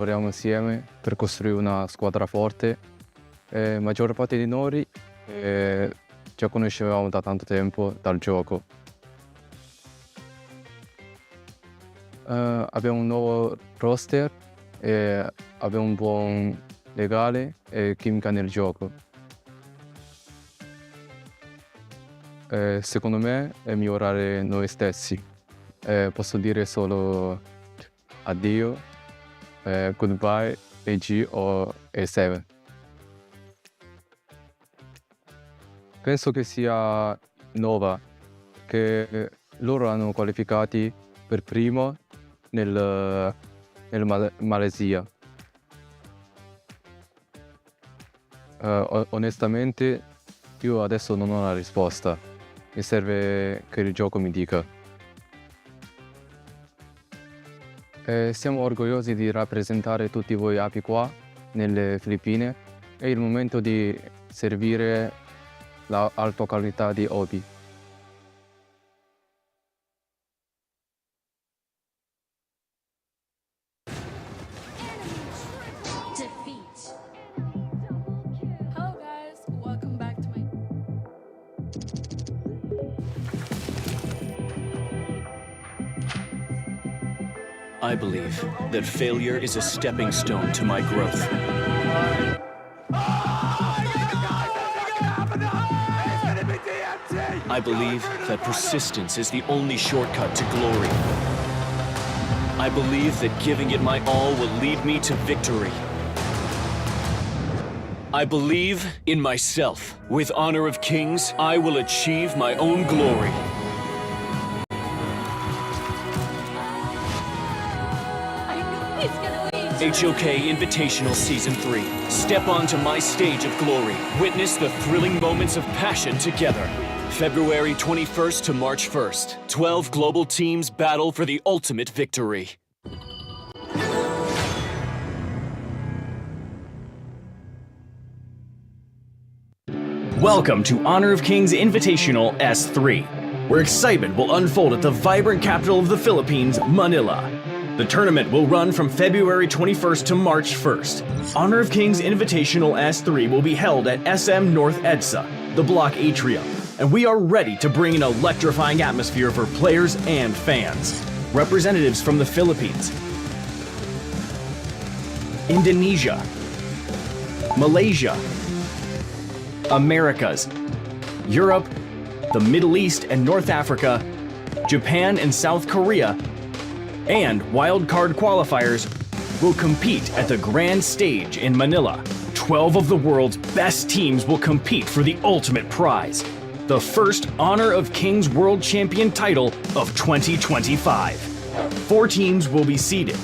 lavoriamo insieme per costruire una squadra forte. Maggior parte di noi ci conoscevamo da tanto tempo dal gioco. Abbiamo un nuovo roster e abbiamo un buon legame e chimica nel gioco. Secondo me è migliorare noi stessi. Posso dire solo addio, goodbye, AG o A7. Penso che sia Nova, che loro hanno qualificati per primo nel Malesia. Onestamente io adesso non ho la risposta, mi serve che il gioco mi dica. Siamo orgogliosi di rappresentare tutti voi api qua nelle Filippine. È il momento di servire l'alta qualità di hobby. Hello guys, welcome back to my... I believe that failure is a stepping stone to my growth. I believe that persistence is the only shortcut to glory. I believe that giving it my all will lead me to victory. I believe in myself. With Honor of Kings, I will achieve my own glory. HOK Invitational Season 3. Step onto my stage of glory. Witness the thrilling moments of passion together. February 21st to March 1st. 12 global teams battle for the ultimate victory. Welcome to Honor of Kings Invitational S3, where excitement will unfold at the vibrant capital of the Philippines, Manila. The tournament will run from February 21st to March 1st. Honor of Kings Invitational S3 will be held at SM North EDSA, the Block Atrium, and we are ready to bring an electrifying atmosphere for players and fans. Representatives from the Philippines, Indonesia, Malaysia, Americas, Europe, the Middle East and North Africa, Japan and South Korea, and wildcard qualifiers will compete at the grand stage in Manila. 12 of the world's best teams will compete for the ultimate prize, the first Honor of Kings World Champion title of 2025. 4 teams will be seeded.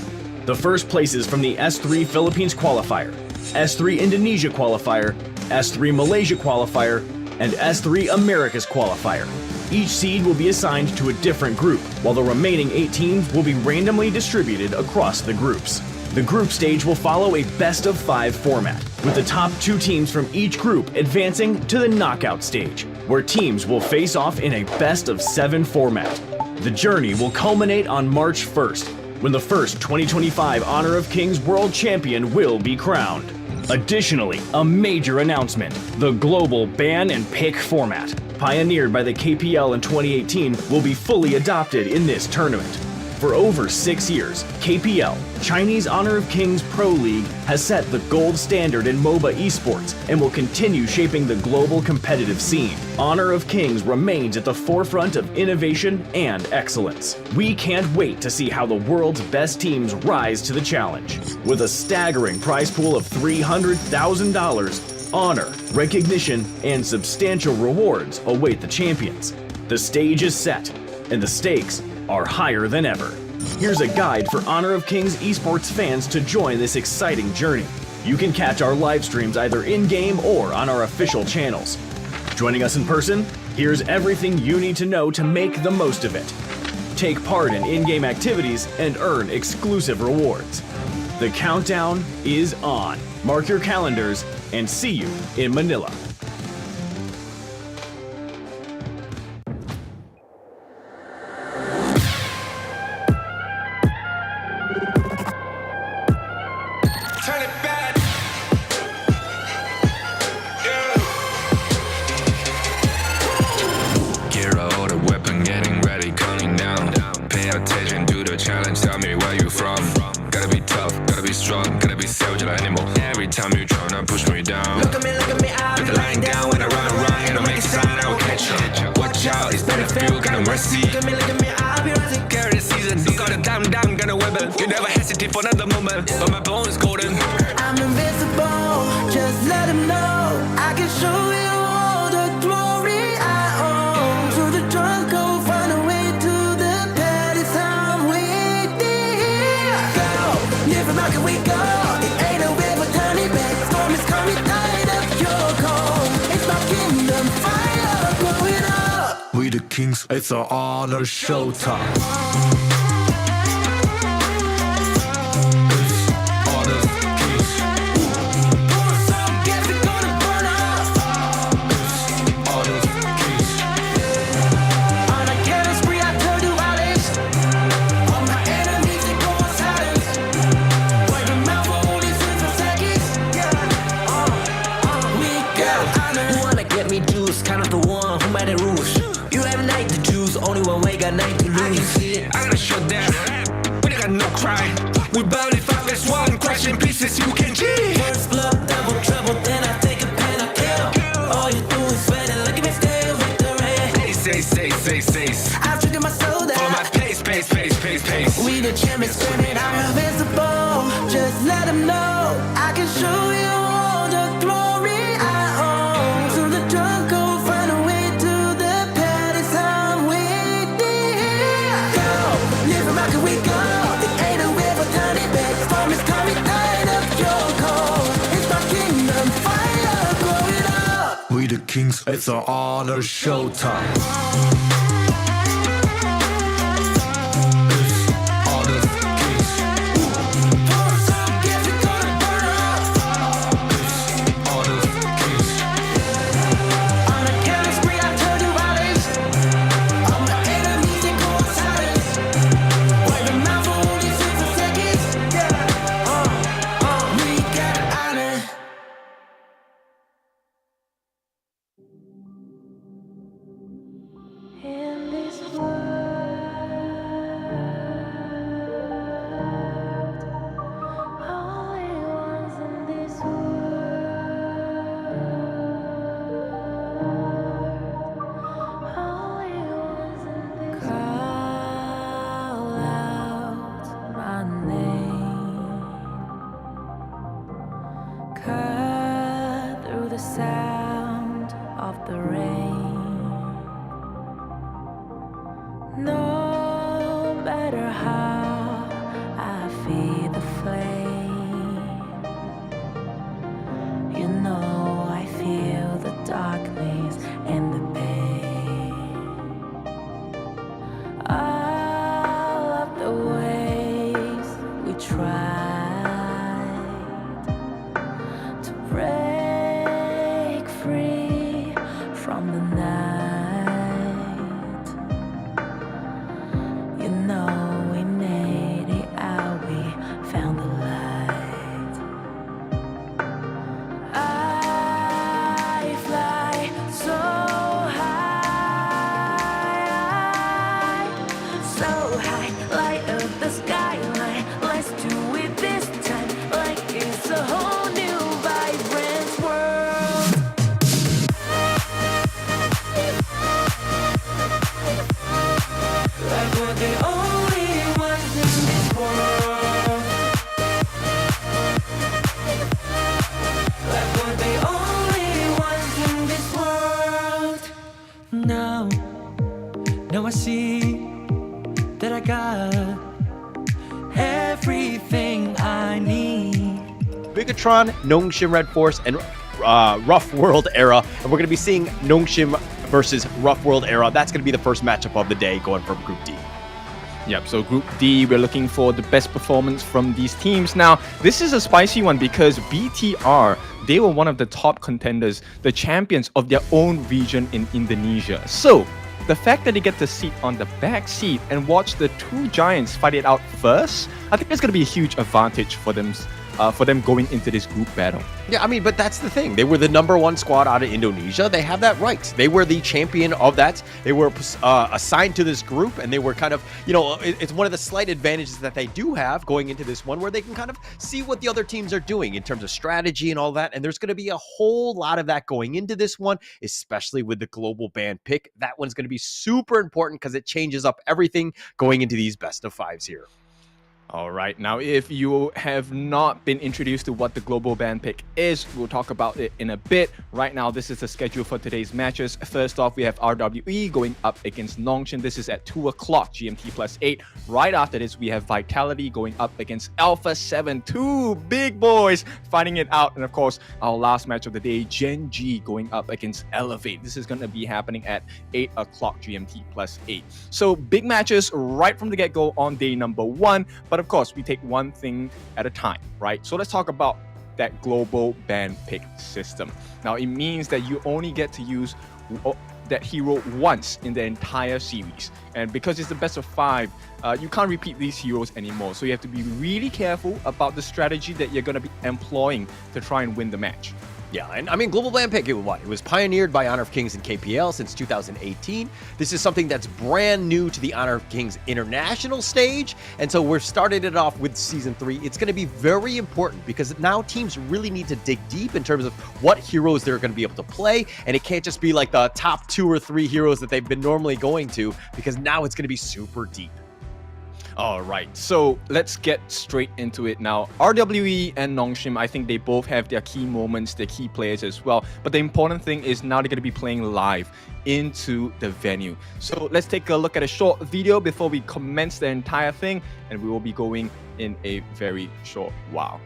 The first places from the S3 Philippines qualifier, S3 Indonesia qualifier, S3 Malaysia qualifier, and S3 Americas qualifier. Each seed will be assigned to a different group, while the remaining 8 teams will be randomly distributed across the groups. The group stage will follow a best-of-5 format, with the top 2 teams from each group advancing to the knockout stage, where teams will face off in a best-of-7 format. The journey will culminate on March 1st, when the first 2025 Honor of Kings World Champion will be crowned. Additionally, a major announcement: the global ban and pick format, pioneered by the KPL in 2018, will be fully adopted in this tournament. For over 6 years, KPL, Chinese Honor of Kings Pro League, has set the gold standard in MOBA esports and will continue shaping the global competitive scene. Honor of Kings remains at the forefront of innovation and excellence. We can't wait to see how the world's best teams rise to the challenge. With a staggering prize pool of $300,000, honor, recognition, and substantial rewards await the champions. The stage is set, and the stakes are higher than ever. Here's a guide for Honor of Kings esports fans to join this exciting journey. You can catch our live streams either in-game or on our official channels. Joining us in person, here's everything you need to know to make the most of it. Take part in in-game activities and earn exclusive rewards. The countdown is on. Mark your calendars and see you in Manila. turn it back. Gear out the weapon, getting ready, counting down. Pay attention to the challenge, tell me where you from. Gotta be tough, gotta be strong, gotta be savage like animal. Every time you try to push me down. Look at me, I'll be lying down when I run, and I'll make a sign, I will catch up. Watch out, it's better feel, got no mercy. Look at me, I'll be rising. Carry the season, you got a down, got a weapon. You never hesitate for another moment, but my bone is golden. I'm invincible, just let him know. I can show you all the glory I own. To the drunk, go find a way to the pad. It's time we go. Live from how can we go? It ain't a river, tiny bed. Storm is coming, tide up your cold. It's my kingdom, fire growing up. We the kings, it's our honor showtime. Only one way, got night to lose. I gotta show them, we got no cry. We barely fight as one, crash in pieces, you can G. First blood, double trouble, then I take a pen, I kill. All you do is sweat and look at me still victory. Say. I've triggered my soul down. Follow my pace. We the champions, screaming, I'm invincible. Just let them know, I can show you all the glory I own. To the drunk, go find a way to the pad. It's time we go. Live from how can we go? It ain't a river, tiny bed. Storm is coming, tide up your cold. It's my kingdom, fire growing up. We the kings, it's our honor showtime. In this world, only ones in this world, only ones in this call out my name, cut through the sound of the rain. No matter how I feed the flame, you know I feel the darkness and the pain. All of the ways we tried to break free from the night. You know we made it out, we found the light. I fly so high, light up the skyline. Let's do it this time, like it's a whole new vibrant world. Like we're the only ones in this world. Like we're the only ones in this world. Now I see that I got everything I need. Bigatron, Nongshim, RedForce, and Rough World Era. And we're going to be seeing Nongshim versus Rough World Era. That's going to be the first matchup of the day going from Group D. Yep, so Group D, we're looking for the best performance from these teams. Now, this is a spicy one because BTR, they were one of the top contenders, the champions of their own region in Indonesia. So, the fact that they get to sit on the back seat and watch the two giants fight it out first, I think that's going to be a huge advantage for them for them going into this group battle. Yeah, I mean, but that's the thing. They were the #1 squad out of Indonesia. They have that right. They were the champion of that. They were assigned to this group, and they were kind of, it's one of the slight advantages that they do have going into this one, where they can kind of see what the other teams are doing in terms of strategy and all that. And there's going to be a whole lot of that going into this one, especially with the global ban pick. That one's going to be super important because it changes up everything going into these best of fives here. All right, now if you have not been introduced to what the global ban pick is, we'll talk about it in a bit. Right now, this is the schedule for today's matches. First off, we have RWE going up against Nongshim. This is at 2 o'clock GMT +8. Right after this, we have Vitality going up against Alpha 7. Two big boys fighting it out. And of course, our last match of the day, Gen.G going up against Elevate. This is going to be happening at 8 o'clock GMT +8. So big matches right from the get-go on day number 1. But of course, we take one thing at a time, right? So let's talk about that global ban pick system. Now, it means that you only get to use that hero once in the entire series. And because it's the best of 5, you can't repeat these heroes anymore. So you have to be really careful about the strategy that you're going to be employing to try and win the match. Yeah, and I mean, global ban pick, it was pioneered by Honor of Kings and KPL since 2018. This is something that's brand new to the Honor of Kings international stage, and so we're starting it off with Season 3. It's going to be very important because now teams really need to dig deep in terms of what heroes they're going to be able to play, and it can't just be like the top 2 or 3 heroes that they've been normally going to, because now it's going to be super deep. All right, so let's get straight into it now. RWE and Nongshim, I think they both have their key moments, their key players as well. But the important thing is now they're going to be playing live into the venue. So let's take a look at a short video before we commence the entire thing, and we will be going in a very short while.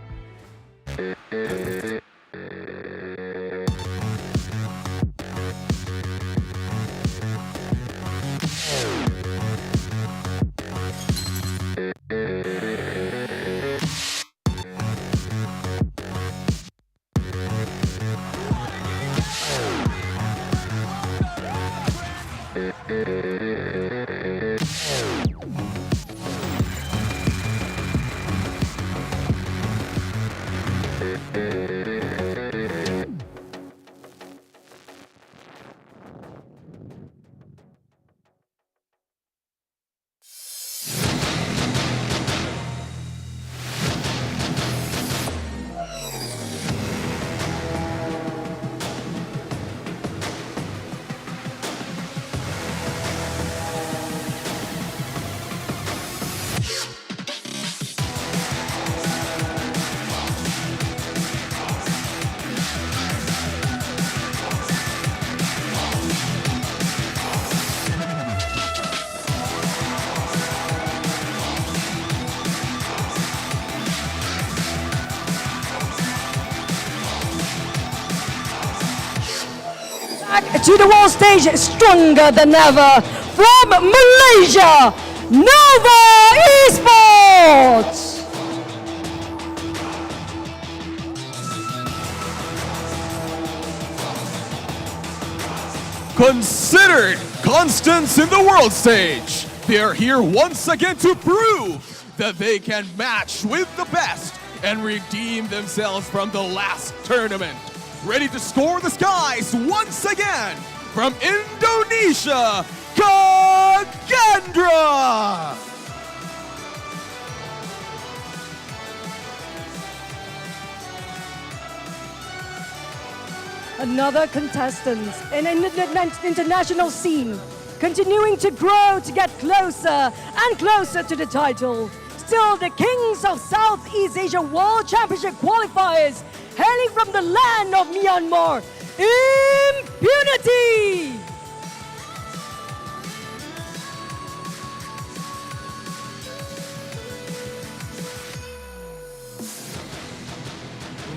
To the world stage, stronger than ever, from Malaysia, Nova Esports! Considered constants in the world stage, they're here once again to prove that they can match with the best and redeem themselves from the last tournament. Ready to score the skies once again from Indonesia, Kagendra! Another contestant in an international scene, continuing to grow to get closer and closer to the title. Still the Kings of Southeast Asia World Championship qualifiers, hailing from the land of Myanmar, Impunity!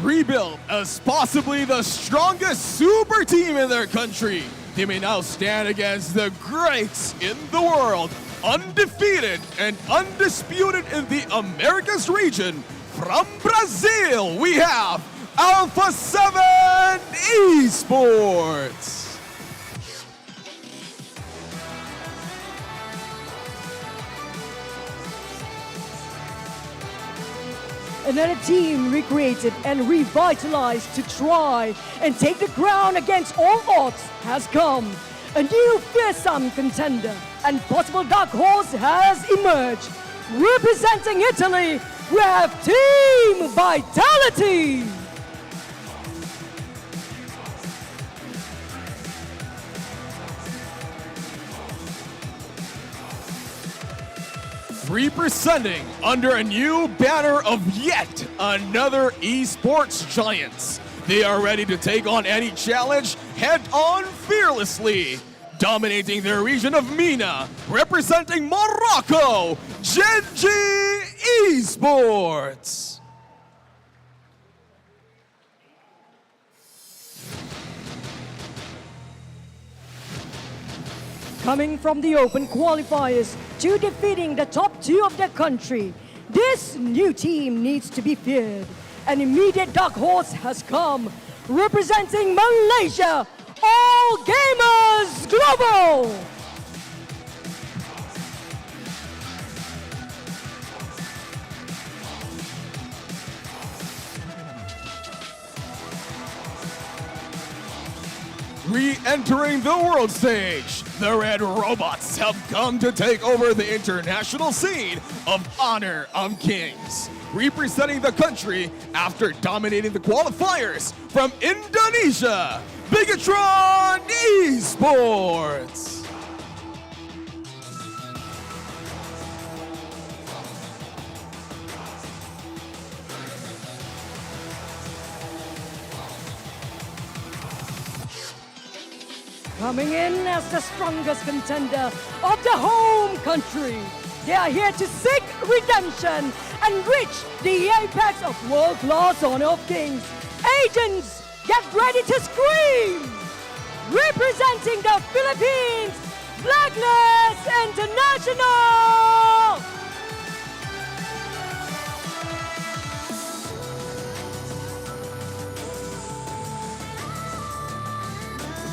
Rebuilt as possibly the strongest super team in their country, they may now stand against the greats in the world, undefeated and undisputed in the Americas region. From Brazil, we have Alpha 7 Esports. Another team recreated and revitalized to try and take the ground against all odds has come. A new fearsome contender and possible dark horse has emerged. Representing Italy, we have Team Vitality. Representing under a new banner of yet another esports giants. They are ready to take on any challenge head on fearlessly. Dominating their region of MENA, representing Morocco, Gen.G Esports. Coming from the open qualifiers to defeating the top 2 of their country, this new team needs to be feared. An immediate dark horse has come, representing Malaysia, All Gamers Global. Re-entering the world stage, the Red Robots have come to take over the international scene of Honor of Kings. Representing the country after dominating the qualifiers from Indonesia, Bigatron Esports. Coming in as the strongest contender of the home country. They are here to seek redemption and reach the apex of world-class Honor of Kings. Agents, get ready to scream! Representing the Philippines, Blacklist International!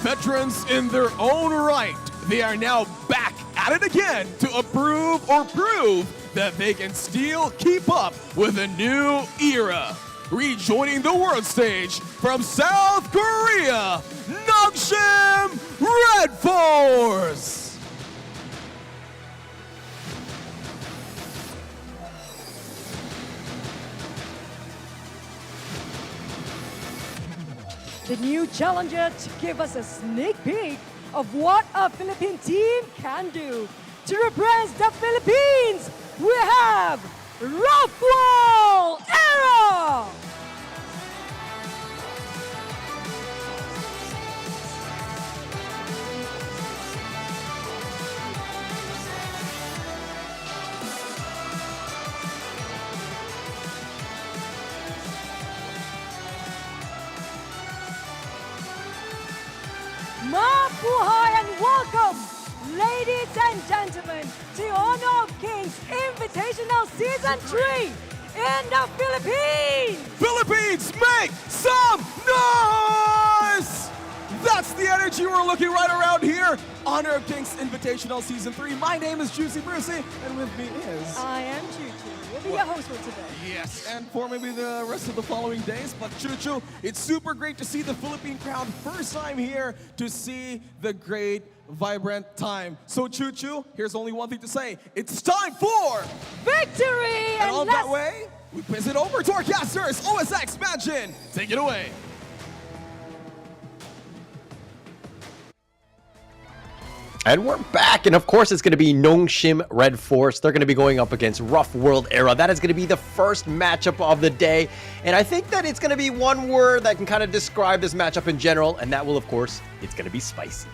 Veterans in their own right, they are now back at it again to approve or prove that they can still keep up with a new era. Rejoining the world stage from South Korea, Nongshim RedForce. The new challenger to give us a sneak peek of what a Philippine team can do. To represent the Philippines, we have RedForce Era! Mabuhay and welcome, ladies and gentlemen, to Honor of Kings Invitational Season 3 in the Philippines! Philippines, make some noise! That's the energy we're looking right around here. Honor of Kings Invitational Season 3. My name is Juicy Brucey, and with me is... I am Choo Choo. We'll be your host for today. Yes, and for maybe the rest of the following days. But Choo Choo, it's super great to see the Philippine crowd. First time here to see the great, vibrant time. So Choo Choo, here's only one thing to say. It's time for... victory! And all that way, we pass it over to our casters, OSX Mansion. Take it away. And we're back, and of course it's going to be Nongshim RedForce. They're going to be going up against Rough World Era. That is going to be the first matchup of the day, and I think that it's going to be one word that can kind of describe this matchup in general, and that will, of course, it's going to be spicy.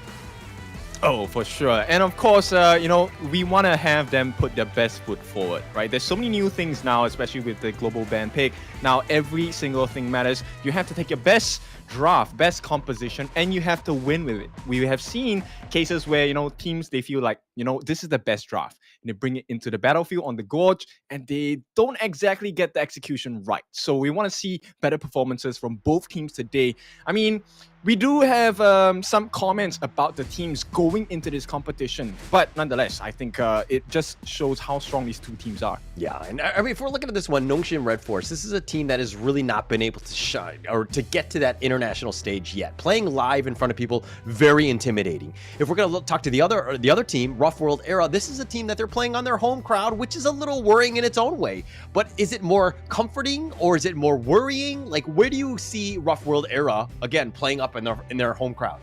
Oh, for sure. And of course, we want to have them put their best foot forward, right? There's so many new things now, especially with the global ban pick. Now, every single thing matters. You have to take your best draft, best composition, and you have to win with it. We have seen cases where, teams, they feel like this is the best draft. And they bring it into the battlefield on the Gorge, and they don't exactly get the execution right. So we want to see better performances from both teams today. I mean, we do have some comments about the teams going into this competition, but nonetheless, I think it just shows how strong these two teams are. Yeah, and I mean, if we're looking at this one, Nongshim RedForce, this is a team that has really not been able to shine or to get to that international stage yet. Playing live in front of people, very intimidating. If we're going to talk to the other team, Rough World Era, this is a team that they're playing on their home crowd, which is a little worrying in its own way. But is it more comforting or is it more worrying? Like, where do you see Rough World Era again playing up in their home crowd?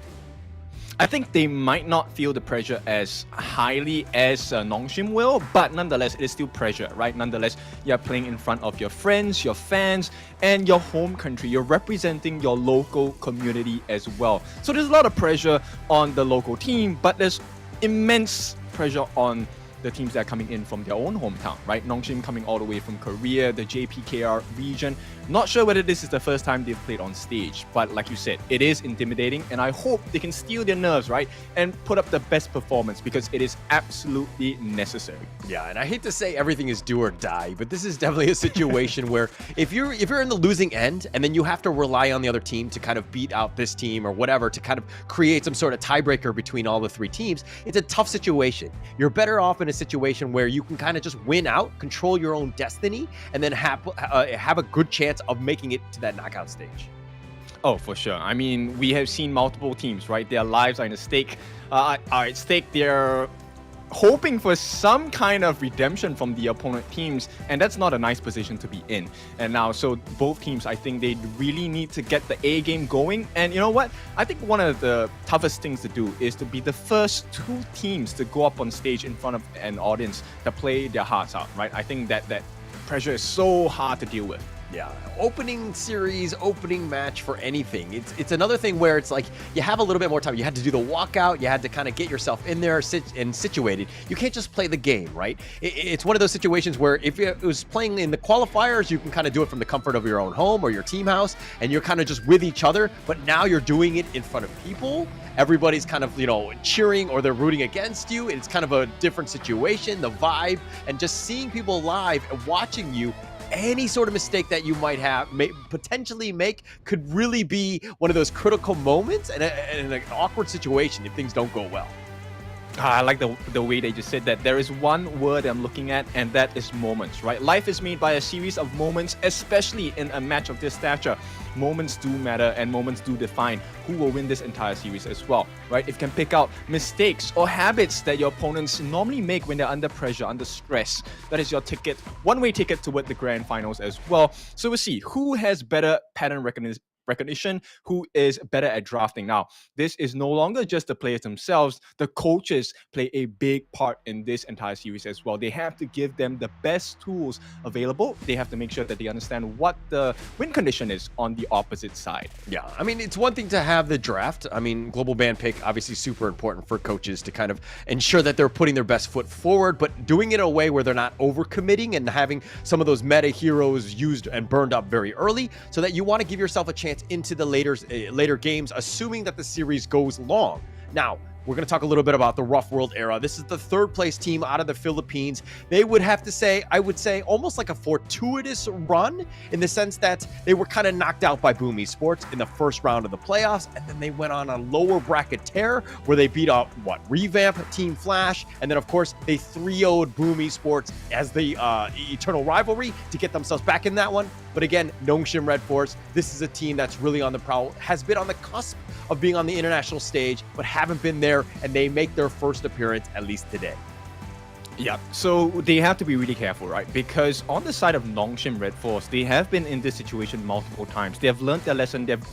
I think they might not feel the pressure as highly as Nongshim will, but nonetheless, it is still pressure, right? Nonetheless, you're playing in front of your friends, your fans, and your home country. You're representing your local community as well. So there's a lot of pressure on the local team, but there's immense pressure on the teams that are coming in from their own hometown, right? Nongshim coming all the way from Korea, the JPKR region. Not sure whether this is the first time they've played on stage, but like you said, it is intimidating, and I hope they can steal their nerves, right? And put up the best performance, because it is absolutely necessary. Yeah, and I hate to say everything is do or die, but this is definitely a situation where if you're in the losing end and then you have to rely on the other team to kind of beat out this team or whatever to kind of create some sort of tiebreaker between all the three teams, it's a tough situation. You're better off in a situation where you can kind of just win out, control your own destiny, and then have a good chance of making it to that knockout stage. Oh, for sure. I mean, we have seen multiple teams, right? Their lives are at stake. They're hoping for some kind of redemption from the opponent teams, and that's not a nice position to be in. And now, so both teams, I think they really need to get the A game going. And you know what? I think one of the toughest things to do is to be the first two teams to go up on stage in front of an audience to play their hearts out, right? I think that pressure is so hard to deal with. Yeah, opening series, opening match for anything. It's another thing where it's like you have a little bit more time. You had to do the walkout. You had to kind of get yourself in there and situated. You can't just play the game, right? It's one of those situations where if it was playing in the qualifiers, you can kind of do it from the comfort of your own home or your team house, and you're kind of just with each other. But now you're doing it in front of people. Everybody's kind of, cheering or they're rooting against you. It's kind of a different situation, the vibe, and just seeing people live and watching you. Any sort of mistake that you might potentially make could really be one of those critical moments and an awkward situation if things don't go well. I like the way they just said that. There is one word I'm looking at, and that is moments, right? Life is made by a series of moments, especially in a match of this stature. Moments do matter, and moments do define who will win this entire series as well, right? If you can pick out mistakes or habits that your opponents normally make when they're under pressure, under stress, that is your ticket, one-way ticket toward the grand finals as well. So we'll see who has better pattern recognition, who is better at drafting. Now, this is no longer just the players themselves. The coaches play a big part in this entire series as well. They have to give them the best tools available. They have to make sure that they understand what the win condition is on the opposite side. Yeah, I mean, it's one thing to have the draft. I mean, global ban pick, obviously super important for coaches to kind of ensure that they're putting their best foot forward, but doing it in a way where they're not overcommitting and having some of those meta heroes used and burned up very early, so that you want to give yourself a chance into the later games, assuming that the series goes long. Now, we're going to talk a little bit about the Rough World Era. This is the third place team out of the Philippines. They would have to say, I would say, almost like a fortuitous run in the sense that they were kind of knocked out by Boom Esports in the first round of the playoffs, and then they went on a lower bracket tear where they beat out, Revamp, Team Flash, and then, of course, they 3-0'd Boom Esports as the eternal rivalry to get themselves back in that one. But again, Nongshim RedForce, this is a team that's really on the prowl, has been on the cusp of being on the international stage, but haven't been there, and they make their first appearance, at least today. Yeah, so they have to be really careful, right? Because on the side of Nongshim RedForce, they have been in this situation multiple times. They have learned their lesson. They've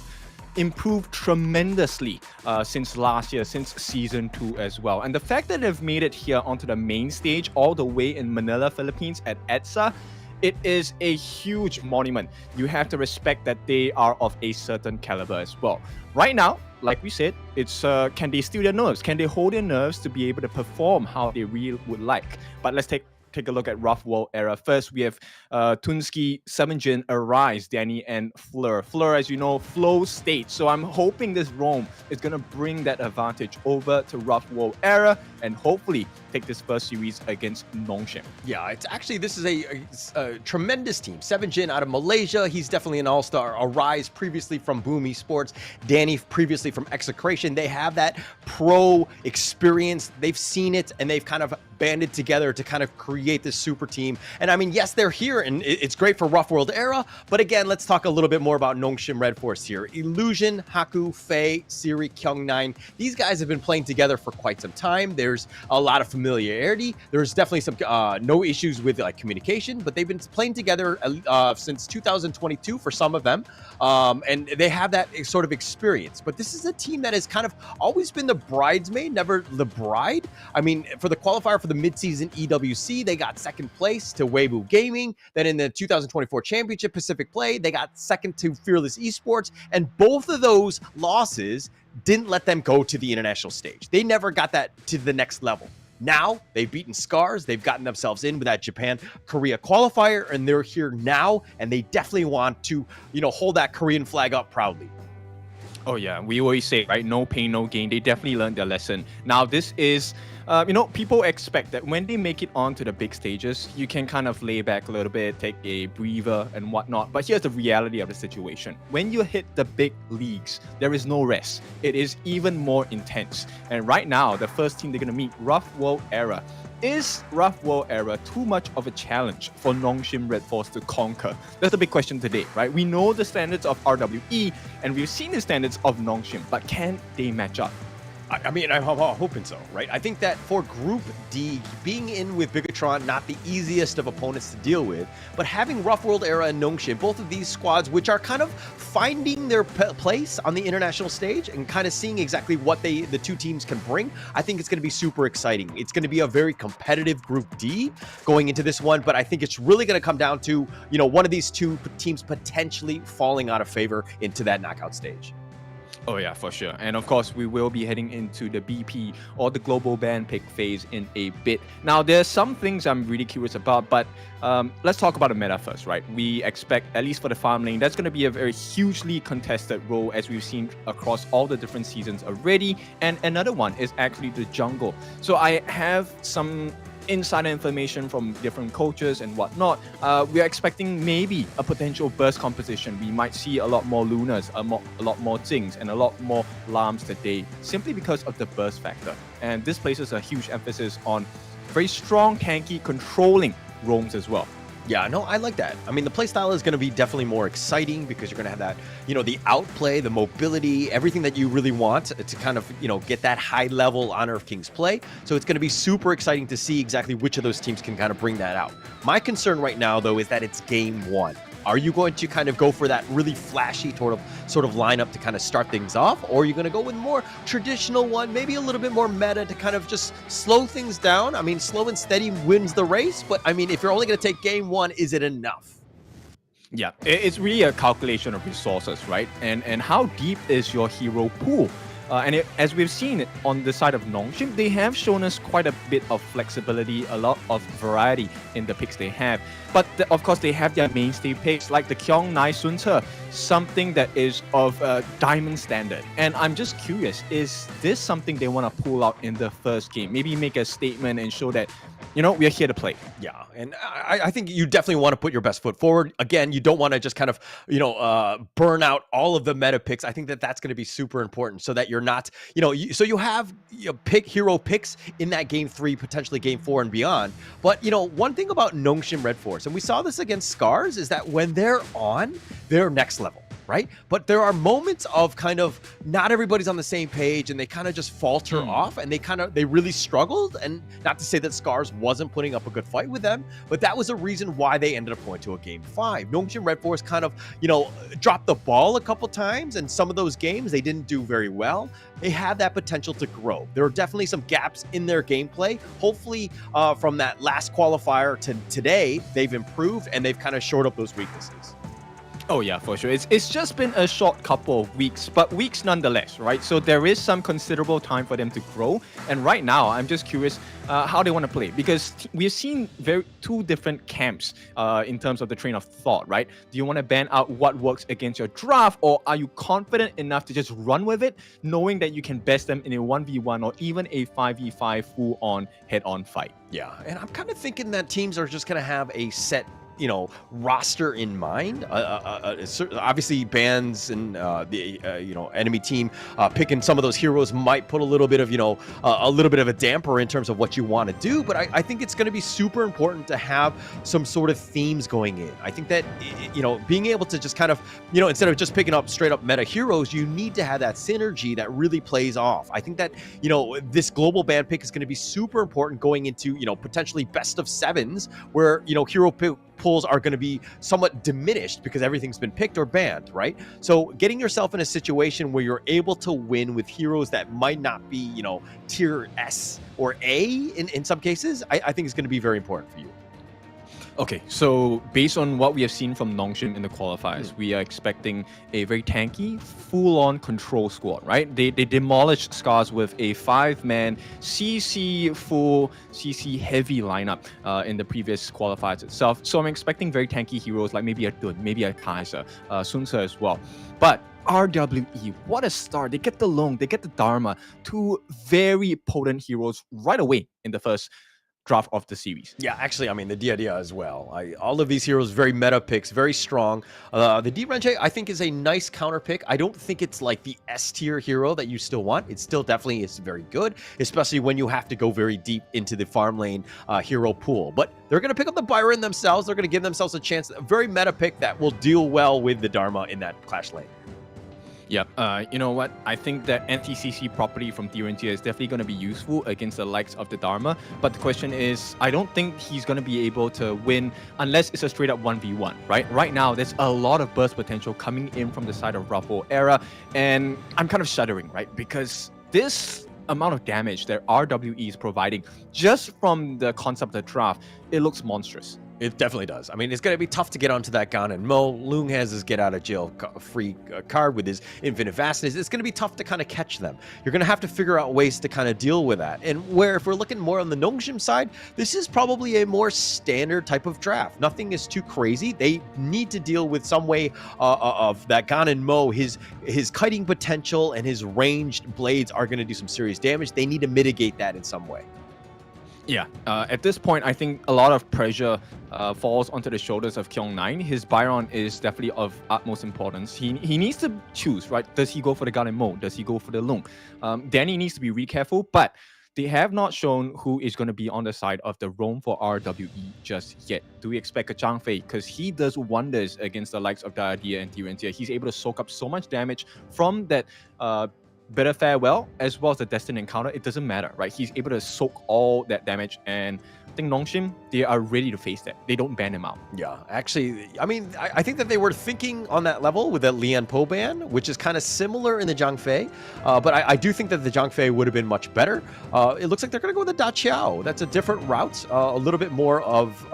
improved tremendously since last year, since Season 2 as well. And the fact that they've made it here onto the main stage all the way in Manila, Philippines at EDSA, it is a huge monument. You have to respect that they are of a certain caliber as well. Right now, like we said, it's can they steal their nerves? Can they hold their nerves to be able to perform how they really would like? But let's take take a look at Rough World era. First, we have Tunski, 7jin, Arise, Danny, and Fleur. Fleur, as you know, flow state. So I'm hoping this Rome is going to bring that advantage over to Rough World era and hopefully take this first series against Nongshim. Yeah, it's actually, this is a tremendous team. 7jin out of Malaysia. He's definitely an all-star. Arise previously from Boom Esports. Danny previously from Execration. They have that pro experience. They've seen it and they've kind of banded together to kind of create this super team. And I mean, yes, they're here and it's great for Rough World era, but again, let's talk a little bit more about Nongshim RedForce here. Illusion, Haku, Faye, Siri, Kyung9. These guys have been playing together for quite some time. There's a lot of familiarity. There's definitely some no issues with like communication, but they've been playing together since 2022 for some of them. And they have that sort of experience, but this is a team that has kind of always been the bridesmaid, never the bride. I mean, for the qualifier for the mid-season EWC, they got second place to Weibo Gaming. Then in the 2024 Championship Pacific Play, they got second to Fearless Esports, and both of those losses didn't let them go to the international stage. They never got that to the next level. Now they've beaten Scars, they've gotten themselves in with that Japan-Korea qualifier, and they're here now, and they definitely want to, you know, hold that Korean flag up proudly. Oh yeah, we always say, right, no pain, no gain. They definitely learned their lesson. Now this is, people expect that when they make it onto the big stages, you can kind of lay back a little bit, take a breather and whatnot. But here's the reality of the situation. When you hit the big leagues, there is no rest. It is even more intense. And right now, the first team they're going to meet, Rough World era. Is Rough World era too much of a challenge for Nongshim RedForce to conquer? That's the big question today, right? We know the standards of RWE and we've seen the standards of Nongshim, but can they match up? I mean, I'm hoping so, right? I think that for Group D, being in with Bigatron, not the easiest of opponents to deal with, but having Rough World era and Nongshim, both of these squads, which are kind of finding their place on the international stage and kind of seeing exactly what the two teams can bring, I think it's going to be super exciting. It's going to be a very competitive Group D going into this one, but I think it's really going to come down to, you know, one of these two teams potentially falling out of favor into that knockout stage. Oh yeah, for sure. And of course, we will be heading into the BP or the global ban pick phase in a bit. Now, there's some things I'm really curious about, but let's talk about the meta first, right? We expect, at least for the farm lane, that's going to be a very hugely contested role as we've seen across all the different seasons already. And another one is actually the jungle. So I have some insider information from different coaches and whatnot. We are expecting maybe a potential burst composition. We might see a lot more Lunas, a lot more Zings, and a lot more Lams today, simply because of the burst factor. And this places a huge emphasis on very strong, tanky, controlling roams as well. Yeah, no, I like that. I mean, the playstyle is going to be definitely more exciting because you're going to have that, you know, the outplay, the mobility, everything that you really want to kind of, you know, get that high level Honor of Kings play. So it's going to be super exciting to see exactly which of those teams can kind of bring that out. My concern right now, though, is that it's game one. Are you going to kind of go for that really flashy sort of lineup to kind of start things off? Or are you going to go with more traditional one, maybe a little bit more meta to kind of just slow things down? I mean, slow and steady wins the race. But I mean, if you're only going to take game one, is it enough? Yeah, it's really a calculation of resources, right? And how deep is your hero pool? As we've seen it on the side of Nongshim, they have shown us quite a bit of flexibility, a lot of variety in the picks they have. But of course, they have their mainstay picks like the Kyung9 Sunter, something that is of diamond standard. And I'm just curious, is this something they want to pull out in the first game? Maybe make a statement and show that, you know, we're here to play. Yeah, and I think you definitely want to put your best foot forward. Again, you don't want to just kind of, you know, burn out all of the meta picks. I think that that's going to be super important so that you're not, you know, so you have pick hero picks in that game 3, potentially game 4 and beyond. But, you know, one thing about Nongshim RedForce, and we saw this against Scars, is that when they're on, they're next level. Right? But there are moments of kind of not everybody's on the same page and they kind of just falter off and they really struggled. And not to say that Scars wasn't putting up a good fight with them, but that was a reason why they ended up going to a game 5. Nongshim RedForce kind of, you know, dropped the ball a couple times, and some of those games they didn't do very well. They have that potential to grow. There are definitely some gaps in their gameplay. Hopefully from that last qualifier to today, they've improved and they've kind of shored up those weaknesses. Oh yeah, for sure. It's just been a short couple of weeks, but weeks nonetheless, right? So there is some considerable time for them to grow. And right now, I'm just curious how they want to play, because we've seen two different camps in terms of the train of thought, right? Do you want to ban out what works against your draft, or are you confident enough to just run with it, knowing that you can best them in a 1v1 or even a 5v5 full-on head-on fight? Yeah, and I'm kind of thinking that teams are just going to have a set roster in mind. Obviously, bans and the enemy team picking some of those heroes might put a little bit of a little bit of a damper in terms of what you want to do. But I think it's going to be super important to have some sort of themes going in. I think that being able to just kind of instead of just picking up straight up meta heroes, you need to have that synergy that really plays off. I think that this global ban pick is going to be super important going into potentially best of sevens, where hero pools are going to be somewhat diminished because everything's been picked or banned, right? So getting yourself in a situation where you're able to win with heroes that might not be, tier S or A in some cases, I think is going to be very important for you. Okay, so based on what we have seen from Nongshim in the qualifiers, we are expecting a very tanky, full-on control squad, right? They demolished Scars with a 5-man CC full, CC heavy lineup in the previous qualifiers itself. So I'm expecting very tanky heroes like maybe a Dun, maybe a Kaiser, Sunsa as well. But RWE, what a start. They get the Long, they get the Dharma, two very potent heroes right away in the first draft of the series. Yeah, actually, I mean, the Dia as well. All of these heroes, very meta picks, very strong. The Gen.G, I think, is a nice counter pick. I don't think it's like the S tier hero that you still want. It still definitely is very good, especially when you have to go very deep into the farm lane hero pool. But they're going to pick up the Byron themselves. They're going to give themselves a chance. A very meta pick that will deal well with the Dharma in that clash lane. Yep. You know what? I think that anti-CC property from Gen.G is definitely going to be useful against the likes of the Dharma. But the question is, I don't think he's going to be able to win unless it's a straight up 1v1, right? Right now, there's a lot of burst potential coming in from the side of Ruffle Era. And I'm kind of shuddering, right? Because this amount of damage that RWE is providing just from the concept of the draft, it looks monstrous. It definitely does. I mean, it's going to be tough to get onto that Gan and Mo. Loong has his get out of jail free card with his infinite vastness. It's going to be tough to kind of catch them. You're going to have to figure out ways to kind of deal with that. And where if we're looking more on the Nongshim side, this is probably a more standard type of draft. Nothing is too crazy. They need to deal with some way of that Gan and Mo. His kiting potential and his ranged blades are going to do some serious damage. They need to mitigate that in some way. Yeah, at this point, I think a lot of pressure falls onto the shoulders of Kyung9. His Byron is definitely of utmost importance. He needs to choose, right? Does he go for the Garden Mode? Does he go for the Loong? Danny needs to be really careful, but they have not shown who is going to be on the side of the roam for RWE just yet. Do we expect a Zhang Fei? Because he does wonders against the likes of Daadia and Gen.G. He's able to soak up so much damage from that Better Farewell as well as the Destined Encounter. It doesn't matter, right? He's able to soak all that damage, and I think Nongshim, they are ready to face that. They don't ban him out. Yeah, actually, I mean, I think that they were thinking on that level with that Lian Po ban, which is kind of similar in the Zhang Fei, but I do think that the Zhang Fei would have been much better. It looks like they're going to go with the Da Qiao. That's a different route, a little bit more of,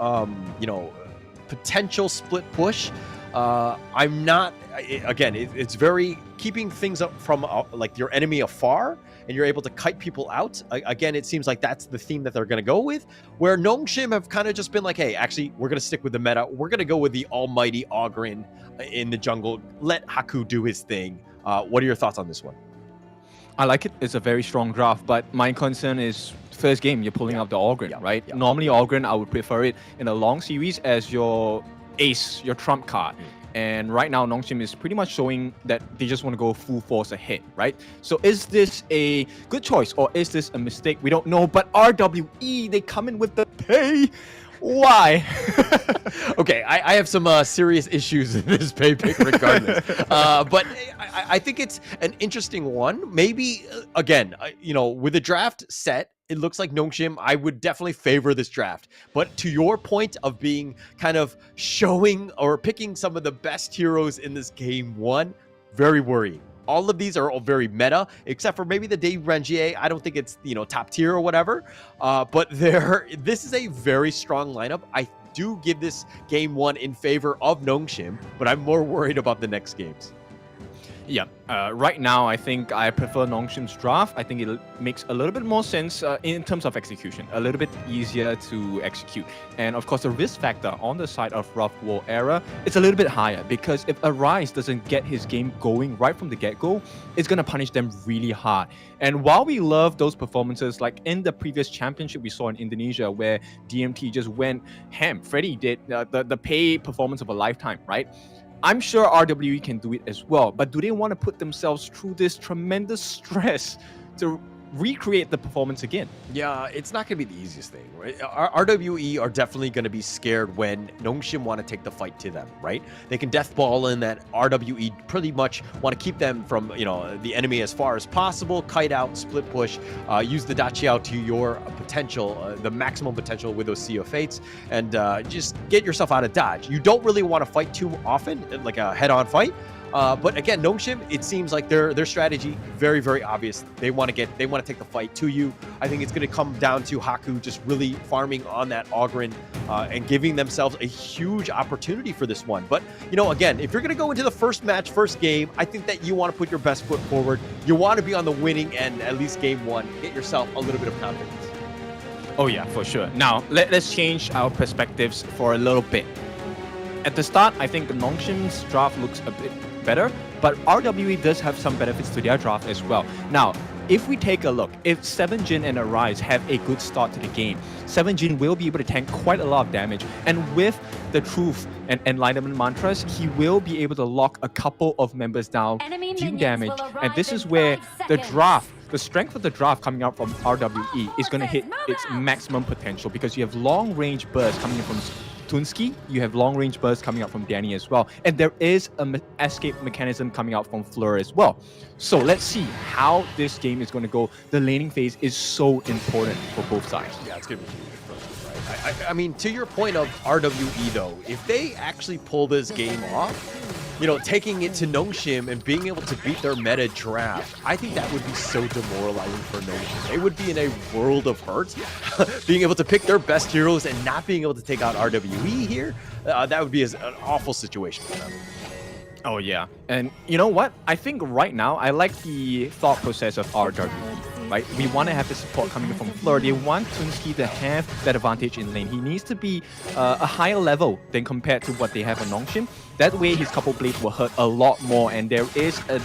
potential split push. I'm not, again, it's very keeping things up from like your enemy afar, and you're able to kite people out. Again, it seems like that's the theme that they're going to go with, where Nongshim have kind of just been like, hey, actually, we're going to stick with the meta. We're going to go with the almighty Oghren in the jungle. Let Haku do his thing. What are your thoughts on this one? I like it. It's a very strong draft, but my concern is first game, you're pulling out the Oghren, right? Yeah. Normally, Oghren, I would prefer it in a long series as your ace, your trump card. And right now, Nongshim is pretty much showing that they just want to go full force ahead, right? So is this a good choice or is this a mistake? We don't know, but RWE, they come in with the pay. Why? Okay, I have some serious issues in this pay pick regardless. But I think it's an interesting one. Maybe, again, with the draft set, it looks like Nongshim, I would definitely favor this draft. But to your point of being kind of showing or picking some of the best heroes in this game one, very worrying. All of these are all very meta, except for maybe the Gen.G. I don't think it's, top tier or whatever. But this is a very strong lineup. I do give this game one in favor of Nongshim, but I'm more worried about the next games. Yeah, right now I think I prefer Nongshim's draft. I think it makes a little bit more sense in terms of execution, a little bit easier to execute. And of course, the risk factor on the side of Rough War Era, it's a little bit higher because if Arise doesn't get his game going right from the get-go, it's going to punish them really hard. And while we love those performances, like in the previous championship we saw in Indonesia where DMT just went ham, Freddy did the pay performance of a lifetime, right? I'm sure RWE can do it as well, but do they want to put themselves through this tremendous stress to recreate the performance again? Yeah, it's not going to be the easiest thing, right? RWE are definitely going to be scared when Nongshim want to take the fight to them, right? They can death ball in that RWE pretty much want to keep them from, the enemy as far as possible, kite out, split push, use the Dachiao to your potential, the maximum potential with those Sea of Fates, and just get yourself out of dodge. You don't really want to fight too often, like a head-on fight. But again, Nongshim, it seems like their strategy very, very obvious. They want to take the fight to you. I think it's going to come down to Haku just really farming on that Ogren and giving themselves a huge opportunity for this one. But again, if you're going to go into the first match, first game, I think that you want to put your best foot forward. You want to be on the winning end, at least game one. Get yourself a little bit of confidence. Oh yeah, for sure. Now let's change our perspectives for a little bit. At the start, I think Nongshim's draft looks a bit better, but RWE does have some benefits to their draft as well. Now, if we take a look, if 7jin and Arise have a good start to the game, 7jin will be able to tank quite a lot of damage, and with the Truth and Enlightenment mantras, he will be able to lock a couple of members down, deal damage, and this is where the draft, the strength of the draft coming out from RWE is going to hit its maximum potential because you have long-range bursts coming in from Tunski, you have long-range bursts coming out from Danny as well, and there is an escape mechanism coming out from Fleur as well. So let's see how this game is going to go. The laning phase is so important for both sides. Yeah, it's going to be huge for them, right? I mean, to your point of RWE though, if they actually pull this game off, taking it to Nongshim and being able to beat their meta draft, I think that would be so demoralizing for Nongshim. They would be in a world of hurt. Being able to pick their best heroes and not being able to take out RWE here, that would be an awful situation for them. Oh yeah, and you know what? I think right now, I like the thought process of RWE. Right? We want to have the support coming from Fleur. They want Tunski to have that advantage in lane. He needs to be a higher level than compared to what they have on Nongshim. That way, his couple blades will hurt a lot more, and there is a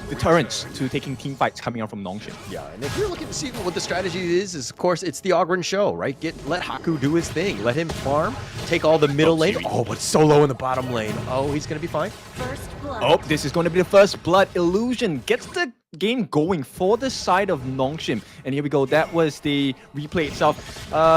deterrence to taking team fights coming out from Nongshim. Yeah, and if you're looking to see what the strategy is of course, it's the Ogren show, right? Let Haku do his thing. Let him farm, take all the middle lane. Oh, but solo in the bottom lane. Oh, he's going to be fine. Oh, this is going to be the first blood. Illusion gets the game going for the side of Nongshim. And here we go. That was the replay itself.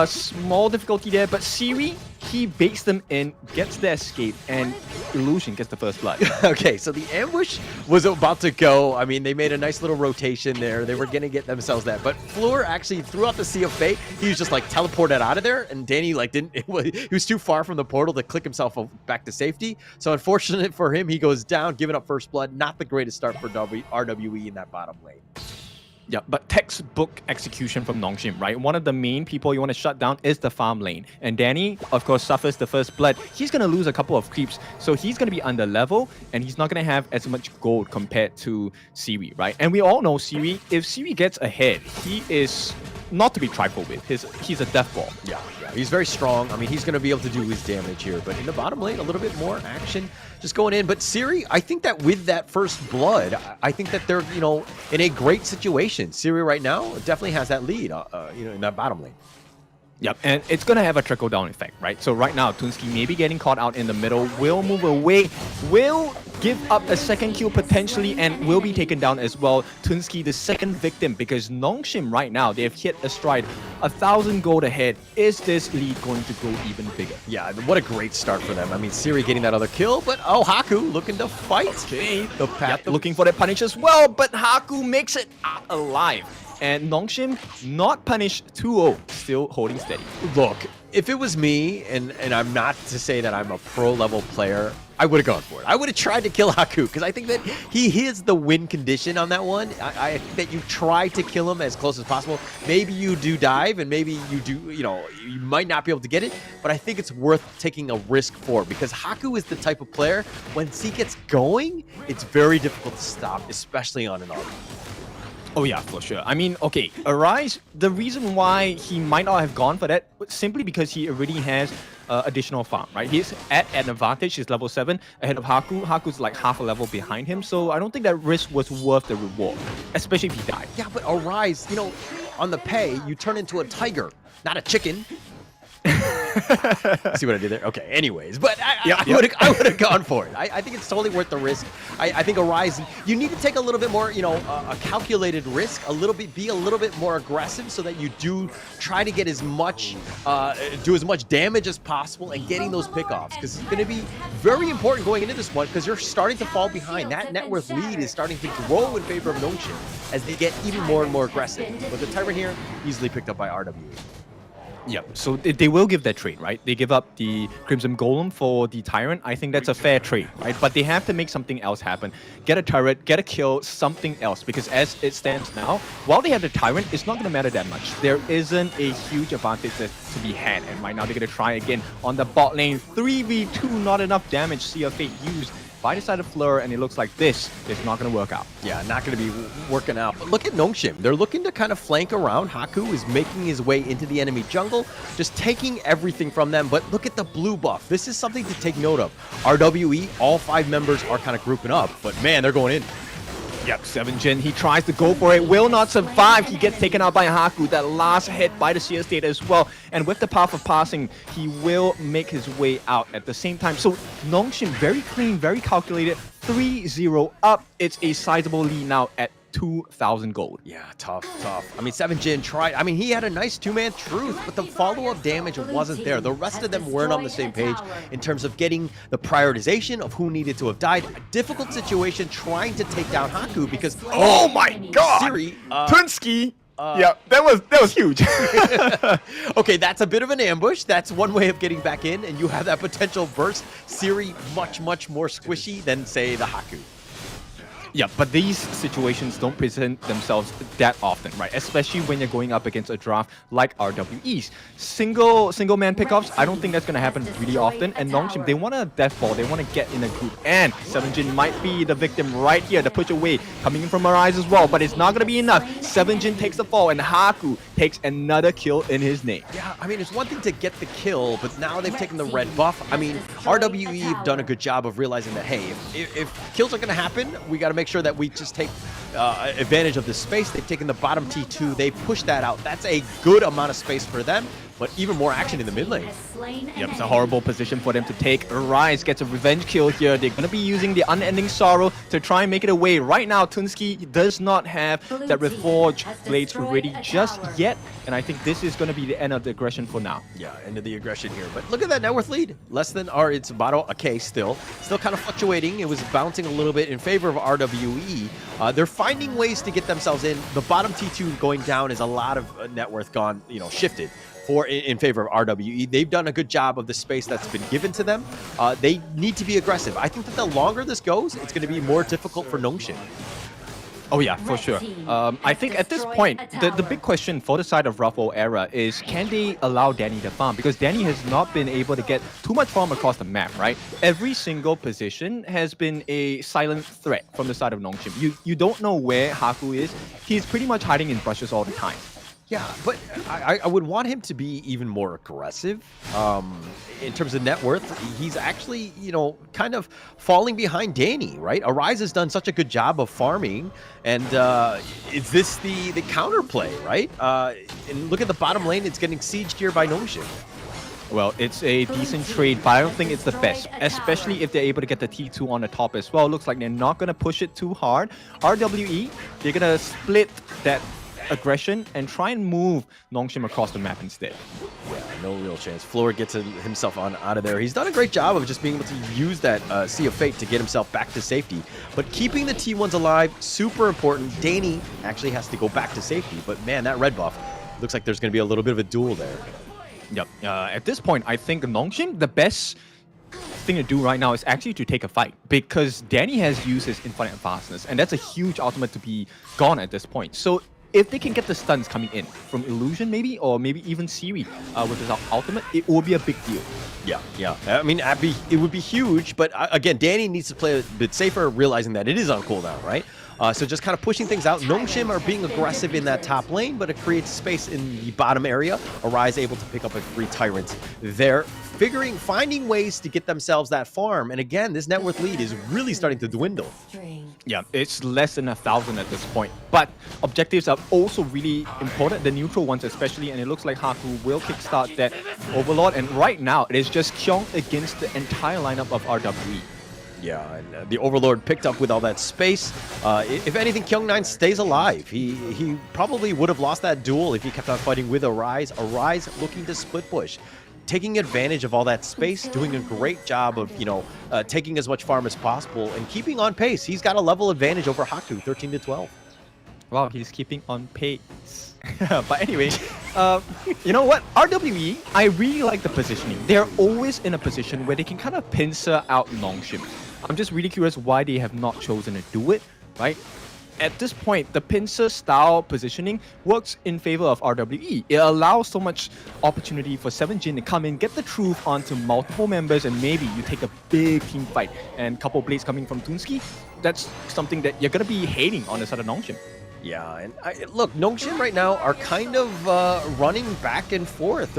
Small difficulty there, but Siri, he baits them in, gets the escape, and Illusion gets the first blood. Okay, so the ambush was about to go. I mean, they made a nice little rotation there. They were going to get themselves that. But Fleur actually threw out the Sea of Fate. He was just like teleported out of there, and Danny he was too far from the portal to click himself back to safety. So unfortunate for him, he goes down, giving up first blood. Not the greatest start for RWE in that bottom lane. Yeah, but textbook execution from Nongshim, right? One of the main people you want to shut down is the farm lane. And Danny, of course, suffers the first blood. He's going to lose a couple of creeps, so he's going to be under level, and he's not going to have as much gold compared to Siri, right? And we all know Siri, if Siri gets ahead, he is not to be trifled with. He's a death ball. Yeah, he's very strong. I mean, he's going to be able to do his damage here. But in the bottom lane, a little bit more action just going in. But Siri, I think that with that first blood, I think that they're, in a great situation. Siri right now definitely has that lead, in that bottom lane. Yep, and it's going to have a trickle-down effect, right? So right now, Tunski may be getting caught out in the middle, will move away, will give up a second kill potentially, and will be taken down as well. Tunski, the second victim, because Nongshim right now, they have hit a stride, 1,000 gold ahead. Is this lead going to go even bigger? Yeah, what a great start for them. I mean, Siri getting that other kill, but Haku looking to fight. Okay, looking for that punish as well, but Haku makes it out alive. And Nongshim not punished 2-0, still holding steady. Look, if it was me, and I'm not to say that I'm a pro level player, I would have gone for it. I would have tried to kill Haku because I think that he is the win condition on that one. I think that you try to kill him as close as possible. Maybe you do dive, and maybe you do, you might not be able to get it, but I think it's worth taking a risk for because Haku is the type of player, once he gets going, it's very difficult to stop, especially on an arc. Oh yeah, for sure. I mean, okay, Arise, the reason why he might not have gone for that, simply because he already has additional farm, right? He's at an advantage, he's level 7 ahead of Haku. Haku's like half a level behind him, so I don't think that risk was worth the reward, especially if he died. Yeah, but Arise, on the pay, you turn into a tiger, not a chicken. See what I did there? Okay, anyways, but I would have gone for it. I think it's totally worth the risk. I think Arise, you need to take a little bit more, a calculated risk, be a little bit more aggressive so that you do try to get as much, do as much damage as possible and getting those pickoffs because it's going to be very important going into this one because you're starting to fall behind. That net worth lead is starting to grow in favor of Nongshim as they get even more and more aggressive. But the Tyrant here, easily picked up by RWE. Yeah, so they will give that trade, right? They give up the Crimson Golem for the Tyrant. I think that's a fair trade, right? But they have to make something else happen. Get a turret, get a kill, something else. Because as it stands now, while they have the Tyrant, it's not going to matter that much. There isn't a huge advantage to be had. And right now they're going to try again on the bot lane. 3v2, not enough damage. Sea of Fate used by the side of Fleur, and it looks like this is not going to work out. Yeah, not going to be working out. But look at Nongshim. They're looking to kind of flank around. Haku is making his way into the enemy jungle, just taking everything from them. But look at the blue buff. This is something to take note of. RWE, all 5 members are kind of grouping up, but man, they're going in. Yep, 7Gen, he tries to go for it, will not survive. He gets taken out by Haku, that last hit by the CS State as well. And with the path of passing, he will make his way out at the same time. So Nongshim, very clean, very calculated, 3-0 up. It's a sizable lead now at 2,000 gold. Yeah, tough. I mean, 7Gen tried. I mean, he had a nice 2-man truth, but the follow-up damage wasn't there. The rest of them weren't on the same page in terms of getting the prioritization of who needed to have died. A difficult situation trying to take down Haku because, oh my god! Siri, Tunski! Yeah, that was huge. Okay, that's a bit of an ambush. That's one way of getting back in, and you have that potential burst. Siri, much more squishy than, say, the Haku. Yeah, but these situations don't present themselves that often, right? Especially when you're going up against a draft like RWE's. Single man pickups, I don't think that's going to happen really often. And Nongshim, they want a death ball. They want to get in a group. And 7Jin might be the victim right here. The push away coming in from Arise as well. But it's not going to be enough. 7Jin takes the fall and Haku takes another kill in his name. Yeah, I mean, it's one thing to get the kill, but now they've taken the red buff. I mean, RWE have done a good job of realizing that, hey, if kills are going to happen, we got to make sure that we just take advantage of this space. They've taken the bottom T2. They pushed that out. That's a good amount of space for them, but even more action in the mid lane. Yep, it's a horrible position for them to take. Arise gets a revenge kill here. They're going to be using the Unending Sorrow to try and make it away. Right now, Tunski does not have that RedForce blades ready just yet, and I think this is going to be the end of the aggression for now. Yeah, end of the aggression here. But look at that net worth lead. Less than, or it's about a K still. Still kind of fluctuating. It was bouncing a little bit in favor of RWE. They're finding ways to get themselves in. The bottom T2 going down is a lot of net worth gone, shifted in favor of RWE. They've done a good job of the space that's been given to them. They need to be aggressive. I think that the longer this goes, it's going to be more difficult for Nongshim. Oh yeah, for sure. I think at this point, the big question for the side of Ruffle era is, can they allow Danny to farm? Because Danny has not been able to get too much farm across the map, right? Every single position has been a silent threat from the side of Nongshim. You don't know where Haku is. He's pretty much hiding in brushes all the time. Yeah, but I would want him to be even more aggressive. In terms of net worth, he's actually, kind of falling behind Danny, right? Arise has done such a good job of farming, and is this the counterplay, right? And look at the bottom lane, it's getting sieged here by Nongshim. Well, it's a decent trade, but I don't think it's the best, especially if they're able to get the T2 on the top as well. It looks like they're not going to push it too hard. RWE, they're going to split that aggression and try and move Nongshim across the map instead. Yeah, no real chance. Floor gets himself out of there. He's done a great job of just being able to use that Sea of Fate to get himself back to safety. But keeping the T1s alive, super important. Danny actually has to go back to safety, but man, that red buff, looks like there's going to be a little bit of a duel there. Yep. At this point, I think Nongshim, the best thing to do right now is actually to take a fight because Danny has used his infinite vastness, and that's a huge ultimate to be gone at this point. So if they can get the stuns coming in from Illusion maybe, or maybe even Siri with his ultimate, it will be a big deal. Yeah. I mean, it would be huge, but again, Danny needs to play a bit safer, realizing that it is on cooldown, right? So just kind of pushing things out. Nongshim are being aggressive in that top lane, but it creates space in the bottom area. Arise able to pick up a free Tyrant there, finding ways to get themselves that farm. And again, this net worth lead is really starting to dwindle. Yeah, it's less than 1,000 at this point. But objectives are also really important, the neutral ones especially, and it looks like Haku will kickstart that Overlord. And right now, it is just Kyong against the entire lineup of RWE. Yeah, and the Overlord picked up with all that space. If anything, Kyung9 stays alive. He probably would have lost that duel if he kept on fighting with Arise. Arise looking to split push, taking advantage of all that space, doing a great job of, taking as much farm as possible and keeping on pace. He's got a level advantage over Haku, 13-12. Wow, he's keeping on pace. But anyway, you know what? RWE, I really like the positioning. They're always in a position where they can kind of pincer out Nongshim. I'm just really curious why they have not chosen to do it, right? At this point, the pincer style positioning works in favor of RWE. It allows so much opportunity for 7Jin to come in, get the truth onto multiple members, and maybe you take a big team fight. And couple blades coming from Toonski, that's something that you're going to be hating on the side of Nongshim. Yeah, and look, Nongshim right now are kind of running back and forth.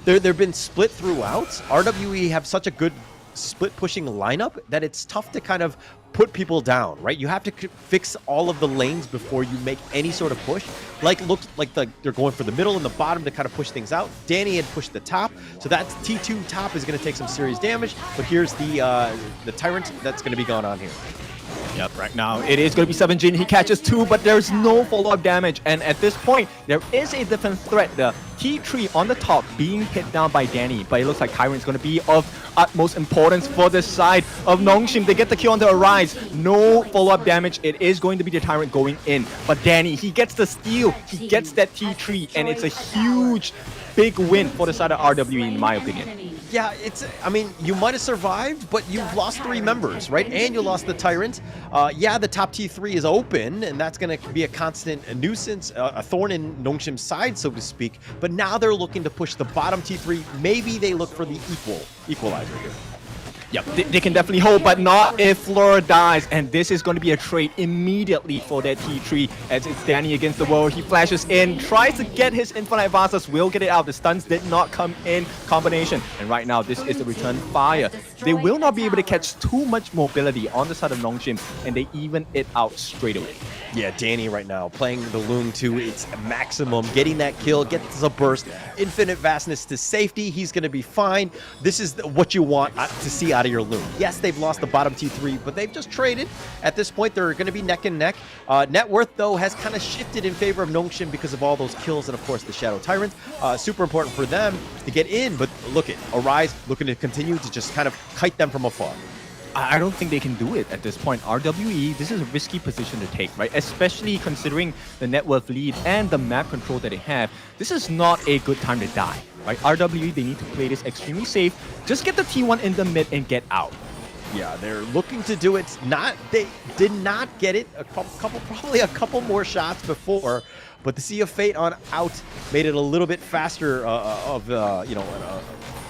They've been split throughout. RWE have such a good split pushing lineup that it's tough to kind of put people down, right? You have to fix all of the lanes before you make any sort of push. Looks like they're going for the middle and the bottom to kind of push things out. Danny had pushed the top, so that T2 top is going to take some serious damage. But here's the Tyrant that's going to be going on here. Yep, right now it is going to be 7Jin. He catches 2, but there's no follow-up damage. And at this point, there is a different threat. The T3 on the top being hit down by Danny, but it looks like Tyrant's going to be of utmost importance for the side of Nongshim. They get the kill on the Arise. No follow-up damage. It is going to be the Tyrant going in. But Danny, he gets the steal. He gets that T3, and it's a huge, big win for the side of RWE, in my opinion. Yeah, I mean, you might have survived, but you've lost 3 members, right? And you lost the Tyrant. Yeah, the top T3 is open, and that's going to be a constant nuisance, a thorn in Nongshim's side, so to speak. But now they're looking to push the bottom T3. Maybe they look for the equalizer here. Yep, they can definitely hold, but not if Flora dies. And this is going to be a trade immediately for that T3 as it's Danny against the world. He flashes in, tries to get his Infinite Vasas, will get it out. The stuns did not come in combination. And right now, this is the return fire. They will not be able to catch too much mobility on the side of Nongshim, and they even it out straight away. Yeah, Danny right now playing the Loon to its maximum, getting that kill, gets a burst, infinite vastness to safety. He's going to be fine. This is what you want to see out of your Loon. Yes, they've lost the bottom T3, but they've just traded. At this point, they're going to be neck and neck. Net worth, though, has kind of shifted in favor of Nongshim because of all those kills and, of course, the Shadow Tyrant. Super important for them to get in, but look at Arise looking to continue to just kind of kite them from afar. I don't think they can do it at this point. RWE, this is a risky position to take, right? Especially considering the net worth lead and the map control that they have. This is not a good time to die, right? RWE, they need to play this extremely safe. Just get the T1 in the mid and get out. Yeah, they're looking to do it. They did not get it. Probably a couple more shots before, but the Sea of Fate on out made it a little bit faster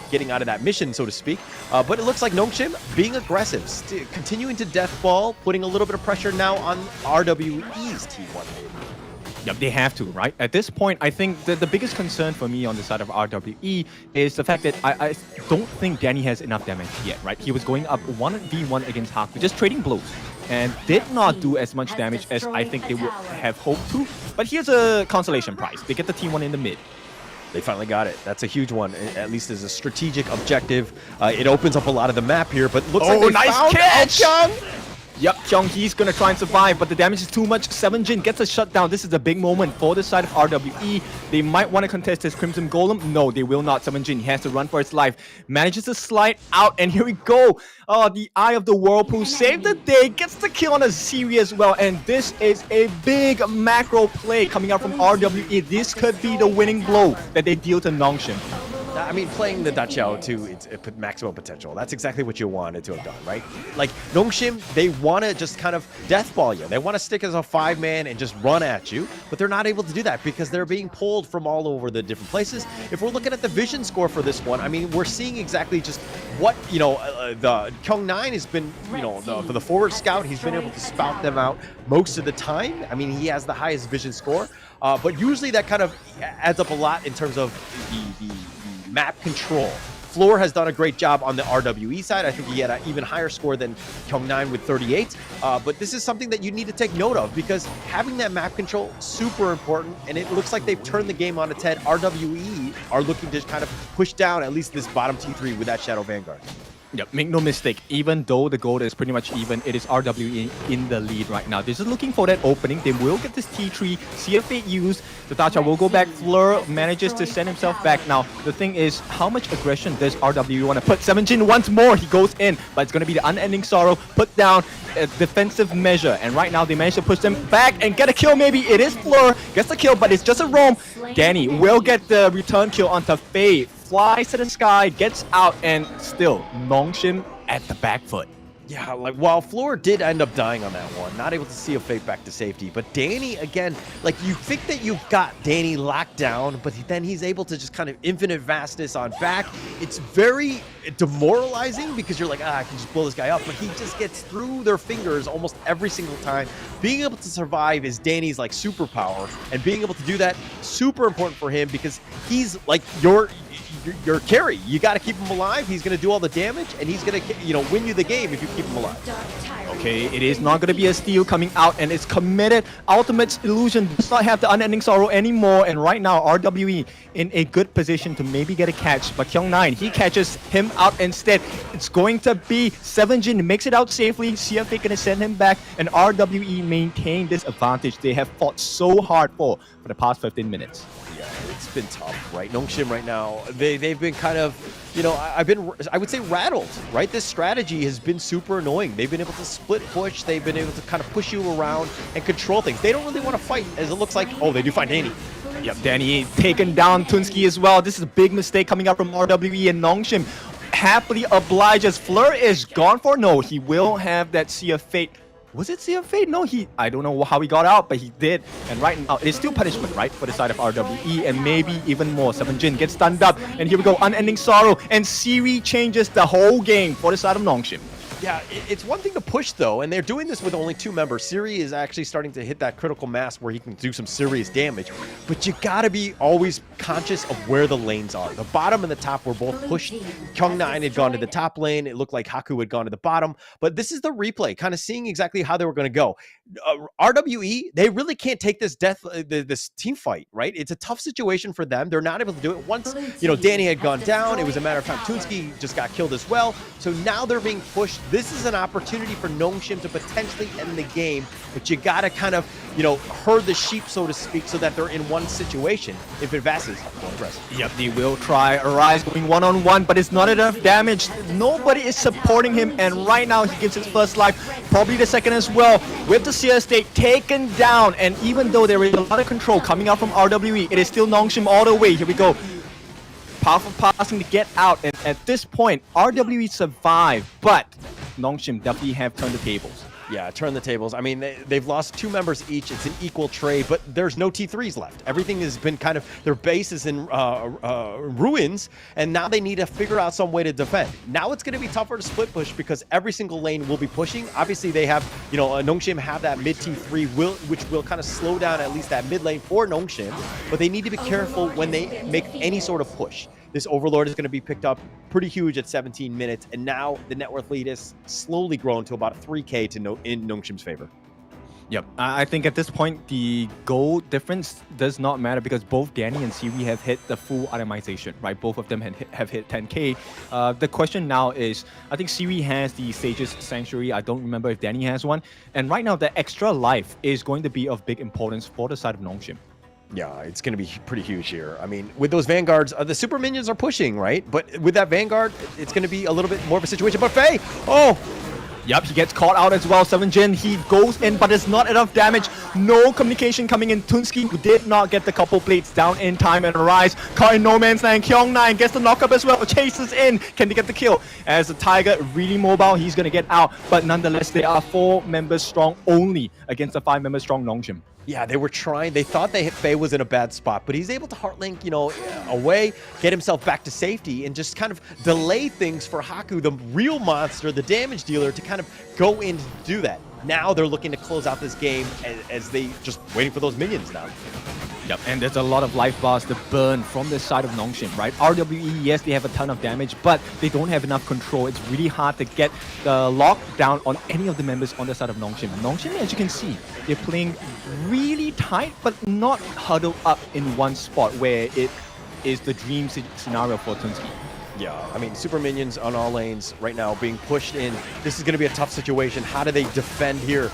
getting out of that mission, so to speak. But it looks like Nongshim being aggressive, continuing to deathball, putting a little bit of pressure now on RWE's T1. Yep, they have to, right? At this point, I think the biggest concern for me on the side of RWE is the fact that I don't think Danny has enough damage yet, right? He was going up 1v1 against Haku, just trading blows, and did not do as much damage as I think they would have hoped to. But here's a consolation prize. They get the T1 in the mid. They finally got it. That's a huge one, at least as a strategic objective. It opens up a lot of the map here, but looks like they found catch! Yep, Kyung, he's gonna try and survive, but the damage is too much. 7Jin gets a shutdown. This is a big moment for the side of RWE. They might want to contest his Crimson Golem. No, they will not. 7Jin, he has to run for his life. Manages to slide out, and here we go. Oh, the Eye of the Whirlpool saved the day. Gets the kill on a Siri as well, and this is a big macro play coming out from RWE. This could be the winning blow that they deal to Nongshim. I mean, playing the Dachao to its maximum potential. That's exactly what you wanted to have done, right? Like, Nongshim, they want to just kind of deathball you. They want to stick as a 5-man and just run at you, but they're not able to do that because they're being pulled from all over the different places. If we're looking at the vision score for this one, I mean, we're seeing exactly just what, the Kyung9 has been, for the forward scout, he's been able to spout them out most of the time. I mean, he has the highest vision score, but usually that kind of adds up a lot in terms of the map control. Floor has done a great job on the RWE side. I think he had an even higher score than Kyung9 with 38. But this is something that you need to take note of because having that map control, super important. And it looks like they've turned the game on its head. RWE are looking to kind of push down at least this bottom T3 with that Shadow Vanguard. Yep, make no mistake, even though the goal is pretty much even, it is RWE in the lead right now. They're just looking for that opening. They will get this T3, see if they use. The Dacha will go back. Fleur manages to send himself back. Now, the thing is, how much aggression does RWE want to put? 7Jin once more, he goes in, but it's going to be the Unending Sorrow, put down a defensive measure. And right now, they manage to push them back and get a kill maybe. It is Fleur, gets the kill, but it's just a roam. Danny will get the return kill onto Faye. Flies to the sky, gets out, and still Nongshim at the back foot. Yeah, like while Floor did end up dying on that one, not able to see a fate back to safety. But Danny, again, like you think that you've got Danny locked down, but then he's able to just kind of infinite vastness on back. It's very demoralizing because you're like, I can just blow this guy up, but he just gets through their fingers almost every single time. Being able to survive is Danny's like superpower, and being able to do that, super important for him because he's like your carry. You got to keep him alive. He's going to do all the damage, and he's going to, win you the game if you keep him alive. Okay, it is not going to be a steal coming out, and it's committed. Ultimate's Illusion does not have the Unending Sorrow anymore, and right now, RWE in a good position to maybe get a catch, but Kyung9, he catches him out instead. It's going to be 7Jin makes it out safely. CFA going to send him back, and RWE maintain this advantage they have fought so hard for the past 15 minutes. Yeah, it's been tough, right? Nongshim right now, they've been kind of, I would say rattled, right? This strategy has been super annoying. They've been able to split push. They've been able to kind of push you around and control things. They don't really want to fight, as it looks like. Oh, they do find Danny. Yep, Danny taken down Tunski as well. This is a big mistake coming out from RWE, and Nongshim happily obliges. Fleur is gone for no. He will have that Sea of Fate. Was it Sea of Fate? No, I don't know how he got out, but he did. And right now, it's still punishment, right? For the side of RWE, and maybe even more. 7Jin gets stunned up, and here we go, Unending Sorrow, and Siri changes the whole game for the side of Nongshim. Yeah, it's one thing to push, though, and they're doing this with only 2 members. Siri is actually starting to hit that critical mass where he can do some serious damage, but you gotta be always conscious of where the lanes are. The bottom and the top were both pushed. Kyung9 had gone to the top lane. It looked like Haku had gone to the bottom, but this is the replay, kind of seeing exactly how they were going to go. RWE, they really can't take this this team fight, right? It's a tough situation for them. They're not able to do it. Once, Danny had gone down, it was a matter of time. Tunski just got killed as well, so now they're being pushed. This is an opportunity for Nongshim to potentially end the game, but you got to kind of, herd the sheep, so to speak, so that they're in one situation. If it advances, Yep, they will try Arise going one-on-one, but it's not enough damage. Nobody is supporting him, and right now he gives his first life, probably the second as well, with the CS State taken down. And even though there is a lot of control coming out from RWE, it is still Nongshim all the way. Here we go. Powerful passing to get out, and at this point, RWE survive, but Nongshim definitely have turned the tables. Yeah, turn the tables. I mean, they've lost 2 members each. It's an equal trade, but there's no T3s left. Everything has been kind of, their base is in ruins, and now they need to figure out some way to defend. Now it's going to be tougher to split push because every single lane will be pushing. Obviously, they have, Nongshim have that mid T3, which will kind of slow down at least that mid lane for Nongshim, but they need to be careful when they make any sort of push. This Overlord is going to be picked up pretty huge at 17 minutes, and now the net worth lead is slowly grown to about 3K in Nongshim's favor. Yep, I think at this point, the goal difference does not matter because both Danny and Siri have hit the full itemization, right? Both of them have hit 10K. The question now is, I think Siri has the Sage's Sanctuary. I don't remember if Danny has one. And right now, the extra life is going to be of big importance for the side of Nongshim. Yeah, it's going to be pretty huge here. I mean, with those Vanguards, the super minions are pushing, right? But with that Vanguard, it's going to be a little bit more of a situation. But Faye, Yep, he gets caught out as well. 7Jin, he goes in, but there's not enough damage. No communication coming in. Tunski did not get the couple plates down in time, and Arise caught in no man's land. Kyong9 gets the knockup as well. Chases in. Can they get the kill? As the Tiger really mobile, he's going to get out. But nonetheless, they are 4 members strong only against a 5 members strong Nongshim. Yeah, they were trying. They thought Faye was in a bad spot, but he's able to heartlink, you know, away, get himself back to safety, and just kind of delay things for Haku, the real monster, the damage dealer, to kind of go in to do that. Now they're looking to close out this game as they just waiting for those minions now. Yep, and there's a lot of life bars to burn from the side of Nongshim, right? RWE, yes, they have a ton of damage, but they don't have enough control. It's really hard to get the lockdown on any of the members on the side of Nongshim. Nongshim, as you can see, they're playing really tight, but not huddled up in one spot where it is the dream scenario for Tunski. Yeah, I mean, super minions on all lanes right now being pushed in. This is going to be a tough situation. How do they defend here?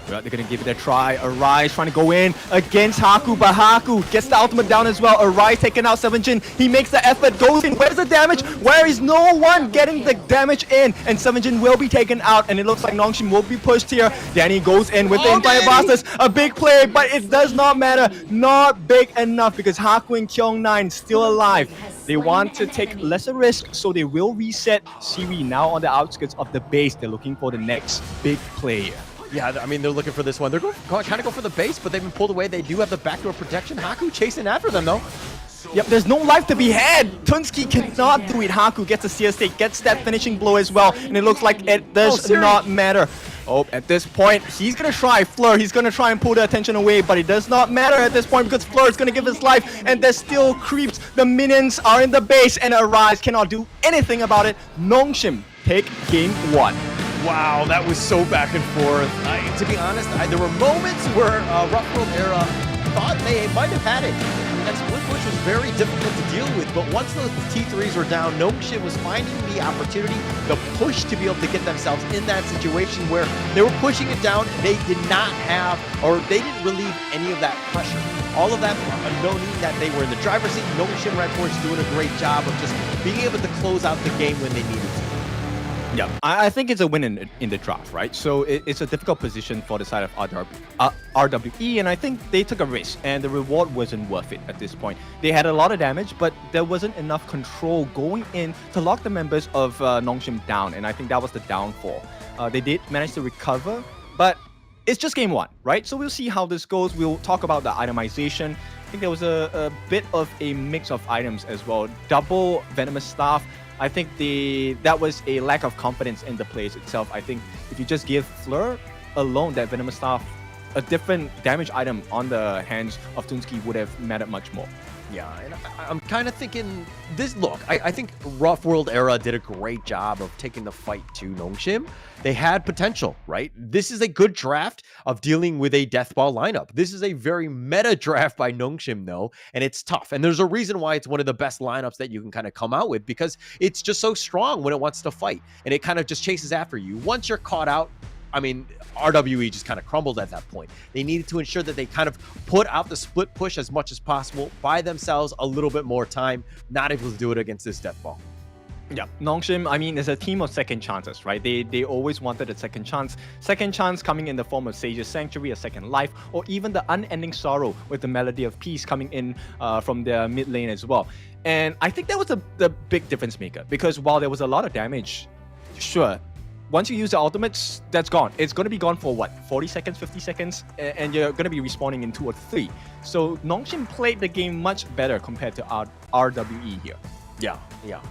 They're going to give it a try. Arise trying to go in against Haku, but Haku gets the ultimate down as well. Arise taking out 7Jin. He makes the effort, goes in. Where's the damage? Where is no one getting the damage in? And 7Jin will be taken out, and it looks like Nongshim will be pushed here. Danny goes in with the Empire Blasters. A big play, but it does not matter. Not big enough because Haku and Kyong9 still alive. They want to take lesser risk, so they will reset Siwi now on the outskirts of the base. They're looking for the next big play. Yeah, I mean, they're looking for this one. They're trying to go for the base, but they've been pulled away. They do have the backdoor protection. Haku chasing after them, though. Yep, there's no life to be had. Tunski cannot do it. Haku gets a CS take, gets that finishing blow as well, and it looks like it does not matter. Oh, at this point, he's going to try Fleur. He's going to try and pull the attention away, but it does not matter at this point because Fleur is going to give his life, and there's still creeps. The minions are in the base, and Arise cannot do anything about it. Nongshim take game 1. Wow, that was so back and forth. To be honest, there were moments where Rough World Era thought they might have had it. That split push was very difficult to deal with, but once those T3s were down, Nongshim was finding the opportunity, the push to be able to get themselves in that situation where they were pushing it down. They did not have, or they didn't relieve any of that pressure. All of that, knowing that they were in the driver's seat, Nongshim RedForce doing a great job of just being able to close out the game when they needed to. Yeah, I think it's a win in the draft, right? So it's a difficult position for the side of RWE, and I think they took a risk, and the reward wasn't worth it at this point. They had a lot of damage, but there wasn't enough control going in to lock the members of Nongshim down, and I think that was the downfall. They did manage to recover, but it's just game 1, right? So we'll see how this goes. We'll talk about the itemization. I think there was a bit of a mix of items as well. Double Venomous Staff. I think that was a lack of confidence in the plays itself. I think if you just give Fleur alone that Venomous Staff, a different damage item on the hands of Tunski would have mattered much more. Yeah, and I'm kind of thinking this. Look, I think Rough World Era did a great job of taking the fight to Nongshim. They had potential, right? This is a good draft of dealing with a Deathball lineup. This is a very meta draft by Nongshim, though, and it's tough. And there's a reason why it's one of the best lineups that you can kind of come out with, because it's just so strong when it wants to fight, and it kind of just chases after you. Once you're caught out, I mean, RWE just kind of crumbled at that point. They needed to ensure that they kind of put out the split push as much as possible, buy themselves a little bit more time, not able to do it against this Deathball. Yeah, Nongshim, I mean, it's a team of second chances, right? They always wanted a second chance. Second chance coming in the form of Sage's Sanctuary, a second life, or even the Unending Sorrow with the Melody of Peace coming in from their mid lane as well. And I think that was the big difference maker, because while there was a lot of damage, sure, once you use the ultimates, that's gone. It's going to be gone for what, 40 seconds, 50 seconds, and you're going to be respawning in 2 or 3. So Nongshim played the game much better compared to RWE here. Yeah.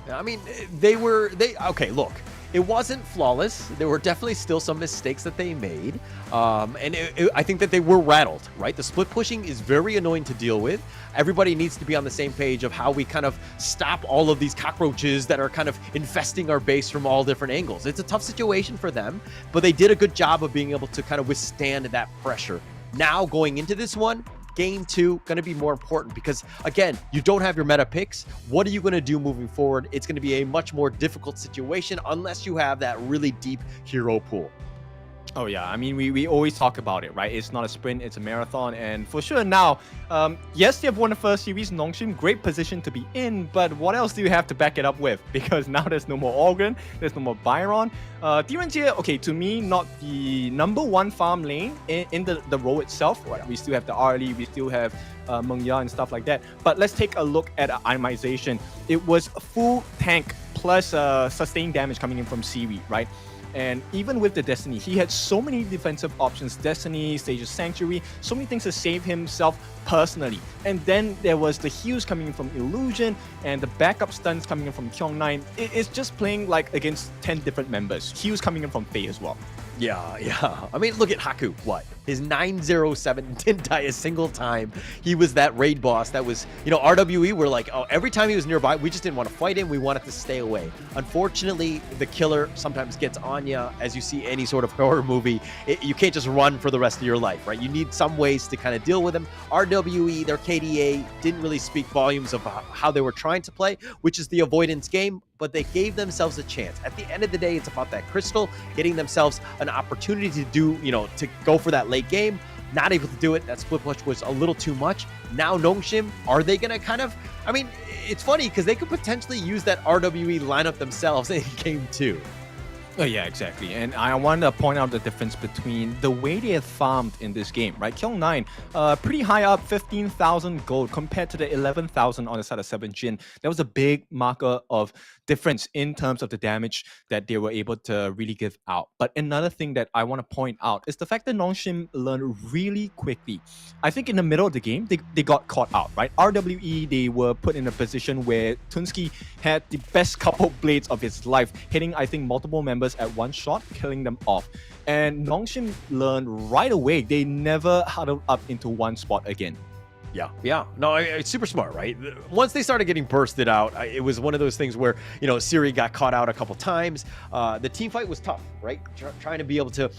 I mean, okay, look, it wasn't flawless. There were definitely still some mistakes that they made. I think that they were rattled, right? The split pushing is very annoying to deal with. Everybody needs to be on the same page of how we kind of stop all of these cockroaches that are kind of infesting our base from all different angles. It's a tough situation for them, but they did a good job of being able to kind of withstand that pressure. Now going into this one, Game 2 going to be more important because, again, you don't have your meta picks. What are you going to do moving forward? It's going to be a much more difficult situation unless you have that really deep hero pool. Oh yeah, I mean we always talk about it, right? It's not a sprint, it's a marathon, and for sure now, yes, they have won the first series. Nongshim, great position to be in, but what else do you have to back it up with? Because now there's no more Organ, there's no more Byron. Gen.G, okay, to me, not the number one farm lane in the role itself. Right? We still have the Arlie, we still have Meng Ya and stuff like that. But let's take a look at itemization. It was full tank plus sustained damage coming in from Seaweed, right? And even with the Destiny, he had so many defensive options. Destiny, Stage of Sanctuary, so many things to save himself personally. And then there was the heals coming in from Illusion and the backup stuns coming in from Kyung9. It's just playing like against 10 different members. Heals coming in from Faye as well. Yeah. I mean, look at Haku. What? His 907 didn't die a single time. He was that raid boss that was, RWE were like, oh, every time he was nearby, we just didn't want to fight him. We wanted to stay away. Unfortunately, the killer sometimes gets on you. As you see any sort of horror movie, you can't just run for the rest of your life, right? You need some ways to kind of deal with him. RWE, their KDA, didn't really speak volumes of how they were trying to play, which is the avoidance game, but they gave themselves a chance. At the end of the day, it's about that crystal, getting themselves an opportunity to do, to go for that late game. Not able to do it. That split push was a little too much. Now Nongshim, are they going to it's funny because they could potentially use that RWE lineup themselves in game 2. Oh, yeah, exactly. And I want to point out the difference between the way they have farmed in this game, right? Kyung9, pretty high up, 15,000 gold compared to the 11,000 on the side of 7 Jin. That was a big marker of difference in terms of the damage that they were able to really give out. But another thing that I want to point out is the fact that Nongshim learned really quickly. I think in the middle of the game, they got caught out, right? RWE, they were put in a position where Tunsky had the best couple blades of his life, hitting, I think, multiple members at one shot, killing them off. And Nongshim learned right away, they never huddled up into one spot again. Yeah. No, it's super smart, right? Once they started getting bursted out, it was one of those things where, Siri got caught out a couple times. The team fight was tough, right? Trying to be able to,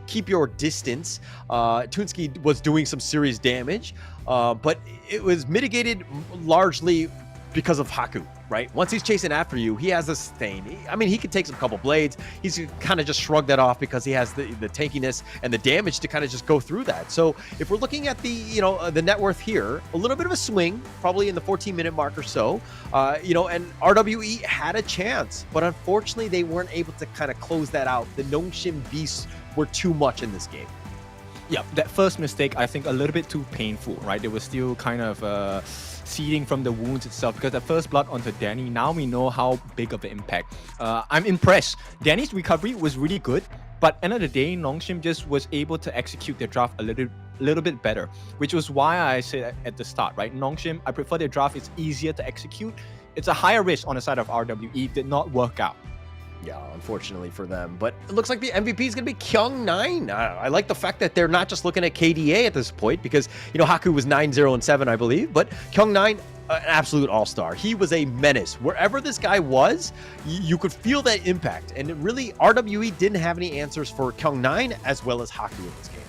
keep your distance. Tunsky was doing some serious damage, but it was mitigated largely because of Haku, right? Once he's chasing after you, he has a sustain. He could take some couple blades. He's kind of just shrug that off because he has the tankiness and the damage to kind of just go through that. So if we're looking at the net worth here, a little bit of a swing, probably in the 14-minute mark or so, and RWE had a chance, but unfortunately they weren't able to kind of close that out. The Nongshim beasts were too much in this game. Yeah, that first mistake, I think a little bit too painful, right? They were still kind of seeding from the wounds itself because the first blood onto Danny, now we know how big of an impact. I'm impressed. Danny's recovery was really good, but end of the day, Nongshim just was able to execute their draft a little bit better, which was why I said at the start, right? Nongshim, I prefer their draft. It's easier to execute. It's a higher risk on the side of RWE. Did not work out. Yeah, unfortunately for them. But it looks like the MVP is going to be Kyung9. I like the fact that they're not just looking at KDA at this point because, Haku was 9-0-7, I believe. But Kyung9, an absolute all-star. He was a menace. Wherever this guy was, you could feel that impact. And really, RWE didn't have any answers for Kyung9 as well as Haku in this game.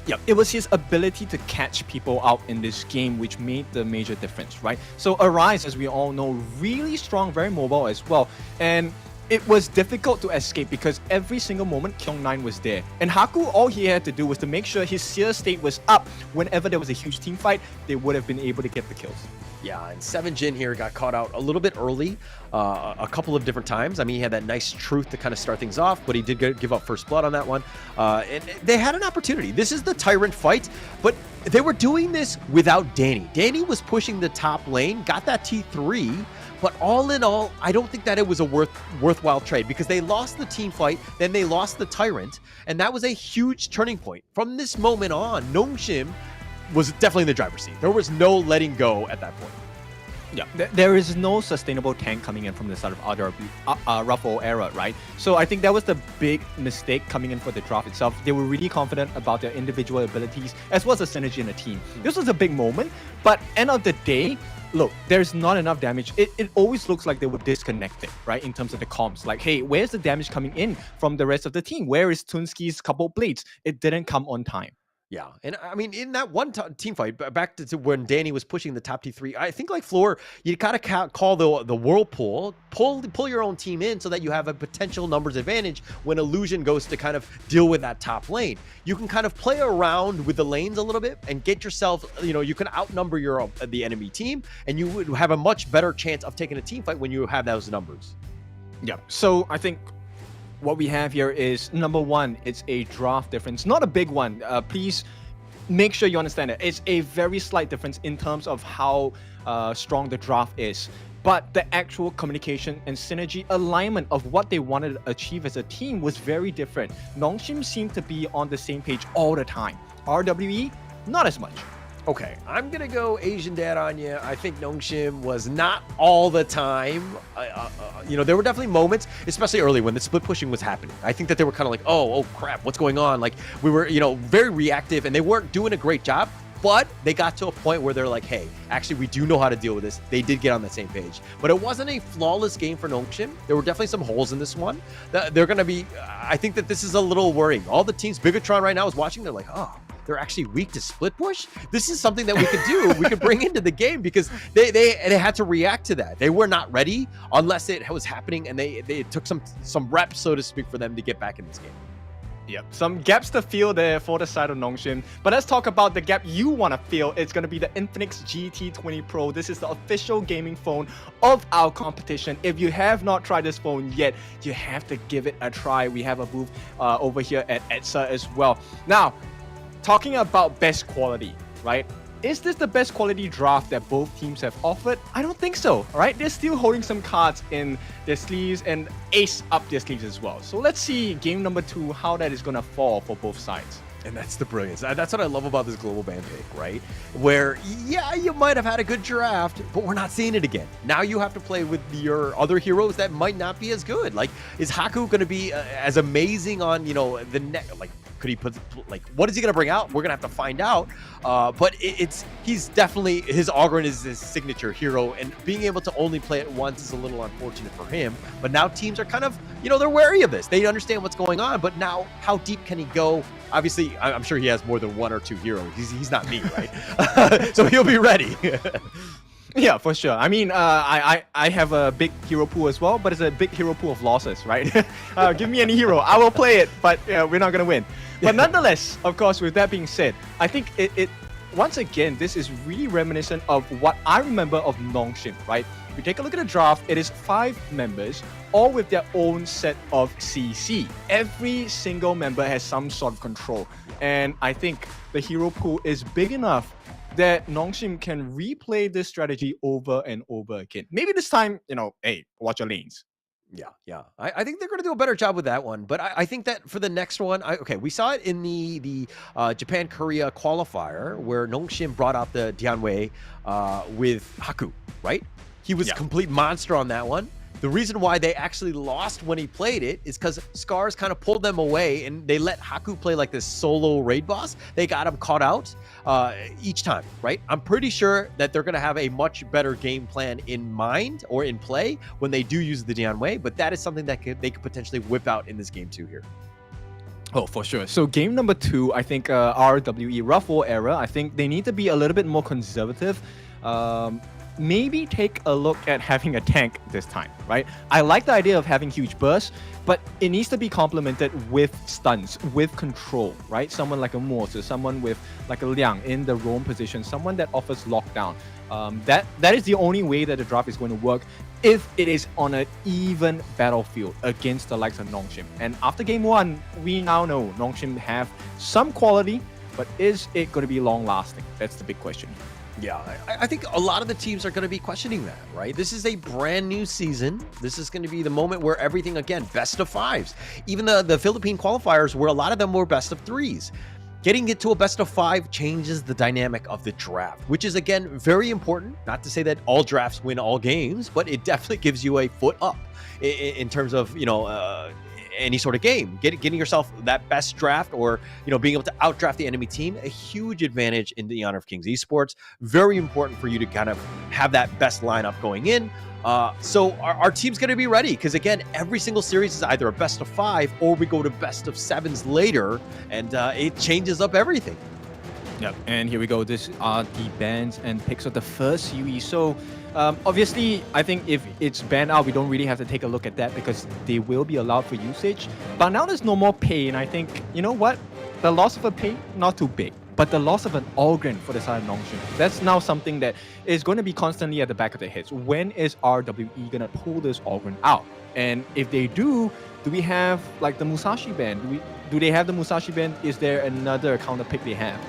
Yeah, it was his ability to catch people out in this game which made the major difference, right? So Arise, as we all know, really strong, very mobile as well. And it was difficult to escape because every single moment Kyung9 was there. And Haku, all he had to do was to make sure his seer state was up. Whenever there was a huge team fight, they would have been able to get the kills. Yeah, and 7 Jin here got caught out a little bit early, a couple of different times. He had that nice truth to kind of start things off, but he did give up first blood on that one. And they had an opportunity. This is the Tyrant fight, but they were doing this without Danny. Danny was pushing the top lane, got that T3, but all in all, I don't think that it was a worthwhile trade because they lost the team fight, then they lost the Tyrant, and that was a huge turning point. From this moment on, Nongshim was definitely in the driver's seat. There was no letting go at that point. Yeah, there is no sustainable tank coming in from the side of Ruffle era, right? So I think that was the big mistake coming in for the draft itself. They were really confident about their individual abilities as well as the synergy in the team. This was a big moment, but end of the day, look, there's not enough damage. It always looks like they were disconnected, right? In terms of the comms. Like, hey, where's the damage coming in from the rest of the team? Where is Tunsky's couple blades? It didn't come on time. Yeah, and I mean, in that one team fight, back to when Danny was pushing the top T3, I think like Floor, you kind of call the whirlpool, pull your own team in so that you have a potential numbers advantage when Illusion goes to kind of deal with that top lane. You can kind of play around with the lanes a little bit and get yourself, you can outnumber the enemy team, and you would have a much better chance of taking a team fight when you have those numbers. Yeah. So I think what we have here is, number one, it's a draft difference, not a big one. Please make sure you understand it. It's a very slight difference in terms of how strong the draft is. But the actual communication and synergy alignment of what they wanted to achieve as a team was very different. Nongshim seemed to be on the same page all the time. RWE, not as much. Okay, I'm going to go Asian Dad on you. I think Nongshim was not all the time. There were definitely moments, especially early when the split pushing was happening. I think that they were kind of like, oh crap, what's going on? Like, we were, very reactive, and they weren't doing a great job. But they got to a point where they're like, hey, actually, we do know how to deal with this. They did get on the same page. But it wasn't a flawless game for Nongshim. There were definitely some holes in this one. They're going to be, I think that this is a little worrying. All the teams, Bigatron right now is watching. They're like, oh, they're actually weak to split push. This is something that we could do. We could bring into the game, because they had to react to that. They were not ready unless it was happening, and they took some reps, so to speak, for them to get back in this game. Yep, some gaps to fill there for the side of Nongshim. But let's talk about the gap you want to fill. It's going to be the Infinix GT20 Pro. This is the official gaming phone of our competition. If you have not tried this phone yet, you have to give it a try. We have a booth over here at ETSA as well. Now, talking about best quality, right? Is this the best quality draft that both teams have offered? I don't think so, all right? They're still holding some cards in their sleeves and ace up their sleeves as well. So let's see game number 2, how that is going to fall for both sides. And that's the brilliance. That's what I love about this global ban pick, right? Where, yeah, you might have had a good draft, but we're not seeing it again. Now you have to play with your other heroes that might not be as good. Like, is Haku going to be as amazing on, the net? Like, could he put, like, what is he going to bring out? We're going to have to find out. But he's definitely, his Ogren is his signature hero, and being able to only play it once is a little unfortunate for him. But now teams are kind of, they're wary of this. They understand what's going on, but now how deep can he go? Obviously, I'm sure he has more than 1 or 2 heroes. He's not me, right? So he'll be ready. Yeah, for sure. I mean, I have a big hero pool as well, but it's a big hero pool of losses, right? Give me any hero, I will play it, but we're not gonna win. But nonetheless, of course, with that being said, I think it once again, this is really reminiscent of what I remember of Nongshim, right? If you take a look at the draft, it is 5 members, all with their own set of CC. Every single member has some sort of control. And I think the hero pool is big enough that Nongshim can replay this strategy over and over again. Maybe this time, hey, watch your lanes. Yeah. I think they're going to do a better job with that one. But I think that for the next one, we saw it in the Japan-Korea qualifier where Nongshim brought out the Dianwei with Haku, right? He was a complete monster on that one. The reason why they actually lost when he played it is because Scars kind of pulled them away, and they let Haku play like this solo raid boss. They got him caught out each time, right? I'm pretty sure that they're going to have a much better game plan in mind or in play when they do use the Dianwei, but that is something that they could potentially whip out in this game too here. Oh, for sure. So game number 2, I think RWE Ruffle era, I think they need to be a little bit more conservative. Maybe take a look at having a tank this time, right? I like the idea of having huge bursts, but it needs to be complemented with stuns, with control, right? Someone like a Morse, someone with like a Liang in the roam position, someone that offers lockdown. That is the only way that the draft is going to work if it is on an even battlefield against the likes of Nongshim. And after game 1, we now know Nongshim have some quality, but is it going to be long lasting? That's the big question. Yeah, I think a lot of the teams are going to be questioning that, right? This is a brand new season. This is going to be the moment where everything, again, best of 5s. Even the Philippine qualifiers, where a lot of them were best of 3s. Getting it to a best of 5 changes the dynamic of the draft, which is, again, very important. Not to say that all drafts win all games, but it definitely gives you a foot up in terms of, any sort of game. Getting yourself that best draft, or being able to outdraft the enemy team, a huge advantage in the honor of Kings Esports. Very important for you to kind of have that best lineup going in. So our team's going to be ready, because again, every single series is either a best of 5 or we go to best of 7s later, and it changes up everything. Yep, and here we go. This are the bans and picks of the first series. So, obviously, I think if it's banned out, we don't really have to take a look at that because they will be allowed for usage. But now there's no more pay, and I think, you know what? The loss of a pay, not too big. But the loss of an Organ for the side of Nongshim, that's now something that is going to be constantly at the back of their heads. When is RWE going to pull this Organ out? And if they do we have like the Musashi ban? Do they have the Musashi ban? Is there another counter pick they have?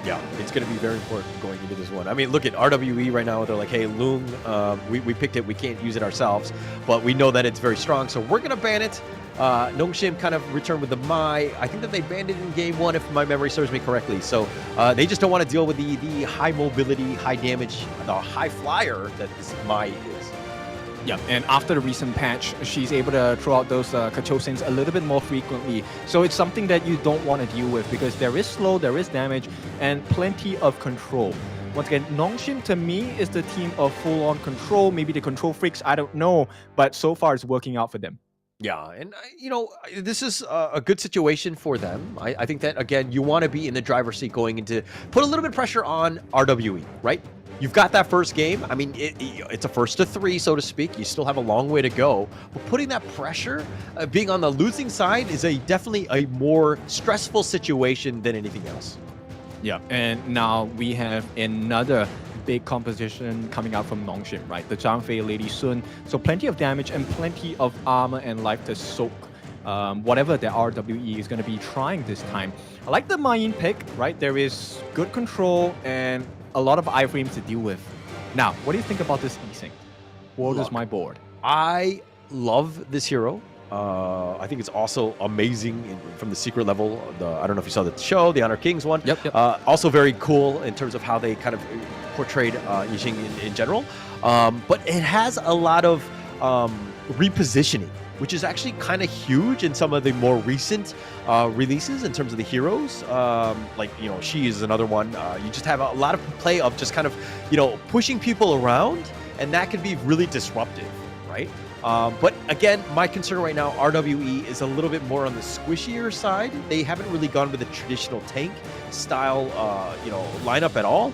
Yeah, it's going to be very important going into this one. I mean, look at RWE right now. They're like, hey, Loong, we picked it. We can't use it ourselves, but we know that it's very strong, so we're going to ban it. Nongshim kind of returned with the Mai. I think that they banned it in game 1, if my memory serves me correctly. So they just don't want to deal with the high mobility, high damage, the high flyer that this Mai is. Yeah, and after the recent patch, she's able to throw out those Kachosins a little bit more frequently. So it's something that you don't want to deal with because there is slow, there is damage, and plenty of control. Once again, Nongshim to me is the team of full-on control. Maybe the control freaks, I don't know. But so far, it's working out for them. Yeah, and you know, this is a good situation for them. I think that, again, you want to be in the driver's seat going into, put a little bit of pressure on RWE, right? You've got that first game. I mean, it's a first to 3, so to speak. You still have a long way to go. But putting that pressure, being on the losing side, is definitely a more stressful situation than anything else. Yeah, and now we have another big composition coming out from Nongshim, right? The Zhangfei Lady Sun. So plenty of damage and plenty of armor and life to soak whatever the RWE is going to be trying this time. I like the Mayin pick, right? There is good control and a lot of iframes to deal with. Now, what do you think about this Easing? World is my board. I love this hero. I think it's also amazing from the secret level. I don't know if you saw the show, the Honor Kings one. Yep. Also very cool in terms of how they kind of portrayed Yixing in general. But it has a lot of repositioning, which is actually kind of huge in some of the more recent releases in terms of the heroes. Like, you know, she is another one. You just have a lot of play of just kind of, you know, pushing people around, and that can be really disruptive, right? But again, my concern right now, RWE is a little bit more on the squishier side. They haven't really gone with the traditional tank style, you know, lineup at all.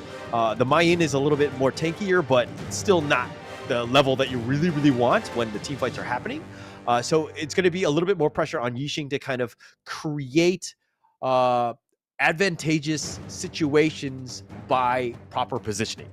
The Mayin is a little bit more tankier, but still not the level that you really, really want when the team fights are happening. So it's going to be a little bit more pressure on Yixing to kind of create advantageous situations by proper positioning.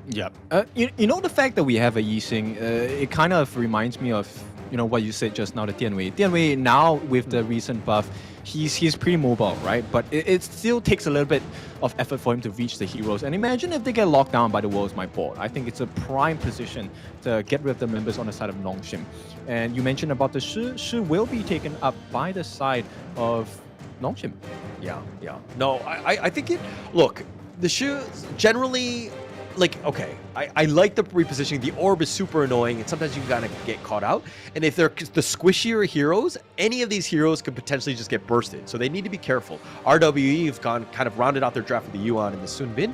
Yeah. You know, the fact that we have a Yixing, it kind of reminds me of, you know, what you said just now, the Dianwei. Dianwei now with the recent buff, he's pretty mobile, right? But it still takes a little bit of effort for him to reach the heroes. And imagine if they get locked down by the World is My Board. I think it's a prime position to get rid of the members on the side of Nongshim. And you mentioned about the Shi will be taken up by the side of Nongshim. Yeah. No, I think it... Look, the Shi generally... Like, okay, I like the repositioning. The orb is super annoying, and sometimes you gotta get caught out. And if they're the squishier heroes, any of these heroes could potentially just get bursted. So they need to be careful. RWE have gone kind of rounded out their draft with the Yuan and the Sun Bin.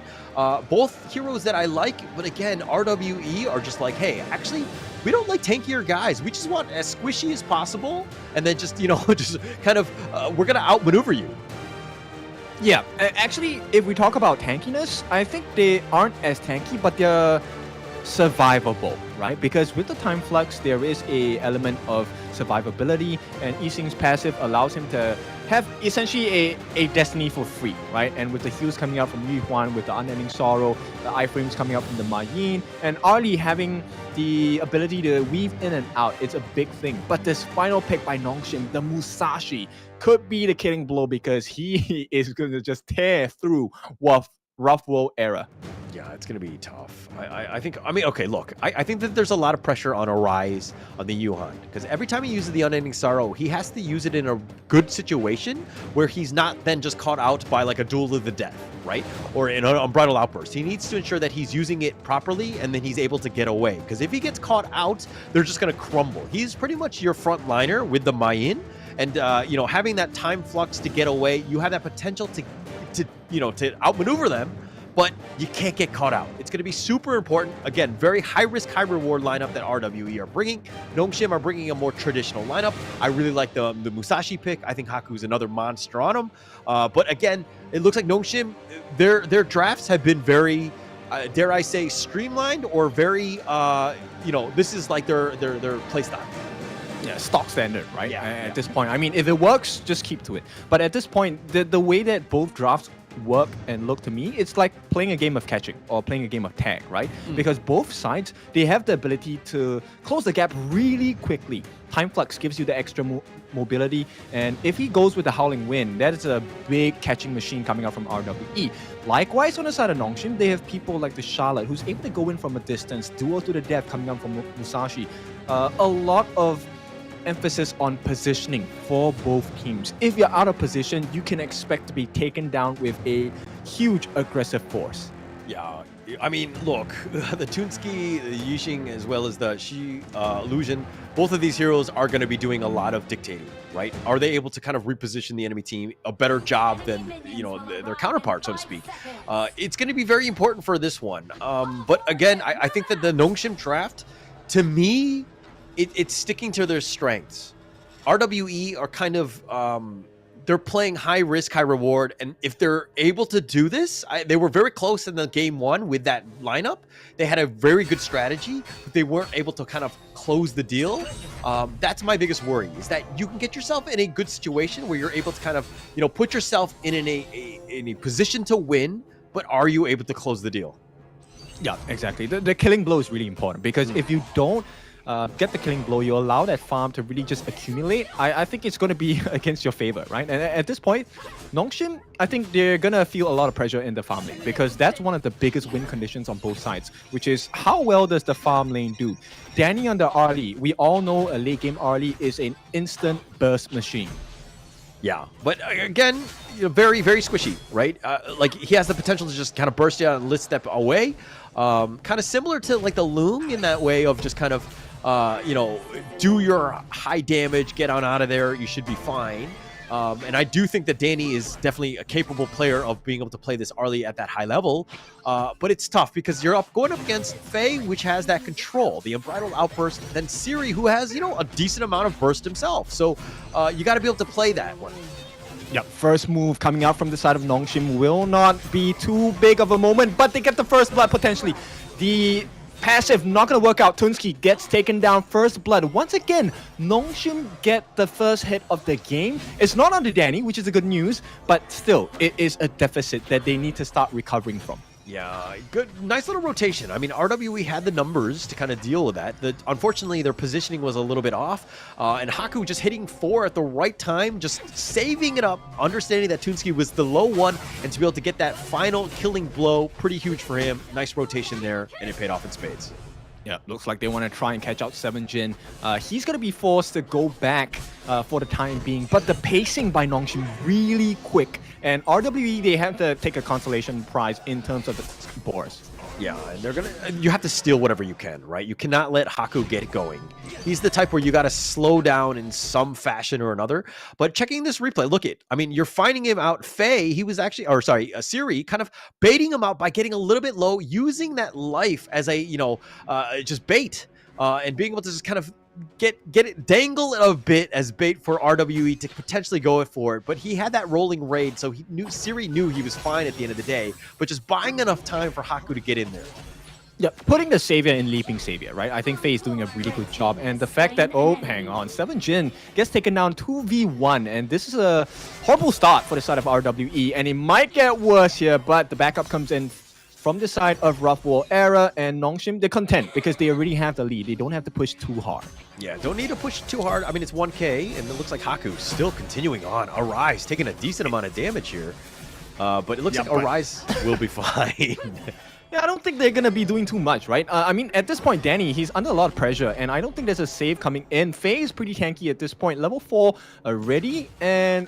Both heroes that I like, but again, RWE are just like, hey, actually, we don't like tankier guys. We just want as squishy as possible, and then just, you know, just kind of, we're gonna outmaneuver you. Yeah, actually, if we talk about tankiness, I think they aren't as tanky, but they're survivable, right? Because with the time flux, there is a element of survivability, and Yixing's passive allows him to have essentially a destiny for free, right? And with the heals coming out from Yu Huan, with the Unending Sorrow, the iframes coming out from the Mayin, and Ali having the ability to weave in and out, it's a big thing. But this final pick by Nongshim, the Musashi, could be the killing blow because he is going to just tear through Rough World era. Yeah, it's going to be tough. I think, I mean, okay, look, I think that there's a lot of pressure on Arise on the Yuhan, because every time he uses the Unending Sorrow, he has to use it in a good situation where he's not then just caught out by like a Duel of the Death, right? Or in an Unbridled Outburst. He needs to ensure that he's using it properly and then he's able to get away, because if he gets caught out, they're just going to crumble. He's pretty much your front liner with the Mayin, and, you know, having that time flux to get away, you have that potential to you know, to outmaneuver them. but you can't get caught out. It's going to be super important. Again, very high risk, high reward lineup that RWE are bringing. Nongshim are bringing a more traditional lineup. I really like the Musashi pick. I think Haku's another monster on him. But again, it looks like Nongshim, their drafts have been very, dare I say, streamlined or very, this is like their play style. Yeah, stock standard, right? Yeah, At this point, I mean, if it works, just keep to it. But at this point, the way that both drafts work and look to me, it's like playing a game of catching or playing a game of tag, right? Because both sides, they have the ability to close the gap really quickly. Time Flux gives you the extra mobility, and if he goes with the Howling Wind, that is a big catching machine coming out from RWE. Likewise, on the side of Nongshim, they have people like the Charlotte, who's able to go in from a distance, duel to the death coming out from Musashi. A lot of emphasis on positioning for both teams. If you're out of position, you can expect to be taken down with a huge aggressive force. Yeah, I mean, look, the Tunski, the Yixing, as well as the Shi Illusion, both of these heroes are going to be doing a lot of dictating, right? Are they able to kind of reposition the enemy team a better job than, their counterpart, so to speak? It's going to be very important for this one. But again, I think that the Nongshim draft, to me, it's sticking to their strengths. RWE are kind of, they're playing high risk, high reward. And if they're able to do this, they were very close in the game one with that lineup. They had a very good strategy, but they weren't able to kind of close the deal. That's my biggest worry, is that you can get yourself in a good situation where you're able to kind of, put yourself in a position to win, but are you able to close the deal? Yeah, exactly. The killing blow is really important, because if you don't get the killing blow, you allow that farm to really just accumulate. I think it's going to be against your favor, right? And at this point, Nongshim, I think they're going to feel a lot of pressure in the farm lane, because that's one of the biggest win conditions on both sides, which is how well does the farm lane do? Danny on the Arlie, we all know a late game Arlie is an instant burst machine. Yeah, but again, very, very squishy, right? Like, he has the potential to just kind of burst out and lit step away. Kind of similar to like the Loom in that way of just kind of, do your high damage, get on out of there, you should be fine. And I do think that Danny is definitely a capable player of being able to play this Arlie at that high level. But it's tough because you're going up against Faye, which has that control, the Unbridled Outburst, then Siri, who has, a decent amount of burst himself. So you got to be able to play that one. Yep, first move coming out from the side of Nongshim will not be too big of a moment, but they get the first blood potentially. The passive not going to work out. Tunski gets taken down, first blood. Once again, Nongshim get the first hit of the game. It's not on the Danny, which is a good news, but still, it is a deficit that they need to start recovering from. Yeah, good, nice little rotation. I mean, RWE had the numbers to kind of deal with that. Unfortunately, their positioning was a little bit off, and Haku just hitting 4 at the right time, just saving it up, understanding that Tunski was the low one, and to be able to get that final killing blow, pretty huge for him. Nice rotation there, and it paid off in spades. Yeah, looks like they want to try and catch out 7Jin. He's going to be forced to go back for the time being, but the pacing by Nongshim really quick. And RWE, they have to take a consolation prize in terms of the boars. Yeah, and you have to steal whatever you can, right? You cannot let Haku get going. He's the type where you got to slow down in some fashion or another. But checking this replay, look it. I mean, you're finding him out. Faye, he was actually, Siri, kind of baiting him out by getting a little bit low, using that life as a, just bait, and being able to just kind of get it, dangle it a bit as bait for RWE to potentially go for it. But he had that rolling raid, so Siri knew he was fine at the end of the day, but just buying enough time for Haku to get in there. Yeah, putting the Savior in Leaping Savior, right? I think Faye is doing a really good job. And the fact that, hang on, 7Jin gets taken down 2v1. And this is a horrible start for the side of RWE. And it might get worse here, but the backup comes in from the side of Rough War Era, and Nongshim, they're content because they already have the lead. They don't have to push too hard. Yeah, don't need to push too hard. I mean, it's 1k, and it looks like Haku still continuing on. Arise taking a decent amount of damage here. But it looks like Arise will be fine. Yeah, I don't think they're going to be doing too much, right? I mean, at this point, Danny, he's under a lot of pressure, and I don't think there's a save coming in. Faye is pretty tanky at this point. Level 4 already, and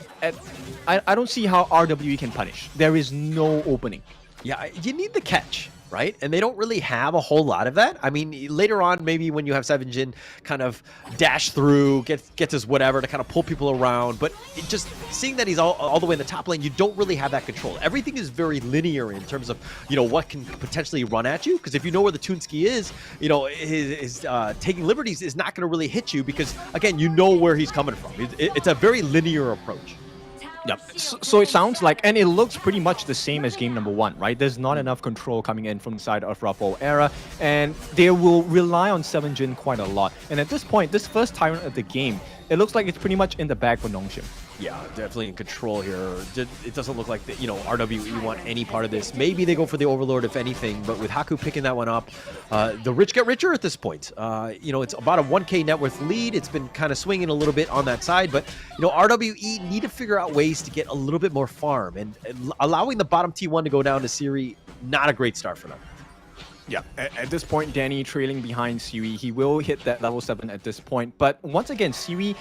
I don't see how RWE can punish. There is no opening. Yeah, you need the catch, right? And they don't really have a whole lot of that. I mean, later on, maybe when you have 7Jin kind of dash through, gets his whatever to kind of pull people around, but just seeing that he's all the way in the top lane, you don't really have that control. Everything is very linear in terms of, you know, what can potentially run at you, because if you know where the Toonski is, you know, his taking liberties is not going to really hit you because, again, you know where he's coming from. It's a very linear approach. Yep. So it sounds like, and it looks pretty much the same as game number 1, right? There's not enough control coming in from the side of RedForce Era, and they will rely on 7Jin quite a lot. And at this point, this first Tyrant of the game, it looks like it's pretty much in the bag for Nongshim. Yeah, definitely in control here. It doesn't look like, you know, RWE want any part of this. Maybe they go for the Overlord, if anything, but with Haku picking that one up, the rich get richer at this point. You know, it's about a 1K net worth lead. It's been kind of swinging a little bit on that side, but, you know, RWE need to figure out ways to get a little bit more farm, and allowing the bottom T1 to go down to Siri, not a great start for them. Yeah, at this point, Danny trailing behind Siri. He will hit that level 7 at this point. But once again, Siri,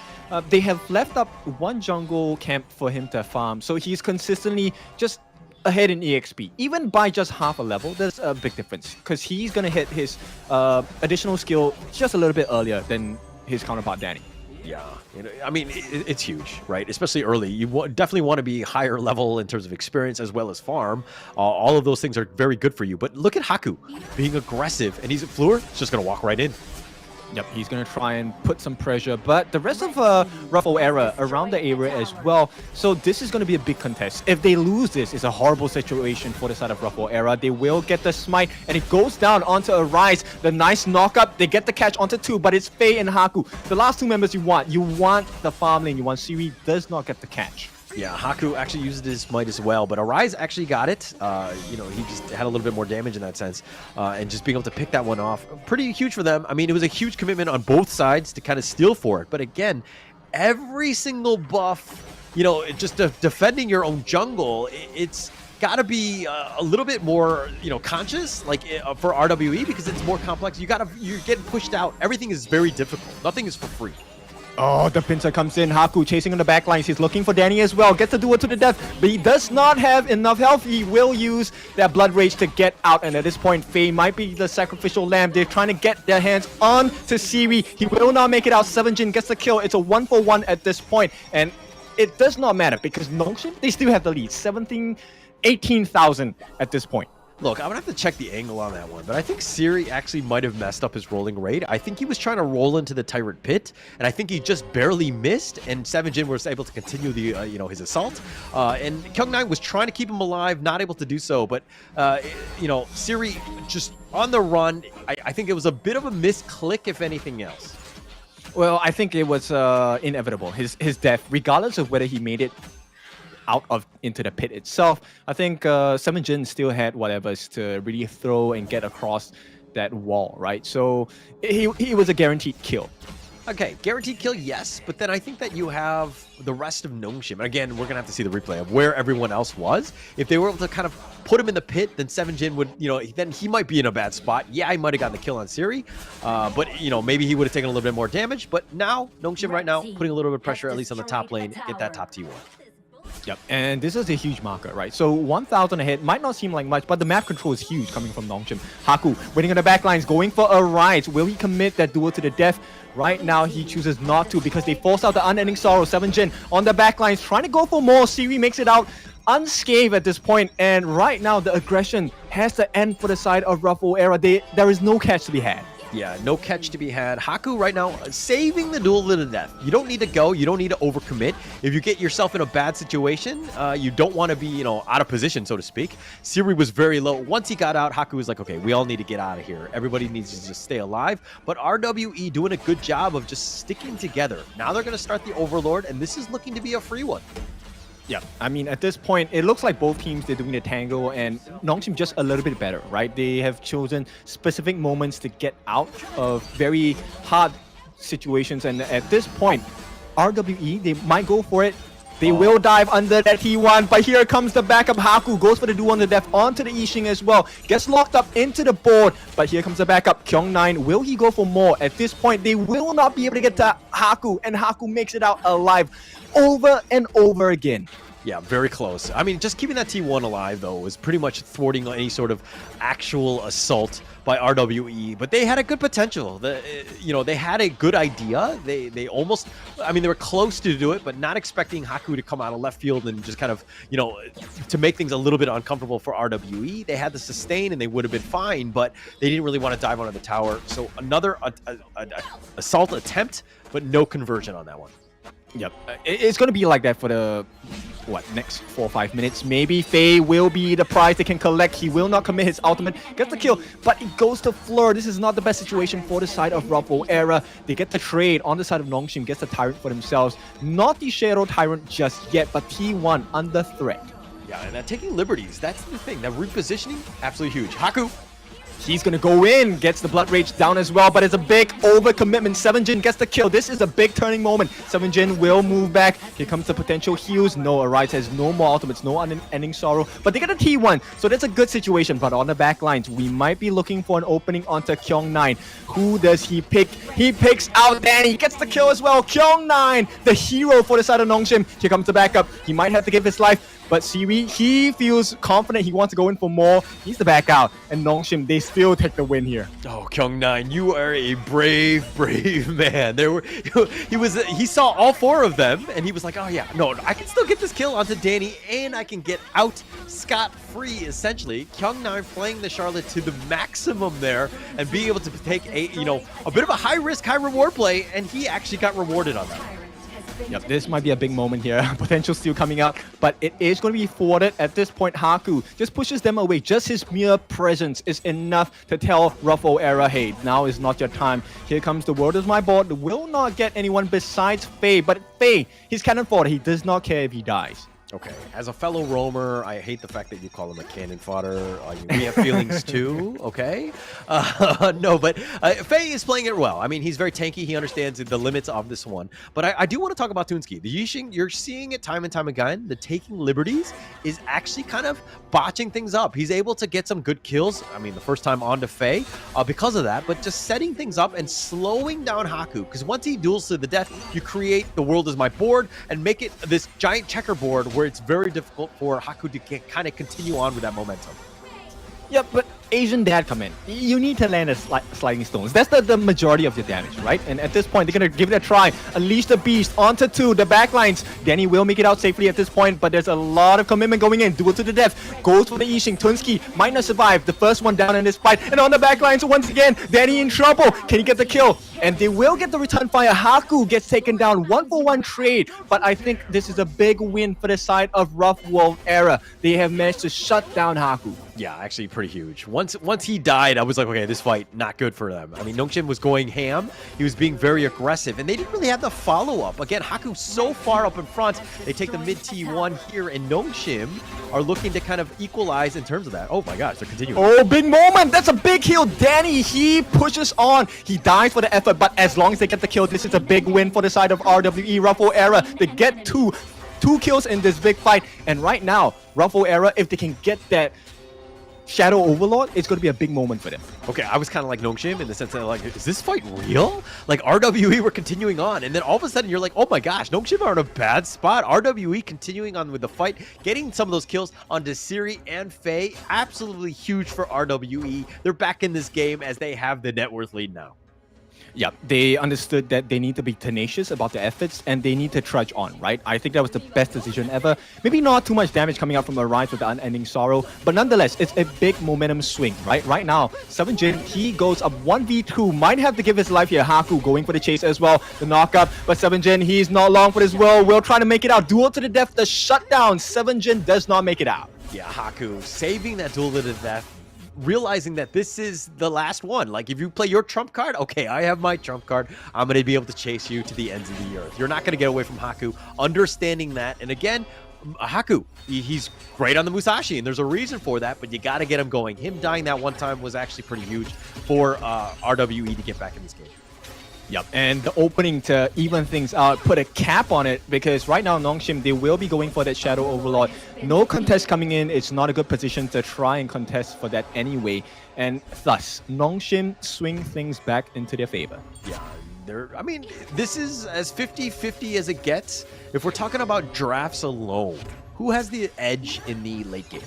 they have left up one jungle camp for him to farm. So he's consistently just ahead in EXP. Even by just half a level, there's a big difference. Because he's going to hit his additional skill just a little bit earlier than his counterpart, Danny. Yeah, you know, I mean, it's huge, right? Especially early. You definitely want to be higher level in terms of experience as well as farm. All of those things are very good for you. But look at Haku being aggressive, and he's at Fleur. He's just going to walk right in. Yep, he's going to try and put some pressure, but the rest of RedForce Era around the area as well. So this is going to be a big contest. If they lose this, it's a horrible situation for the side of RedForce Era. They will get the smite, and it goes down onto a Rise. The nice knock-up, they get the catch onto 2, but it's Faye and Haku. The last 2 members you want the farm lane. You want Siri does not get the catch. Yeah, Haku actually used his might as well, but Arise actually got it. You know, he just had a little bit more damage in that sense, and just being able to pick that one off, pretty huge for them. I mean, it was a huge commitment on both sides to kind of steal for it, but again, every single buff, you know, just defending your own jungle, it's got to be a little bit more, you know, conscious, like for RWE, because it's more complex. You're getting pushed out. Everything is very difficult. Nothing is for free. Oh, the pincer comes in. Haku chasing on the back lines. He's looking for Danny as well. Gets the duel to the death, but he does not have enough health. He will use that Blood Rage to get out, and at this point, Faye might be the sacrificial lamb. They're trying to get their hands on to Siri. He will not make it out. 7Jin gets the kill. It's a 1-for-1 at this point, and it does not matter because Nongshim, they still have the lead. 18,000 at this point. Look, I'm going to have to check the angle on that one, but I think Siri actually might have messed up his rolling raid. I think he was trying to roll into the Tyrant Pit, and I think he just barely missed, and 7Jin was able to continue the, you know, his assault. And Kyung9 was trying to keep him alive, not able to do so, but, you know, Siri just on the run, I think it was a bit of a misclick, if anything else. Well, I think it was inevitable. His death, regardless of whether he made it out of into the pit itself, I think 7Jin still had whatever's to really throw and get across that wall, right? So he was a guaranteed kill. Okay, guaranteed kill, yes, but then I think that you have the rest of Nongshim. Again, we're going to have to see the replay of where everyone else was. If they were able to kind of put him in the pit, then 7Jin would, you know, then he might be in a bad spot. Yeah, he might have gotten the kill on Siri, but, you know, maybe he would have taken a little bit more damage. But now, Nongshim right now, putting a little bit of pressure, at least on the top lane, get that top T1. Yep, and this is a huge marker, right? So 1,000 ahead might not seem like much, but the map control is huge coming from Nongshim. Haku waiting on the back lines, going for a Rise. Will he commit that duel to the death? Right now, he chooses not to because they force out the unending sorrow. 7Jin on the back lines, trying to go for more. Siri makes it out unscathed at this point, and right now the aggression has to end for the side of RedForce Era. There is no catch to be had. Yeah, no catch to be had. Haku right now saving the duel to the death. You don't need to go. You don't need to overcommit. If you get yourself in a bad situation, you don't want to be, you know, out of position, so to speak. Siri was very low. Once he got out, Haku was like, okay, we all need to get out of here. Everybody needs to just stay alive. But RWE doing a good job of just sticking together. Now they're going to start the Overlord, and this is looking to be a free one. Yeah, I mean, at this point, it looks like both teams, they're doing the tango, and Nongshim just a little bit better, right? They have chosen specific moments to get out of very hard situations, and at this point, RWE, they might go for it. They will dive under that T1, but here comes the backup. Haku goes for the duel on the death onto the Yixing as well. Gets locked up into the board, but here comes the backup. Kyung9, will he go for more? At this point, they will not be able to get to Haku, and Haku makes it out alive over and over again. Yeah, very close. I mean, just keeping that T1 alive, though, was pretty much thwarting any sort of actual assault by RWE. But they had a good potential. They had a good idea. They almost, I mean, they were close to do it, but not expecting Haku to come out of left field and just kind of, to make things a little bit uncomfortable for RWE. They had the sustain and they would have been fine, but they didn't really want to dive onto the tower. So another assault attempt, but no conversion on that one. Yep, it's going to be like that for the, next 4 or 5 minutes. Maybe Faye will be the prize they can collect. He will not commit his ultimate, gets the kill, but it goes to Fleur. This is not the best situation for the side of Ruffle Era. They get the trade on the side of Nongshim, gets the Tyrant for themselves. Not the Shadow Tyrant just yet, but T1 under threat. Yeah, and taking liberties, that's the thing. That repositioning, absolutely huge. Haku. He's going to go in, gets the Blood Rage down as well, but it's a big overcommitment. 7jin gets the kill. This is a big turning moment. 7jin will move back. Here comes the potential heals. No, Arise has no more ultimates, no unending sorrow, but they get a T1, so that's a good situation. But on the back lines, we might be looking for an opening onto Kyung9. Who does he pick? He picks out Danny. He gets the kill as well. Kyung9, the hero for the side of Nongshim. Here comes the backup. He might have to give his life, but Siwi, he feels confident. He wants to go in for more. He's the back out. And Nongshim, they still take the win here. Oh, Kyung9, you are a brave man. He saw all 4 of them, and he was like, oh yeah, no, I can still get this kill onto Danny, and I can get out scot-free, essentially. Kyung9 playing the Charlotte to the maximum there, and being able to take a bit of a high-risk, high-reward play, and he actually got rewarded on that. Yep, this might be a big moment here. Potential still coming out, but it is going to be thwarted at this point. Haku just pushes them away. Just his mere presence is enough to tell Ruffle Era, hey, now is not your time. Here comes the world is my board. Will not get anyone besides Faye, but Faye, he's cannon fodder. He does not care if he dies. Okay, as a fellow roamer, I hate the fact that you call him a cannon fodder. We have feelings too, okay? No, but Faye is playing it well. I mean, he's very tanky. He understands the limits of this one. But I do want to talk about Toonski. The Yixing, you're seeing it time and time again. The taking liberties is actually kind of botching things up. He's able to get some good kills. I mean, the first time onto Faye because of that, but just setting things up and slowing down Haku. Because once he duels to the death, you create the world is my board and make it this giant checkerboard where it's very difficult for Haku to kind of continue on with that momentum. Yeah, but Asian dad come in. You need to land a sliding stones. That's the majority of your damage, right? And at this point, they're going to give it a try. Unleash the beast onto 2. The backlines. Danny will make it out safely at this point, but there's a lot of commitment going in. Duel to the death. Goes for the Yixing. Tunski might not survive. The first one down in this fight. And on the backlines, once again, Danny in trouble. Can he get the kill? And they will get the return fire. Haku gets taken down. 1-for-1 trade. But I think this is a big win for the side of Rough World Era. They have managed to shut down Haku. Yeah, actually pretty huge. Once he died, I was like, okay, this fight, not good for them. I mean, Nongshim was going ham. He was being very aggressive, and they didn't really have the follow-up. Again, Haku's so far up in front. They take the mid T1 here, and Nongshim are looking to kind of equalize in terms of that. Oh my gosh, they're continuing. Oh, big moment. That's a big heal. Danny, he pushes on. He dies for the effort, but as long as they get the kill, this is a big win for the side of RWE Ruffle Era. They get two kills in this big fight, and right now, Ruffle Era, if they can get that Shadow Overlord, it's going to be a big moment for them. Okay, I was kind of like Nongshim in the sense that, like, is this fight real? Like, RWE were continuing on, and then all of a sudden you're like, oh my gosh, Nongshim are in a bad spot. RWE continuing on with the fight, getting some of those kills onto Siri and Faye. Absolutely huge for RWE. They're back in this game as they have the net worth lead now. Yeah, they understood that they need to be tenacious about their efforts and they need to trudge on, right? I think that was the best decision ever. Maybe not too much damage coming out from Arise with the unending sorrow, but nonetheless, it's a big momentum swing, right? Right now, 7jin, he goes up 1v2, might have to give his life here. Haku going for the chase as well, the knockup, but 7jin, he's not long for this will. Will trying to make it out. Duel to the death, the shutdown. 7jin does not make it out. Yeah, Haku saving that duel to the death, realizing that this is the last one. Like, if you play your trump card, okay, I have my trump card. I'm going to be able to chase you to the ends of the earth. You're not going to get away from Haku. Understanding that. And again, Haku, he's great on the Musashi, and there's a reason for that, but you got to get him going. Him dying that one time was actually pretty huge for RWE to get back in this game. Yep, and the opening to even things out, put a cap on it, because right now Nongshim, they will be going for that Shadow Overlord. No contest coming in, it's not a good position to try and contest for that anyway, and thus, Nongshim swing things back into their favor. Yeah, I mean, this is as 50-50 as it gets. If we're talking about drafts alone, who has the edge in the late game?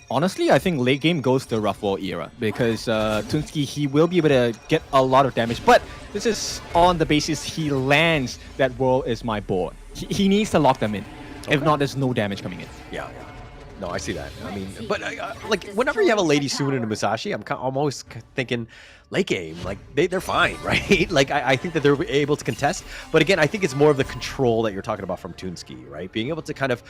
Honestly, I think late game goes to Rough Wall era because Tunski, he will be able to get a lot of damage, but this is on the basis he lands that world is my board. He needs to lock them in. If not, there's no damage coming in. Yeah. No, I see that. I mean, but like whenever you have a Lady Suna and a Musashi, I'm always thinking late game, like they're fine, right? Like I think that they're able to contest, but again, I think it's more of the control that you're talking about from Tunski, right? Being able to kind of,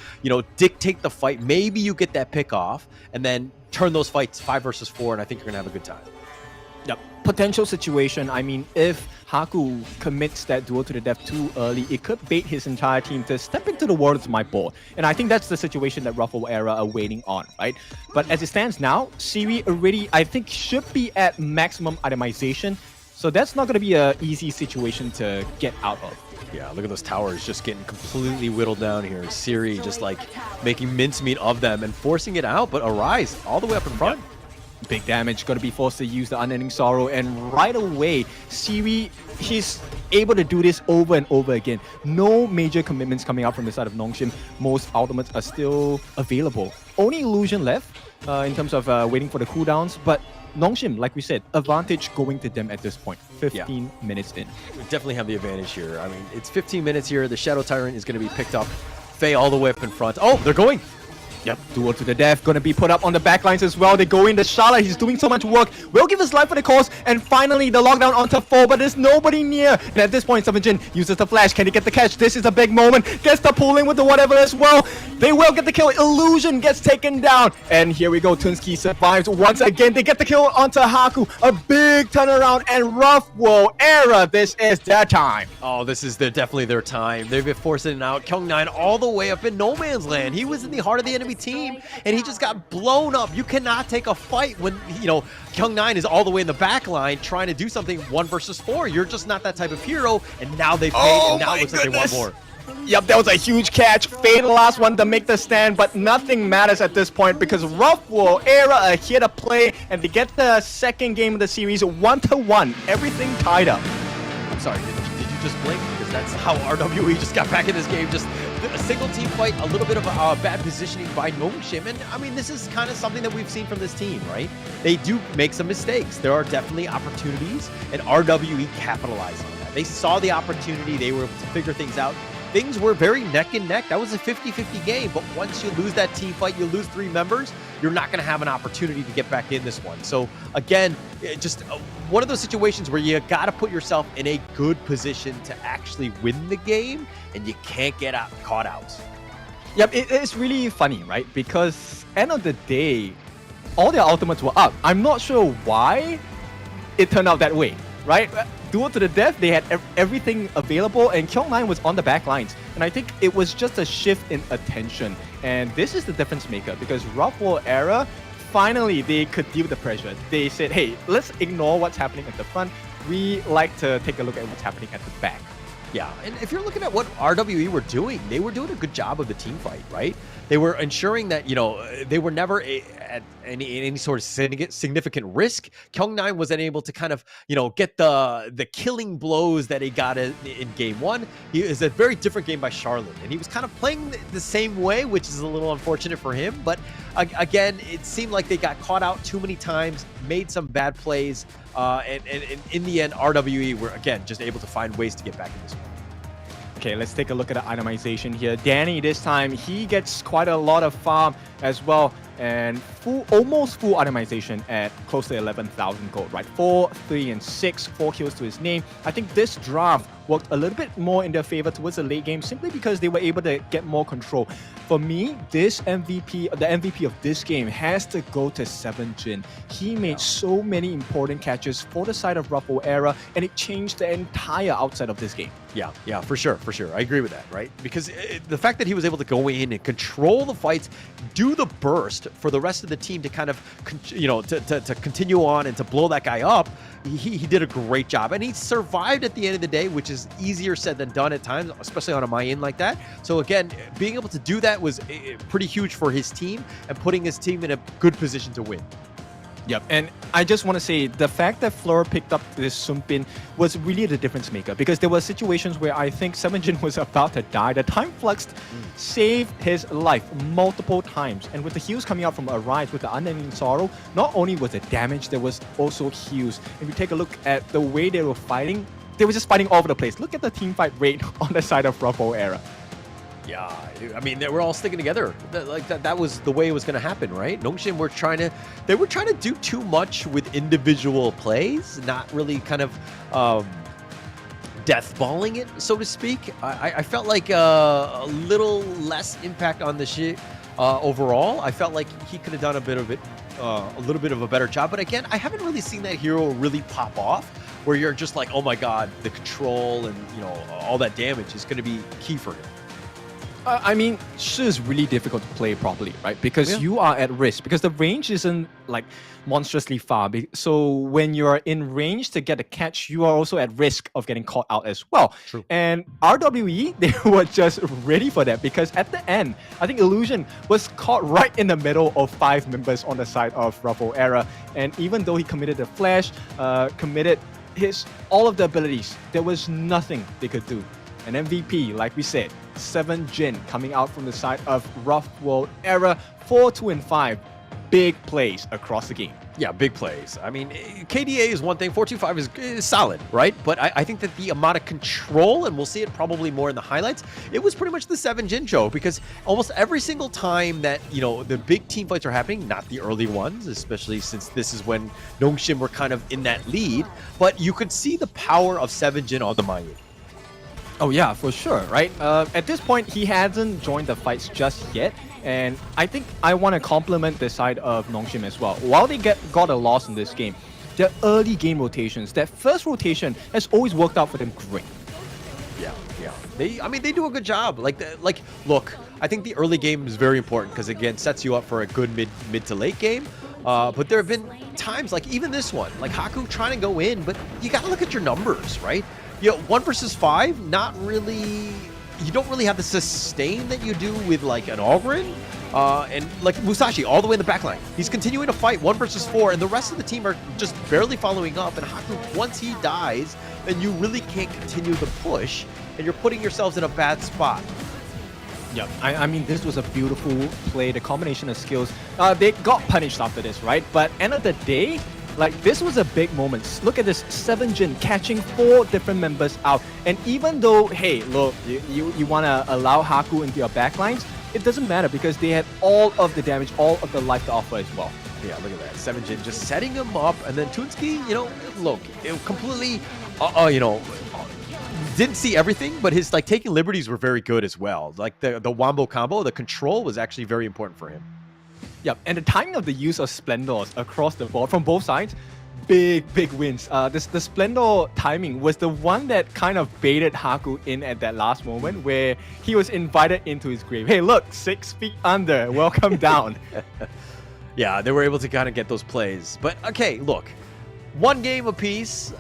dictate the fight. Maybe you get that pick off and then turn those fights 5 versus 4, and I think you're gonna have a good time. Yep. Potential situation. I mean, if Haku commits that duel to the death too early, it could bait his entire team to step into the world of my board. And I think that's the situation that Ruffle Era are waiting on, right? But as it stands now, Siri already, I think, should be at maximum itemization. So that's not going to be an easy situation to get out of. Yeah, look at those towers just getting completely whittled down here. Siri just like making mincemeat of them and forcing it out, but Arise all the way up in front. Yep. Big damage, going to be forced to use the Unending Sorrow, and right away, Siri, he's able to do this over and over again. No major commitments coming out from the side of Nongshim. Most ultimates are still available. Only illusion left in terms of waiting for the cooldowns, but Nongshim, like we said, advantage going to them at this point. 15 minutes in. We definitely have the advantage here. I mean, it's 15 minutes here. The Shadow Tyrant is going to be picked up. Faye all the way up in front. Oh, they're going. Yep, duel to the death, gonna be put up on the backlines as well. They go in, the Charlotte, he's doing so much work, will give his life for the cause, and finally the lockdown onto 4, but there's nobody near. And at this point, 7Jin uses the flash. Can he get the catch? This is a big moment. Gets the pull in with the whatever as well. They will get the kill. Illusion gets taken down. And here we go, Tunski survives once again. They get the kill onto Haku. A big turnaround, and Rough World Era, this is their time. Oh, this is definitely their time. They've been forcing it out. Kyung9 all the way up in no man's land. He was in the heart of the enemy team, and he just got blown up. You cannot take a fight when, Kyung9 is all the way in the back line trying to do something 1 versus 4. You're just not that type of hero, and now they've paid, and now it looks like they want more. Yep, that was a huge catch. Faye the last one to make the stand, but nothing matters at this point because Rough World Era are here to play, and they get the second game of the series 1-1. Everything tied up. I'm sorry, did you just blink? Because that's how RWE just got back in this game. Just a single team fight, a little bit of bad positioning by Nongshim. And I mean, this is kind of something that we've seen from this team, right? They do make some mistakes. There are definitely opportunities, and RWE capitalized on that. They saw the opportunity. They were able to figure things out. Things were very neck and neck. That was a 50-50 game, but once you lose that team fight, you lose 3 members, you're not going to have an opportunity to get back in this one. So again, just one of those situations where you got to put yourself in a good position to actually win the game, and you can't get caught out. Yep, it's really funny, right? Because end of the day, all their ultimates were up. I'm not sure why it turned out that way, right? Duel to the death, they had everything available, and Kyung9 was on the back lines. And I think it was just a shift in attention. And this is the difference maker, because Rough World Era, finally they could deal with the pressure. They said, hey, let's ignore what's happening at the front. We like to take a look at what's happening at the back. Yeah, and if you're looking at what RWE were doing, they were doing a good job of the team fight, right? They were ensuring that, they were never at any sort of significant risk. Kyung9 was unable to kind of, get the killing blows that he got in game 1. He is a very different game by Charlotte, and he was kind of playing the same way, which is a little unfortunate for him. But again, it seemed like they got caught out too many times, made some bad plays, and in the end, RWE were, again, just able to find ways to get back in this one. Okay, let's take a look at the itemization here. Danny, this time, he gets quite a lot of farm as well, and almost full itemization at close to 11,000 gold, right? 4, 3, and 6, 4 kills to his name. I think this draft worked a little bit more in their favor towards the late game simply because they were able to get more control. For me, this MVP, the MVP of this game has to go to 7Jin. He made so many important catches for the side of Ruffle Era, and it changed the entire outside of this game. Yeah, for sure. I agree with that, right? Because the fact that he was able to go in and control the fights, do the burst for the rest of the team to kind of, to continue on and to blow that guy up, he did a great job. And he survived at the end of the day, which is easier said than done at times, especially on a Mayan like that. So again, being able to do that was pretty huge for his team and putting his team in a good position to win. Yep, and I just want to say the fact that Fleur picked up this Sumpin was really the difference maker, because there were situations where I think 7jin was about to die. The Time Flux saved his life multiple times, and with the heals coming out from Arise with the Unending Sorrow, not only was it damage, there was also heals. If you take a look at the way they were fighting, they were just fighting all over the place. Look at the team fight rate on the side of Ruffle Era. Yeah, I mean, they were all sticking together. That was the way it was going to happen, right? Nongshim were trying to do too much with individual plays, not really kind of death balling it, so to speak. I felt like a little less impact on the shit overall. I felt like he could have done a little bit of a better job. But again, I haven't really seen that hero really pop off, where you're just like, oh my god, the control and all that damage is going to be key for him. I mean, Shi is really difficult to play properly, right? Because you are at risk, because the range isn't like monstrously far. So when you're in range to get a catch, you are also at risk of getting caught out as well. True. And RWE, they were just ready for that, because at the end, I think Illusion was caught right in the middle of 5 members on the side of Ruffle Era. And even though he committed the flash, committed all of the abilities, there was nothing they could do. An MVP, like we said, 7jin coming out from the side of Ruffle Era, 4-2 and 5. Big plays across the game. Yeah, big plays. I mean, KDA is one thing, 4-2-5 is solid, right? But I think that the amount of control, and we'll see it probably more in the highlights, it was pretty much the 7jin show, because almost every single time that, the big team fights are happening, not the early ones, especially since this is when Nongshim were kind of in that lead, but you could see the power of 7jin on the Mayu. Oh yeah, for sure, right? At this point, he hasn't joined the fights just yet, and I think I want to compliment the side of Nongshim as well. While they got a loss in this game, their early game rotations, that first rotation has always worked out for them great. Yeah. They do a good job. Look, I think the early game is very important, because again, sets you up for a good mid to late game. But there have been times, like even this one, like Haku trying to go in, but you got to look at your numbers, right? 1 versus 5, not really. You don't really have the sustain that you do with like an Ogren, and like Musashi all the way in the back line. He's continuing to fight 1 versus 4, and the rest of the team are just barely following up. And Haku, once he dies, then you really can't continue the push, and you're putting yourselves in a bad spot. Yep, I mean, this was a beautiful play, the combination of skills. They got punished after this, right? But end of the day, like, this was a big moment. Look at this, 7jin catching 4 different members out. And even though, hey, look, you want to allow Haku into your backlines, it doesn't matter, because they had all of the damage, all of the life to offer as well. Yeah, look at that. 7jin just setting him up, and then Tunski, look, it completely, didn't see everything, but his taking liberties were very good as well. Like the Wombo combo, the control was actually very important for him. Yep, and the timing of the use of Splendors across the board from both sides, big wins. The Splendor timing was the one that kind of baited Haku in at that last moment, where he was invited into his grave. Hey, look, 6 feet under, welcome down. Yeah, they were able to kind of get those plays. But okay, look, 1 game apiece.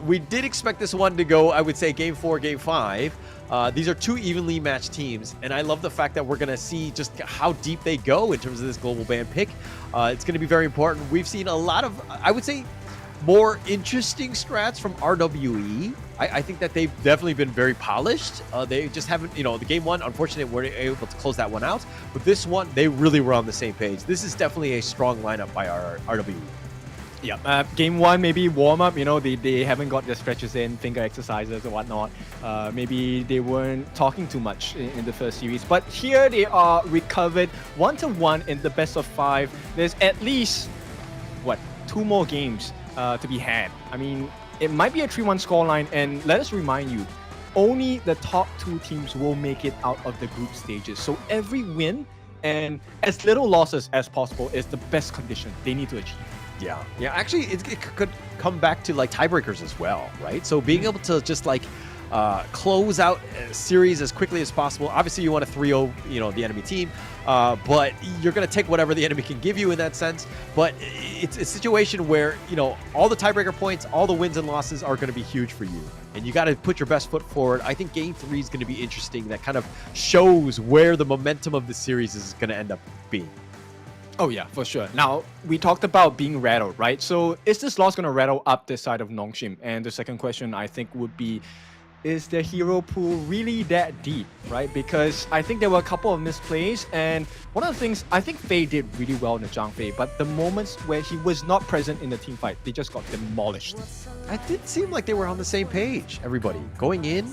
We did expect this one to go, I would say, game 4, game 5. These are 2 evenly matched teams, and I love the fact that we're going to see just how deep they go in terms of this global ban pick. It's going to be very important. We've seen a lot of, I would say, more interesting strats from RWE. I think that they've definitely been very polished. They just haven't, the game 1, unfortunately, weren't able to close that one out. But this one, they really were on the same page. This is definitely a strong lineup by our RWE. Yeah, game 1, maybe warm up, they haven't got their stretches in, finger exercises and whatnot. Maybe they weren't talking too much in the first series. But here they are recovered 1-1 in the best of 5. There's at least, 2 more games to be had. I mean, it might be a 3-1 scoreline, and let us remind you, only the top 2 teams will make it out of the group stages. So every win and as little losses as possible is the best condition they need to achieve. Yeah. Actually, it could come back to tiebreakers as well, right? So being able to just close out a series as quickly as possible. Obviously, you want to 3-0, the enemy team, but you're going to take whatever the enemy can give you in that sense. But it's a situation where all the tiebreaker points, all the wins and losses are going to be huge for you, and you got to put your best foot forward. I think game 3 is going to be interesting. That kind of shows where the momentum of the series is going to end up being. Oh yeah, for sure. Now, we talked about being rattled, right? So is this loss going to rattle up this side of Nongshim? And the second question, I think, would be, is the hero pool really that deep, right? Because I think there were a couple of misplays, and one of the things, I think Fei did really well in the Zhang Fei, but the moments where he was not present in the team fight, they just got demolished. It did seem like they were on the same page, everybody. Going in,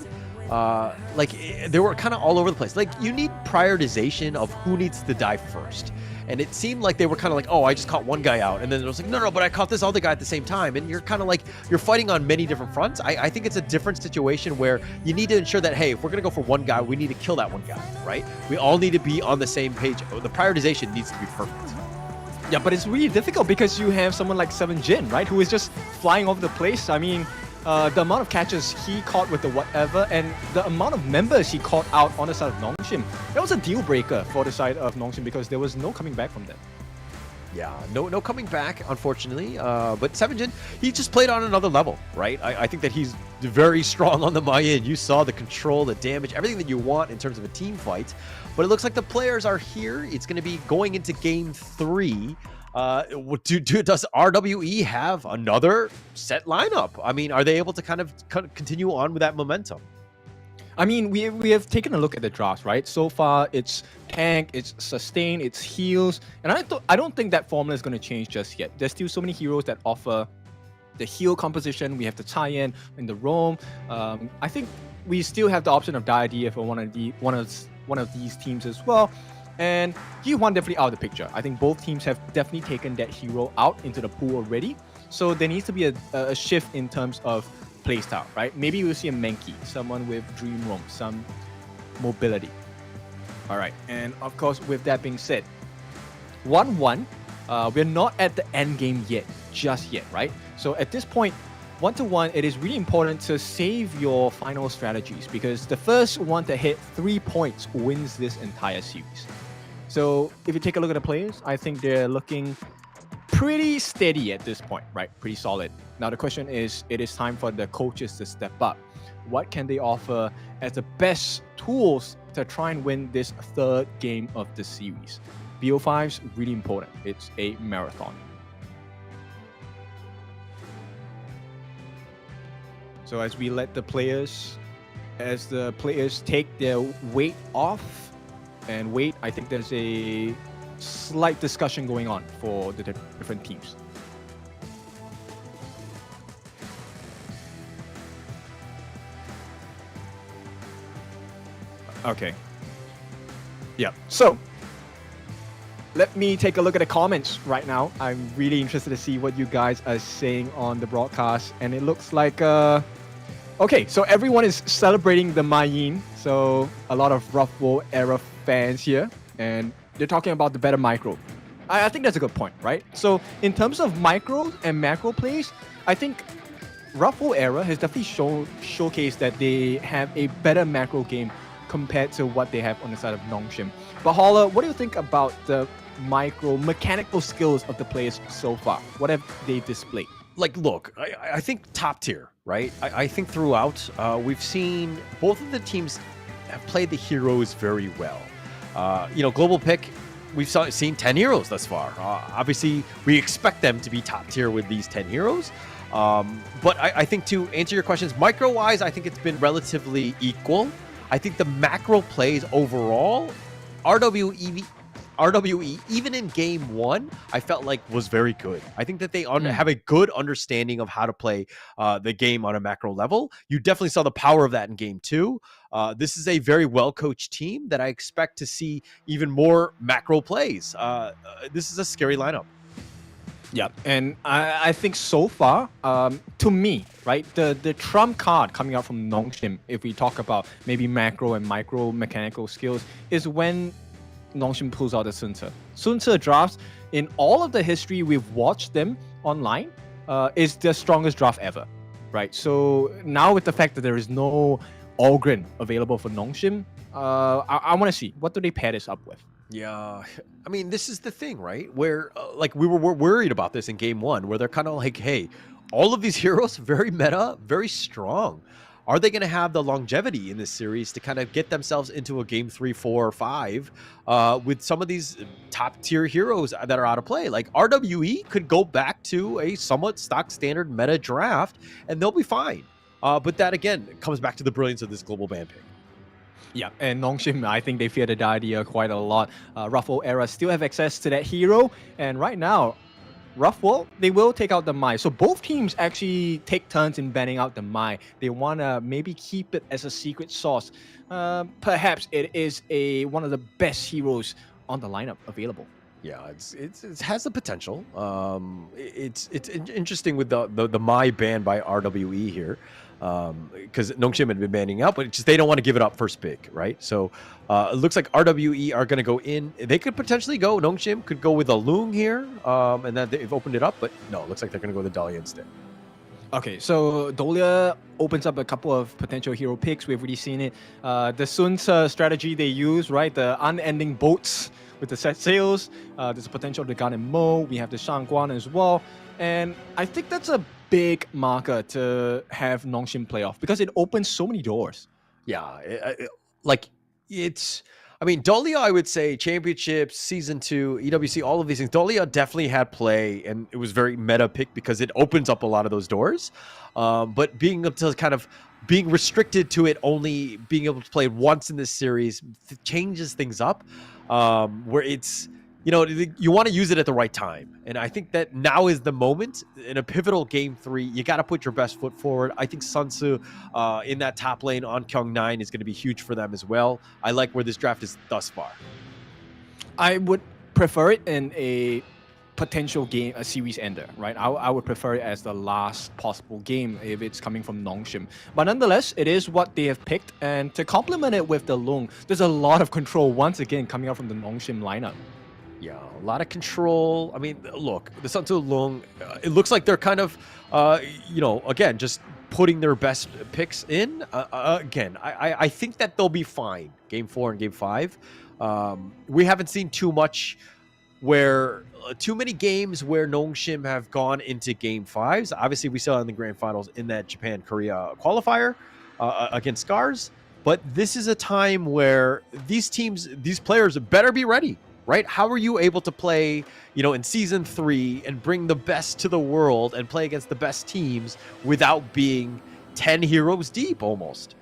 they were kind of all over the place. Like, you need prioritization of who needs to die first. And it seemed like they were kind of like, oh, I just caught one guy out. And then it was like, no, but I caught this other guy at the same time. And you're kind of like, you're fighting on many different fronts. I think it's a different situation where you need to ensure that, hey, if we're going to go for one guy, we need to kill that one guy, right? We all need to be on the same page. The prioritization needs to be perfect. Yeah, but it's really difficult because you have someone like 7Jin, right? Who is just flying over the place. I mean, the amount of catches he caught with the whatever and the amount of members he caught out on the side of Nongshim, that was a deal breaker for the side of Nongshim because there was no coming back from them. Yeah, no coming back, unfortunately. But 7Jin, he just played on another level, right? I think that he's very strong on the Mayan. You saw the control, the damage, everything that you want in terms of a team fight. But it looks like the players are here. It's going to be going into game 3. Does RWE have another set lineup? I mean, are they able to kind of continue on with that momentum? I mean, we have taken a look at the drafts, right? So far, it's tank, it's sustain, it's heals, and I don't think that formula is going to change just yet. There's still so many heroes that offer the heal composition. We have the tie-in the roam. I think we still have the option of Diadea for one of these teams as well. And G1 definitely out of the picture. I think both teams have definitely taken that hero out into the pool already. So there needs to be a shift in terms of playstyle, right? Maybe we'll see a Menki, someone with Dream Roam, some mobility. All right, and of course, with that being said, 1-1, we're not at the end game just yet, right? So at this point, 1-1, it is really important to save your final strategies because the first one to hit 3 points wins this entire series. So if you take a look at the players, I think they're looking pretty steady at this point, right? Pretty solid. Now the question is, it is time for the coaches to step up. What can they offer as the best tools to try and win this third game of the series? BO5's really important. It's a marathon. So as the players take their weight off and wait, I think there's a slight discussion going on for the different teams. Okay. Yeah. So let me take a look at the comments right now. I'm really interested to see what you guys are saying on the broadcast, and it looks like okay, so everyone is celebrating the Mayin. So a lot of Ruffle era fans here, and they're talking about the better micro. I think that's a good point, right? So in terms of micro and macro plays, I think Ruffle era has definitely showcased that they have a better macro game compared to what they have on the side of Nongshim. But Holler, what do you think about the micro mechanical skills of the players so far? What have they displayed? Like, look, I think top tier, right? I think throughout, we've seen both of the teams have played the heroes very well. Global pick, we've seen 10 heroes thus far. Obviously, we expect them to be top tier with these 10 heroes. But I think to answer your questions, micro-wise, I think it's been relatively equal. I think the macro plays overall, RWE, even in game 1, I felt like was very good. I think that they have a good understanding of how to play the game on a macro level. You definitely saw the power of that in game 2. This is a very well-coached team that I expect to see even more macro plays. This is a scary lineup. Yeah, and I think so far, to me, right, the trump card coming out from Nongshim, if we talk about maybe macro and micro mechanical skills, is when Nongshim pulls out the Sunce. Sunce drafts, in all of the history we've watched them online, is the strongest draft ever, right? So now with the fact that there is no Ogren available for Nongshim, I want to see, what do they pair this up with? Yeah, I mean, this is the thing, right? Where, we were worried about this in game 1, where they're kind of like, hey, all of these heroes, very meta, very strong. are they going to have the longevity in this series to kind of get themselves into a game 3, 4, or 5 with some of these top tier heroes that are out of play? Like RWE could go back to a somewhat stock standard meta draft and they'll be fine. But that again comes back to the brilliance of this global ban pick. Yeah, and Nongshim, I think they feared the idea quite a lot. Ruffle Era still have access to that hero, and right now, Ruffle, they will take out the Mai. So both teams actually take turns in banning out the Mai. They want to maybe keep it as a secret sauce. Perhaps it is one of the best heroes on the lineup available. Yeah, it has the potential. It's interesting with the Mai ban by RWE here, because Nongshim had been banning out, but it's just they don't want to give it up first pick, right? So it looks like RWE are going to go in. They could potentially go. Nongshim could go with a Loong here, and then they've opened it up, but no, it looks like they're going to go with the Dahlia instead. Okay, so Dahlia opens up a couple of potential hero picks. We've already seen it. The Sun's strategy they use, right? The unending boats with the set sails. There's a potential to Gan and Mo. We have the Shangguan as well. And I think that's a big marker to have Nongshim play off because it opens so many doors. Yeah, I mean, Dahlia, I would say, championships, season 2, EWC, all of these things. Dahlia definitely had play, and it was very meta pick because it opens up a lot of those doors. But being able to kind of being restricted to it only being able to play once in this series changes things up, where it's, you know, you want to use it at the right time. And I think that now is the moment in a pivotal game 3. You got to put your best foot forward. I think Sunsu in that top lane on Kyung9 is going to be huge for them as well. I like where this draft is thus far. I would prefer it in a potential game, a series ender, right? I would prefer it as the last possible game if it's coming from Nongshim. But nonetheless, it is what they have picked. And to complement it with the Loong, there's a lot of control once again coming out from the Nongshim lineup. Yeah, a lot of control. I mean, look, the Sunsu Loong, it looks like they're kind of, you know, again, just putting their best picks in. Again, I think that they'll be fine. Game 4 and Game 5. We haven't seen too many games where Nongshim have gone into Game 5s. Obviously, we saw in the Grand Finals in that Japan-Korea qualifier against Scars. But this is a time where these teams, these players better be ready. Right? How are you able to play, you know, in season 3 and bring the best to the world and play against the best teams without being 10 heroes deep almost?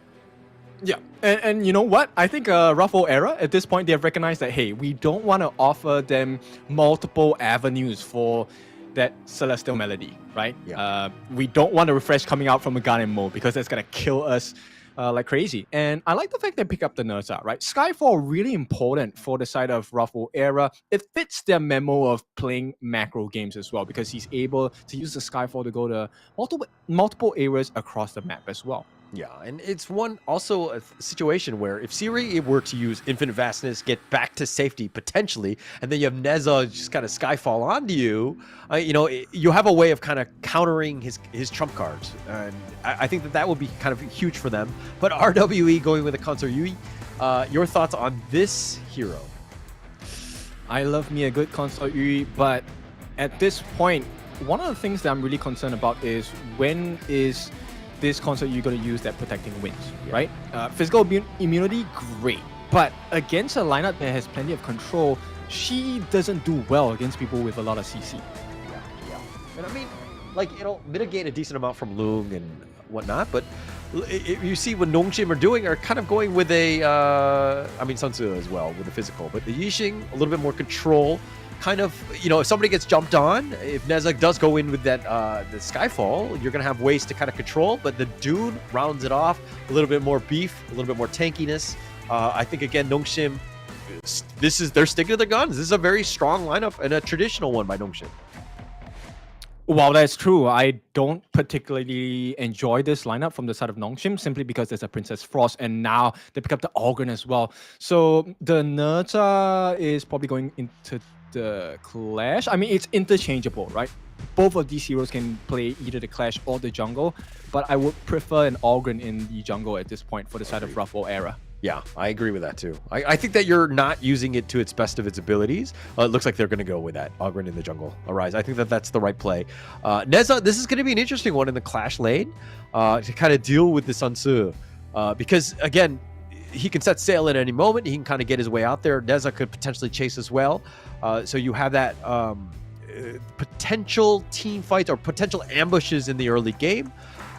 Yeah, and you know what? I think Ruffle Era, at this point, they have recognized that, hey, we don't want to offer them multiple avenues for that Celestial Melody, right? Yeah. We don't want a refresh coming out from a Gan and Mo because that's going to kill us like crazy. And I like the fact they pick up the Nersa, right? Skyfall really important for the side of Ruffle Era. It fits their memo of playing macro games as well because he's able to use the Skyfall to go to multiple areas across the map as well. Yeah, and it's also a situation where if Siri were to use Infinite Vastness, get back to safety potentially, and then you have Neza just kind of Skyfall onto you, you know, you have a way of kind of countering his trump cards, and I think that would be kind of huge for them. But RWE going with a Consort Yui, your thoughts on this hero? I love me a good Consort Yui, but at this point, one of the things that I'm really concerned about is when is this Consort you're going to use that protecting wings, right? Physical immunity, great. But against a lineup that has plenty of control, she doesn't do well against people with a lot of CC. Yeah. And I mean, like, it'll mitigate a decent amount from Loong and whatnot, but you see what Nongshim are doing are kind of going with a, I mean, Sunsu as well with the physical, but the Yixing, a little bit more control. Kind of, you know, if somebody gets jumped on, if Nezak does go in with that the Skyfall, you're going to have ways to kind of control, but the Dune rounds it off, a little bit more beef, a little bit more tankiness. I think, again, Nongshim, they're sticking to their guns. This is a very strong lineup and a traditional one by Nongshim. While that's true, I don't particularly enjoy this lineup from the side of Nongshim simply because there's a Princess Frost and now they pick up the Ogryn as well. So the Nerta is probably going into the Clash. I mean, it's interchangeable, right? Both of these heroes can play either the Clash or the jungle, but I would prefer an Ogryn in the jungle at this point for the side of Ruffle Era. Yeah, I agree with that too. I think that you're not using it to its best of its abilities. It looks like they're going to go with that. Ogren in the jungle. Arise. I think that that's the right play. Neza, this is going to be an interesting one in the clash lane to kind of deal with the Sun Tzu. Because, again, he can set sail at any moment. He can kind of get his way out there. Neza could potentially chase as well. So you have that potential team fights or potential ambushes in the early game.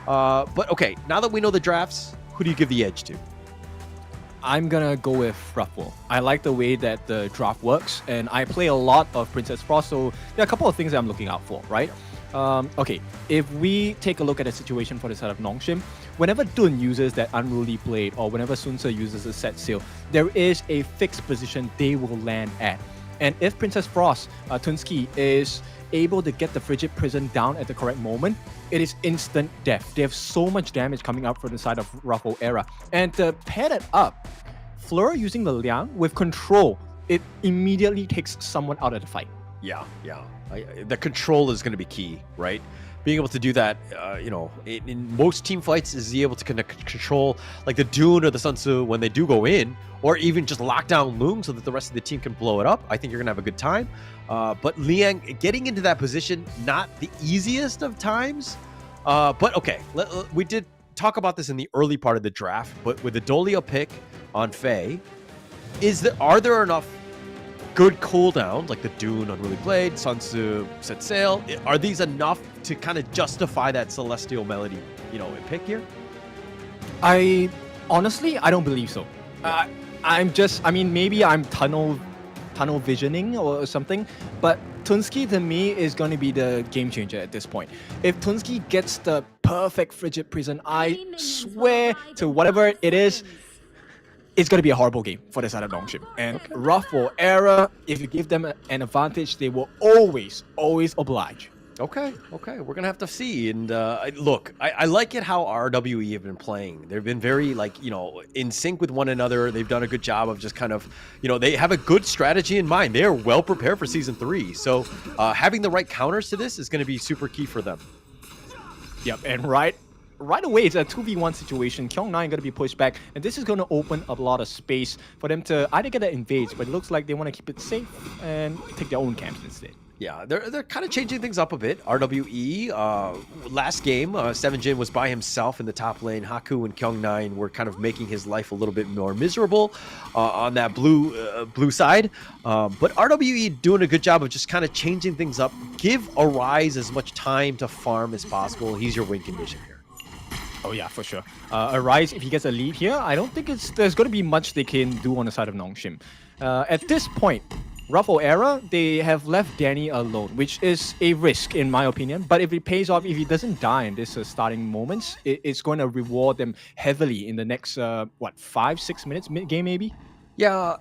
But, okay, now that we know the drafts, who do you give the edge to? I'm gonna go with Ruffle. I like the way that the draft works, and I play a lot of Princess Frost, so there are a couple of things that I'm looking out for, right? Okay, if we take a look at the situation for the side of Nongshim, whenever Dun uses that Unruly Blade, or whenever Sun Tzu uses a set sail, there is a fixed position they will land at. And if Princess Frost, Tunski, is able to get the Frigid Prison down at the correct moment, it is instant death. They have so much damage coming up from the side of Ruffle Era. And to pair that up, Fleur using the Liang with control, it immediately takes someone out of the fight. Yeah. The control is going to be key, right? Being able to do that, in most team fights, is he able to control like the Dune or the Sun Tzu when they do go in, or even just lock down Loom so that the rest of the team can blow it up. I think you're gonna have a good time. But Liang getting into that position, not the easiest of times. But okay, we did talk about this in the early part of the draft. But with the Dolio pick on Faye, are there enough good cooldowns like the Dune Unruly Blade, Sun Tzu Set Sail? Are these enough to kind of justify that Celestial Melody, pick here? I don't believe so. Maybe I'm tunnel visioning or something, but Tunski to me is going to be the game changer at this point. If Tunski gets the perfect Frigid Prison, I swear to whatever it is, it's going to be a horrible game for the side of Nongshim. And Ruffle Era, if you give them an advantage, they will always oblige. Okay, we're gonna have to see. And look, I like it how RWE have been playing. They've been very in sync with one another. They've done a good job of just kind of, they have a good strategy in mind. They are well prepared for Season 3. So having the right counters to this is going to be super key for them. Yep, and right away, it's a 2v1 situation. Kyung9 going to be pushed back, and this is going to open up a lot of space for them to either get an invade, but it looks like they want to keep it safe and take their own camps instead. Yeah, they're kind of changing things up a bit. RWE, last game, 7jin was by himself in the top lane. Haku and Kyung9 were kind of making his life a little bit more miserable on that blue side. But RWE doing a good job of just kind of changing things up. Give Arise as much time to farm as possible. He's your win condition here. Oh yeah, for sure. Arise, if he gets a lead here, I don't think there's going to be much they can do on the side of Nongshim. At this point, Ruffle Era, they have left Danny alone, which is a risk in my opinion. But if it pays off, if he doesn't die in this starting moments, it's going to reward them heavily in the next, 5-6 minutes mid-game maybe? Yeah,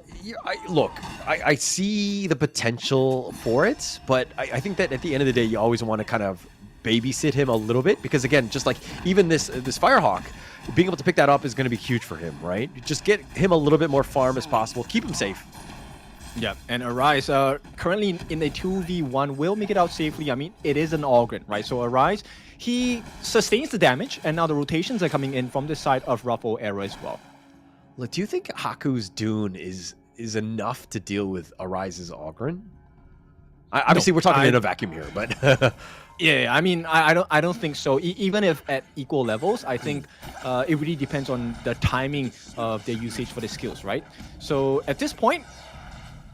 I see the potential for it, but I think that at the end of the day, you always want to kind of babysit him a little bit, because again, just like even this Firehawk, being able to pick that up is going to be huge for him, right? Just get him a little bit more farm as possible, keep him safe. Yeah, and Arise, currently in a 2v1, will make it out safely. I mean, it is an Ogren, right? So Arise, he sustains the damage, and now the rotations are coming in from the side of Ruffle Era as well. Look, do you think Haku's Dune is enough to deal with Arise's Ogren? Obviously, we're talking in a vacuum here, but... Yeah, I mean, I don't think so. Even if at equal levels, I think it really depends on the timing of their usage for the skills, right? So at this point,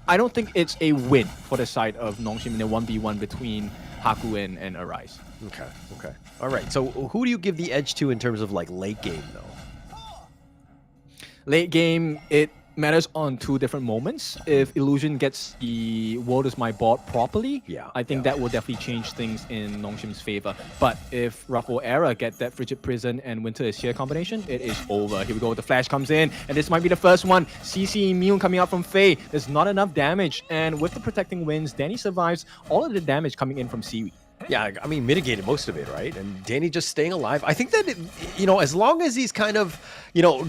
I don't think it's a win for the side of Nongshim in a 1v1 between Haku and Arise. Okay. All right, so who do you give the edge to in terms of like late game, though? Late game, it matters on two different moments. If Illusion gets the World is My Bot properly, I think that will definitely change things in Nongshim's favor. But if Ruffle Era get that Frigid Prison and Winter is Here combination, it is over. Here we go, the flash comes in, and this might be the first one. CC immune coming out from Faye. There's not enough damage, and with the protecting winds, Danny survives all of the damage coming in from Seaweed. Yeah, I mean, mitigated most of it, right? And Danny just staying alive. I think that, as long as he's kind of,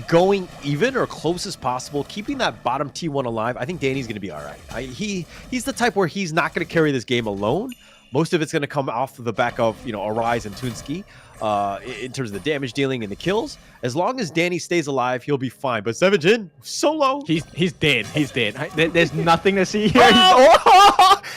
going even or close as possible, keeping that bottom T1 alive, I think Danny's going to be all right. He's the type where he's not going to carry this game alone. Most of it's going to come off the back of, Arise and Tunski in terms of the damage dealing and the kills. As long as Danny stays alive, he'll be fine. But Sevijin, solo. He's dead. He's dead. There's nothing to see here.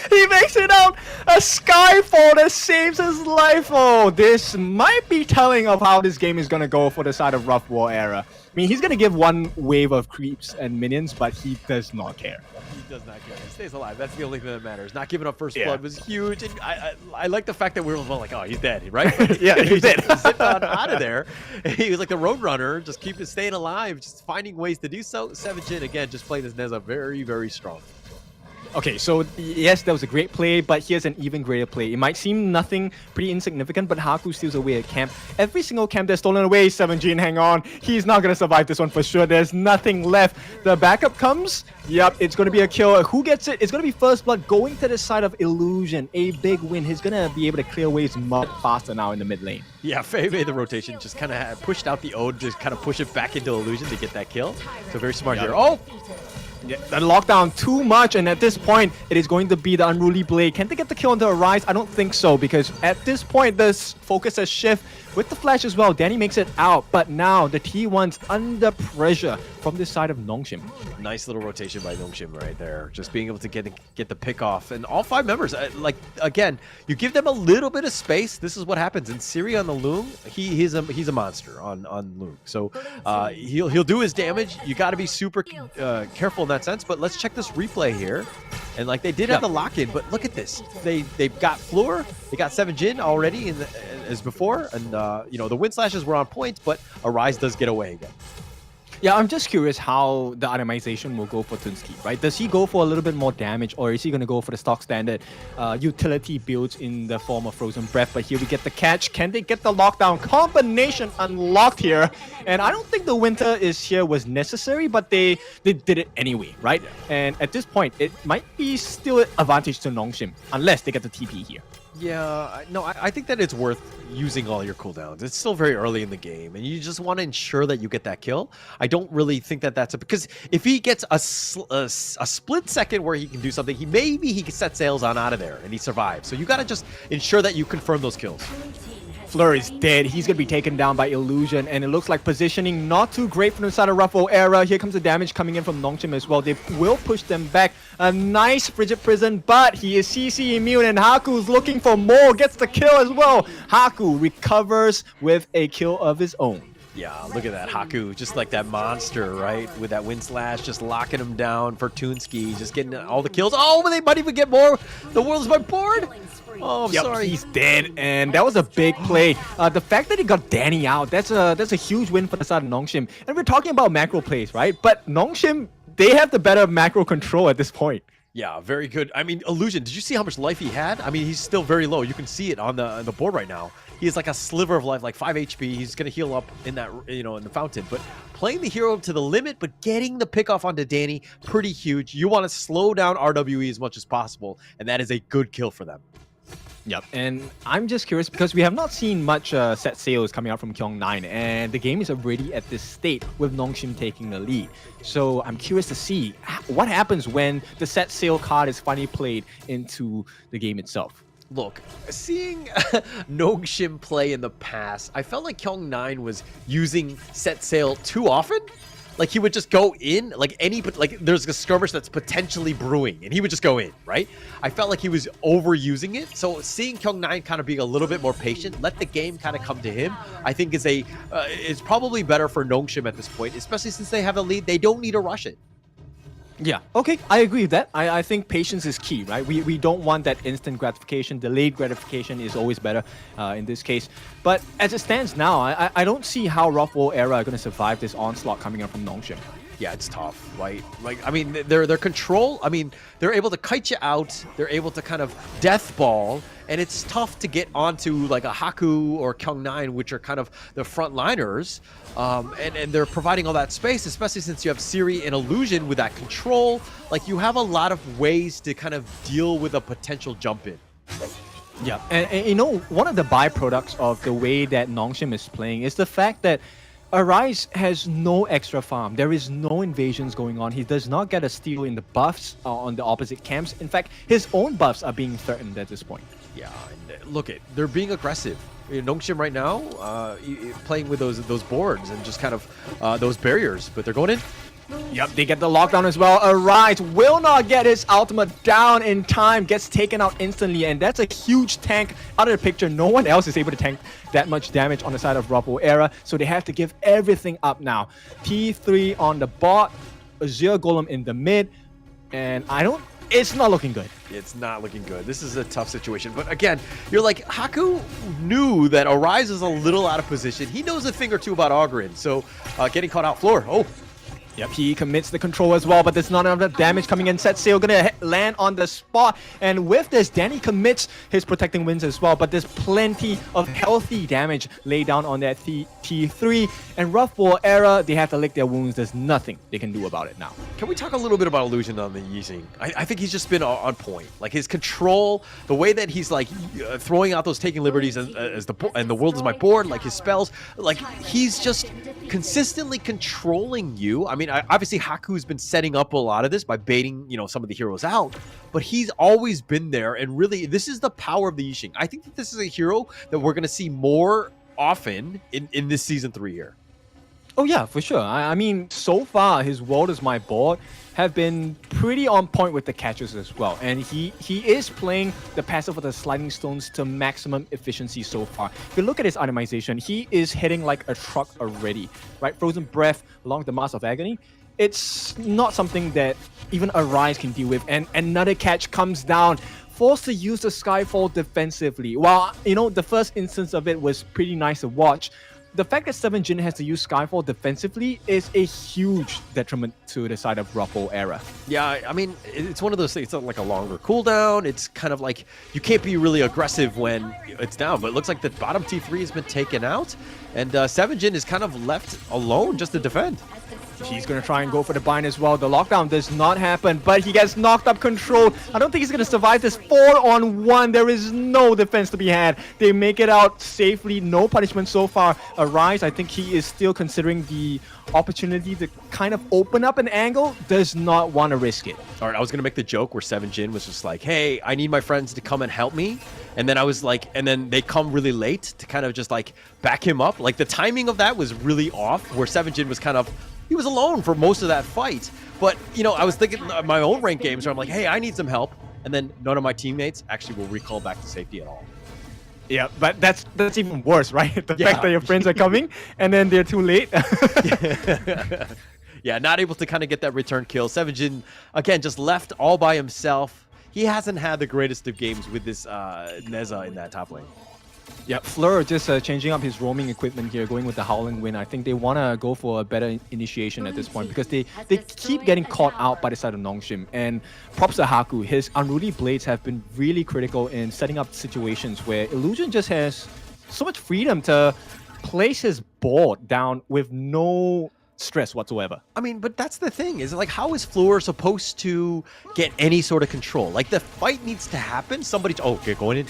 He makes it out. A Skyfall that saves his life. Oh, this might be telling of how this game is going to go for the side of Rough War Era. I mean, he's going to give one wave of creeps and minions, but he does not care. He does not care. He stays alive. That's the only thing that matters. Not giving up first blood was huge. And I like the fact that we were like, oh, he's dead, right? Yeah, he's dead. Zipped on out of there. He was like the road runner, just staying alive, just finding ways to do so. Sevijin, again, just playing this Neza very, very strong. Okay, so yes, that was a great play, but here's an even greater play. It might seem nothing, pretty insignificant, but Haku steals away at camp. Every single camp that's stolen away, 7G, hang on. He's not going to survive this one for sure. There's nothing left. The backup comes. Yep, it's going to be a kill. Who gets it? It's going to be First Blood going to the side of Illusion. A big win. He's going to be able to clear waves much faster now in the mid lane. Yeah, Faye made the rotation, just kind of pushed out the Ode, just kind of push it back into Illusion to get that kill. So very smart here. Oh! Yeah, the lockdown too much, and at this point, it is going to be the Unruly Blade. Can they get the kill on the Arise? I don't think so, because at this point, the focus has shifted with the flash as well. Danny makes it out, but now the T1's under pressure from this side of Nongshim. Nice little rotation by Nongshim right there. Just being able to get the pick off. And all 5 members, again, you give them a little bit of space. This is what happens. And Siri on the Loom, he's a monster on Loom. So he'll do his damage. You got to be super careful in that sense. But let's check this replay here. And they did have the lock-in, but look at this. They've got Floor, they got 7Jin already as before, and the Wind Slashes were on point, but Arise does get away again. Yeah, I'm just curious how the itemization will go for Tunski, right? Does he go for a little bit more damage, or is he going to go for the stock standard utility builds in the form of Frozen Breath? But here we get the catch. Can they get the lockdown combination unlocked here? And I don't think the Winter is here was necessary, but they did it anyway, right? And at this point, it might be still an advantage to Nongshim, unless they get the TP here. Yeah, no, I think that it's worth using all your cooldowns. It's still very early in the game, and you just want to ensure that you get that kill. I don't really think that that's because if he gets a split second where he can do something, maybe he can set sails on out of there and he survives. So you got to just ensure that you confirm those kills. Fleur is dead. He's going to be taken down by Illusion, and it looks like positioning not too great from the side of Ruffle Era. Here comes the damage coming in from Nongshim as well. They will push them back. A nice Frigid Prison, but he is CC immune, and Haku's looking for more. Gets the kill as well. Haku recovers with a kill of his own. Yeah, look at that. Haku, just like that monster, right? With that Wind Slash, just locking him down for Toonski, just getting all the kills. Oh, but they might even get more. The world's my board. Oh, I'm sorry. He's dead, and that was a big play. The fact that he got Danny out, that's a huge win for the side of Nongshim. And we're talking about macro plays, right? But Nongshim, they have the better macro control at this point. Yeah, very good. I mean, Illusion, did you see how much life he had? I mean, he's still very low. You can see it on the board right now. He has like a sliver of life, like 5 HP. He's going to heal up in that, in the fountain. But playing the hero to the limit, but getting the pick off onto Danny, pretty huge. You want to slow down RWE as much as possible, and that is a good kill for them. Yep, and I'm just curious because we have not seen much set sails coming out from Kyong9, and the game is already at this state with Nongshim taking the lead. So I'm curious to see what happens when the set sail card is finally played into the game itself. Look, seeing Nongshim play in the past, I felt like Kyong9 was using set sail too often. Like he would just go in, like there's a skirmish that's potentially brewing, and he would just go in, right? I felt like he was overusing it. So seeing Kyong9 kind of being a little bit more patient, let the game kind of come to him, I think is probably better for Nongshim at this point, especially since they have a lead. They don't need to rush it. Yeah, okay, I agree with that. I think patience is key, right? We don't want that instant gratification. Delayed gratification is always better in this case. But as it stands now, I don't see how Rough War Era are going to survive this onslaught coming up from Nongshim. Yeah, it's tough, right? Like, I mean, their control, I mean, they're able to kite you out, they're able to kind of death ball, and it's tough to get onto like a Haku or Kyong9, which are kind of the frontliners, and they're providing all that space, especially since you have Siri and Illusion with that control. Like, you have a lot of ways to kind of deal with a potential jump in. Yeah, and one of the byproducts of the way that Nongshim is playing is the fact that Arise has no extra farm. There is no invasions going on. He does not get a steal in the buffs on the opposite camps. In fact, his own buffs are being threatened at this point. Yeah, and look it, they're being aggressive. Nongshim right now, playing with those boards and just kind of those barriers, but they're going in. Yep, they get the lockdown as well. Arise will not get his ultimate down in time, gets taken out instantly, and that's a huge tank out of the picture. No one else is able to tank that much damage on the side of Ruffle Era, so they have to give everything up now. T3 on the bot, Azure Golem in the mid, and it's not looking good. It's not looking good. This is a tough situation. But again, you're like, Haku knew that Arise is a little out of position. He knows a thing or two about Ogren, so getting caught out floor. Oh. Yep, he commits the control as well, but there's not enough damage coming in. Set Sail gonna land on the spot, and with this, Danny commits his protecting winds as well, but there's plenty of healthy damage laid down on that T3, and Ruffle Era, they have to lick their wounds. There's nothing they can do about it now. Can we talk a little bit about Illusion on the Yixing? I think he's just been on point. Like his control, the way that he's like throwing out those taking liberties and the world is my board, like his spells, like he's just consistently controlling you. I mean, obviously Haku's been setting up a lot of this by baiting, some of the heroes out, but he's always been there, and really, this is the power of the Yixing. I think that this is a hero that we're going to see more often in this Season 3 here. Oh yeah, for sure. I mean, so far, his World is My Board have been pretty on point with the catches as well. And he is playing the passive of the Sliding Stones to maximum efficiency so far. If you look at his itemization, he is hitting like a truck already, right? Frozen Breath along the Mask of Agony. It's not something that even Arise can deal with. And another catch comes down, forced to use the Skyfall defensively. While, the first instance of it was pretty nice to watch, the fact that 7Jin has to use Skyfall defensively is a huge detriment to the side of Ruffle Era. Yeah, I mean, it's one of those things. It's like a longer cooldown. It's kind of like you can't be really aggressive when it's down, but it looks like the bottom T3 has been taken out, and 7Jin is kind of left alone just to defend. He's going to try and go for the bind as well. The lockdown does not happen, but he gets knocked up control. I don't think he's going to survive this 4-on-1. There is no defense to be had. They make it out safely. No punishment so far. Arise, I think he is still considering the opportunity to kind of open up an angle. Does not want to risk it. All right, I was going to make the joke where 7Jin was just like, hey, I need my friends to come and help me. And then I was like, and then they come really late to kind of just like back him up. Like the timing of that was really off, where 7Jin was kind of, he was alone for most of that fight. But, I was thinking my own ranked games where I'm like, hey, I need some help. And then none of my teammates actually will recall back to safety at all. Yeah, but that's even worse, right? The fact that your friends are coming and then they're too late. Yeah, not able to kind of get that return kill. 7Jin, again, just left all by himself. He hasn't had the greatest of games with this Neza in that top lane. Yeah, Fleur just changing up his roaming equipment here, going with the Howling Wind. I think they want to go for a better initiation at this point because they keep getting caught out by the side of Nongshim. And props to Haku, his Unruly Blades have been really critical in setting up situations where Illusion just has so much freedom to place his board down with no stress whatsoever. I mean, but that's the thing, is like, how is Fleur supposed to get any sort of control? Like, the fight needs to happen. Okay, going in.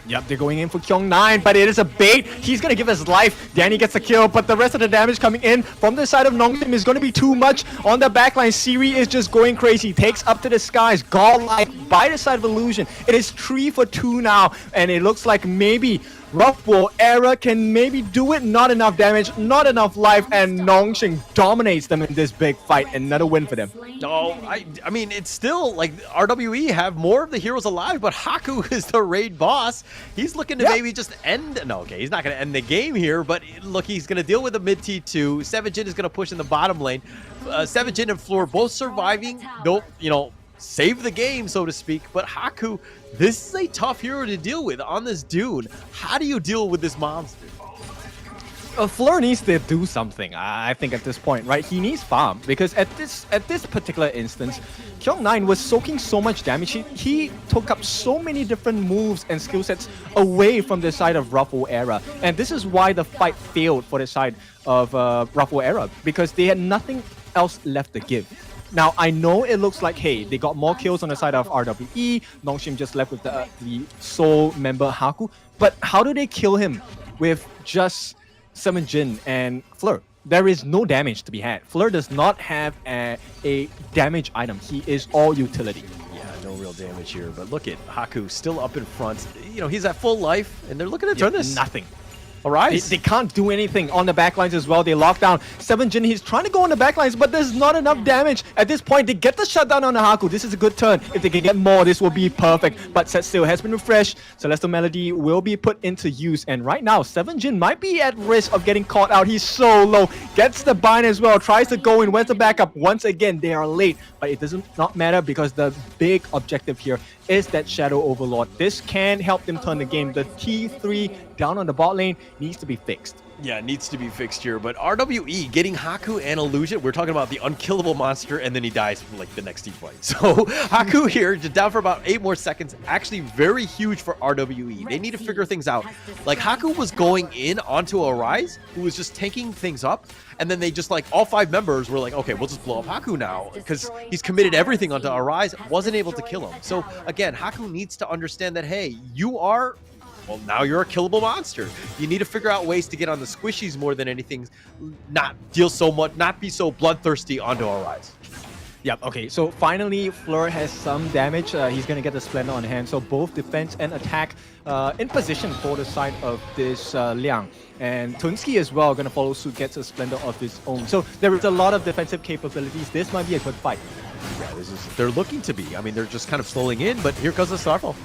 Yep, they're going in for Kyung9, but it is a bait. He's going to give his life. Danny gets a kill, but the rest of the damage coming in from the side of Nongshim is going to be too much. On the backline, Siri is just going crazy. Takes up to the skies. Godlike by the side of Illusion. It is 3 for 2 now, and it looks like maybe Ruffle Era can maybe do it. Not enough damage, not enough life, and Nongshim dominates them in this big fight. Another win for them. No, I mean, it's still like RWE have more of the heroes alive, but Haku is the raid boss. He's looking to maybe just end. No, okay, he's not going to end the game here, but look, he's going to deal with the mid T2. 7Jin is going to push in the bottom lane. 7Jin and Fleur both surviving. Don't, save the game, so to speak. But Haku, this is a tough hero to deal with on this Dune. How do you deal with this monster? Fleur needs to do something, I think, at this point, right? He needs farm, because at this particular instance, Kyung9 was soaking so much damage. He took up so many different moves and skill sets away from the side of Ruffle Era. And this is why the fight failed for the side of Ruffle Era, because they had nothing else left to give. Now, I know it looks like, hey, they got more kills on the side of RWE. Nongshim just left with the sole member Haku. But how do they kill him with just 7Jin and Fleur? There is no damage to be had. Fleur does not have a damage item. He is all utility. Yeah, real damage here. But look at Haku still up in front. You know, he's at full life, and they're looking to turn this. Nothing. Arise. They can't do anything on the backlines as well. They lock down 7Jin. He's trying to go on the backlines, but there's not enough damage. At this point, they get the shutdown on the Haku. This is a good turn. If they can get more, this will be perfect. But set still has been refreshed. Celestial Melody will be put into use. And right now, 7Jin might be at risk of getting caught out. He's so low. Gets the bind as well. Tries to go in. Where's the backup? Once again, they are late. But it doesn't not matter because the big objective here is that Shadow Overlord. This can help them turn the game. The T3 down on the bot lane needs to be fixed. Yeah, it needs to be fixed here. But RWE getting Haku and Illusion, we're talking about the unkillable monster, and then he dies from like the next team fight. So Haku here, just down for about 8 more seconds. Actually very huge for RWE. They need to figure things out. Like Haku was going in onto Arise, who was just tanking things up. And then they just like, all 5 members were like, okay, we'll just blow up Haku now because he's committed everything onto Arise, wasn't able to kill him. So again, Haku needs to understand that, hey, you are, well, now you're a killable monster. You need to figure out ways to get on the squishies more than anything, not deal so much, not be so bloodthirsty onto Arise. Yep, okay, so finally Fleur has some damage. He's going to get the Splendor on hand. So both defense and attack in position for the side of this Liang. And Tunsky as well going to follow suit, gets a Splendor of his own. So there is a lot of defensive capabilities. This might be a good fight. Yeah, they're looking to be. I mean, they're just kind of slowing in, but here comes the Starfall.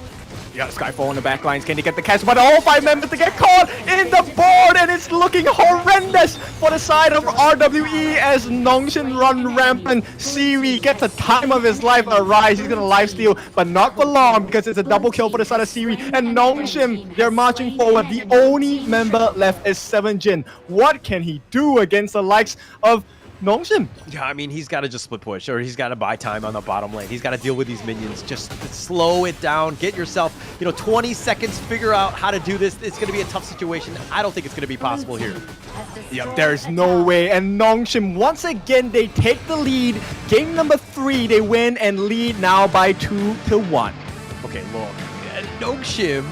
Yeah, Skyfall on the back lines. Can they get the catch? But all 5 members to get caught in the board, and it's looking horrendous for the side of RWE as Nongshim run rampant. Siwi gets a time of his life. Arise, he's gonna lifesteal, but not for long because it's a double kill for the side of Siwi. And Nongshim, they're marching forward. The only member left is 7Jin. What can he do against the likes of Nongshim? Yeah, I mean, he's got to just split push, or he's got to buy time on the bottom lane. He's got to deal with these minions. Just slow it down. Get yourself, 20 seconds. Figure out how to do this. It's going to be a tough situation. I don't think it's going to be possible here. Yep, there's no way. And Nongshim, once again, they take the lead. Game number 3, they win and lead now by 2-1. Okay, look, Nongshim,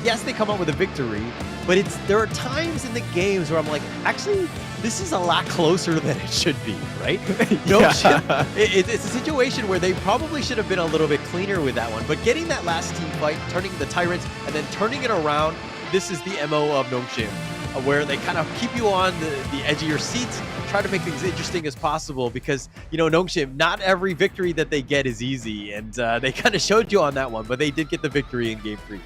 yes, they come up with a victory, but there are times in the games where I'm like, actually, this is a lot closer than it should be, right? Yeah. It's a situation where they probably should have been a little bit cleaner with that one. But getting that last team fight, turning the Tyrants, and then turning it around, this is the MO of Nongshim, where they kind of keep you on the edge of your seats, try to make things interesting as possible because, Nongshim, not every victory that they get is easy. And they kind of showed you on that one, but they did get the victory in Game 3.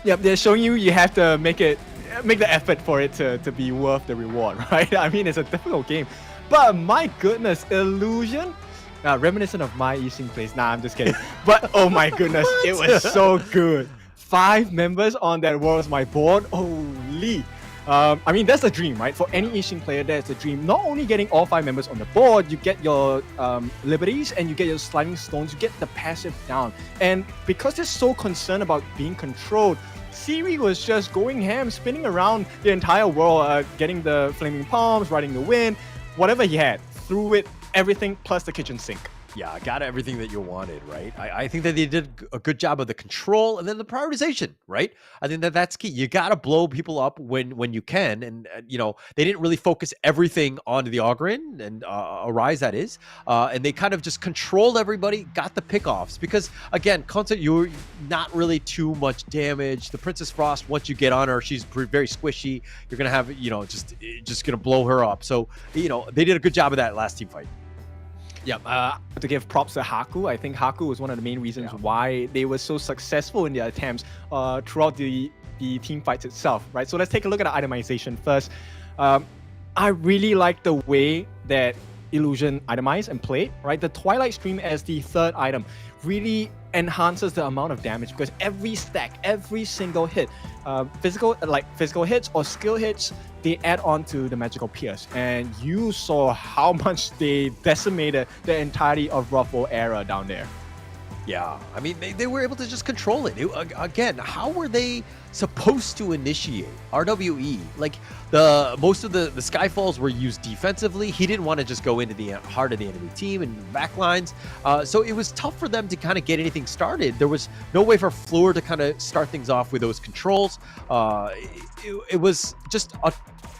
Yep, they're showing you have to make the effort for it to be worth the reward, right? I mean, it's a difficult game. But my goodness, Illusion, reminiscent of my Easing plays. Nah, I'm just kidding. But oh my goodness, it was so good. 5 members on that was my board. Holy. I mean, that's a dream, right? For any Easing player, that's a dream. Not only getting all 5 members on the board, you get your liberties and you get your sliding stones, you get the passive down. And because they're so concerned about being controlled, Siwi was just going ham, spinning around the entire world, getting the flaming palms, riding the wind, whatever he had, threw it, everything plus the kitchen sink. Yeah, got everything that you wanted, right? I think that they did a good job of the control and then the prioritization, right? I think that's key. You got to blow people up when you can. And, they didn't really focus everything onto the Ogren and Arise, that is. And they kind of just controlled everybody, got the pickoffs. Because, again, Concert, you're not really too much damage. The Princess Frost, once you get on her, she's very squishy. You're going to have, just going to blow her up. So, they did a good job of that last team fight. Yeah, to give props to Haku, I think Haku was one of the main reasons why they were so successful in their attempts throughout the team fights itself, right? So let's take a look at the itemization first. I really like the way that Illusion itemized and played, right? The Twilight Stream as the 3rd item really enhances the amount of damage because every stack, every single hit, physical hits or skill hits, they add on to the magical pierce. And you saw how much they decimated the entirety of Ruffle era down there. Yeah, I mean, they were able to just control it. Again, how were they supposed to initiate? RWE, like most of the Skyfalls were used defensively. He didn't want to just go into the heart of the enemy team and back lines. So it was tough for them to kind of get anything started. There was no way for Fleur to kind of start things off with those controls. It was just a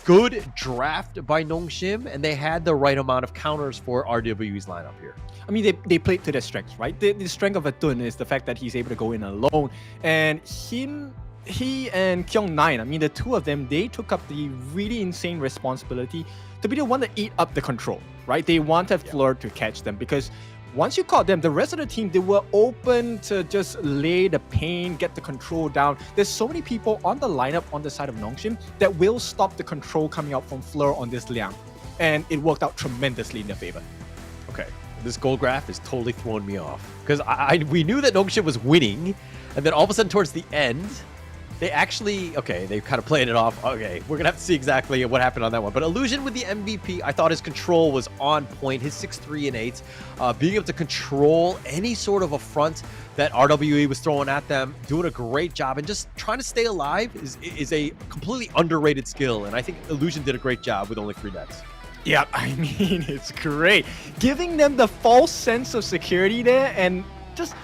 good draft by Nongshim, and they had the right amount of counters for RWE's lineup here. I mean, they played to their strengths, right? The strength of Atun is the fact that he's able to go in alone. And he and Kyung9, I mean, the two of them, they took up the really insane responsibility to be the one to eat up the control, right? They wanted Fleur to catch them because once you caught them, the rest of the team, they were open to just lay the pain, get the control down. There's so many people on the lineup on the side of Nongshim that will stop the control coming out from Fleur on this Liang. And it worked out tremendously in their favor. Okay, this goal graph is totally throwing me off. Because we knew that Nongshim was winning, and then all of a sudden towards the end, they actually, okay, they kind of played it off. Okay, we're going to have to see exactly what happened on that one. But Illusion with the MVP, I thought his control was on point. His 6-3 and 8, being able to control any sort of a front that RWE was throwing at them, doing a great job. And just trying to stay alive is a completely underrated skill. And I think Illusion did a great job with only 3 deaths. Yeah, I mean, it's great. Giving them the false sense of security there and just...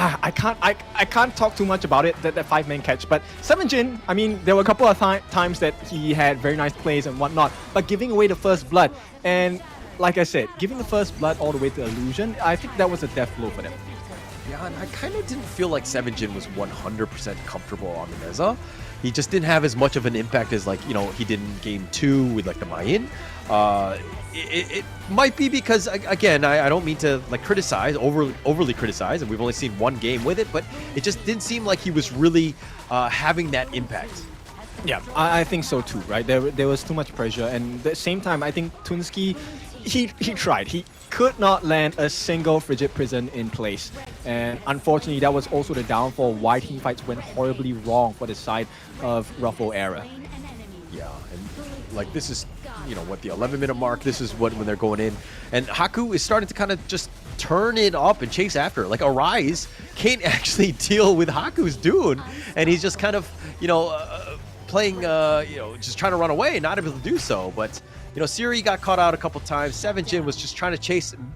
I can't talk too much about it, that 5-man catch, but 7Jin, I mean, there were a couple of times that he had very nice plays and whatnot, but giving away the first blood, and like I said, giving the first blood all the way to Illusion, I think that was a death blow for them. Yeah, and I kind of didn't feel like 7Jin was 100% comfortable on the Meza. He just didn't have as much of an impact as, like, you know, he did in game 2 with, like, the Mayin. It might be because, again, I don't mean to, like, overly criticize, and we've only seen one game with it, but it just didn't seem like he was really having that impact. Yeah, I think so too, right? There was too much pressure, and at the same time, I think Tunski, he tried. He could not land a single Frigid Prison in place. And unfortunately, that was also the downfall why team fights went horribly wrong for the side of Ruffle Era. Yeah, and like this is, you know, what, the 11-minute mark, this is when they're going in. And Haku is starting to kind of just turn it up and chase after. Like, Arise can't actually deal with Haku's doing, and he's just kind of, you know, playing, you know, just trying to run away and not able to do so. But, you know, Siri got caught out a couple times. 7Jin was just trying to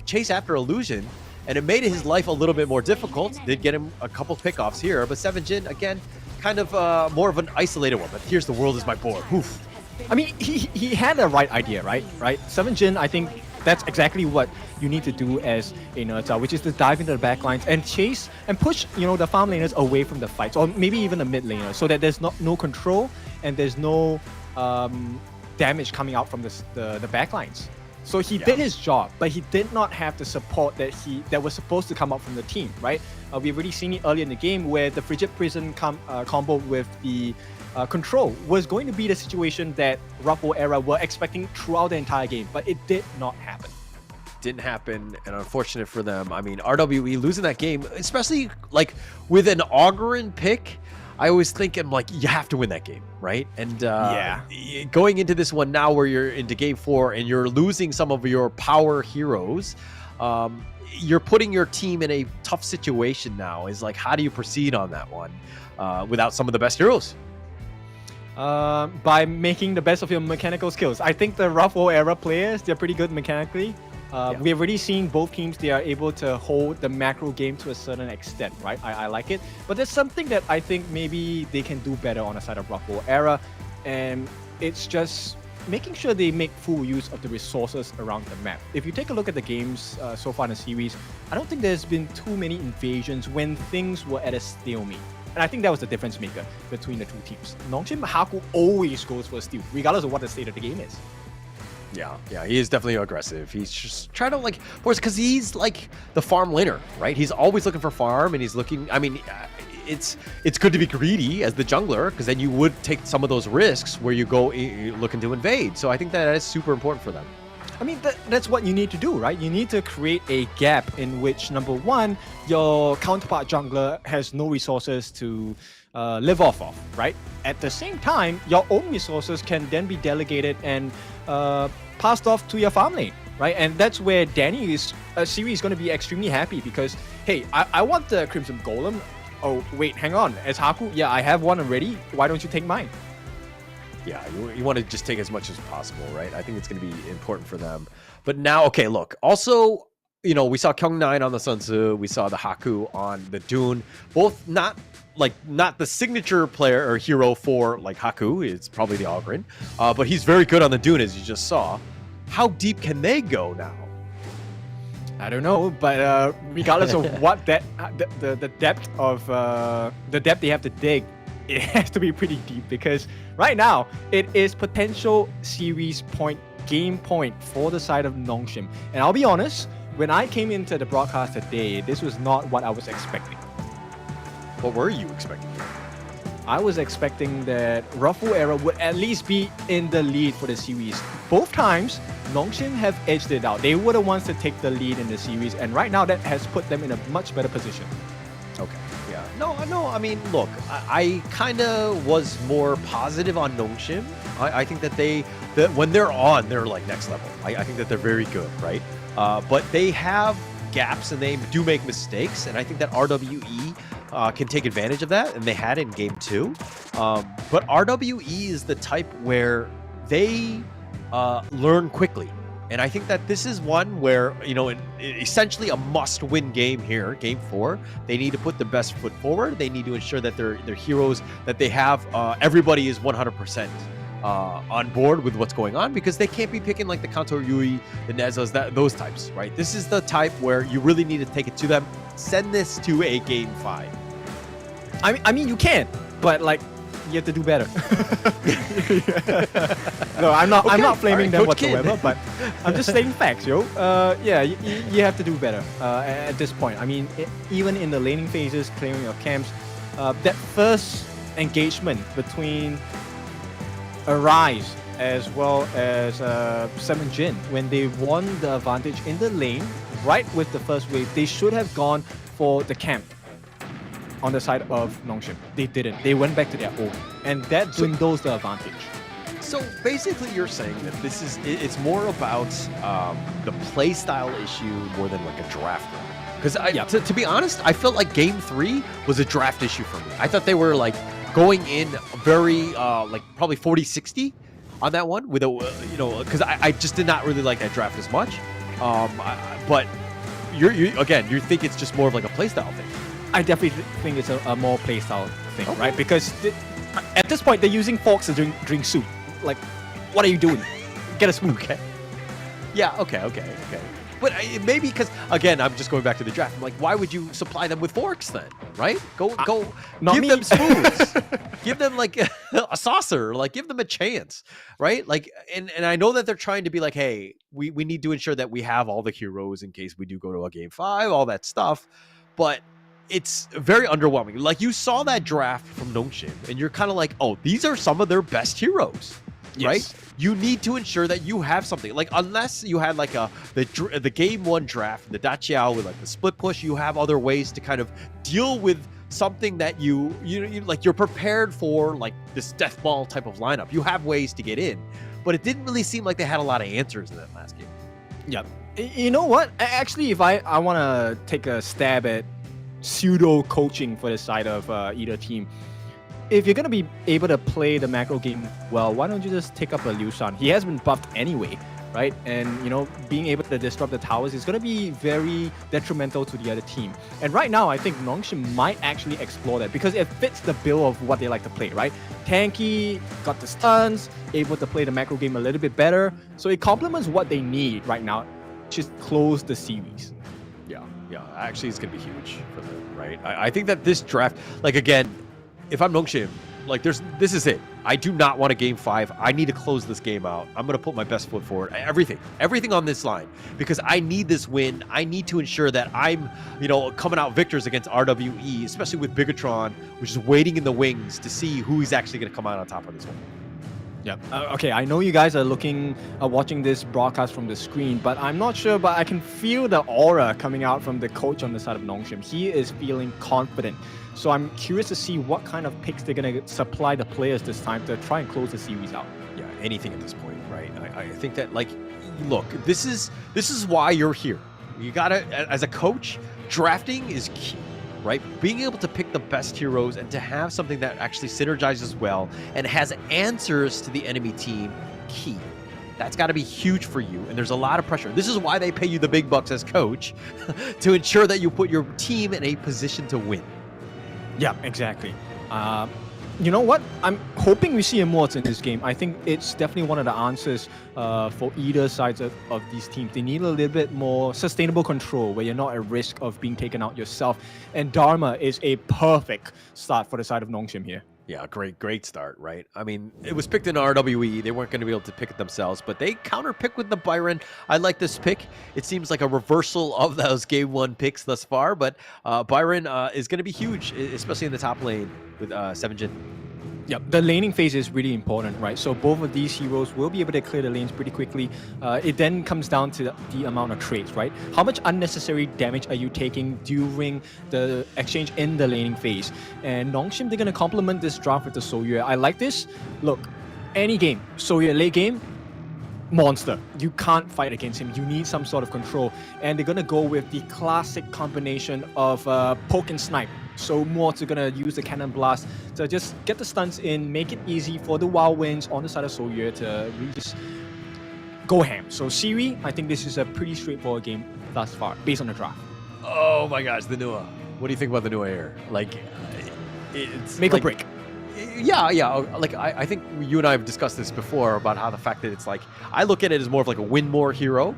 chase after Illusion, and it made his life a little bit more difficult. Did get him a couple pickoffs here, but 7Jin, again, kind of more of an isolated one. But here's the world is my board. Oof. I mean, he had the right idea, right? 7Jin, I think that's exactly what you need to do as a Nerta, which is to dive into the back lines and chase and push, you know, the farm laners away from the fights, or maybe even the mid laner, so that there's no control and there's no damage coming out from the back lines. So he did his job, but he did not have the support that was supposed to come out from the team, right? We've already seen it earlier in the game where the Frigid Prison combo with the control was going to be the situation that Ruffle Era were expecting throughout the entire game, but it did not happen. Didn't happen, and unfortunate for them. I mean, RWE losing that game, especially like with an Augurin pick, I always think, I'm like, you have to win that game, right? And going into this one now where you're into game 4 and you're losing some of your power heroes, you're putting your team in a tough situation now. Is like, how do you proceed on that one without some of the best heroes? By making the best of your mechanical skills. I think the Ruffle Era players, they're pretty good mechanically. We have already seen both teams, they are able to hold the macro game to a certain extent, right? I like it. But there's something that I think maybe they can do better on the side of Ruffle Era, and it's just making sure they make full use of the resources around the map. If you take a look at the games so far in the series, I don't think there's been too many invasions when things were at a stalemate. And I think that was the difference maker between the two teams. Nongshim Haku always goes for a steal, regardless of what the state of the game is. Yeah, he is definitely aggressive. He's just trying to, like, of course, because he's like the farm laner, right? He's always looking for farm, and he's looking, I mean, it's good to be greedy as the jungler, because then you would take some of those risks where you go looking to invade. So I think that is super important for them. I mean, that's what you need to do, right? You need to create a gap in which, number one, your counterpart jungler has no resources to live off of, right? At the same time, your own resources can then be delegated and passed off to your farm lane, right? And that's where Danny's series is going to be extremely happy because, hey, I want the Crimson Golem. Oh, wait, hang on. As Haku, yeah, I have one already. Why don't you take mine? Yeah, you want to just take as much as possible, right? I think it's going to be important for them. But now, okay, look. Also, you know, we saw Kyung9 on the Sun Tzu. We saw the Haku on the Dune. Both not like not the signature player or hero for like Haku. It's probably the Ogren, but he's very good on the Dune, as you just saw. How deep can they go now? I don't know, but regardless of what the depth of the depth they have to dig, it has to be pretty deep, because right now it is potential series point, game point for the side of Nongshim. And I'll be honest, when I came into the broadcast today, this was not what I was expecting. What were you expecting? I was expecting that Ruffle Era would at least be in the lead for the series. Both times, Nongshim have edged it out. They were the ones to take the lead in the series, and right now that has put them in a much better position. Okay, yeah. No, I mean, look, I kind of was more positive on Nongshim. I think that that when they're on, they're like next level. I think that they're very good, right? But they have gaps and they do make mistakes, and I think that RWE can take advantage of that, and they had it in game 2. But RWE is the type where they learn quickly. And I think that this is one where, you know, essentially a must-win game here, game 4. They need to put the best foot forward. They need to ensure that their heroes that they have, everybody is 100% on board with what's going on, because they can't be picking like the Kanto Yui, the Nezas, those types, right? This is the type where you really need to take it to them. Send this to a game 5. I mean, you can, but like, you have to do better. No, I'm not flaming them whatsoever, but I'm just saying facts, yo. Yeah, you have to do better at this point. I mean, even in the laning phases, clearing your camps, that first engagement between Arise as well as 7Jin, when they won the advantage in the lane, right with the first wave, they should have gone for the camp on the side of Nongshim. They didn't. They went back to their own, and that dwindles the advantage. So basically, you're saying that it's more about the play style issue more than like a draft. Because to be honest, I felt like game 3 was a draft issue for me. I thought they were like going in very like probably 40-60 on that one with a because I just did not really like that draft as much. But you think it's just more of like a playstyle thing. I definitely think it's a more playstyle thing, right? Because at this point, they're using forks to drink soup. Like, what are you doing? Get a spoon. Okay. Yeah, okay. But maybe because, again, I'm just going back to the draft. I'm like, why would you supply them with forks then, right? Go give them spoons. Give them, like, a saucer. Like, give them a chance, right? Like, and I know that they're trying to be like, hey, we need to ensure that we have all the heroes in case we do go to a game 5, all that stuff. But it's very underwhelming. Like, you saw that draft from Nongshim, and you're kind of like, oh, these are some of their best heroes, right? You need to ensure that you have something. Like, unless you had like the game 1 draft, the Dachiao with like the split push, you have other ways to kind of deal with something that you like you're prepared for, like this death ball type of lineup. You have ways to get in, but it didn't really seem like they had a lot of answers in that last game. Yeah. You know what? Actually, if I want to take a stab at pseudo coaching for the side of either team, if you're going to be able to play the macro game well, why don't you just take up a Liu Shan? He has been buffed anyway, right? And being able to disrupt the towers is going to be very detrimental to the other team. And right now, I think Nongshim might actually explore that, because it fits the bill of what they like to play, right? Tanky, got the stuns, able to play the macro game a little bit better. So it complements what they need right now, just close the series. Yeah, actually, it's going to be huge for them, right? I think that this draft, like, again, if I'm Nongshim, like, this is it. I do not want a game 5. I need to close this game out. I'm going to put my best foot forward. Everything on this line, because I need this win. I need to ensure that I'm, coming out victors against RWE, especially with Bigatron, which is waiting in the wings to see who he's actually going to come out on top of this one. Yeah. Okay, I know you guys are watching this broadcast from the screen, but I'm not sure, but I can feel the aura coming out from the coach on the side of Nongshim. He is feeling confident. So I'm curious to see what kind of picks they're going to supply the players this time to try and close the series out. Yeah, anything at this point, right? I think that, like, look, this is why you're here. You gotta, as a coach, drafting is key. Right? Being able to pick the best heroes and to have something that actually synergizes well and has answers to the enemy team, key. That's got to be huge for you, and there's a lot of pressure. This is why they pay you the big bucks as coach, to ensure that you put your team in a position to win. Yeah, exactly. You know what? I'm hoping we see Immorts in this game. I think it's definitely one of the answers for either sides of these teams. They need a little bit more sustainable control where you're not at risk of being taken out yourself. And Dharma is a perfect start for the side of Nongshim here. Yeah, great start, right? I mean, it was picked in RWE. They weren't going to be able to pick it themselves, but they counter-pick with the Byron. I like this pick. It seems like a reversal of those Game 1 picks thus far, but Byron is going to be huge, especially in the top lane with 7Jin. Yep, the laning phase is really important, right? So both of these heroes will be able to clear the lanes pretty quickly. It then comes down to the amount of trades, right? How much unnecessary damage are you taking during the exchange in the laning phase? And Nongshim, they're going to complement this draft with the Soyue. I like this. Look, any game, Soyue late game, monster. You can't fight against him. You need some sort of control. And they're going to go with the classic combination of poke and snipe. So Morts are going to use the Cannon Blast to just get the stunts in, make it easy for the Wild Winds on the side of Soyue to really just go ham. So Siri, I think this is a pretty straightforward game thus far, based on the draft. Oh my gosh, the Nua. What do you think about the Nua here? Like, it's Make like, or break. Yeah. Like, I think you and I have discussed this before about how the fact that it's like, I look at it as more of like a win more hero.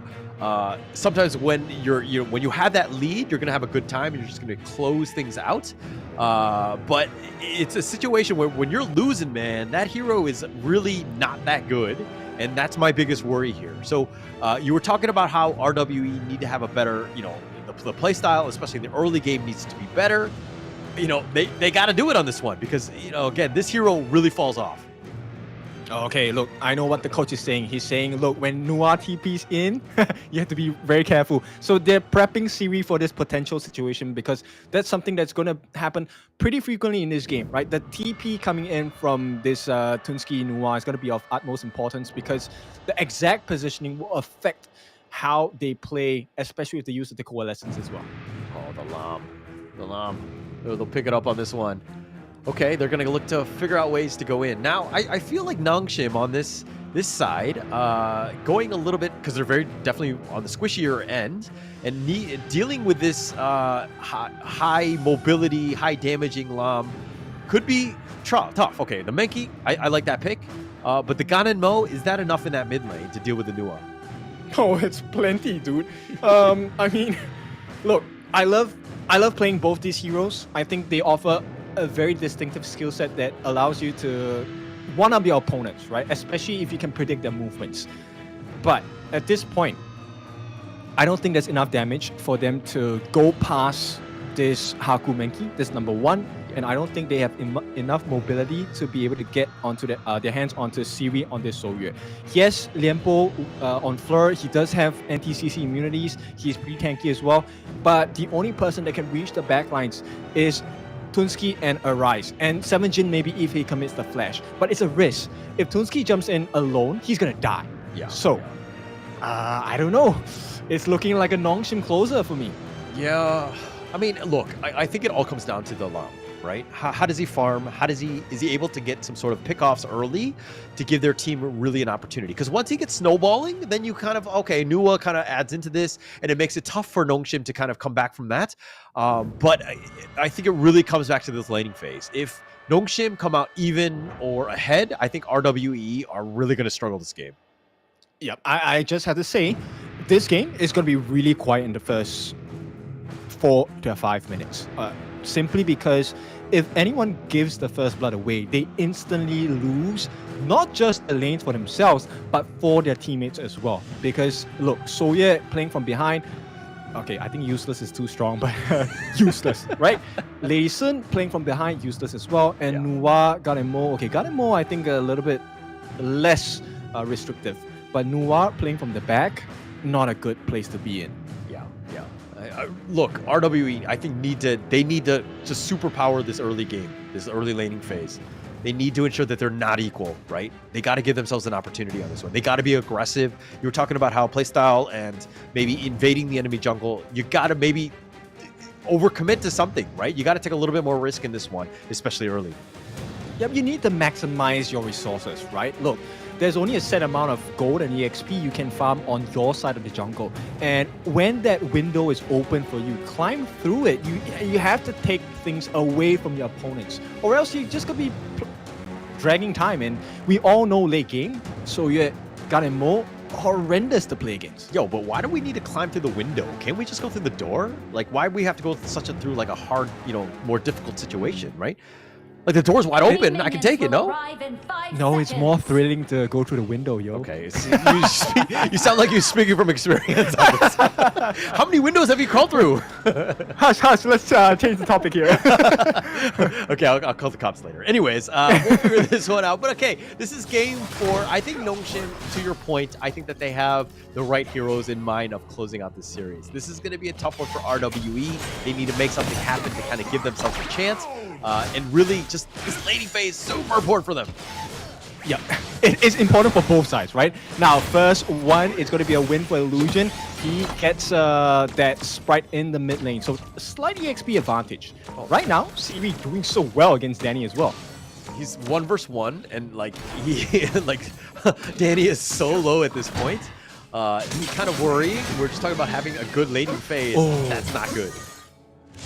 Sometimes when when you have that lead, you're gonna have a good time and you're just gonna close things out. But it's a situation where when you're losing, man, that hero is really not that good, and that's my biggest worry here. So you were talking about how RWE need to have a better, the play style, especially in the early game, needs to be better. They got to do it on this one because again, this hero really falls off. Okay, look, I know what the coach is saying. He's saying, look, when Nua TP's in, you have to be very careful. So they're prepping Siri for this potential situation because that's something that's going to happen pretty frequently in this game, right? The TP coming in from this Tunski Nua is going to be of utmost importance because the exact positioning will affect how they play, especially with the use of the Coalescence as well. Oh, the Lam. They'll pick it up on this one. Okay, they're going to look to figure out ways to go in. Now, I feel like Nongshim on this side, going a little bit, because they're very definitely on the squishier end, and dealing with this high mobility, high damaging Lam could be tough. Okay, the Menki, I like that pick, but the Ganon Mo, is that enough in that mid lane to deal with the Nua? Oh, it's plenty, dude. I mean, look, I love playing both these heroes. I think they offer a very distinctive skill set that allows you to one-up your opponents, right? Especially if you can predict their movements. But at this point, I don't think there's enough damage for them to go past this Haku Menki. That's number one. And I don't think they have enough mobility to be able to get onto their hands onto Siri on this Soyue. Yes, Lianpo on Fleur, he does have anti-CC immunities. He's pretty tanky as well. But the only person that can reach the backlines is Tunski and Arise, and 7Jin maybe if he commits the flash, but it's a risk. If Tunski jumps in alone, he's gonna die. Yeah. So, I don't know. It's looking like a Nongshim closer for me. Yeah. I mean, look, I think it all comes down to the Lam, right? How does he farm? Is he able to get some sort of pickoffs early to give their team really an opportunity? Because once he gets snowballing, then you kind of, okay, Nua kind of adds into this, and it makes it tough for Nongshim to kind of come back from that. But I think it really comes back to this laning phase. If Nongshim come out even or ahead, I think RWE are really going to struggle this game. Yep, I just have to say, this game is going to be really quiet in the first 4 to 5 minutes. Simply because if anyone gives the first blood away, they instantly lose not just the lanes for themselves, but for their teammates as well. Because look, Soyue playing from behind, okay, I think useless is too strong, but useless, right? Lady Sun playing from behind, useless as well. And Nua, Ganon Mo, okay, Ganon Mo I think a little bit less restrictive. But Nua playing from the back, not a good place to be in. Look, RWE, I think they need to just superpower this early game, this early laning phase. They need to ensure that they're not equal, right? They got to give themselves an opportunity on this one. They got to be aggressive. You were talking about how playstyle and maybe invading the enemy jungle, you got to maybe overcommit to something, right? You got to take a little bit more risk in this one, especially early. Yep, you need to maximize your resources, right? Look, there's only a set amount of gold and EXP you can farm on your side of the jungle. And when that window is open for you, climb through it. You have to take things away from your opponents, or else you're just gonna be dragging time. And we all know late game, so you got more horrendous to play against. Yo, but why do we need to climb through the window? Can't we just go through the door? Like, why do we have to go through like a hard, more difficult situation, right? Like, the door's wide open. I can take it, no? No, it's more thrilling to go through the window, yo. Okay, you sound like you're speaking from experience on this. How many windows have you crawled through? Hush, let's change the topic here. Okay, I'll call the cops later. Anyways, we'll figure this one out. But okay, this is game 4. I think Nongshim, to your point, I think that they have the right heroes in mind of closing out this series. This is going to be a tough one for RWE. They need to make something happen to kind of give themselves a chance. And really, just this lady phase, super important for them. Yeah, it is important for both sides, right? Now, first one is going to be a win for Illusion. He gets that Sprite in the mid lane, so slight EXP advantage. Right now, Siri doing so well against Danny as well. He's 1 versus 1, and like Danny is so low at this point. He's kind of worrying. We're just talking about having a good laning phase. Oh. That's not good.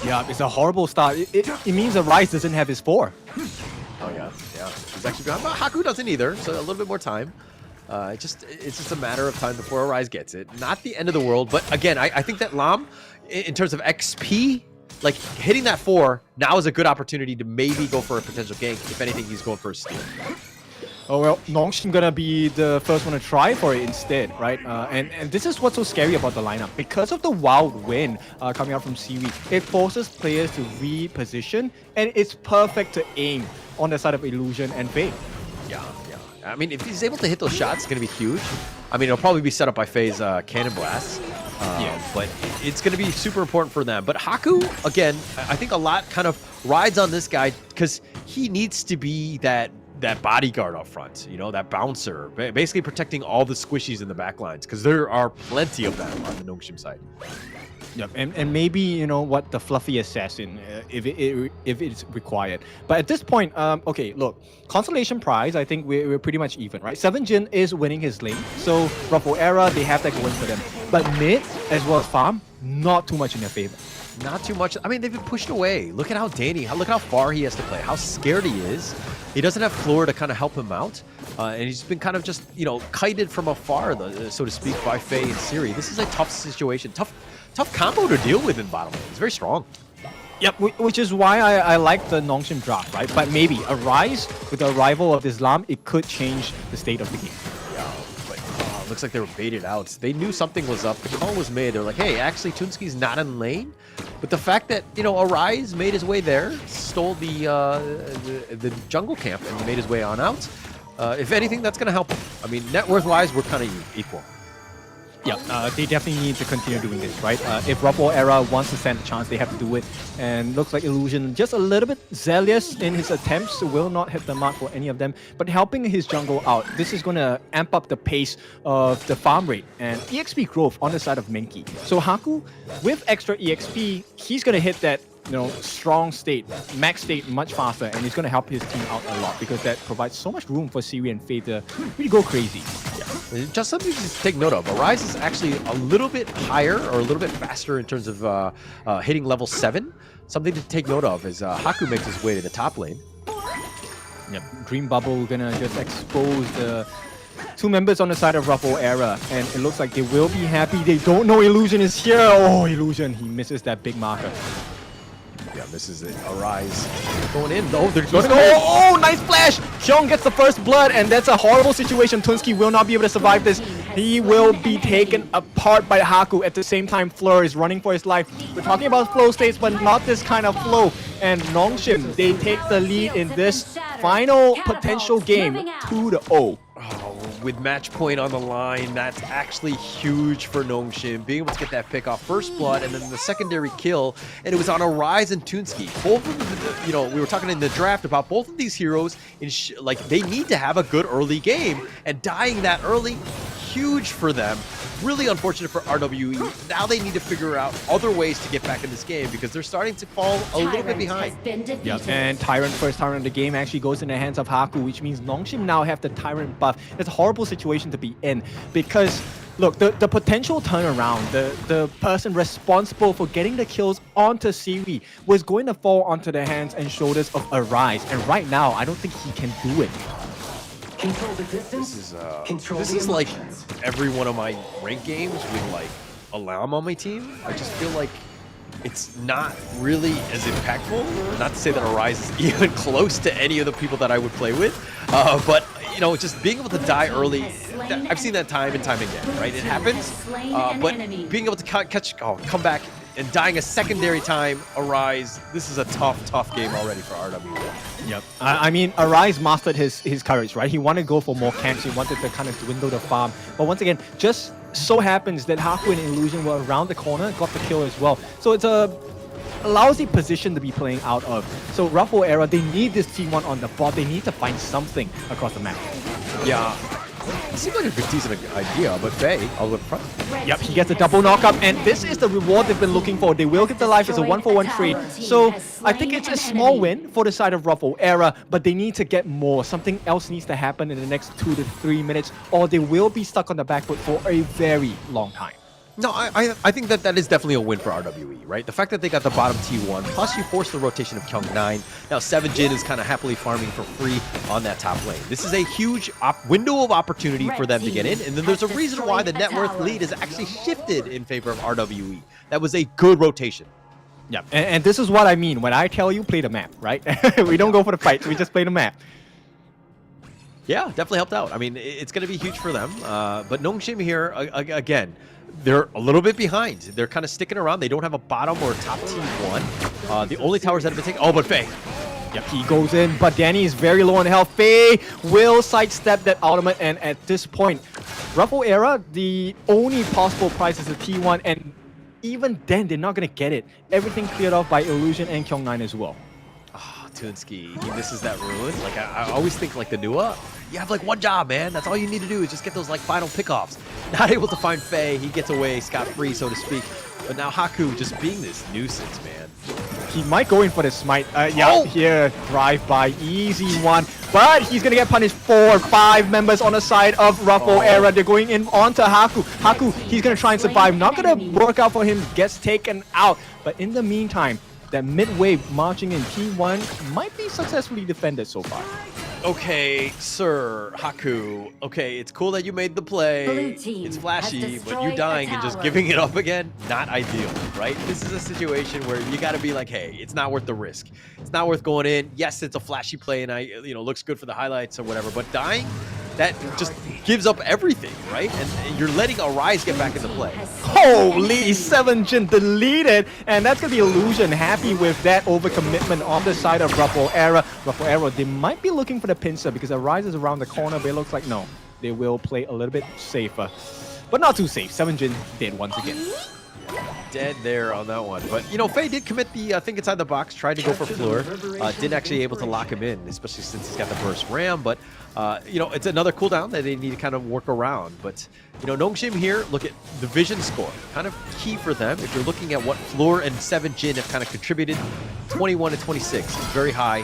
Yeah, it's a horrible start. It means the Ryze doesn't have his 4. Oh yeah. He's actually gone. But Haku doesn't either, so a little bit more time. It's just a matter of time before Arise gets it. Not the end of the world, but again, I think that Lam, in terms of XP, like hitting that 4 now is a good opportunity to maybe go for a potential gank. If anything, he's going for a steal. Oh well, Nongshim gonna be the first one to try for it instead, right? And this is what's so scary about the lineup. Because of the wild wind coming out from Seaweed, it forces players to reposition, and it's perfect to aim on the side of Illusion and Faye. Yeah. I mean, if he's able to hit those shots, it's going to be huge. I mean, it'll probably be set up by Faye's Cannon Blast. But it's going to be super important for them. But Haku, again, I think a lot kind of rides on this guy because he needs to be that bodyguard up front, that bouncer, basically protecting all the squishies in the backlines because there are plenty of them on the Nongshim side. Yep, and maybe, what, the fluffy assassin, if it's required. But at this point, okay, look, consolation prize, I think we're pretty much even, right? 7jin is winning his lane, so Ruffle Era, they have that going for them. But mid, as well as farm, not too much in their favor. Not too much. I mean, they've been pushed away. Look at how Danny, look how far he has to play, how scared he is. He doesn't have floor to kind of help him out. And he's been kind of just, kited from afar, so to speak, by Faye and Siri. This is a tough situation, tough combo to deal with in bottom lane. It's very strong. Yep, which is why I like the Nongshim drop, right? But maybe a Ryze with the arrival of Islam, it could change the state of the game. Yeah, but looks like they were baited out. They knew something was up. The call was made. They're like, hey, actually, Toonski's not in lane. But the fact that, Arise made his way there, stole the jungle camp and made his way on out, if anything, that's going to help him. I mean, net worth-wise, we're kind of equal. Yeah, they definitely need to continue doing this, right? If Ruffle Era wants to stand a chance, they have to do it. And looks like Illusion just a little bit zealous in his attempts, will not hit the mark for any of them. But helping his jungle out, this is going to amp up the pace of the farm rate and EXP growth on the side of Menki. So Haku, with extra EXP, he's going to hit that strong state, max state much faster, and he's going to help his team out a lot because that provides so much room for Siri and Faye to really go crazy. Yeah. Just something to take note of. Arise is actually a little bit higher or a little bit faster in terms of hitting level 7. Something to take note of is Haku makes his way to the top lane. Yep, Dream Bubble gonna just expose the 2 members on the side of Ruffle Era, and it looks like they will be happy. They don't know Illusion is here. Oh, Illusion, he misses that big marker. Yeah, misses it. Arise going in. Oh, they're going to go. Oh, nice flash! Kyung gets the first blood, and that's a horrible situation. Toonski will not be able to survive this. He will be taken apart by Haku. At the same time, Fleur is running for his life. We're talking about flow states, but not this kind of flow. And Nongshim, they take the lead in this final potential game 2-0. With match point on the line, that's actually huge for Nongshim. Being able to get that pick off first blood and then the secondary kill, and it was on Arise and Toonski. Both of them, we were talking in the draft about both of these heroes. They need to have a good early game, and dying that early, huge for them. Really unfortunate for RWE. Now they need to figure out other ways to get back in this game because they're starting to fall a little bit behind. Yep. And Tyrant, first Tyrant of the game, actually goes in the hands of Haku, which means Nongshim now have the Tyrant buff. It's a horrible situation to be in because, look, the potential turnaround, the person responsible for getting the kills onto Siri was going to fall onto the hands and shoulders of Arise. And right now, I don't think he can do it. Control the distance. This is like every one of my ranked games with like Alam on my team. I just feel like it's not really as impactful. Not to say that Arise is even close to any of the people that I would play with, but you know, just being able to die early, I've seen that time and time again, right? It happens, but being able to come back and dying a secondary time, Arise, this is a tough game already for RWE. Yep. I mean, Arise mastered his courage, right? He wanted to go for more camps. He wanted to kind of dwindle the farm. But once again, just so happens that Haku and Illusion were around the corner, got the kill as well. So it's a lousy position to be playing out of. So Ruffle Era, they need this T1 on the bot. They need to find something across the map. Yeah. It seems like a pretty decent idea, but Faye, all the front. Yep, he gets a double knockup, and this is the reward they've been looking for. They will get the life. It's a 1-for-1 trade. So I think it's a small win for the side of Ruffle Era, but they need to get more. Something else needs to happen in the next 2 to 3 minutes, or they will be stuck on the back foot for a very long time. No, I think that is definitely a win for RWE, right? The fact that they got the bottom T1, plus you force the rotation of Kyung9. Now, 7jin is kind of happily farming for free on that top lane. This is a huge window of opportunity for them to get in, and then there's a reason why the net worth lead is actually shifted in favor of RWE. That was a good rotation. Yeah, and this is what I mean when I tell you play the map, right? We don't go for the fights, we just play the map. Yeah, definitely helped out. I mean, it's going to be huge for them. But Nongshim here, again, they're a little bit behind. They're kind of sticking around. They don't have a bottom or top T1. The only towers that have been taken... Oh, but Faye. Yep, he goes in, but Danny is very low on health. Faye will sidestep that ultimate, and at this point, Ruffle Era, the only possible prize is a T1, and even then, they're not going to get it. Everything cleared off by Illusion and Kyung9 as well. Oh, Tunsky, he misses that ruin. Like, I always think, like, the Nua, you have, like, one job, man. That's all you need to do is just get those, like, final pickoffs. Not able to find Faye. He gets away scot-free, so to speak. But now Haku just being this nuisance, man. He might go in for the smite. Here, drive-by, easy one. But he's going to get punished. 4 or 5 members on the side of Ruffle Era. They're going in onto Haku. Haku, he's going to try and survive. Not going to work out for him. Gets taken out. But in the meantime, that mid-wave marching in T1 might be successfully defended so far. Okay, Sir Haku. Okay, it's cool that you made the play. It's flashy, but you dying and just giving it up again, not ideal, right? This is a situation where you got to be like, hey, it's not worth the risk. It's not worth going in. Yes, it's a flashy play and looks good for the highlights or whatever, but dying, that just gives up everything, right? And you're letting Arise get back into play. Holy, 7jin deleted, and that's gonna be Illusion happy with that overcommitment on the side of Ruffle Era. Ruffle Era, they might be looking for the pincer because Arise is around the corner, but it looks like no. They will play a little bit safer, but not too safe. 7jin dead once again. Dead there on that one. But, Faye did commit the think inside the box, tried to go for Fleur. Didn't actually able to lock him in, especially since he's got the burst ram. But, it's another cooldown that they need to kind of work around. But, Nongshim here, look at the vision score. Kind of key for them. If you're looking at what Fleur and 7jin have kind of contributed, 21 to 26. Very high.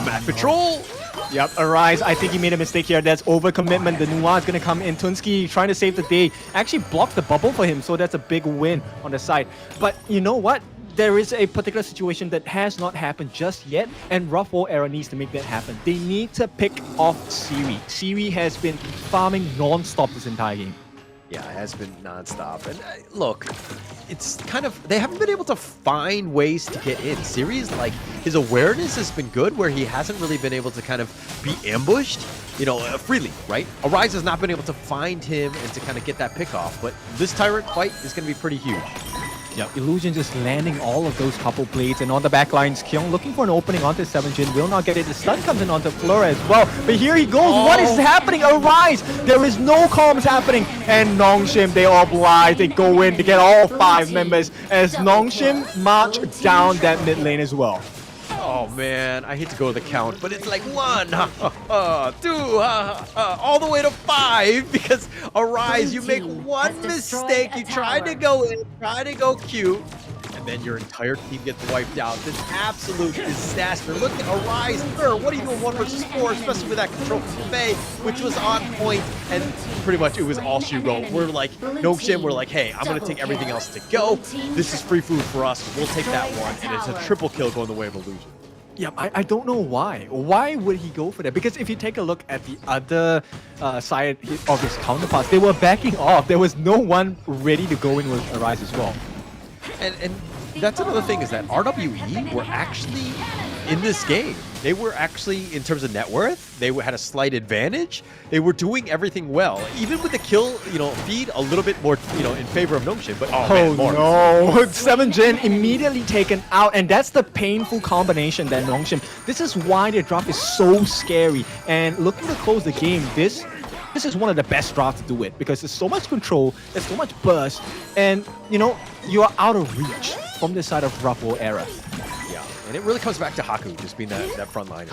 Map patrol. Yep, Arise, I think he made a mistake here. That's overcommitment. The Nua is going to come in. Tunsky trying to save the day. Actually blocked the bubble for him, so that's a big win on the side. But you know what? There is a particular situation that has not happened just yet, and Ruffle Era needs to make that happen. They need to pick off Siri. Siri has been farming non-stop this entire game. Yeah, it has been non-stop. And look, it's kind of, they haven't been able to find ways to get in. Siri's, like, his awareness has been good where he hasn't really been able to kind of be ambushed, freely, right? Arise has not been able to find him and to kind of get that pick off, but this Tyrant fight is going to be pretty huge. Yeah, Illusion just landing all of those couple blades, and on the back lines, Kyung looking for an opening onto 7jin, will not get it. The stun comes in onto Fleur as well, but here he goes. What is happening? Arise! There is no comms happening, and Nongshim, they all oblige. They go in to get all 5 members as Nongshim march down that mid lane as well. Oh man, I hate to go to the count, but it's like 1, 2, all the way to 5 because Arise, you make one mistake, you try to go in, try to go cute, and then your entire team gets wiped out. This absolute disaster. Look at Arise, what are you doing 1 versus 4, especially with that control from Faye, which was on point, and pretty much it was all she wrote. We're like, Nongshim, we're like, hey, I'm gonna take everything else to go. This is free food for us. We'll take that one, and it's a triple kill going the way of Illusion. Yeah, I don't know why. Why would he go for that? Because if you take a look at the other side of his counterparts, they were backing off. There was no one ready to go in with Arise as well. And that's another thing is that RWE were actually in this game. They were actually, in terms of net worth, they had a slight advantage. They were doing everything well, even with the kill, feed a little bit more, in favor of Nongshim. But oh no, 7 Gen immediately taken out, and that's the painful combination that Nongshim. This is why their draft is so scary. And looking to close the game, this is one of the best drafts to do it because there's so much control, there's so much burst, and you are out of reach from this side of RedForce era. Yeah, and it really comes back to Haku just being that frontliner.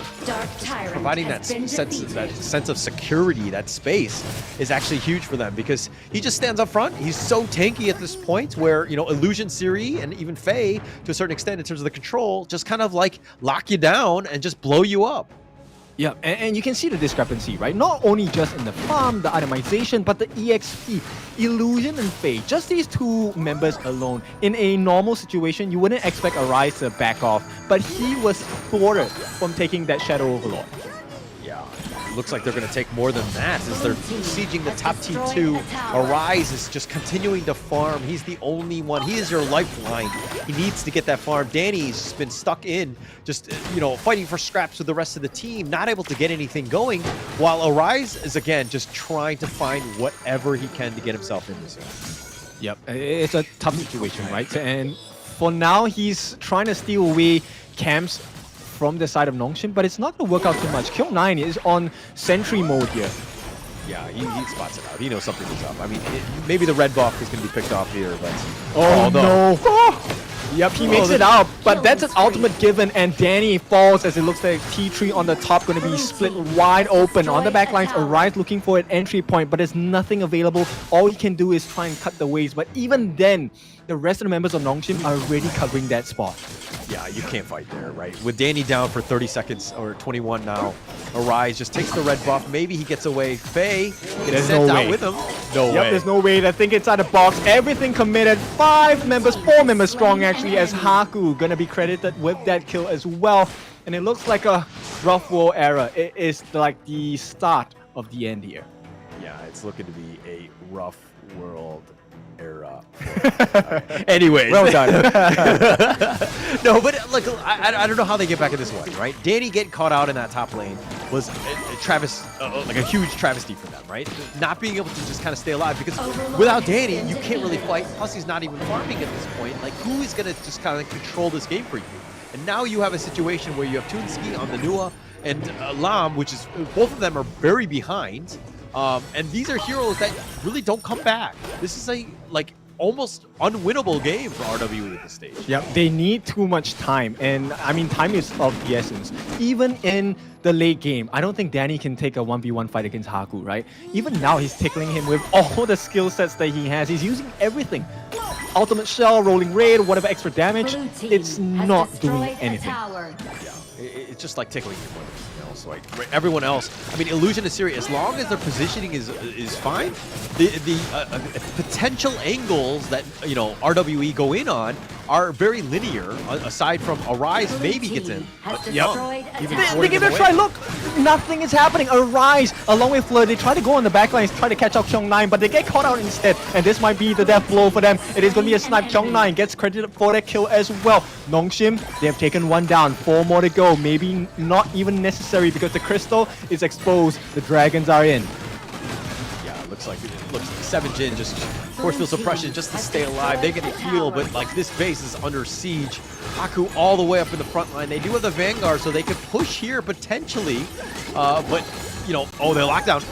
Providing that sense of security, that space is actually huge for them because he just stands up front. He's so tanky at this point where, Illusion, Siri, and even Faye, to a certain extent in terms of the control, just kind of like lock you down and just blow you up. Yeah, and you can see the discrepancy, right? Not only just in the farm, the itemization, but the EXP. Illusion and Faye, just these 2 members alone. In a normal situation, you wouldn't expect Arise to back off, but he was thwarted from taking that Shadow Overlord. Yeah, looks like they're going to take more than that as they're sieging the top T2. Arise is just continuing to farm. He's the only one. He is your lifeline. He needs to get that farm. Danny's been stuck in, just, fighting for scraps with the rest of the team, not able to get anything going, while Arise is, again, just trying to find whatever he can to get himself in this zone. Yep, it's a tough situation, right? And for now, he's trying to steal away camps from the side of Nongshim, but it's not going to work out too much. Kyung9 is on sentry mode here. Yeah, he spots it out. He knows something is up. I mean, maybe the red buff is going to be picked off here, but... Oh, no! Oh. Yep, he makes it out, but that's an ultimate given, and Danny falls as it looks like T3 on the top going to be split wide open. On the back lines, Arise looking for an entry point, but there's nothing available. All he can do is try and cut the waves, but even then, the rest of the members of Nongshim are already covering that spot. Yeah, you can't fight there, right? With Danny down for 30 seconds, or 21 now, Arise just takes the red buff. Maybe he gets away. Faye gets sent out with him. No way. There's no way. I think inside the box, everything committed. 4 members strong actually, as Haku gonna be credited with that kill as well. And it looks like a RedForce era. It is like the start of the end here. Yeah, it's looking to be a rough world era. Anyways. Well done. No, but look, I don't know how they get back in this one, right? Danny getting caught out in that top lane was like a huge travesty for them, right? Not being able to just kind of stay alive because without Danny, you can't really fight. Plus, he's not even farming at this point. Like, who is going to just kind of control this game for you? And now you have a situation where you have Toonski on the Nua and Lam, which is both of them are very behind. And these are heroes that really don't come back. This is a almost unwinnable game for RWE at this stage. Yeah, they need too much time, and I mean time is of the essence. Even in the late game, I don't think Danny can take a 1v1 fight against Haku, right? Even now, he's tickling him with all the skill sets that he has. He's using everything. Ultimate Shell, Rolling Raid, whatever extra damage, it's not doing anything. Yeah, it's just like tickling him with everything else. Like everyone else, I mean, Illusion is serious. As long as their positioning is fine, the potential angles that RWE go in on are very linear. Aside from Arise, maybe gets in. They give it a try. Look, nothing is happening. Arise, along with Fleur, they try to go on the backlines, try to catch out Kyung9, but they get caught out instead. And this might be the death blow for them. It is going to be a snipe. Kyung9 gets credited for that kill as well. Nongshim, they have taken 1 down. 4 more to go. Maybe not even necessary because the crystal is exposed. The dragons are in. Yeah, it looks like 7 Gen just force field suppression just to stay alive. They get a heal, but like this base is under siege. Haku all the way up in the front line. They do have the Vanguard, so they could push here potentially. But oh, they're locked down.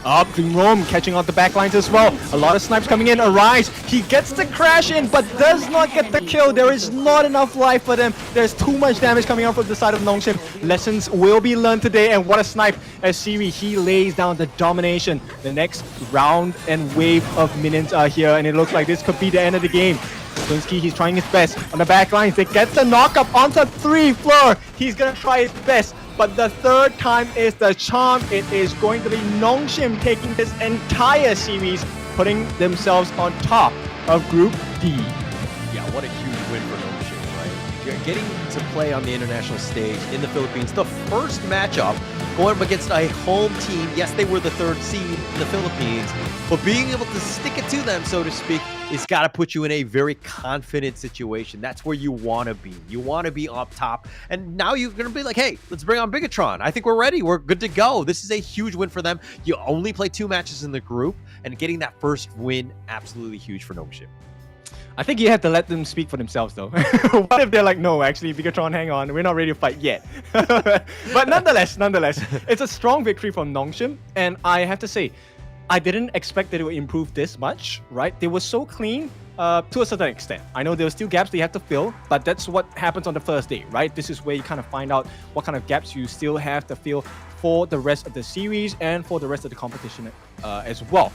Up, Dream Roam catching out the backlines as well. A lot of snipes coming in. Arise, he gets the crash in, but does not get the kill. There is not enough life for them. There's too much damage coming out from the side of Nongshim. Lessons will be learned today, and what a snipe as Siri, he lays down the domination. The next round and wave of minions are here, and it looks like this could be the end of the game. Gen.G, he's trying his best on the back lines. They get the knock-up onto 3 floor. He's gonna try his best, but the third time is the charm. It is going to be Nongshim taking this entire series, putting themselves on top of Group D. Yeah, what a huge win for Nongshim, right? You're getting to play on the international stage in the Philippines. The first matchup going up against a home team. Yes, they were the 3rd seed in the Philippines, but being able to stick it to them, so to speak, it's got to put you in a very confident situation. That's where you want to be. You want to be up top. And now you're going to be like, hey, let's bring on Bigatron. I think we're ready. We're good to go. This is a huge win for them. You only play 2 matches in the group, and getting that first win, absolutely huge for Nongshim. I think you have to let them speak for themselves, though. What if they're like, no, actually, Bigatron, hang on, we're not ready to fight yet. But nonetheless, it's a strong victory from Nongshim, and I have to say, I didn't expect that it would improve this much, right? They were so clean to a certain extent. I know there were still gaps they had to fill, but that's what happens on the first day, right? This is where you kind of find out what kind of gaps you still have to fill for the rest of the series and for the rest of the competition as well.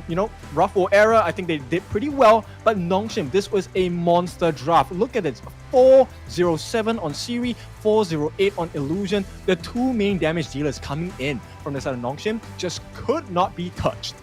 You know, RedForce era, I think they did pretty well, but Nongshim, this was a monster draft. Look at this, 407 on Siri, 408 on Illusion. The 2 main damage dealers coming in from the side of Nongshim just could not be touched.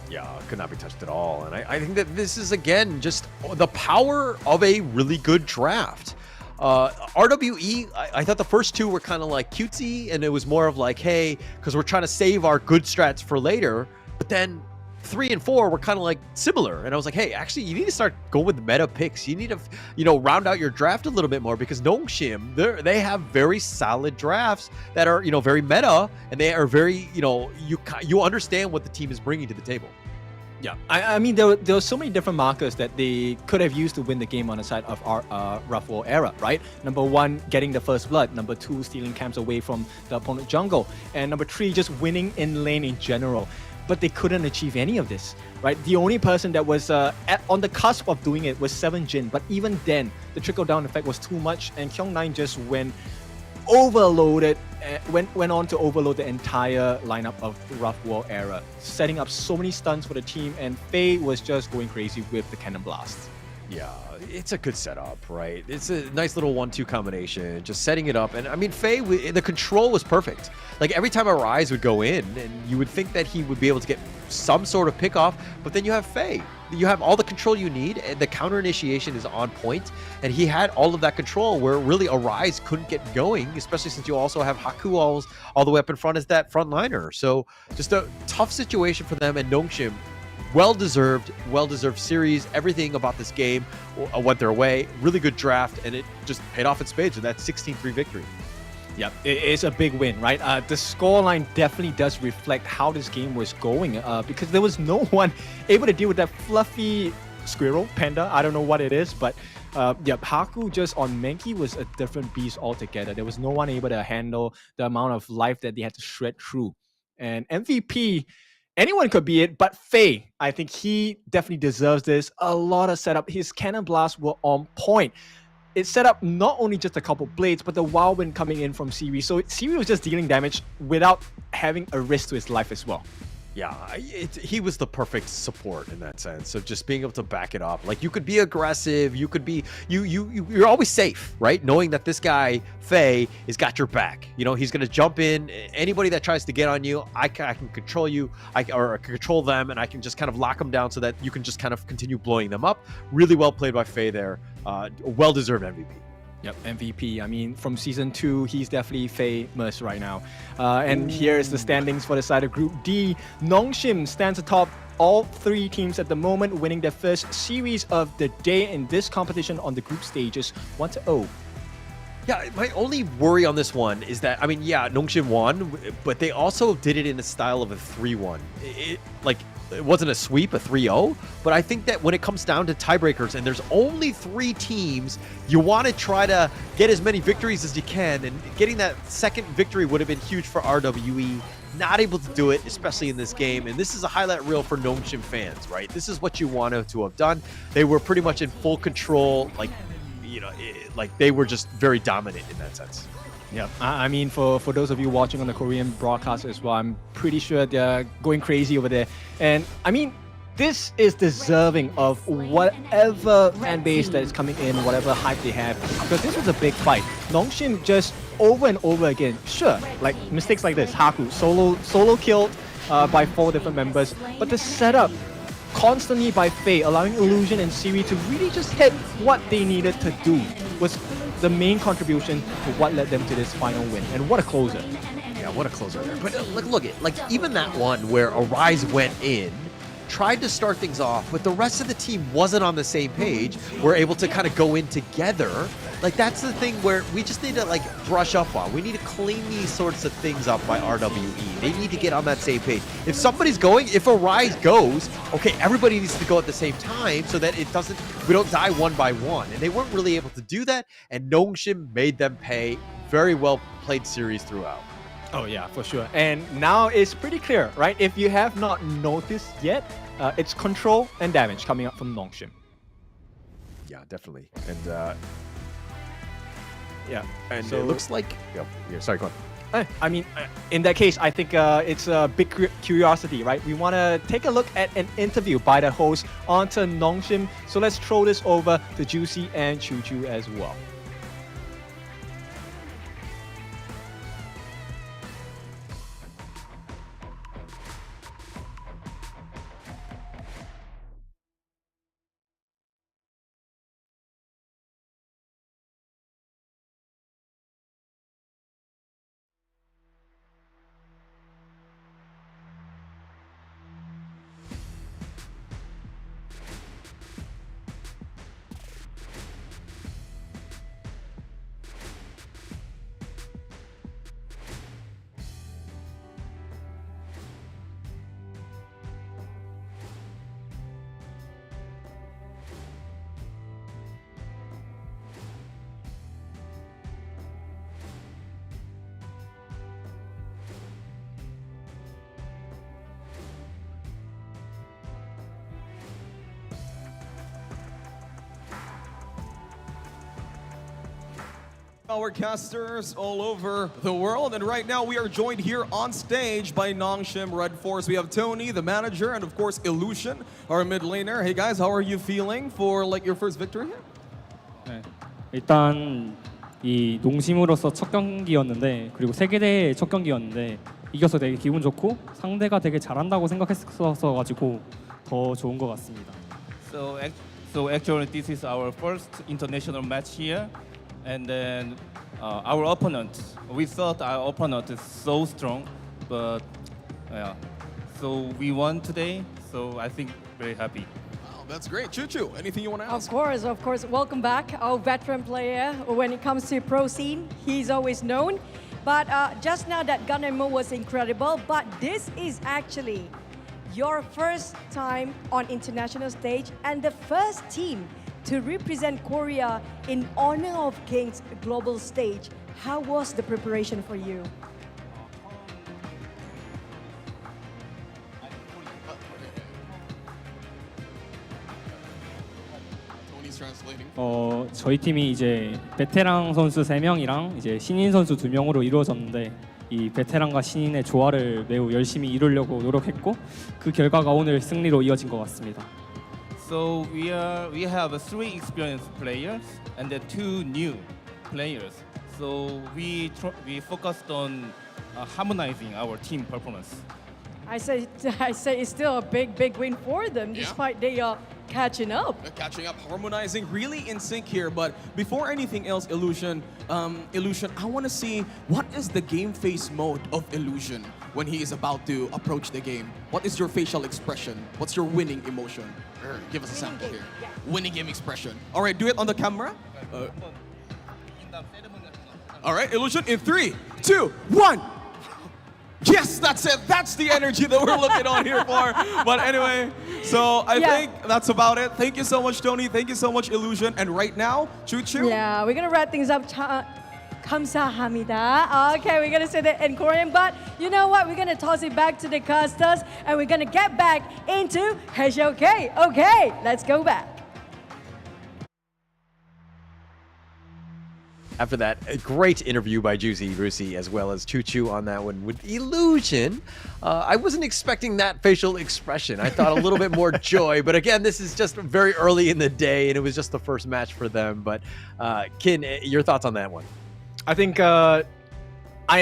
Yeah, could not be touched at all. And I think that this is, again, just the power of a really good draft. RWE, I thought the first 2 were kind of like cutesy, and it was more of like, hey, because we're trying to save our good strats for later. But then 3 and 4 were kind of like similar, and I was like, hey, actually, you need to start going with meta picks. You need to, you know, round out your draft a little bit more, because Nongshim, they have very solid drafts that are, you know, very meta, and they are very, you know, you understand what the team is bringing to the table. Yeah, I mean, there were so many different markers that they could have used to win the game on the side of our RedForce era, right? Number 1, getting the first blood. Number 2, stealing camps away from the opponent jungle. And number 3, just winning in lane in general. But they couldn't achieve any of this, right? The only person that was on the cusp of doing it was 7Jin, but even then, the trickle-down effect was too much, and Kyung9 just went overloaded, went on to overload the entire lineup of the RedForce era, setting up so many stuns for the team, and Faye was just going crazy with the cannon blast. Yeah, it's a good setup, right? It's a nice little 1-2 combination, just setting it up. And I mean, Faye, the control was perfect. Like, every time Arise would go in, and you would think that he would be able to get some sort of pick off, but then you have Faye. You have all the control you need, and the counter initiation is on point, and he had all of that control where really Arise couldn't get going, especially since you also have Haku all the way up in front as that frontliner. So just a tough situation for them, and Nongshim, well-deserved series. Everything about this game went their way. Really good draft, and it just paid off in spades with that 16-3 victory. Yeah, it's a big win, right? The scoreline definitely does reflect how this game was going, because there was no one able to deal with that fluffy squirrel, panda, I don't know what it is, but yeah, Haku just on Menki was a different beast altogether. There was no one able to handle the amount of life that they had to shred through. And MVP, anyone could be it, but Faye, I think he definitely deserves this. A lot of setup. His cannon blasts were on point. It set up not only just a couple blades, but the whirlwind coming in from Siri. So Siri was just dealing damage without having a risk to his life as well. Yeah, he was the perfect support in that sense of just being able to back it up. Like, you could be aggressive, you could be, you're always safe, right? Knowing that this guy, Faye, has got your back. You know, he's going to jump in. Anybody that tries to get on you, I can control you, or control them, and I can just kind of lock them down so that you can just kind of continue blowing them up. Really well played by Faye there. Well-deserved MVP. Yep, MVP. I mean, from Season 2, he's definitely famous right now. And here's the standings for the side of Group D. Nongshim stands atop all 3 teams at the moment, winning their first series of the day in this competition on the group stages, 1-0. Yeah, my only worry on this one is that, I mean, yeah, Nongshim won, but they also did it in the style of a 3-1. Like, it wasn't a sweep, a 3-0, but I think that when it comes down to tiebreakers and there's only 3 teams, you want to try to get as many victories as you can, and getting that second victory would have been huge for RWE. Not able to do it, especially in this game, and this is a highlight reel for Nongshim fans, right? This is what you wanted to have done. They were pretty much in full control, like, you know, like they were just very dominant in that sense. Yeah, I mean, for those of you watching on the Korean broadcast as well, I'm pretty sure they're going crazy over there. And I mean, this is deserving of whatever fan base that is coming in, whatever hype they have, because this was a big fight. Nongshim just over and over again, sure, like mistakes like this, Haku solo killed by 4 different members, but the setup constantly by Faye, allowing Illusion and Siri to really just hit what they needed to do was the main contribution to what led them to this final win. And what a closer. Yeah, what a closer there. But look at, like, even that one where Arise went in, tried to start things off, but the rest of the team wasn't on the same page, were able to kind of go in together. Like, that's the thing where we just need to, like, brush up on. We need to clean these sorts of things up by RWE. They need to get on that same page. If somebody's going, if Arise goes, okay, everybody needs to go at the same time so that we don't die one by one. And they weren't really able to do that, and Nongshim made them pay. Very well played series throughout. Oh yeah, for sure. And now it's pretty clear, right? If you have not noticed yet, it's control and damage coming up from Nongshim. Yeah, definitely. And yeah, and so it looks like... Yeah, sorry, go on. I mean, in that case, I think it's a big curiosity, right? We want to take a look at an interview by the host onto Nongshim. So let's throw this over to Juicy and Choo Choo as well. Our casters all over the world, and right now we are joined here on stage by Nongshim, RedForce. We have Tony, the manager, and of course Illusion, our mid laner. Hey guys, how are you feeling for like your first victory here? 네, 일단 이 농심으로서 첫 경기였는데, 그리고 세계대회 첫 경기였는데 이겨서 되게 기분 좋고 상대가 되게 잘한다고 생각했었어 가지고 더 좋은 것 같습니다. So actually this is our first international match here. And then our opponent, we thought our opponent is so strong, but yeah, so we won today, so I think very happy. Wow, that's great. Choo Choo, anything you want to ask? Of course. Welcome back, our veteran player. When it comes to pro scene, he's always known. But just now that Gun and Mo was incredible, but this is actually your first time on international stage and the first team to represent Korea in honor of King's global stage. How was the preparation for you? Tony's translating. 저희 팀이 이제 베테랑 선수 3명이랑 이제 신인 선수 2명으로 이루어졌는데 이 베테랑과 신인의 조화를 매우 열심히 이루려고 노력했고 그 결과가 오늘 승리로 이어진 것 같습니다. So we have 3 experienced players and then 2 new players. So we focused on harmonizing our team performance. I say it's still a big win for them, despite they are catching up. Catching up, harmonizing, really in sync here. But before anything else, Illusion, I want to see what is the game face mode of Illusion when he is about to approach the game. What is your facial expression? What's your winning emotion? Give us a sample here. Winning game expression. All right, do it on the camera. All right, Illusion, in 3, 2, 1. Yes, that's it. That's the energy that we're looking on here for. But anyway, so I think that's about it. Thank you so much, Tony. Thank you so much, Illusion. And right now, Choo Choo. Yeah, we're gonna wrap things up. 감사합니다. Okay, we're gonna say that in Korean, but you know what? We're gonna toss it back to the casters, and we're gonna get back into Okay. Okay, let's go back. After that, a great interview by Juicy Rusi as well as Choo Choo on that one with Illusion. I wasn't expecting that facial expression. I thought a little bit more joy, but again, this is just very early in the day and it was just the first match for them. But Kin, your thoughts on that one? I think I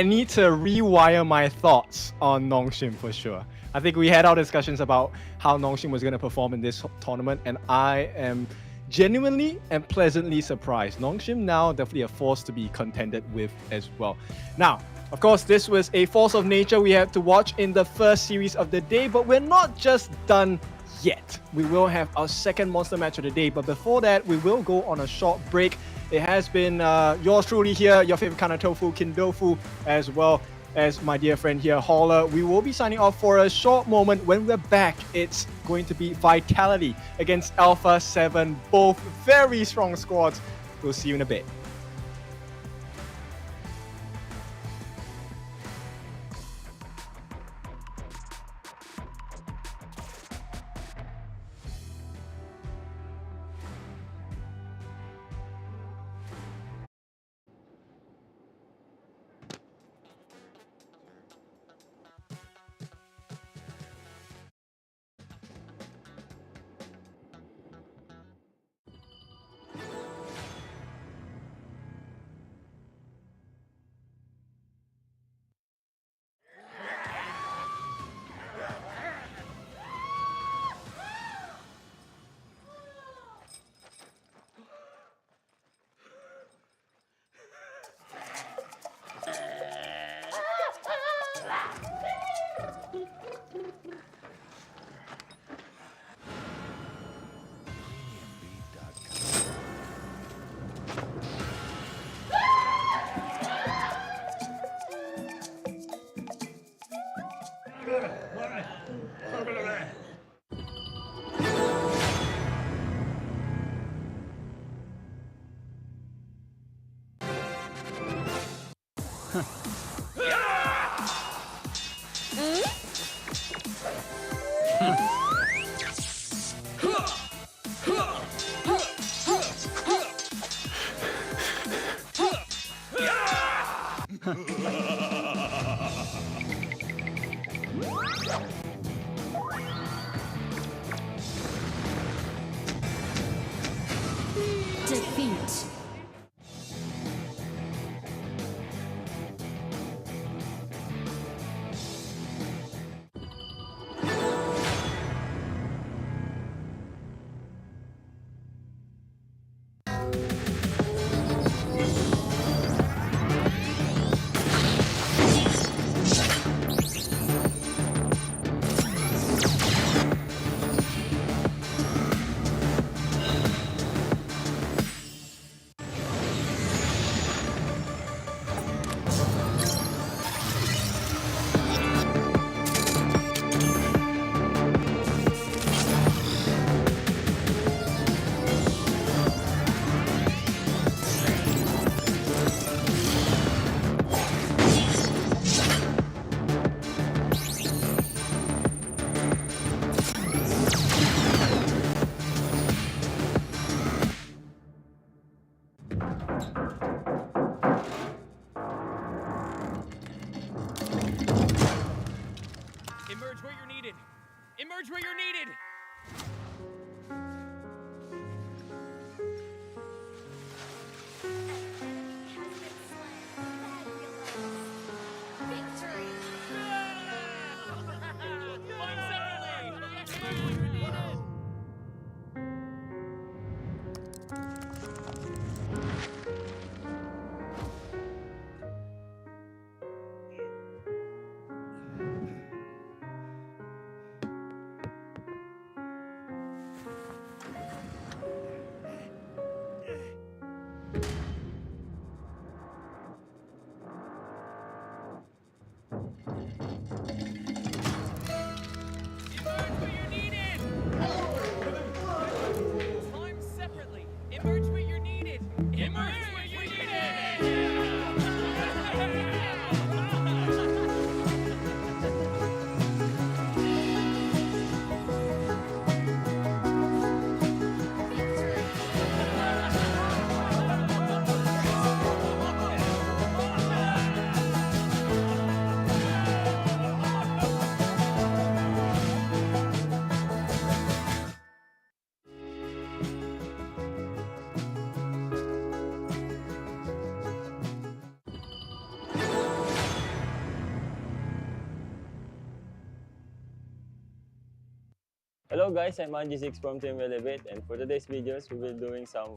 need to rewire my thoughts on Nongshim for sure. I think we had our discussions about how Nongshim was going to perform in this tournament, and I am genuinely and pleasantly surprised. Nongshim now definitely a force to be contended with as well. Now, of course, this was a force of nature we have to watch in the first series of the day, but we're not just done yet. We will have our second monster match of the day, but before that, we will go on a short break. It has been yours truly here, your favorite kind of tofu, Kindofu, as well as my dear friend here, Holler. We will be signing off for a short moment. When we're back, it's going to be Vitality against Alpha 7, both very strong squads. We'll see you in a bit. Defeat. Emerge where you're needed. Emerge where you're needed. Hello guys, I'm Angie6 from Team Elevate, and for today's videos, we will be doing some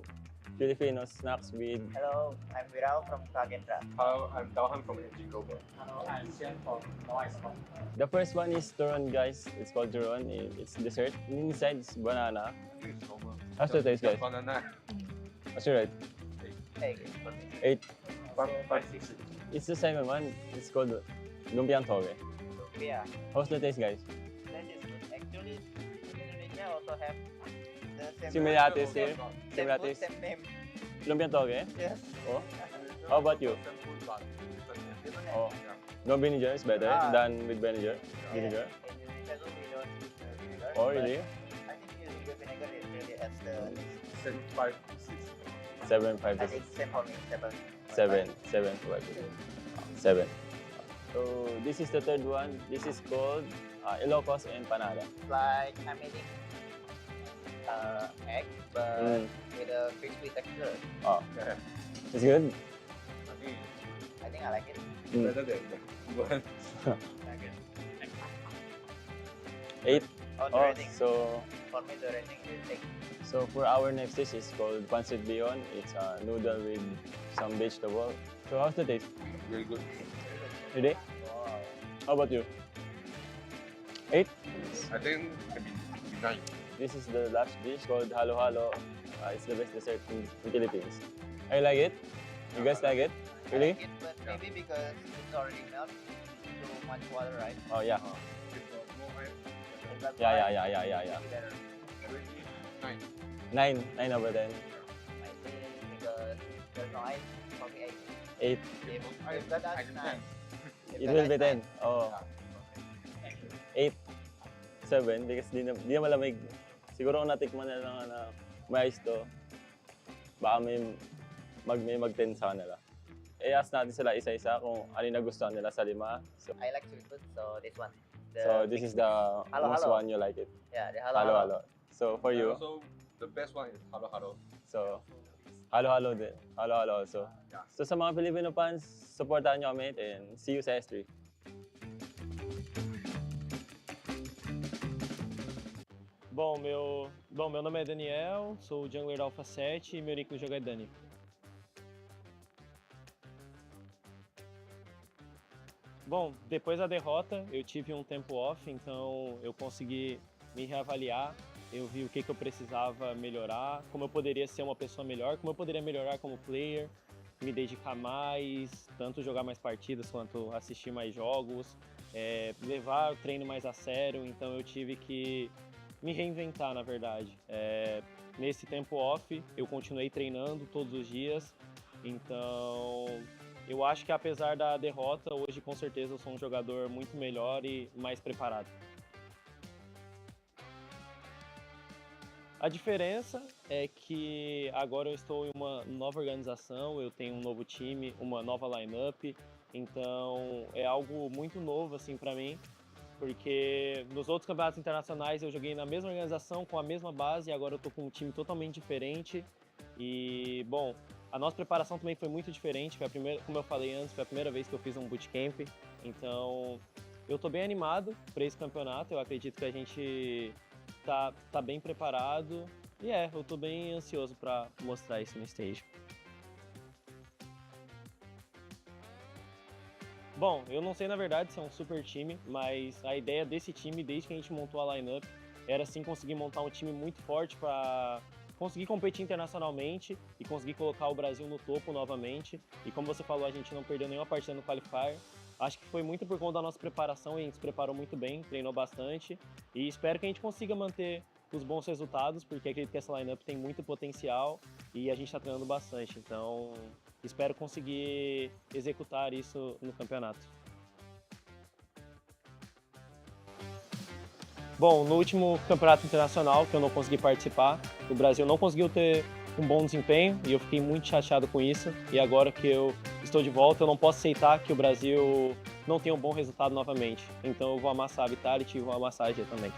Filipino snacks with... Hello, I'm Viral from Kagendra. Hello, I'm Dalhan from Gen.G Global. Hello, I'm Xian from Nongshim. The first one is turon, guys. It's called turon. It's dessert. Inside is banana. How's the taste, guys? Banana. What's your rate? 8. 5, 6. It's the same one. It's called lumpiang toge. Yeah. How's the taste, guys? That is good. Actually, Indonesia also have the same Similarities here. Same Similarities. food, same name. Lumpiang toge? Yes. Oh. How about you? Oh. No vinegar is better than with vinegar. Vinegar. In Indonesia, we don't use vinegar. Oh, really? I think you use vinegar, it really adds the 5, 6. 7, 5, I 6. think same for me, 7. 7. So this is the third one. This is called Ilocos empanada. Like I'm eating egg, but with a crispy texture. Oh, it's good. I think I like it. Better than one. 8. Oh, the rating. So For me, the rating is 8. so for our next dish is called pancit bihon. It's a noodle with some vegetable. So how's the taste? Very good. Ready? Wow. How about you? 8. I think maybe 9. This is the last dish called halo halo. It's the best dessert in Philippines. I like it. You guys like it? Really? I like it, but maybe because it's already melted, too much water, right? Oh yeah. Is that Yeah. maybe better? 9 over 10. I think because there's no ice, for me 8. If that adds 9. It will be 10. Oh. 8. 7 because di na malamig. Siguro kung natikman na lang na may ice to, baka may mag-10 sa kanila. I-ask natin sila isa-isa kung ano yung nagustuhan nila sa 5. So, I like sweet food, so this one. so this is the Halo most halo. one you like it. Yeah, the Halo halo. So for you, Also, the best one is halo halo. so halo halo din. Halo halo also. So sa mga Filipino fans, supportahan nyo kami and see you sa S3. Bom, meu nome é Daniel, sou o jungler da Alpha 7 e meu nick no jogo é Dani. Bom, depois da derrota eu tive um tempo off, então eu consegui me reavaliar, eu vi o que eu precisava melhorar, como eu poderia ser uma pessoa melhor, como eu poderia melhorar como player, me dedicar mais, tanto jogar mais partidas quanto assistir mais jogos, levar o treino mais a sério, então eu tive que me reinventar, na verdade. Nesse tempo off, eu continuei treinando todos os dias, então eu acho que apesar da derrota, hoje com certeza eu sou um jogador muito melhor e mais preparado. A diferença é que agora eu estou em uma nova organização, eu tenho um novo time, uma nova lineup, então é algo muito novo assim para mim. Porque nos outros campeonatos internacionais eu joguei na mesma organização, com a mesma base, e agora eu tô com um time totalmente diferente. E, bom, a nossa preparação também foi muito diferente, foi a primeira, como eu falei antes, foi a primeira vez que eu fiz um bootcamp. Então, eu tô bem animado para esse campeonato, eu acredito que a gente tá bem preparado. E eu tô bem ansioso para mostrar isso no stage. Bom, eu não sei na verdade se é um super time, mas a ideia desse time, desde que a gente montou a lineup, era sim conseguir montar um time muito forte para conseguir competir internacionalmente e conseguir colocar o Brasil no topo novamente. E como você falou, a gente não perdeu nenhuma partida no Qualifier. Acho que foi muito por conta da nossa preparação, e a gente se preparou muito bem, treinou bastante. E espero que a gente consiga manter os bons resultados, porque acredito que essa lineup tem muito potencial e a gente está treinando bastante. Então, espero conseguir executar isso no campeonato. Bom, no último campeonato internacional que eu não consegui participar, o Brasil não conseguiu ter um bom desempenho e eu fiquei muito chateado com isso. E agora que eu estou de volta, eu não posso aceitar que o Brasil não tenha um bom resultado novamente. Então eu vou amassar a Vitality e vou amassar a G também.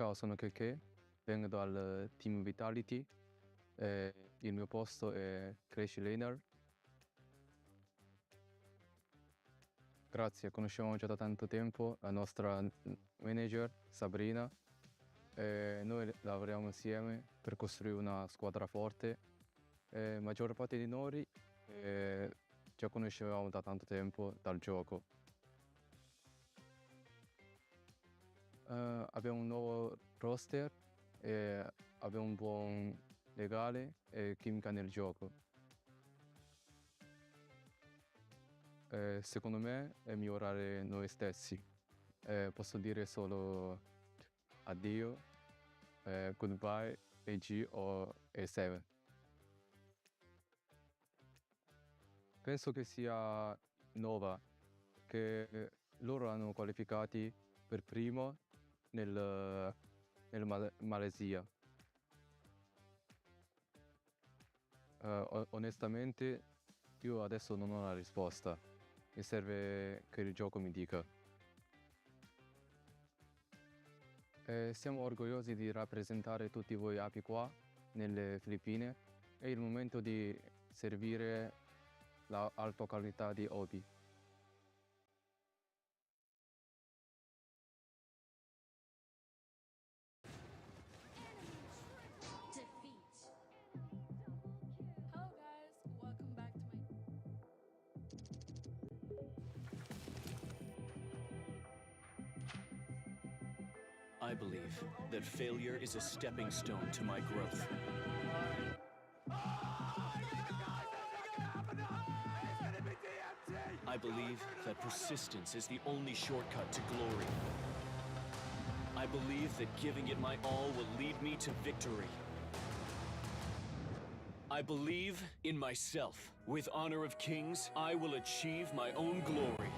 ciao, sono Keke, vengo dal team Vitality, il mio posto è Crash Laner. Grazie, conosciamo già da tanto tempo la nostra manager Sabrina. Noi lavoriamo insieme per costruire una squadra forte. Maggior parte di noi già conoscevamo da tanto tempo dal gioco. Abbiamo un nuovo roster e abbiamo un buon legale e chimica nel gioco. Secondo me è migliorare noi stessi. Posso dire solo addio, goodbye, AG o A7. Penso che sia Nova, che loro hanno qualificati per primo nel Malesia. Onestamente io adesso non ho la risposta, mi serve che il gioco mi dica. Siamo orgogliosi di rappresentare tutti voi api qua nelle Filippine. È il momento di servire l'alta qualità di hobby. Hello guys, welcome back to my I believe that failure is a stepping stone to my growth. I believe that persistence is the only shortcut to glory. I believe that giving it my all will lead me to victory. I believe in myself. With Honor of Kings, I will achieve my own glory.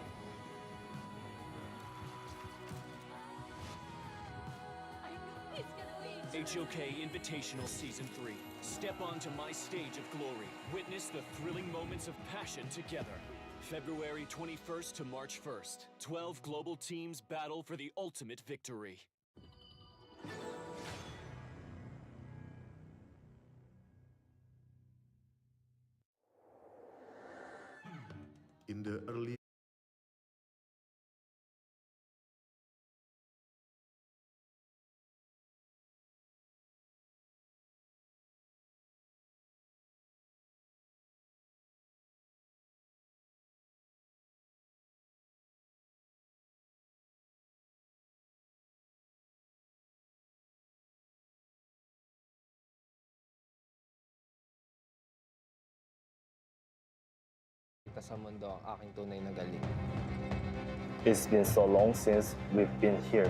HOK Invitational Season 3. Step onto my stage of glory. Witness the thrilling moments of passion together. February 21st to March 1st. 12 global teams battle for the ultimate victory. In the early sa mundo ang aking tunay na galing. It's been so long since we've been here.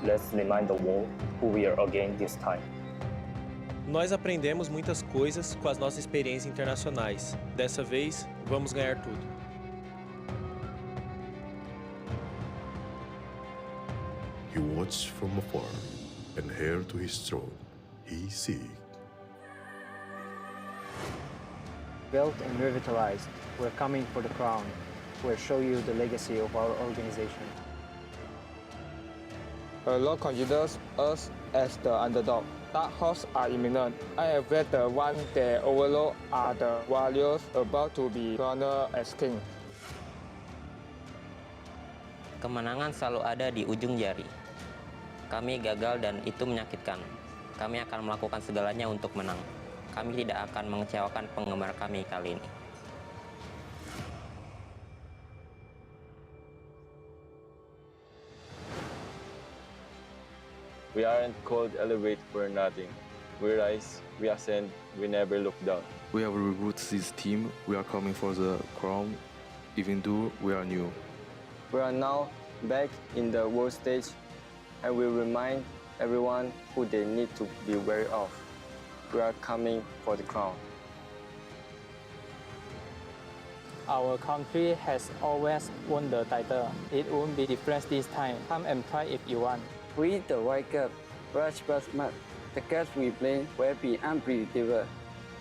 Let's remind the world who we are again this time. Nós aprendemos muitas coisas com as nossas experiências internacionais. Dessa vez, vamos ganhar tudo. he watched from afar, and heir to his throne, he seek. Built and revitalized, we're coming for the crown. We'll show you the legacy of our organization. A lot considers us as the underdog. Dark horses are imminent. I have read the one they overlook are the warriors about to be crowned as king. Kemenangan selalu ada di ujung jari. Kami gagal dan itu menyakitkan. Kami akan melakukan segalanya untuk menang. Kami tidak akan mengecewakan penggemar kami kali ini. We aren't called elevate for nothing. We rise, we ascend, we never look down. We have rebooted this team. We are coming for the crown, even though we are new. We are now back in the world stage, and we remind everyone who they need to be wary of. We are coming for the crown. Our country has always won the title. It won't be different this time. Come and try if you want. We the White Cup, rush but smart. The cards we play will be unpredictable.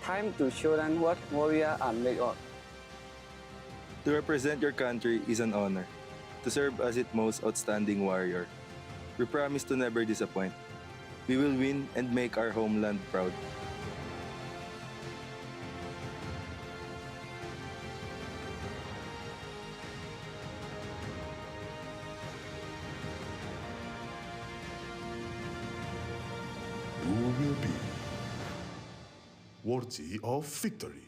Time to show them what warriors are made of. To represent your country is an honor. To serve as its most outstanding warrior. We promise to never disappoint. We will win and make our homeland proud. Who will be worthy of victory?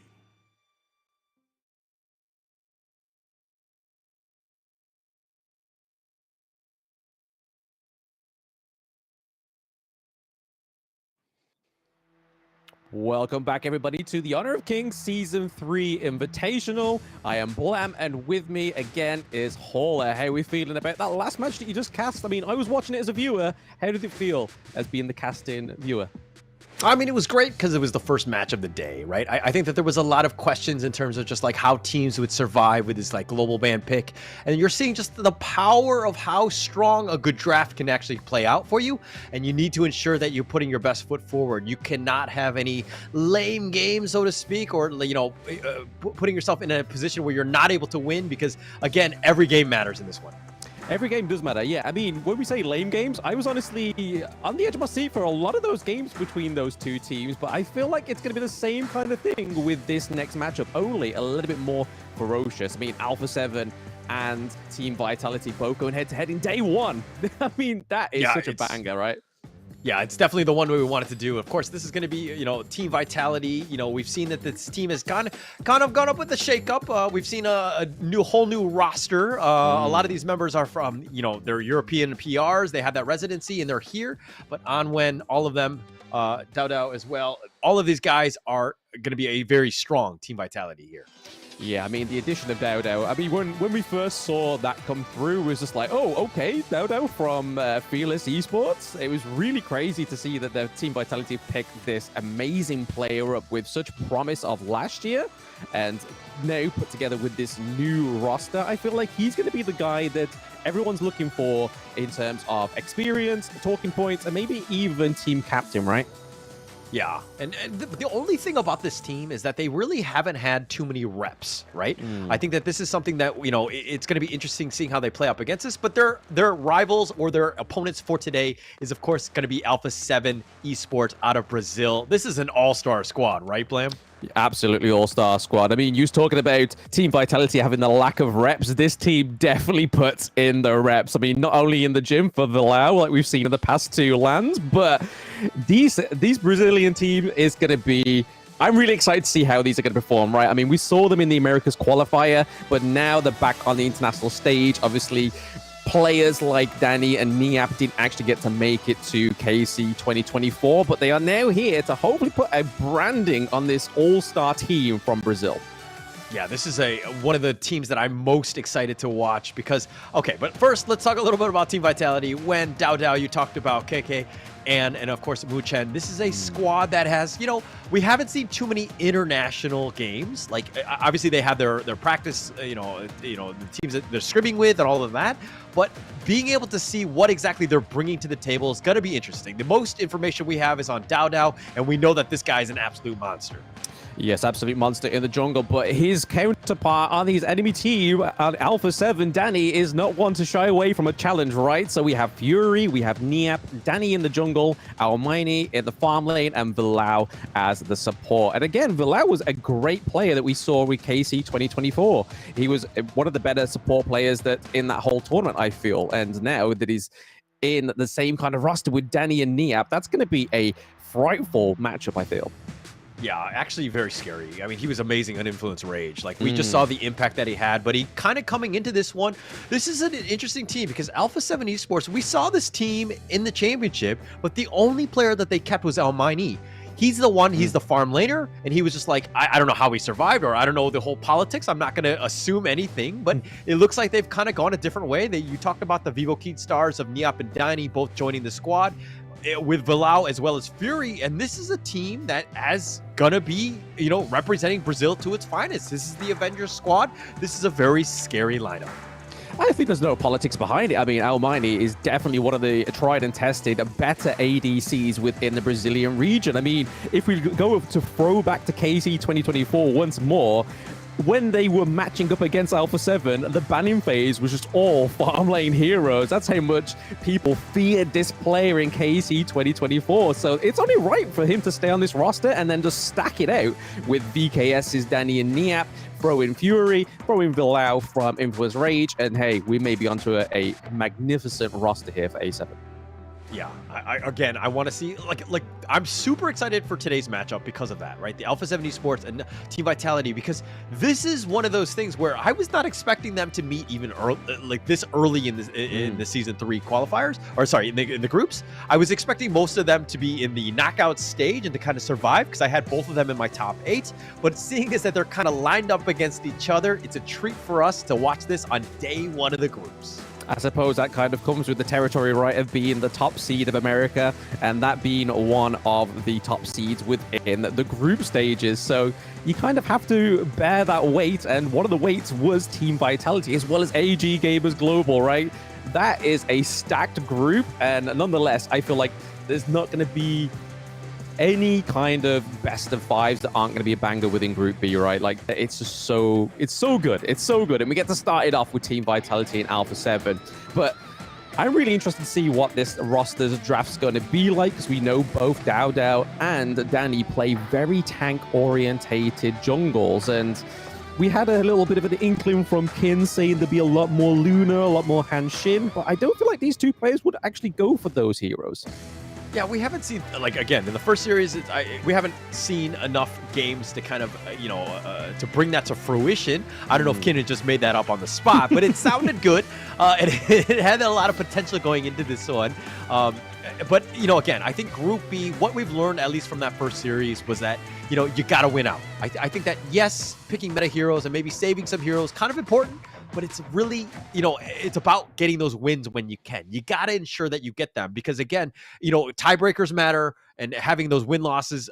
Welcome back, everybody, to the Honor of Kings Season 3 Invitational. I am Blam, and with me again is Hauler. How are we feeling about that last match that you just cast? I mean, I was watching it as a viewer. How did it feel as being the casting viewer? I mean, it was great because it was the first match of the day, right? I think that there was a lot of questions in terms of just like how teams would survive with this like global ban pick. And you're seeing just the power of how strong a good draft can actually play out for you. And you need to ensure that you're putting your best foot forward. You cannot have any lame games, so to speak, or, you know, putting yourself in a position where you're not able to win because, again, every game matters in this one. Every game does matter, yeah. I mean, when we say lame games, I was honestly on the edge of my seat for a lot of those games between those two teams, but I feel like it's going to be the same kind of thing with this next matchup, only a little bit more ferocious. I mean, Alpha 7 and Team Vitality both going head-to-head in day one. I mean, that is such a banger, right? Yeah, it's definitely the one we wanted to do. Of course, this is going to be, you know, Team Vitality. You know, we've seen that this team has kind of gone up with the shakeup. We've seen a whole new roster. A lot of these members are from, you know, they're European PRs. They have that residency and they're here. But Onwen, all of them, Dao as well. All of these guys are going to be a very strong Team Vitality here. Yeah, I mean, the addition of Dao. I mean, when we first saw that come through, it was just like, oh, okay, Dao from Fearless Esports. It was really crazy to see that the Team Vitality picked this amazing player up with such promise of last year, and now put together with this new roster. I feel like he's going to be the guy that everyone's looking for in terms of experience, talking points, and maybe even team captain, right? Yeah, and the only thing about this team is that they really haven't had too many reps, right? I think that this is something that, you know, it's going to be interesting seeing how they play up against us, but their rivals or their opponents for today is, of course, going to be Alpha 7 Esports out of Brazil. This is an all-star squad, right, Blam? Absolutely all-star squad. I mean, you was talking about Team Vitality having the lack of reps. This team definitely puts in the reps. I mean, not only in the gym for Villau, like we've seen in the past two lands, but these Brazilian team is going to be... I'm really excited to see how these are going to perform, right? I mean, we saw them in the Americas qualifier, but now they're back on the international stage. Obviously, players like Danny and Niap didn't actually get to make it to KC 2024, but they are now here to hopefully put a branding on this all-star team from Brazil. Yeah, this is one of the teams that I'm most excited to watch because, okay, but first, let's talk a little bit about Team Vitality. When Dao, you talked about KK and of course, Muchen. This is a squad that has, you know, we haven't seen too many international games. Like, obviously, they have their practice, you know, the teams that they're scrimming with and all of that. But being able to see what exactly they're bringing to the table is going to be interesting. The most information we have is on Dao, and we know that this guy is an absolute monster. Yes, absolute monster in the jungle, but his counterpart on his enemy team, Alpha 7, Danny, is not one to shy away from a challenge, right? So we have Fury, we have Niap, Danny in the jungle, Almighty in the farm lane, and Villau as the support. And again, Villau was a great player that we saw with KC 2024. He was one of the better support players that in that whole tournament, I feel. And now that he's in the same kind of roster with Danny and Niap, that's going to be a frightful matchup, I feel. Yeah, actually very scary. I mean, he was amazing on Influence Rage. Like, we just saw the impact that he had, but he kind of coming into this one, this is an interesting team because Alpha 7 Esports, we saw this team in the championship, but the only player that they kept was Almighty. He's the one, he's the farm laner, and he was just like, I don't know how he survived, or I don't know the whole politics. I'm not going to assume anything, but it looks like they've kind of gone a different way. You talked about the Vivo Keen stars of Niap and Danny both joining the squad with Villau as well as Fury, and this is a team that is gonna be, you know, representing Brazil to its finest. This is the Avengers squad. This is a very scary lineup. I think there's no politics behind it. I mean, Almighty is definitely one of the tried and tested better ADCs within the Brazilian region. I mean, if we go to throwback to KC 2024 once more, when they were matching up against Alpha 7, the banning phase was just all farm lane heroes. That's how much people feared this player in KC 2024. So it's only right for him to stay on this roster and then just stack it out with VKS's Danny and Niap, throw in Fury, throw in Villau from Influence Rage, and hey, we may be onto a magnificent roster here for A7. Yeah, again, I want to see, like I'm super excited for today's matchup because of that, right? The Alpha 7 Esports and Team Vitality, because this is one of those things where I was not expecting them to meet even this early in the Season 3 qualifiers, or sorry, in the groups. I was expecting most of them to be in the knockout stage and to kind of survive, because I had both of them in my top 8. But seeing as that they're kind of lined up against each other, it's a treat for us to watch this on day 1 of the groups. I suppose that kind of comes with the territory, right, of being the top seed of America, and that being one of the top seeds within the group stages. So you kind of have to bear that weight, and one of the weights was Team Vitality, as well as AG Gamers Global, right? That is a stacked group, and nonetheless, I feel like there's not going to be any kind of best of 5s that aren't going to be a banger within Group B, right? Like, it's just it's so good. It's so good. And we get to start it off with Team Vitality and Alpha 7. But I'm really interested to see what this roster's draft's going to be like, because we know both Dao and Danny play very tank-orientated jungles. And we had a little bit of an inkling from Kin saying there'd be a lot more Luna, a lot more Hanshin, but I don't feel like these two players would actually go for those heroes. Yeah, we haven't seen, like, again, in the first series, we haven't seen enough games to kind of, to bring that to fruition. I don't know if Kinnan just made that up on the spot, but it sounded good. And it had a lot of potential going into this one. But, again, I think Group B, what we've learned, at least from that first series, was that, you got to win out. I think that, yes, picking meta heroes and maybe saving some heroes, kind of important. But it's really, it's about getting those wins when you can. You got to ensure that you get them, because again, tiebreakers matter, and having those win-losses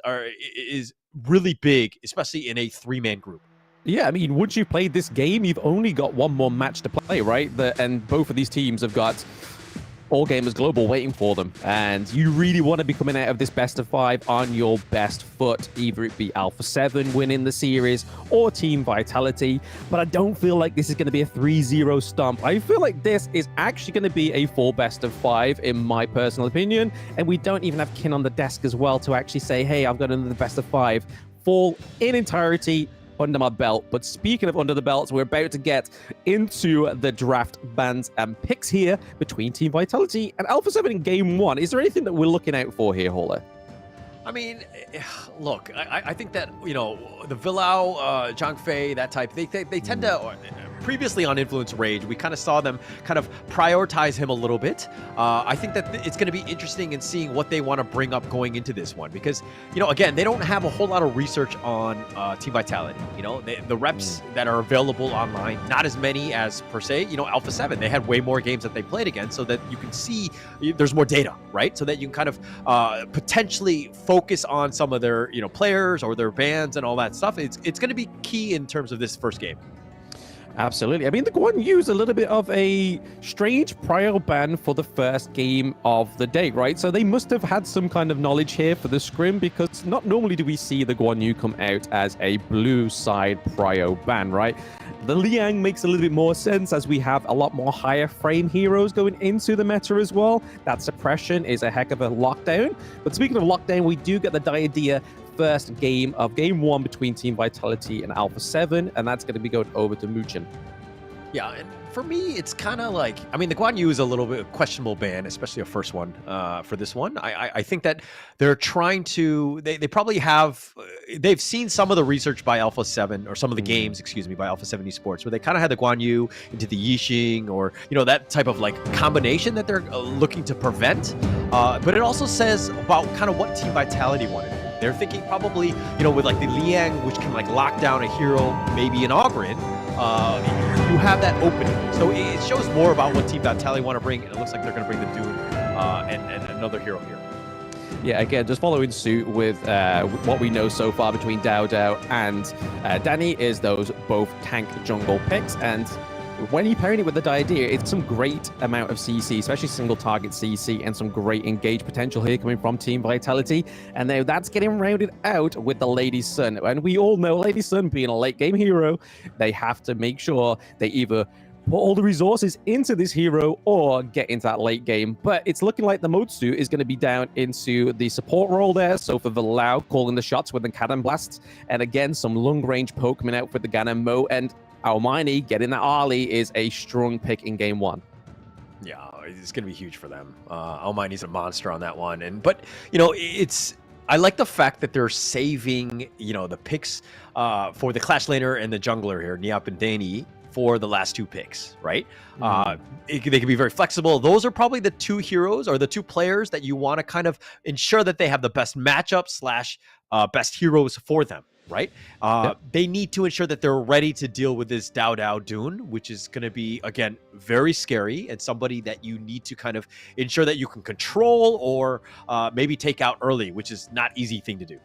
is really big, especially in a 3-man group. Yeah, I mean, once you've played this game, you've only got one more match to play, right? And both of these teams have got All Gamers Global waiting for them, and you really want to be coming out of this best of 5 on your best foot, either it be Alpha 7 winning the series or Team Vitality. But I don't feel like this is going to be a 3-0 stomp. I feel like this is actually going to be a full best of 5 in my personal opinion, and we don't even have Kin on the desk as well to actually say, hey, I've got another best of 5 full in entirety under my belt. But speaking of under the belts, we're about to get into the draft bans and picks here between Team Vitality and Alpha 7 in Game 1. Is there anything that we're looking out for here, Hauler? I mean, look, I think that, the Villau, Zhang Fei, that type, they tend to, previously on Influence Rage, we kind of saw them kind of prioritize him a little bit. I think that it's going to be interesting in seeing what they want to bring up going into this one, because, again, they don't have a whole lot of research on Team Vitality. The reps that are available online, not as many as, per se, Alpha 7. They had way more games that they played against, so that you can see there's more data, right? So that you can kind of potentially focus on some of their players or their bans and all that stuff. It's going to be key in terms of this first game. Absolutely. I mean, the Guan Yu's a little bit of a strange prior ban for the first game of the day, right? So they must have had some kind of knowledge here for the scrim, because not normally do we see the Guan Yu come out as a blue side prior ban, right? The Liang makes a little bit more sense, as we have a lot more higher frame heroes going into the meta as well. That suppression is a heck of a lockdown. But speaking of lockdown, we do get the Diadea first game of Game 1 between Team Vitality and Alpha 7, and that's going to be going over to Muchin. Yeah, and for me, it's kind of like, I mean, the Guan Yu is a little bit of questionable ban, especially a first one for this one. I think that they're trying to, they probably have, they've seen some of the research by Alpha 7, or some of the games, excuse me, by Alpha 7 Esports, where they kind of had the Guan Yu into the Yixing, or, that type of like combination that they're looking to prevent. But it also says about kind of what Team Vitality wanted. They're thinking probably, with like the Liang, which can like lock down a hero, maybe an Ogren, you have that opening. So it shows more about what Team Vitality want to bring, and it looks like they're going to bring the Dune and another hero here. Yeah, again, just following suit with what we know so far between Dao and Danny is those both tank jungle picks. And when you pairing it with the Diadea, it's some great amount of CC, especially single target CC, and some great engage potential here coming from Team Vitality. And now that's getting rounded out with the Lady Sun. And we all know Lady Sun being a late game hero, they have to make sure they either put all the resources into this hero or get into that late game. But it's looking like the Motsu is going to be down into the support role there. So for the Lau calling the shots with the cannon blasts. And again, some long range poke coming out for the Ganamo. And Almighty getting that Ali is a strong pick in game one. Yeah, it's going to be huge for them. Almighty's a monster on that one. But, you know, I like the fact that they're saving, you know, the picks for the Clash Laner and the jungler here, Niap and Dani, for the last two picks, right? They can be very flexible. Those are probably the two heroes or the two players that you want to kind of ensure that they have the best matchup / best heroes for them, right? They need to ensure that they're ready to deal with this Dao Dao Dune, which is going to be, again, very scary and somebody that you need to kind of ensure that you can control or maybe take out early, which is not easy thing to do.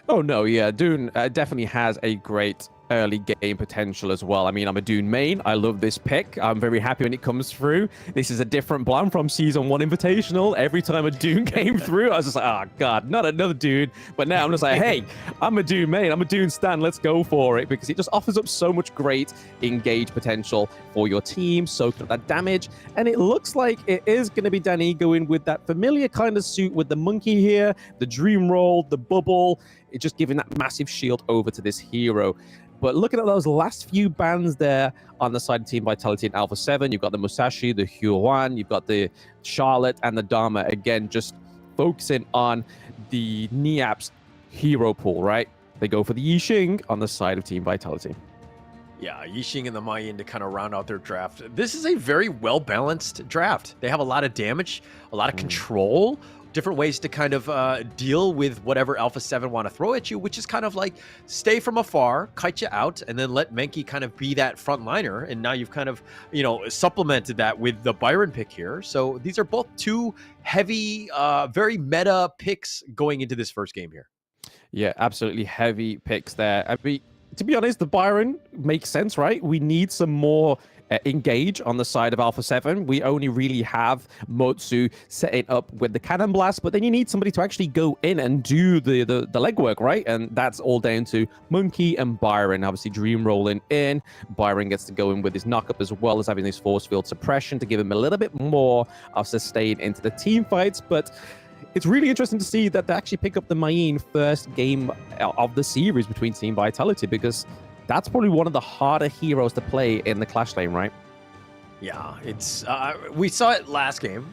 Oh, no, yeah. Dune definitely has a great early game potential as well. I mean, I'm a Dune main. I love this pick. I'm very happy when it comes through. This is a different blend from Season 1 Invitational. Every time a Dune came through, I was just like, oh, God, not another Dune. But now I'm just like, hey, I'm a Dune main. I'm a Dune stan. Let's go for it because it just offers up so much great engage potential for your team, soaking up that damage. And it looks like it is going to be Dani going with that familiar kind of suit with the monkey here, the dream roll, the bubble. It's just giving that massive shield over to this hero. But looking at those last few bans there on the side of Team Vitality in Alpha 7, you've got the Musashi, the Huan, you've got the Charlotte and the Dharma. Again, just focusing on the Niap's hero pool, right? They go for the Yixing on the side of Team Vitality. Yeah, Yixing and the Mayin to kind of round out their draft. This is a very well-balanced draft. They have a lot of damage, a lot of control, different ways to kind of deal with whatever Alpha 7 want to throw at you, which is kind of like stay from afar, kite you out, and then let Menki kind of be that frontliner. And now you've kind of, you know, supplemented that with the Byron pick here. So these are both two heavy, very meta picks going into this first game here. Yeah, absolutely heavy picks there. I mean, to be honest, the Byron makes sense, right? We need some more engage on the side of Alpha 7. We only really have Motsu setting up with the Cannon Blast, but then you need somebody to actually go in and do the legwork, right? And that's all down to Monkey and Byron. Obviously, Dream rolling in. Byron gets to go in with his knockup as well as having his force field suppression to give him a little bit more of sustain into the team fights, but it's really interesting to see that they actually pick up the Mayin first game of the series between Team Vitality because that's probably one of the harder heroes to play in the Clash lane, right? Yeah, it's we saw it last game.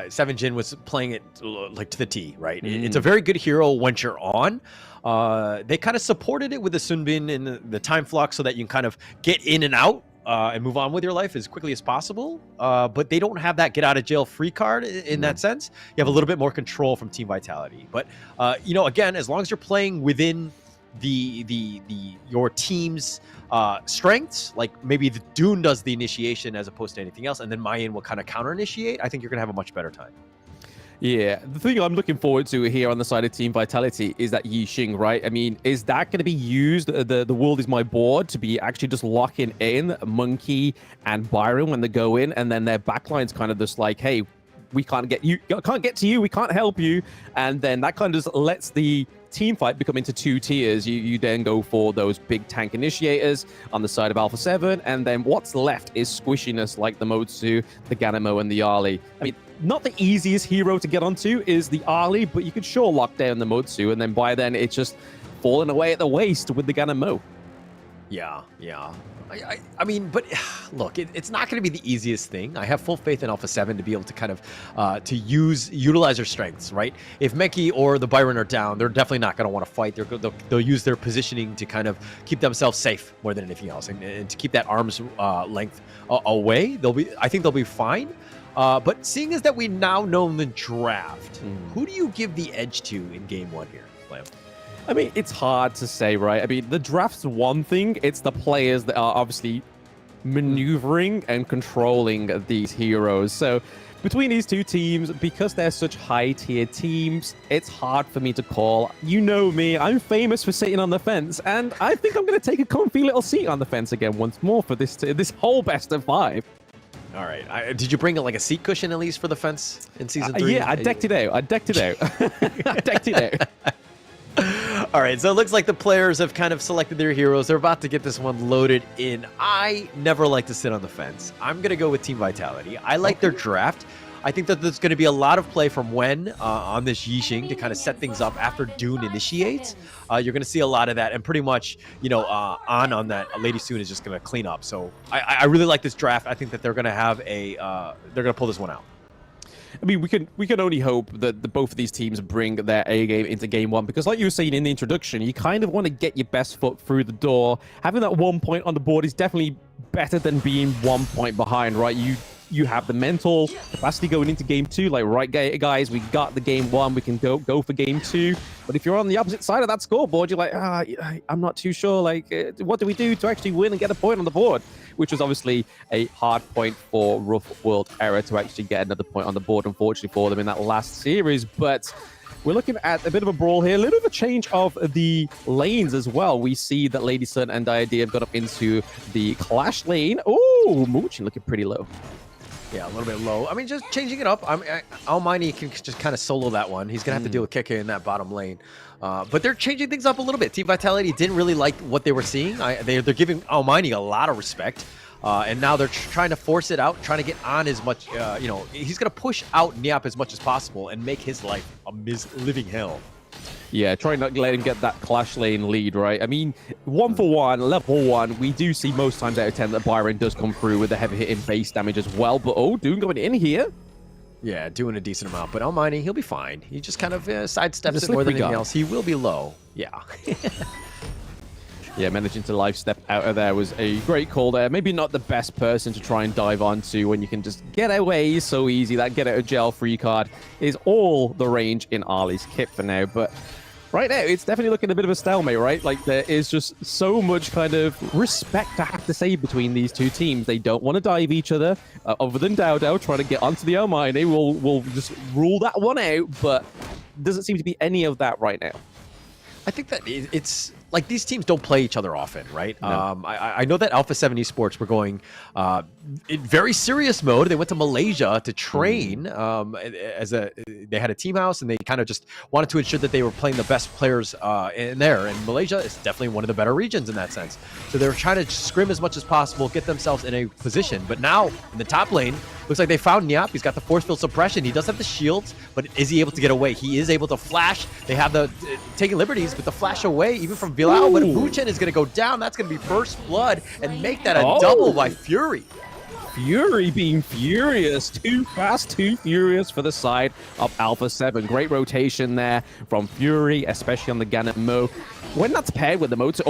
Seven Jin was playing it like to the T, right? It's a very good hero once you're on. They kind of supported it with the Sunbin and the time flux so that you can kind of get in and out and move on with your life as quickly as possible. But they don't have that get out of jail free card in that sense. You have a little bit more control from Team Vitality. But you know, again, as long as you're playing within your team's strengths, like maybe the Dune does the initiation as opposed to anything else, and then Mayin will kind of counter initiate, I think you're gonna have a much better time. Yeah, the thing I'm looking forward to here on the side of Team Vitality is that Yixing, right? I mean, is that going to be used, the world is my board, to be actually just locking in Monkey and Byron when they go in, and then their backline's kind of just like, hey, we can't get to you, we can't help you, and then that kind of just lets the team fight become into two tiers. You then go for those big tank initiators on the side of Alpha 7, and then what's left is squishiness like the Motsu, the Ganamo, and the Ali. I mean, not the easiest hero to get onto is the Ali, but you could sure lock down the Motsu, and then by then it's just falling away at the waist with the Ganamo. Yeah. I mean, but look, it's not going to be the easiest thing. I have full faith in Alpha 7 to be able to kind of to utilize their strengths, right? If Menki or the Byron are down, they're definitely not going to want to fight. They'll use their positioning to kind of keep themselves safe more than anything else, and to keep that arm's length away. I think they'll be fine. But seeing as that we now know the draft, who do you give the edge to in game one here, Lam? I mean, it's hard to say, right? I mean, the draft's one thing. It's the players that are obviously maneuvering and controlling these heroes. So between these two teams, because they're such high-tier teams, it's hard for me to call. You know me, I'm famous for sitting on the fence, and I think I'm going to take a comfy little seat on the fence again once more for this whole best of 5. All right. Did you bring like a seat cushion at least for the fence in season 3? Yeah, I decked it out. I decked it out. All right, so it looks like the players have kind of selected their heroes. They're about to get this one loaded in. I never like to sit on the fence. I'm going to go with Team Vitality. I like their draft. I think that there's going to be a lot of play from Wen on this Yixing to kind of set things up after Dune initiates. You're going to see a lot of that, and pretty much, on that, Lady Soon is just going to clean up. So I really like this draft. I think that they're going to have they're going to pull this one out. I mean, we can only hope that both of these teams bring their A game into game 1, because like you were saying in the introduction, you kind of want to get your best foot through the door. Having that 1 point on the board is definitely better than being 1 point behind, right? You have the mental capacity going into game 2, like, right, guys, we got the game 1, we can go for game 2. But if you're on the opposite side of that scoreboard, you're like, I'm not too sure, like, what do we do to actually win and get a point on the board? Which was obviously a hard point for Rough World Era to actually get another point on the board, unfortunately, for them in that last series. But we're looking at a bit of a brawl here, a little bit of a change of the lanes as well. We see that Lady Sun and Diadea have got up into the Clash lane. Oh, Moochin looking pretty low. Yeah, a little bit low. I mean, just changing it up. Almighty can just kind of solo that one. He's going to have to deal with KK in that bottom lane. But they're changing things up a little bit. Team Vitality didn't really like what they were seeing. They're giving Almighty a lot of respect. And now they're trying to force it out, trying to get on as much, he's going to push out Niap as much as possible and make his life a living hell. Yeah, try not to let him get that Clash lane lead, right? I mean, 1-for-1, level 1, we do see most times out of 10 that Byron does come through with the heavy hitting base damage as well. But, Dune going in here. Yeah, doing a decent amount. But Almighty, he'll be fine. He just kind of sidesteps it more than anything else. He will be low. Yeah. Yeah, managing to live step out of there was a great call there. Maybe not the best person to try and dive onto when you can just get away so easy. That get out of jail free card is all the range in Ali's kit for now. But right now, it's definitely looking a bit of a stalemate, right? Like, there is just so much kind of respect I have to say between these two teams. They don't want to dive each other, other than Dao trying to get onto the Almighty. We'll just rule that one out, but doesn't seem to be any of that right now. I think that it's like these teams don't play each other often, right? No. I know that Alpha 7 Esports were going in very serious mode. They went to Malaysia to train they had a team house, and they kind of just wanted to ensure that they were playing the best players in there. And Malaysia is definitely one of the better regions in that sense. So they were trying to scrim as much as possible, get themselves in a position. But now in the top lane, looks like they found Niap. He's got the force field suppression. He does have the shields, but is he able to get away? He is able to flash. They have the taking liberties with the flash away, even from Bilal. But Moochin is going to go down. That's going to be first blood and make that a double by Fury. Fury being furious. Too fast, too furious for the side of Alpha 7. Great rotation there from Fury, especially on the Gannett Mo. When that's paired with the motor...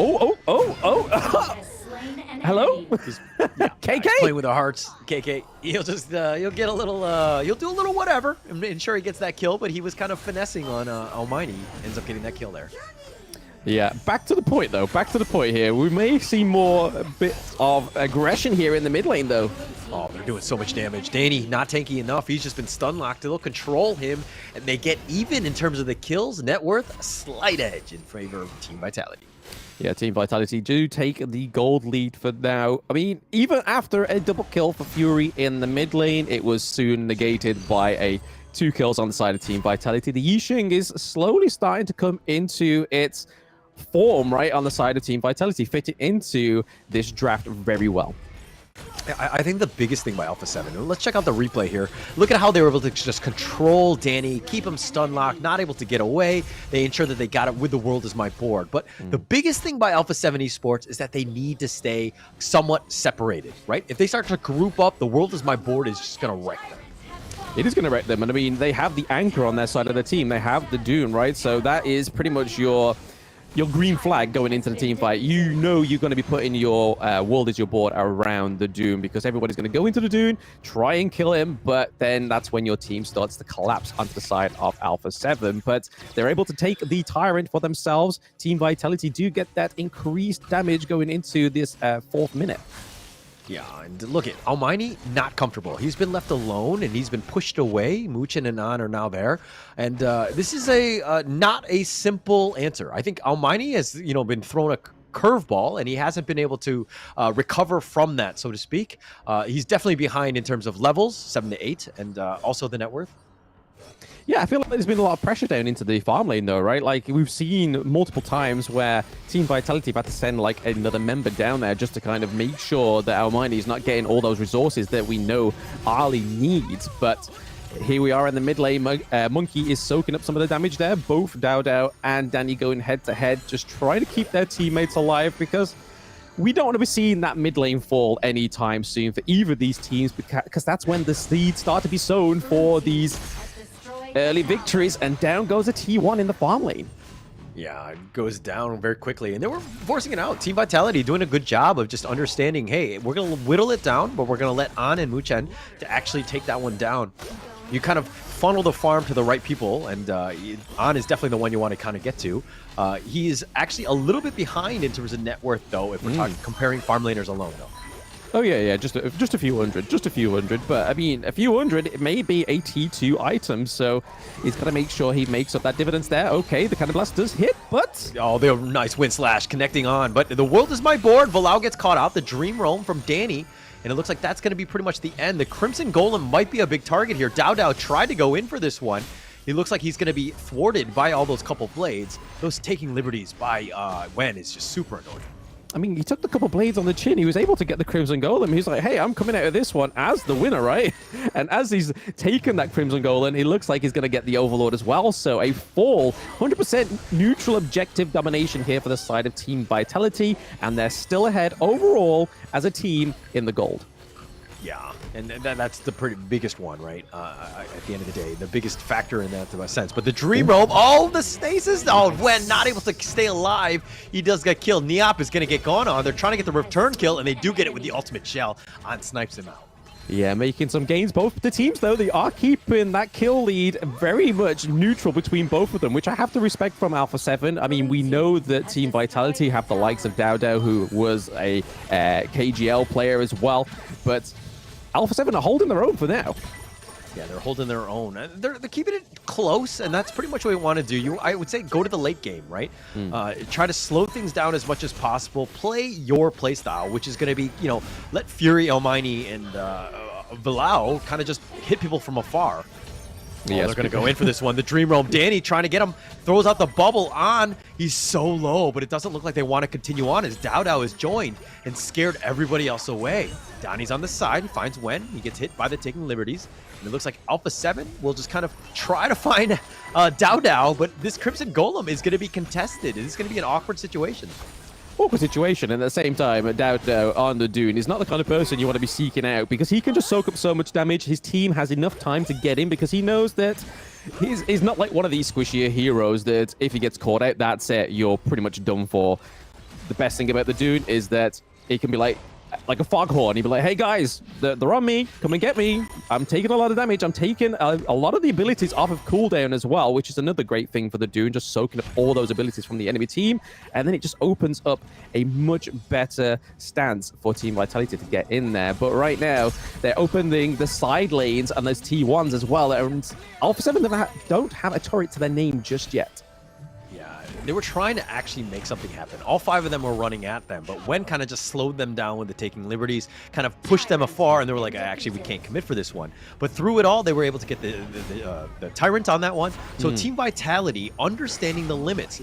Hello? KK? Playing with the hearts. KK, he'll just, he'll get a little, he'll do a little whatever. And ensure he gets that kill, but he was kind of finessing on Almighty. Ends up getting that kill there. Yeah, back to the point, though. Back to the point here. We may see more bits of aggression here in the mid lane, though. Oh, they're doing so much damage. Danny, not tanky enough. He's just been stun locked. They'll control him, and they get even in terms of the kills. Net worth, a slight edge in favor of Team Vitality. Yeah, Team Vitality do take the gold lead for now. I mean, even after a double kill for Fury in the mid lane, it was soon negated by 2 kills on the side of Team Vitality. The Yixing is slowly starting to come into its form, right, on the side of Team Vitality, fitting into this draft very well. I think the biggest thing by Alpha 7, let's check out the replay here. Look at how they were able to just control Danny, keep him stun locked, not able to get away. They ensure that they got it with the world as my board. But the biggest thing by Alpha 7 Esports is that they need to stay somewhat separated, right? If they start to group up, the world as my board is just going to wreck them. It is going to wreck them. And I mean, they have the anchor on their side of the team. They have the Dune, right? So that is pretty much your green flag going into the team fight. You know you're going to be putting your world as your board around the Dune, because everybody's going to go into the Dune, try and kill him, but then that's when your team starts to collapse onto the side of Alpha 7. But they're able to take the Tyrant for themselves. Team Vitality do get that increased damage going into this 4th minute. Yeah, and look at Almighty, not comfortable. He's been left alone and he's been pushed away. Muchen and An are now there, and this is a not a simple answer. I think Almighty has been thrown a curveball and he hasn't been able to recover from that, so to speak. He's definitely behind in terms of levels, 7 to 8, and also the net worth. Yeah, I feel like there's been a lot of pressure down into the farm lane, though, right? Like, we've seen multiple times where Team Vitality have had to send, like, another member down there just to kind of make sure that Almighty is not getting all those resources that we know Ali needs. But here we are in the mid lane. Monkey is soaking up some of the damage there. Both Dao and Danny going head-to-head, just trying to keep their teammates alive because we don't want to be seeing that mid lane fall anytime soon for either of these teams, because that's when the seeds start to be sown for these early victories, and down goes a T1 in the farm lane. Yeah, it goes down very quickly, and they were forcing it out. Team Vitality doing a good job of just understanding, hey, we're going to whittle it down, but we're going to let An and Muchen to actually take that one down. You kind of funnel the farm to the right people, and An is definitely the one you want to kind of get to. He is actually a little bit behind in terms of net worth, though, if we're talking comparing farm laners alone, though. Oh, yeah, just a few hundred. But, I mean, a few hundred, it may be a T2 item, so he's got to make sure he makes up that dividends there. Okay, the Cannon Blast does hit, but... Oh, they're nice Wind Slash connecting on, but the world is my board. Valau gets caught out, the Dream Roam from Danny, and it looks like that's going to be pretty much the end. The Crimson Golem might be a big target here. Dao tried to go in for this one. He looks like he's going to be thwarted by all those couple blades. Those taking liberties by Wen is just super annoying. I mean, he took the couple blades on the chin. He was able to get the Crimson Golem. He's like, hey, I'm coming out of this one as the winner, right? And as he's taken that Crimson Golem, it looks like he's going to get the Overlord as well. So a full 100% neutral objective domination here for the side of Team Vitality. And they're still ahead overall as a team in the gold. Yeah, and that's the pretty biggest one, right? At the end of the day, the biggest factor in that sense. But the Dream Robe, all the stasis, when not able to stay alive, he does get killed. Niap is going to get gone on. They're trying to get the return kill, and they do get it with the ultimate shell. On snipes him out. Yeah, making some gains. Both the teams, though, they are keeping that kill lead very much neutral between both of them, which I have to respect from Alpha 7. I mean, we know that Team Vitality have the likes of Dao, who was a KGL player as well, but Alpha 7 are holding their own for now. Yeah, they're holding their own. They're keeping it close, and that's pretty much what we want to do. I would say go to the late game, right? Try to slow things down as much as possible. Play your play style, which is going to be, let Fury, Almighty, and Valau kind of just hit people from afar. Yes, they're going to go in for this one. The Dream Realm, Danny trying to get him, throws out the bubble on. He's so low, but it doesn't look like they want to continue on as Dao is joined and scared everybody else away. Donnie's on the side. He finds Wen. He gets hit by the Taking Liberties. And it looks like Alpha 7 will just kind of try to find Dao, but this Crimson Golem is going to be contested. This is going to be an awkward situation. Awkward situation, and at the same time, Dao on the Dune is not the kind of person you want to be seeking out because he can just soak up so much damage. His team has enough time to get him because he knows that he's not like one of these squishier heroes that if he gets caught out, that's it, you're pretty much done for. The best thing about the Dune is that it can be like a foghorn. He'd be like, hey guys, they're on me, come and get me. I'm taking a lot of damage. I'm taking a lot of the abilities off of cooldown as well, which is another great thing for the Dune, just soaking up all those abilities from the enemy team. And then it just opens up a much better stance for Team Vitality to get in there. But right now, they're opening the side lanes and those T1s as well. And Alpha 7 don't have a turret to their name just yet. They were trying to actually make something happen. All 5 of them were running at them, but Wen kind of just slowed them down with the Taking Liberties, kind of pushed them afar, and they were like, actually, we can't commit for this one. But through it all, they were able to get the Tyrant on that one. So Team Vitality, understanding the limits,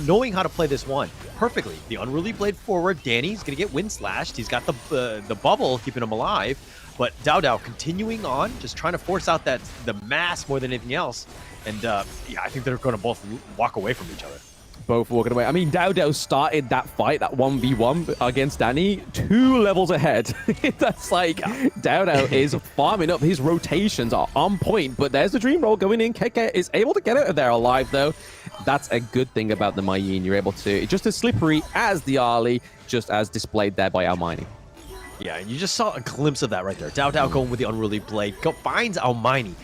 knowing how to play this one perfectly. The Unruly Blade forward, Danny's going to get Wind Slashed. He's got the bubble keeping him alive. But Dao continuing on, just trying to force out the mass more than anything else. And yeah, I think they're going to both walk away from each other. Both walking away. I mean, Dao started that fight, that 1v1 against Danny, 2 levels ahead. That's like, Dao is farming up. His rotations are on point, but there's the Dream Roll going in. Keke is able to get out of there alive, though. That's a good thing about the Mayin. You're able to, just as slippery as the Ali, just as displayed there by Almighty. Yeah, and you just saw a glimpse of that right there. Dao going with the Unruly Blade, finds Almighty,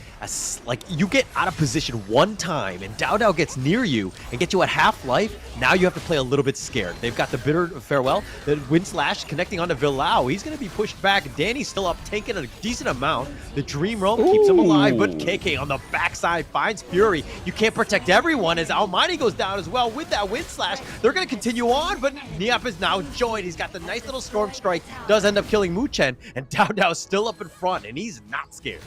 like you get out of position one time and Dao gets near you and gets you at half life, now you have to play a little bit scared. They've got the bitter farewell, the wind slash connecting onto Villau. He's going to be pushed back. Danny's still up, taking a decent amount. The Dream Realm keeps him alive, but KK on the backside finds Fury. You can't protect everyone as Almighty goes down as well with that wind slash. They're going to continue on, but Niap is now joined. He's got the nice little storm strike, does end up killing Muchen, and Dao still up in front, and he's not scared.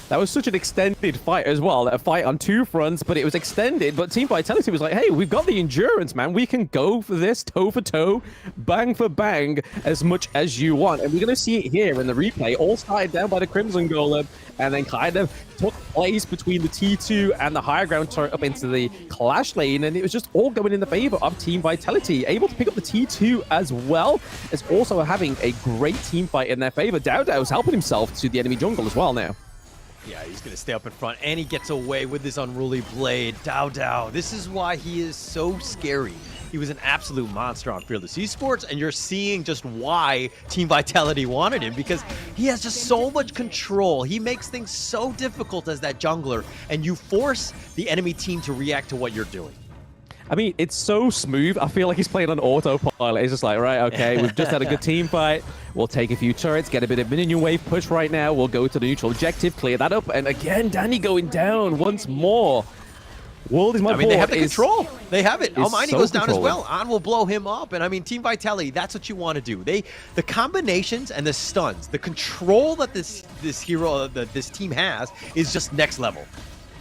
That was such an extended fight as well. A fight on two fronts, but it was extended. But Team Vitality was like, hey, we've got the endurance, man. We can go for this toe for toe, bang for bang, as much as you want. And we're going to see it here in the replay. All started down by the Crimson Golem and then kind of took place between the T2 and the higher ground turret up into the Clash lane. And it was just all going in the favor of Team Vitality. Able to pick up the T2 as well as also having a great team fight in their favor. Dao's helping himself to the enemy jungle as well now. Yeah, he's going to stay up in front, and he gets away with this unruly blade. Dao. This is why he is so scary. He was an absolute monster on Fearless Esports, and you're seeing just why Team Vitality wanted him, because he has just so much control. He makes things so difficult as that jungler, and you force the enemy team to react to what you're doing. I mean, it's so smooth. I feel like he's playing on autopilot. He's just like, right, okay, we've just had a good team fight. We'll take a few turrets, get a bit of minion wave push right now. We'll go to the neutral objective, clear that up. And again, Danny going down once more. World is my they have the control. They have it. Almighty goes down as well. On will blow him up. And I mean, Team Vitality, that's what you want to do. The combinations and the stuns, the control that this hero, that this team has is just next level.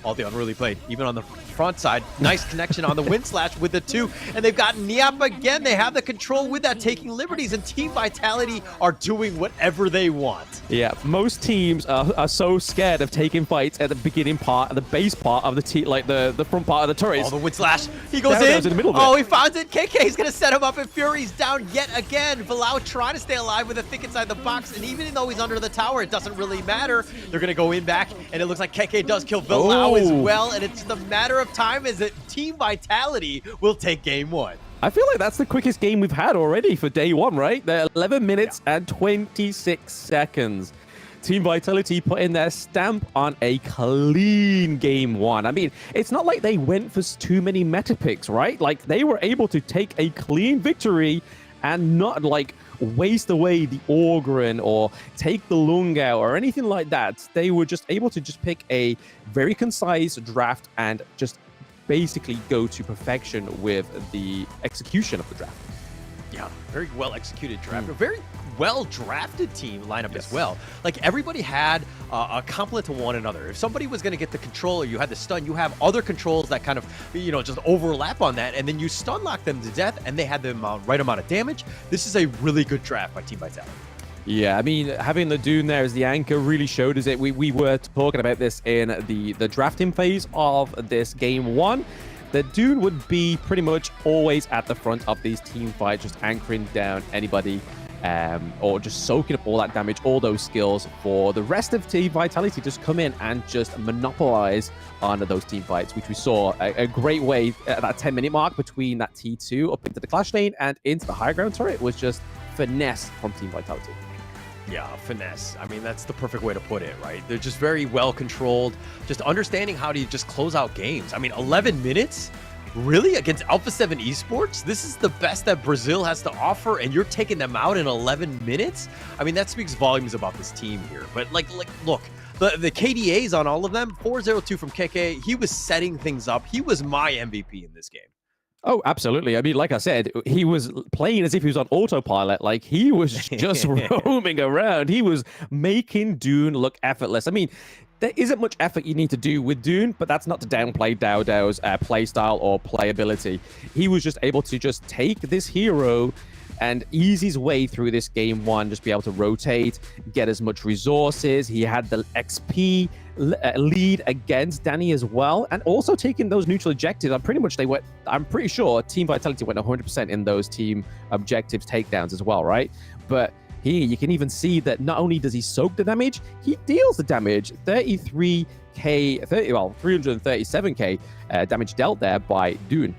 All the unruly played, even on the front side. Nice connection on the wind slash with the 2. And they've got Niap again. They have the control with that, taking liberties, and Team Vitality are doing whatever they want. Yeah, most teams are so scared of taking fights at the beginning part, the base part of the the front part of the turret. Oh, the wind slash. He goes in. The middle he finds it. KK is going to set him up, and Fury's down yet again. Villau trying to stay alive with a thick inside the box, and even though he's under the tower, it doesn't really matter. They're going to go in back, and it looks like KK does kill Villau as well, and it's the matter of time as that Team Vitality will take game 1. I feel like that's the quickest game we've had already for day 1, right? They're 11 minutes and 26 seconds. Team Vitality put in their stamp on a clean game 1. I mean, it's not like they went for too many meta picks, right? Like, they were able to take a clean victory and not, like, waste away the Ogryn or take the Lung out or anything like that. They were just able to just pick a very concise draft and just basically go to perfection with the execution of the draft. Yeah, very well executed draft. A very well drafted team lineup as well. Like, everybody had a complement to one another. If somebody was going to get the control or you had the stun, you have other controls that kind of, just overlap on that, and then you stun lock them to death, and they had the right amount of damage. This is a really good draft by Team Vitality. Yeah, I mean, having the Dune there as the anchor really showed us it. We were talking about this in the drafting phase of this game 1. The Dune would be pretty much always at the front of these team fights, just anchoring down anybody or just soaking up all that damage, all those skills for the rest of Team Vitality to just come in and just monopolize on those team fights, which we saw a great way at that 10-minute mark between that T2 up into the Clash lane and into the high ground turret. It was just finesse from Team Vitality. Yeah, finesse. I mean, that's the perfect way to put it, right? They're just very well controlled, just understanding how to just close out games. I mean, 11 minutes? Really? Against Alpha 7 Esports? This is the best that Brazil has to offer, and you're taking them out in 11 minutes? I mean, that speaks volumes about this team here. But, look, the KDAs on all of them, 4-0-2 from KK, he was setting things up. He was my MVP in this game. Oh, absolutely. I mean, like I said, he was playing as if he was on autopilot. Like, he was just roaming around. He was making Dune look effortless. I mean, there isn't much effort you need to do with Dune, but that's not to downplay Dao's playstyle or playability. He was just able to just take this hero and ease his way through this game 1, just be able to rotate, get as much resources. He had the XP lead against Danny as well, and also taking those neutral objectives. I'm pretty sure Team Vitality went 100% in those team objectives takedowns as well, right? But here you can even see that not only does he soak the damage, he deals the damage. 337k damage dealt there by Dune.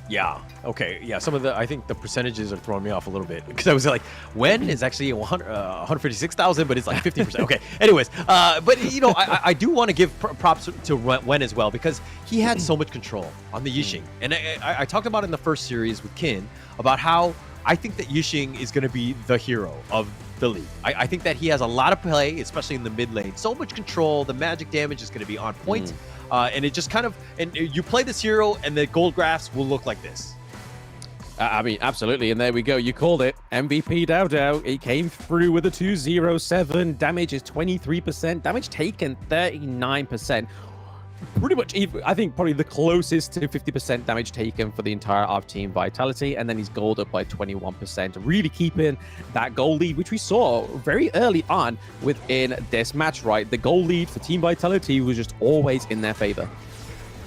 Yeah. Okay. Yeah. Some of I think the percentages are throwing me off a little bit because I was like, when is actually 156,000, but it's like 50%. Okay. Anyways, but I do want to give props to Wen as well because he had so much control on the Yixing, and I talked about it in the first series with Kin about how I think that Yixing is going to be the hero of the league. I think that he has a lot of play, especially in the mid lane. So much control. The magic damage is going to be on point. And it just kind of, and you play this hero and the gold graphs will look like this. I mean, absolutely. And there we go. You called it. MVP Dao Dao. He came through with a 207. Damage is 23%. Damage taken 39%. Pretty much, I think, probably the closest to 50% damage taken for the entire of Team Vitality. And then he's gold up by 21%, really keeping that goal lead, which we saw very early on within this match, right? The goal lead for Team Vitality was just always in their favor.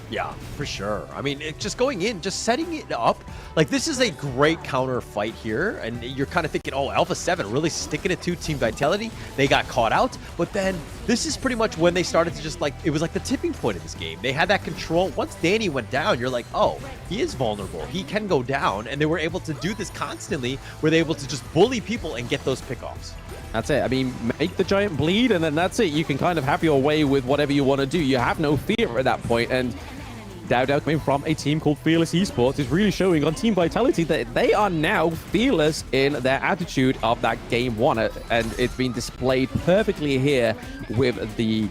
Yeah, for sure. I mean, just going in, just setting it up. Like, this is a great counter fight here. And you're kind of thinking, oh, Alpha 7 really sticking it to Team Vitality. They got caught out. But then this is pretty much when they started to just like, it was like the tipping point of this game. They had that control. Once Danny went down, you're like, oh, he is vulnerable. He can go down. And they were able to do this constantly. Were they able to just bully people and get those pickoffs? That's it. I mean, make the giant bleed, and then that's it. You can kind of have your way with whatever you want to do. You have no fear at that point. And Dao Dao coming from a team called Fearless Esports is really showing on Team Vitality that they are now fearless in their attitude of that game one. And it's been displayed perfectly here with the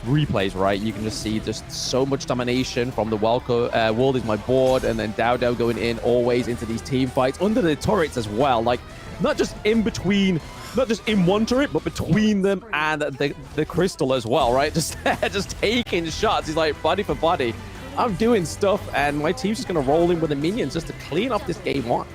replays, right? You can just see just so much domination from the world is my board, and then Dao Dao going in always into these team fights under the turrets as well. Like, not just in between, not just in one turret, but between them and the crystal as well, right? Just taking shots. He's like, body for body. I'm doing stuff, and my team's just going to roll in with the minions just to clean up this game one.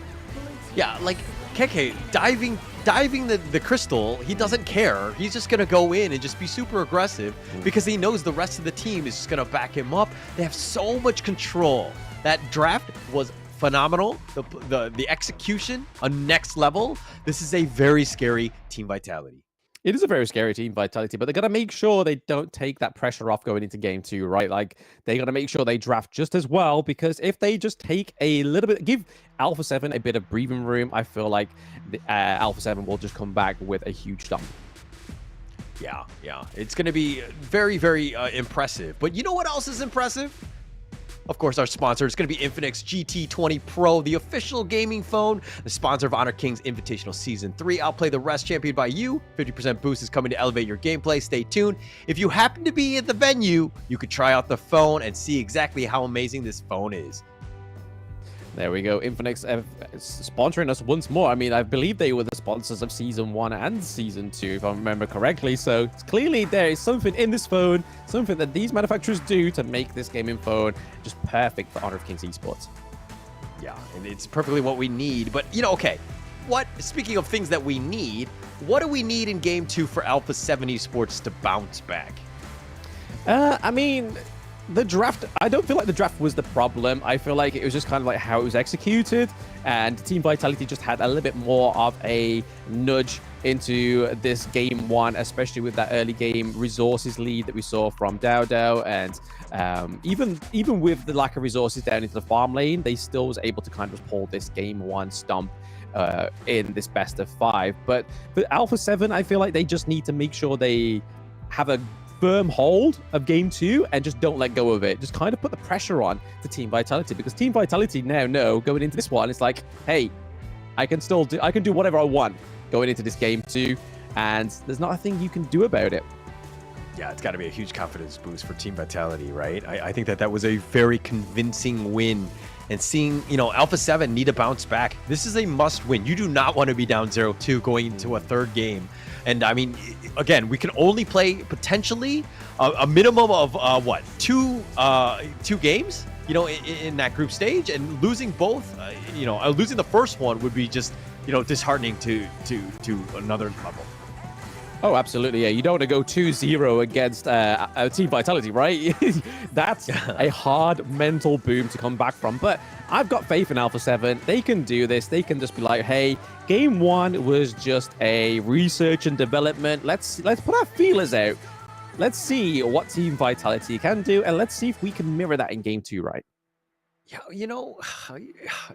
Yeah, like, KK diving the crystal, he doesn't care. He's just going to go in and just be super aggressive because he knows the rest of the team is just going to back him up. They have so much control. That draft was phenomenal. The execution, a next level. This is a very scary Team Vitality. It is a very scary Team Vitality, but they got to make sure they don't take that pressure off going into game two, right? Like, they got to make sure they draft just as well, because if they just take a little bit, give Alpha 7 a bit of breathing room, I feel like Alpha 7 will just come back with a huge dump. Yeah. It's going to be very, very impressive. But you know what else is impressive? Of course, our sponsor is going to be Infinix GT20 Pro, the official gaming phone, the sponsor of Honor King's Invitational Season 3. I'll play the rest, championed by you. 50% boost is coming to elevate your gameplay. Stay tuned. If you happen to be at the venue, you could try out the phone and see exactly how amazing this phone is. There we go. Infinix sponsoring us once more. I mean, I believe they were the sponsors of Season 1 and Season 2, if I remember correctly. So clearly there is something in this phone, something that these manufacturers do to make this gaming phone just perfect for Honor of Kings Esports. Yeah, and it's perfectly what we need. But, okay, speaking of things that we need, what do we need in Game 2 for Alpha 7 Esports to bounce back? I mean, the draft, I don't feel like the draft was the problem. I feel like it was just kind of like how it was executed, and Team Vitality just had a little bit more of a nudge into this game one, especially with that early game resources lead that we saw from Dao Dao, and even with the lack of resources down into the farm lane, they still was able to kind of pull this game one stomp in this best of 5. But for Alpha 7, I feel like they just need to make sure they have a firm hold of game 2 and just don't let go of it. Just kind of put the pressure on to Team Vitality, because Team Vitality now know going into this one, it's like, hey, I can do whatever I want going into this game 2, and there's not a thing you can do about it. Yeah, it's got to be a huge confidence boost for Team Vitality, right? I think that was a very convincing win. And seeing, Alpha 7 need to bounce back. This is a must win. You do not want to be down 0-2 going into a third game. And I mean, again, we can only play potentially a minimum of two games, in that group stage, and losing both, losing the first one would be just, disheartening to another level. Oh, absolutely. Yeah, you don't want to go 2-0 against Team Vitality, right? That's a hard mental boom to come back from. But I've got faith in Alpha 7. They can do this. They can just be like, hey, game 1 was just a research and development. Let's put our feelers out. Let's see what Team Vitality can do, and let's see if we can mirror that in game 2, right? Yeah,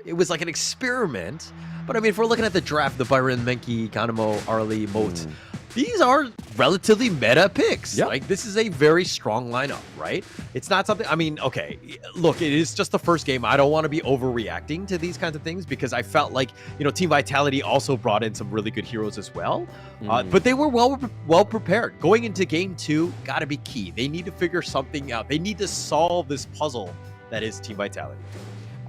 it was like an experiment. But I mean, if we're looking at the draft, the Byron, Menki, Kanemo, Arlie, Moat, these are relatively meta picks. Yep. Like, this is a very strong lineup, right? It's not something, I mean, okay, look, it is just the first game. I don't want to be overreacting to these kinds of things because I felt like, Team Vitality also brought in some really good heroes as well. But they were well prepared. Going into game 2, got to be key. They need to figure something out. They need to solve this puzzle that is Team Vitality.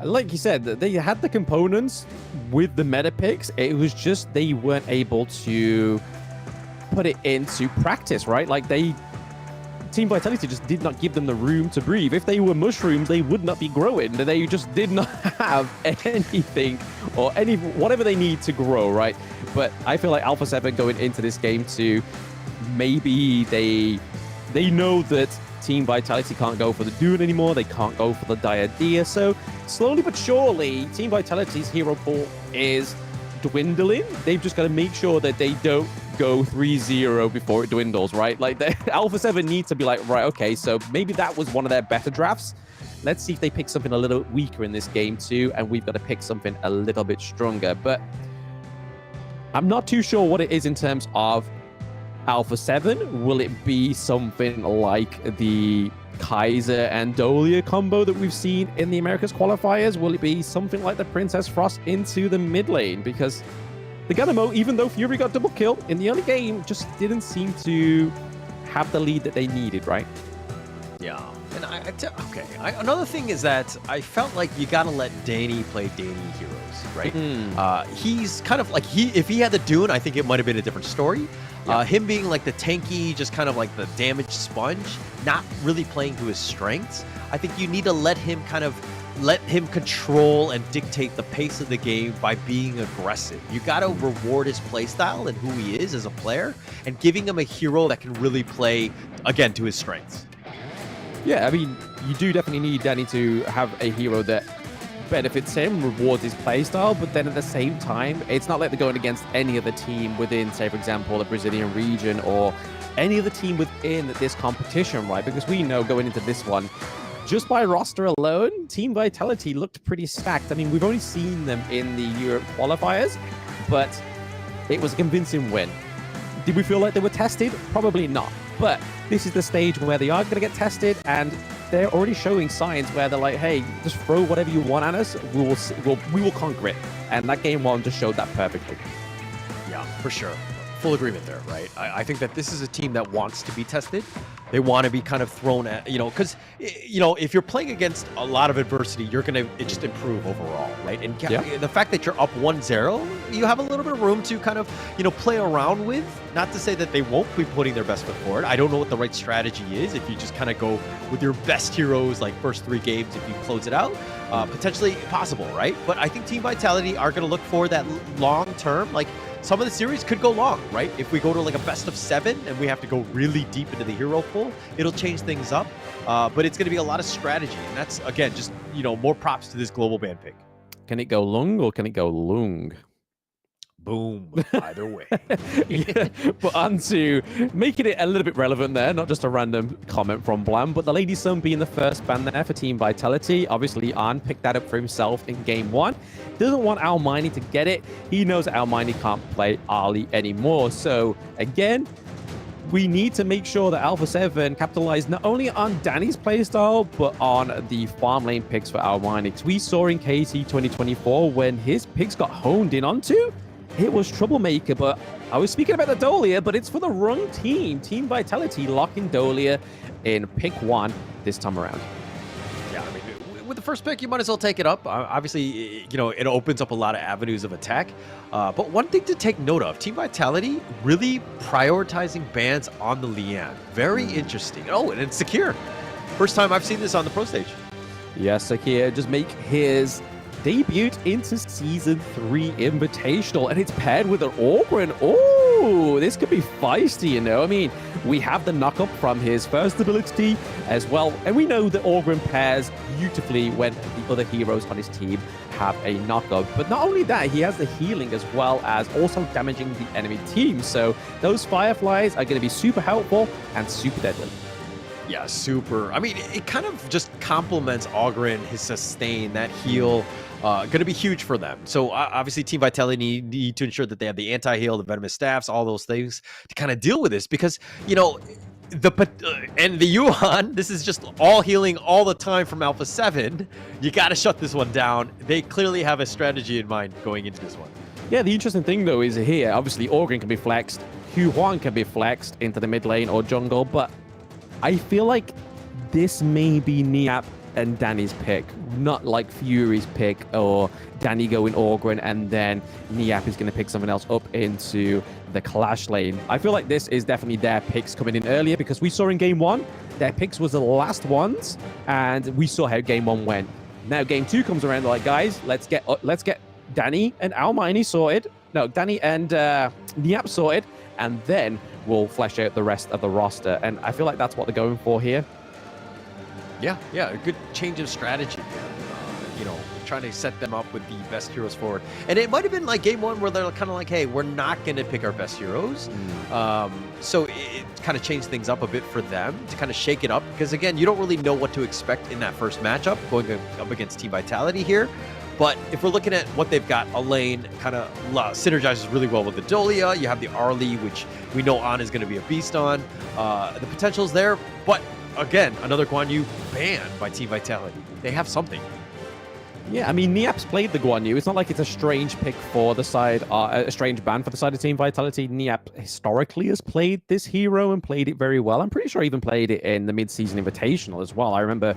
Like you said, they had the components with the meta picks. It was just they weren't able to put it into practice, right? Like Team Vitality just did not give them the room to breathe. If they were mushrooms, they would not be growing. They just did not have anything or whatever they need to grow, right? But I feel like Alpha 7 going into this game too, maybe they know that Team Vitality can't go for the Dune anymore. They can't go for the Diadea. So slowly but surely, Team Vitality's hero pool is dwindling. They've just got to make sure that they don't go 3-0 before it dwindles, right? Like, Alpha 7 needs to be like, right, okay, so maybe that was one of their better drafts. Let's see if they pick something a little weaker in this game too, and we've got to pick something a little bit stronger. But I'm not too sure what it is in terms of Alpha 7. Will it be something like the Kaiser and Dolia combo that we've seen in the Americas qualifiers? Will it be something like the Princess Frost into the mid lane? Because the Ganamo, even though Fury got double kill in the early game, just didn't seem to have the lead that they needed, right? Yeah. And another thing is that I felt like you got to let Danny play Danny heroes, right? He's kind of like, if he had the Dune, I think it might have been a different story. Him being like the tanky, just kind of like the damage sponge, not really playing to his strengths. I think you need to let him control and dictate the pace of the game by being aggressive. You got to reward his playstyle and who he is as a player, and giving him a hero that can really play, again, to his strengths. Yeah, I mean, you do definitely need Danny to have a hero that benefits him, rewards his playstyle, but then at the same time, it's not like they're going against any other team within, say, for example, the Brazilian region or any other team within this competition, right? Because we know going into this one, just by roster alone, Team Vitality looked pretty stacked. I mean, we've only seen them in the Europe qualifiers, but it was a convincing win. Did we feel like they were tested? Probably not. But this is the stage where they are going to get tested, and they're already showing signs where they're like, hey, just throw whatever you want at us. We will conquer it. And that game 1 just showed that perfectly. Yeah, for sure. Full agreement there, right? I think that this is a team that wants to be tested. They want to be kind of thrown at, because, if you're playing against a lot of adversity, you're going to just improve overall, right? And the fact that you're up 1-0, you have a little bit of room to kind of, play around with. Not to say that they won't be putting their best foot forward. I don't know what the right strategy is if you just kind of go with your best heroes, like first 3 games, if you close it out. Potentially possible, right? But I think Team Vitality are going to look for that long term, like, some of the series could go long, right? If we go to like a best of 7 and we have to go really deep into the hero pool, it'll change things up. But it's going to be a lot of strategy. And that's, again, just, more props to this global ban pick. Can it go long or can it go lung? Boom. Either way. But on to making it a little bit relevant there, not just a random comment from Blam, but the Lady Sun being the first ban there for Team Vitality. Obviously, An picked that up for himself in game 1. Doesn't want Almighty to get it. He knows that Almighty can't play Ali anymore. So, again, we need to make sure that Alpha 7 capitalize not only on Danny's playstyle, but on the farm lane picks for Almighty. We saw in KT 2024 when his picks got honed in onto, it was troublemaker, but I was speaking about the Dolia, but it's for the wrong team. Team Vitality locking Dolia in pick 1 this time around. Yeah, I mean, with the first pick, you might as well take it up. Obviously, it opens up a lot of avenues of attack. But one thing to take note of, Team Vitality really prioritizing bans on the Lian. Very interesting. Oh, and it's Sakir. First time I've seen this on the pro stage. Yes, Sakir just make his debut into Season 3 Invitational, and it's paired with an Orgrin. Oh, this could be feisty, I mean, we have the knock-up from his first ability as well, and we know that Orgrin pairs beautifully when the other heroes on his team have a knock-up. But not only that, he has the healing as well as also damaging the enemy team. So those Fireflies are going to be super helpful and super deadly. Yeah, super. I mean, it kind of just complements Ogren, his sustain, that heal. Going to be huge for them. So obviously Team Vitality need to ensure that they have the anti-heal, the venomous staffs, all those things to kind of deal with this because, you know, and the Yuan, this is just all healing all the time from Alpha 7. You got to shut this one down. They clearly have a strategy in mind going into this one. Yeah, the interesting thing though is here, obviously Ogren can be flexed, Huan can be flexed into the mid lane or jungle, but I feel like this may be Niap and Danny's pick, not like Fury's pick or Danny going Ogren and then Niap is going to pick someone else up into the Clash lane. I feel like this is definitely their picks coming in earlier because we saw in game 1, their picks was the last ones and we saw how game 1 went. Now game 2 comes around, they're like, guys, let's get Danny and Almighty sorted. No, Danny and Niap sorted, and then we'll flesh out the rest of the roster. And I feel like that's what they're going for here. Yeah, a good change of strategy. You know, trying to set them up with the best heroes forward. And it might have been like game 1 where they're kind of like, hey, we're not going to pick our best heroes. So it kind of changed things up a bit for them to kind of shake it up. Because again, you don't really know what to expect in that first matchup going up against Team Vitality here. But if we're looking at what they've got, a lane kind of synergizes really well with the Dolia. You have the Arlie, which we know An is going to be a beast on. The potential's there, but again, another Guan Yu banned by Team Vitality. They have something. Yeah, I mean, Niap's played the Guan Yu. It's not like it's a strange pick for the side, a strange ban for the side of Team Vitality. Niap historically has played this hero and played it very well. I'm pretty sure he even played it in the mid-season Invitational as well. I remember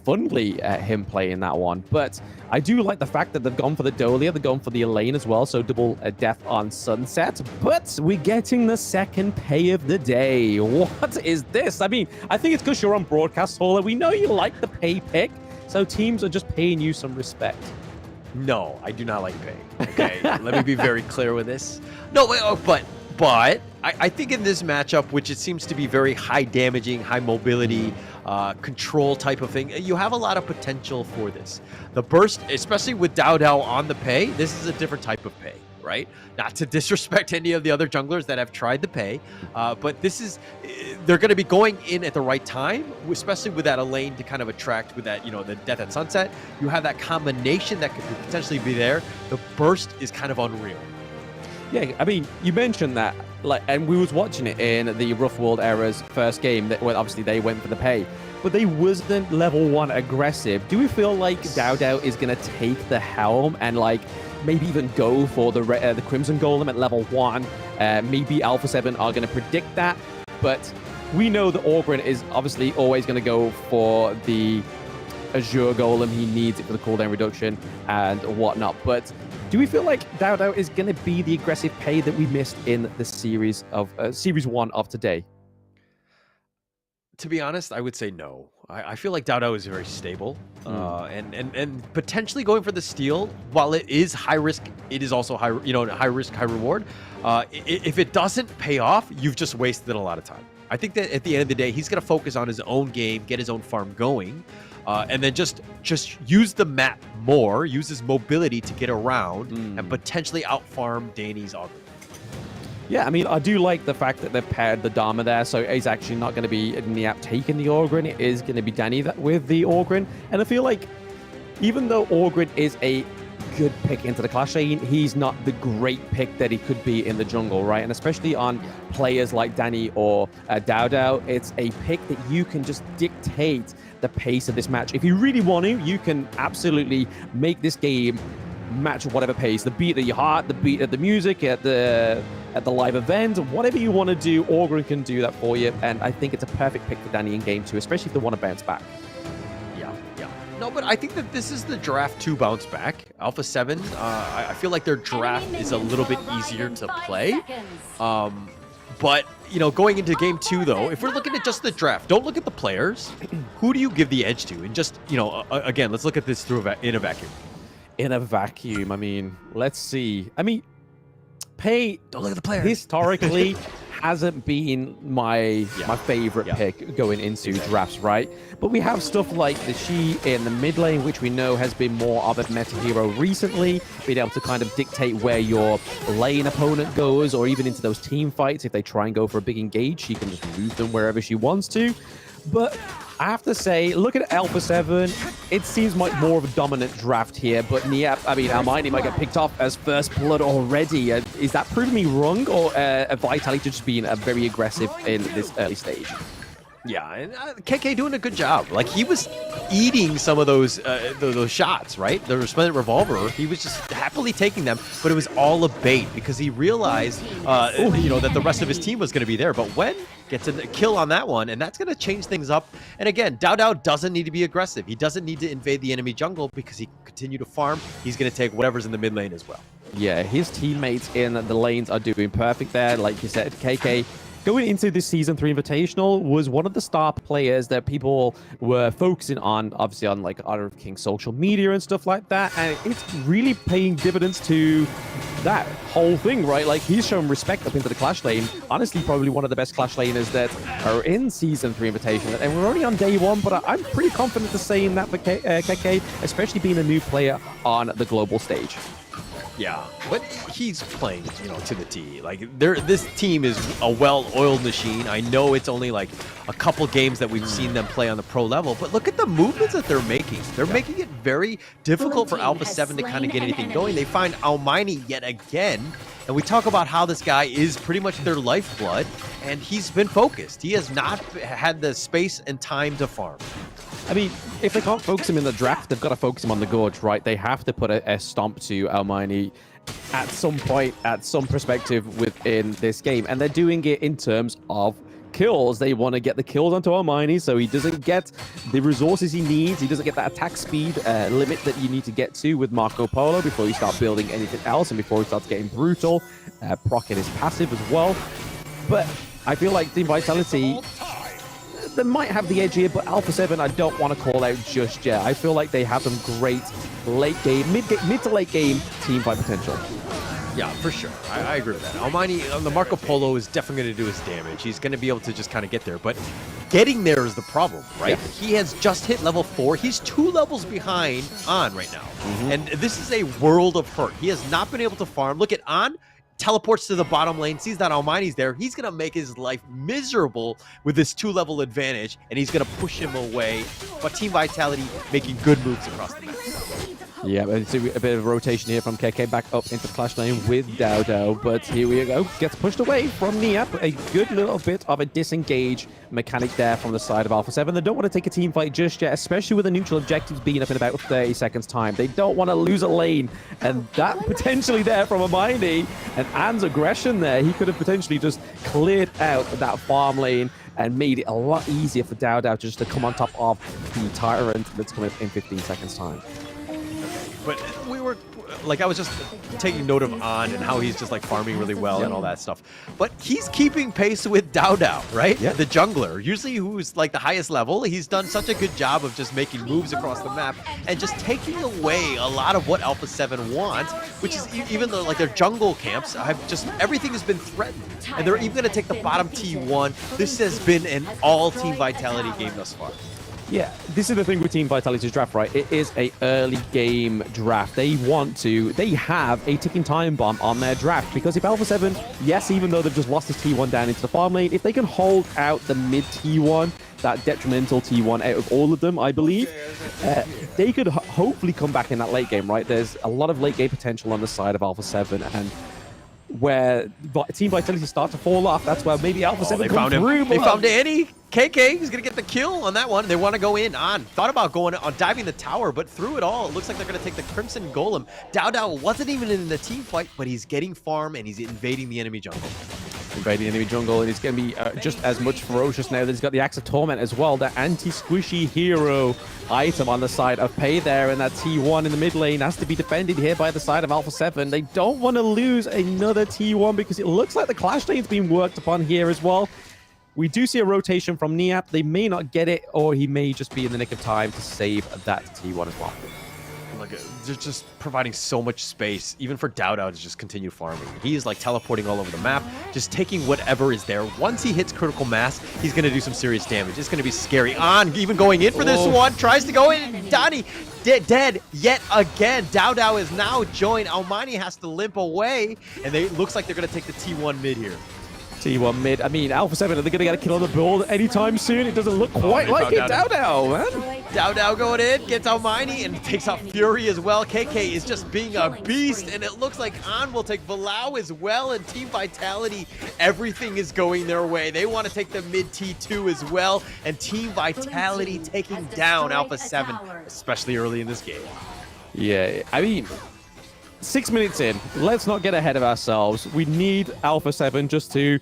fondly him playing that one. But I do like the fact that they've gone for the Dolia, they've gone for the Elaine as well, so double death on Sunset. But we're getting the second pay of the day. What is this? I mean, I think it's because you're on broadcast, Hauler. We know you like the pay pick, so teams are just paying you some respect. No, I do not like pay. Okay, let me be very clear with this. No, but I think in this matchup, which it seems to be very high damaging, high mobility, control type of thing, you have a lot of potential for this. The burst, especially with Dao Dao on the pay, this is a different type of pay, right? Not to disrespect any of the other junglers that have tried the pay, but this is, they're going to be going in at the right time, especially with that Elaine to kind of attract with that, you know, the Death at Sunset. You have that combination that could potentially be there. The burst is kind of unreal. Yeah, I mean, you mentioned that, like, and we was watching it in the Rough World Era's first game, that, well, obviously they went for the pay, but they wasn't level 1 aggressive. Do we feel like Dao Dao is going to take the helm and, like, maybe even go for the Crimson Golem at level 1? Maybe Alpha 7 are going to predict that, but we know that Ogren is obviously always going to go for the Azure Golem. He needs it for the cooldown reduction and whatnot, but do we feel like Dao Dao is going to be the aggressive pay that we missed in the series 1 of today? To be honest, I would say no. I feel like Dao Dao is very stable, and potentially going for the steal. While it is high risk, it is also high risk, high reward. If it doesn't pay off, you've just wasted a lot of time. I think that at the end of the day, he's going to focus on his own game, get his own farm going, and then just use the map more, use his mobility to get around and potentially out-farm Danny's Ogre. Yeah, I mean, I do like the fact that they've paired the Dharma there, so it's actually not going to be Niap taking the Ogren, it is going to be Danny with the Ogren, and I feel like even though Ogren is a good pick into the Clash lane, he's not the great pick that he could be in the jungle, right? And especially on players like Danny or Dao Dao, it's a pick that you can just dictate the pace of this match. If you really want to, you can absolutely make this game match whatever pace, the beat of your heart, the beat of the music at the live event, whatever you want to do, Ogren can do that for you, and I think it's a perfect pick for Danny in game 2, especially if they want to bounce back. Yeah. No, but I think that this is the draft to bounce back. Alpha 7, I feel like their draft is a little bit easier to play. But, you know, going into game 2, though, if we're looking at just the draft, don't look at the players. Who do you give the edge to? And just, you know, again, let's look at this in a vacuum. In a vacuum, I mean, let's see. I mean, Pay, don't look at the players, historically hasn't been my favorite pick going into drafts, right? But we have stuff like the Shi in the mid lane, which we know has been more of a meta hero recently, being able to kind of dictate where your lane opponent goes, or even into those team fights. If they try and go for a big engage, she can just move them wherever she wants to. But I have to say, look at Alpha 7. It seems like more of a dominant draft here, but Almighty might get picked off as first blood already. Is that proving me wrong, or Vitality just being very aggressive in this early stage? Yeah, and KK doing a good job. Like, he was eating some of those shots, right? The Resplendent Revolver, he was just happily taking them, but it was all a bait because he realized, that the rest of his team was going to be there. But when gets a kill on that one, and that's going to change things up. And again, Dao doesn't need to be aggressive. He doesn't need to invade the enemy jungle because he can continue to farm. He's going to take whatever's in the mid lane as well. Yeah, his teammates in the lanes are doing perfect there. Like you said, KK going into this Season 3 Invitational was one of the star players that people were focusing on, obviously on like Honor of King's social media and stuff like that, and it's really paying dividends to that whole thing, right? Like, he's shown respect up into the Clash lane. Honestly, probably one of the best Clash laners that are in Season 3 Invitational, and we're only on day one, but I'm pretty confident to saying that for KK, especially being a new player on the global stage. Yeah, but he's playing, to the T. Like, this team is a well-oiled machine. I know it's only like a couple games that we've seen them play on the pro level, but look at the movements that they're making. They're making it very difficult for Alpha 7 to kind of get anything going. They find Almighty yet again, and we talk about how this guy is pretty much their lifeblood, and he's been focused. He has not had the space and time to farm. I mean, if they can't focus him in the draft, they've got to focus him on the Gorge, right? They have to put a stomp to Almighty at some point, at some perspective within this game. And they're doing it in terms of kills. They want to get the kills onto Almighty so he doesn't get the resources he needs. He doesn't get that attack speed limit that you need to get to with Marco Polo before you start building anything else and before he starts getting brutal. Proccing his passive as well. But I feel like Team Vitality, they might have the edge here, but Alpha 7 I don't want to call out just yet. I feel like they have some great late game, mid to late game team fight potential. Yeah, for sure. I agree with that. Almighty on the Marco Polo is definitely going to do his damage. He's going to be able to just kind of get there, but getting there is the problem, right? Yeah. He has just hit level 4. He's 2 levels behind On right now. And this is a world of hurt. He has not been able to farm. Look at On. Teleports to the bottom lane, sees that Almighty's there. He's going to make his life miserable with this 2-level advantage, and he's going to push him away. But Team Vitality making good moves across the map. Yeah, but it's a bit of a rotation here from KK back up into the Clash lane with Dao, but here we go. Gets pushed away from Niap. A good little bit of a disengage mechanic there from the side of Alpha 7. They don't want to take a team fight just yet, especially with the neutral objectives being up in about 30 seconds time. They don't want to lose a lane, and that potentially there from Almighty and Anne's aggression there, he could have potentially just cleared out that farm lane and made it a lot easier for Dao just to come on top of the Tyrant that's coming up in 15 seconds time. But we were, like, I was just taking note of On and how he's just, like, farming really well and all that stuff. But he's keeping pace with Dao, right? Yeah. The jungler, usually who's, like, the highest level. He's done such a good job of just making moves across the map and just taking away a lot of what Alpha 7 wants, which is even though, like, their jungle camps have just, everything has been threatened. And they're even going to take the bottom T1. This has been an all-Team Vitality game thus far. Yeah, this is the thing with Team Vitality's draft, right? It is a early game draft. They have a ticking time bomb on their draft, because if Alpha 7, yes, even though they've just lost this T1 down into the farm lane, if they can hold out the mid T1, that detrimental T1 out of all of them, I believe, they could hopefully come back in that late game, right? There's a lot of late game potential on the side of Alpha 7, and where Team Vitality start to fall off, that's where maybe Alpha 7 come through. They found Annie. KK is going to get the kill on that one. They want to go in On. Thought about going on diving the tower, but through it all, it looks like they're going to take the Crimson Golem. Dao wasn't even in the team fight, but he's getting farm and he's invading the enemy jungle. Invading the enemy jungle, and he's going to be just as much ferocious now that he's got the Axe of Torment as well. The anti-squishy hero item on the side of Pei there, and that T1 in the mid lane has to be defended here by the side of Alpha 7. They don't want to lose another T1 because it looks like the Clash lane's being worked upon here as well. We do see a rotation from Niap. They may not get it, or he may just be in the nick of time to save that T1 as well. Look, they're just providing so much space, even for Dao to just continue farming. He is like teleporting all over the map, just taking whatever is there. Once he hits critical mass, he's going to do some serious damage. It's going to be scary. On, even going in for this one, tries to go in. Donnie dead yet again. Dao is now joined. Almani has to limp away, and it looks like they're going to take the T1 mid here. T1 mid. I mean, Alpha 7, are they going to get a kill on the board anytime soon? It doesn't look quite like it. Dao, man. Dao going in, gets Almighty, and takes out Fury as well. KK is just being a beast, and it looks like An will take Valau as well, and Team Vitality, everything is going their way. They want to take the mid T2 as well, and Team Vitality taking down Alpha 7, especially early in this game. Yeah, I mean, 6 minutes in, let's not get ahead of ourselves. We need Alpha 7 just to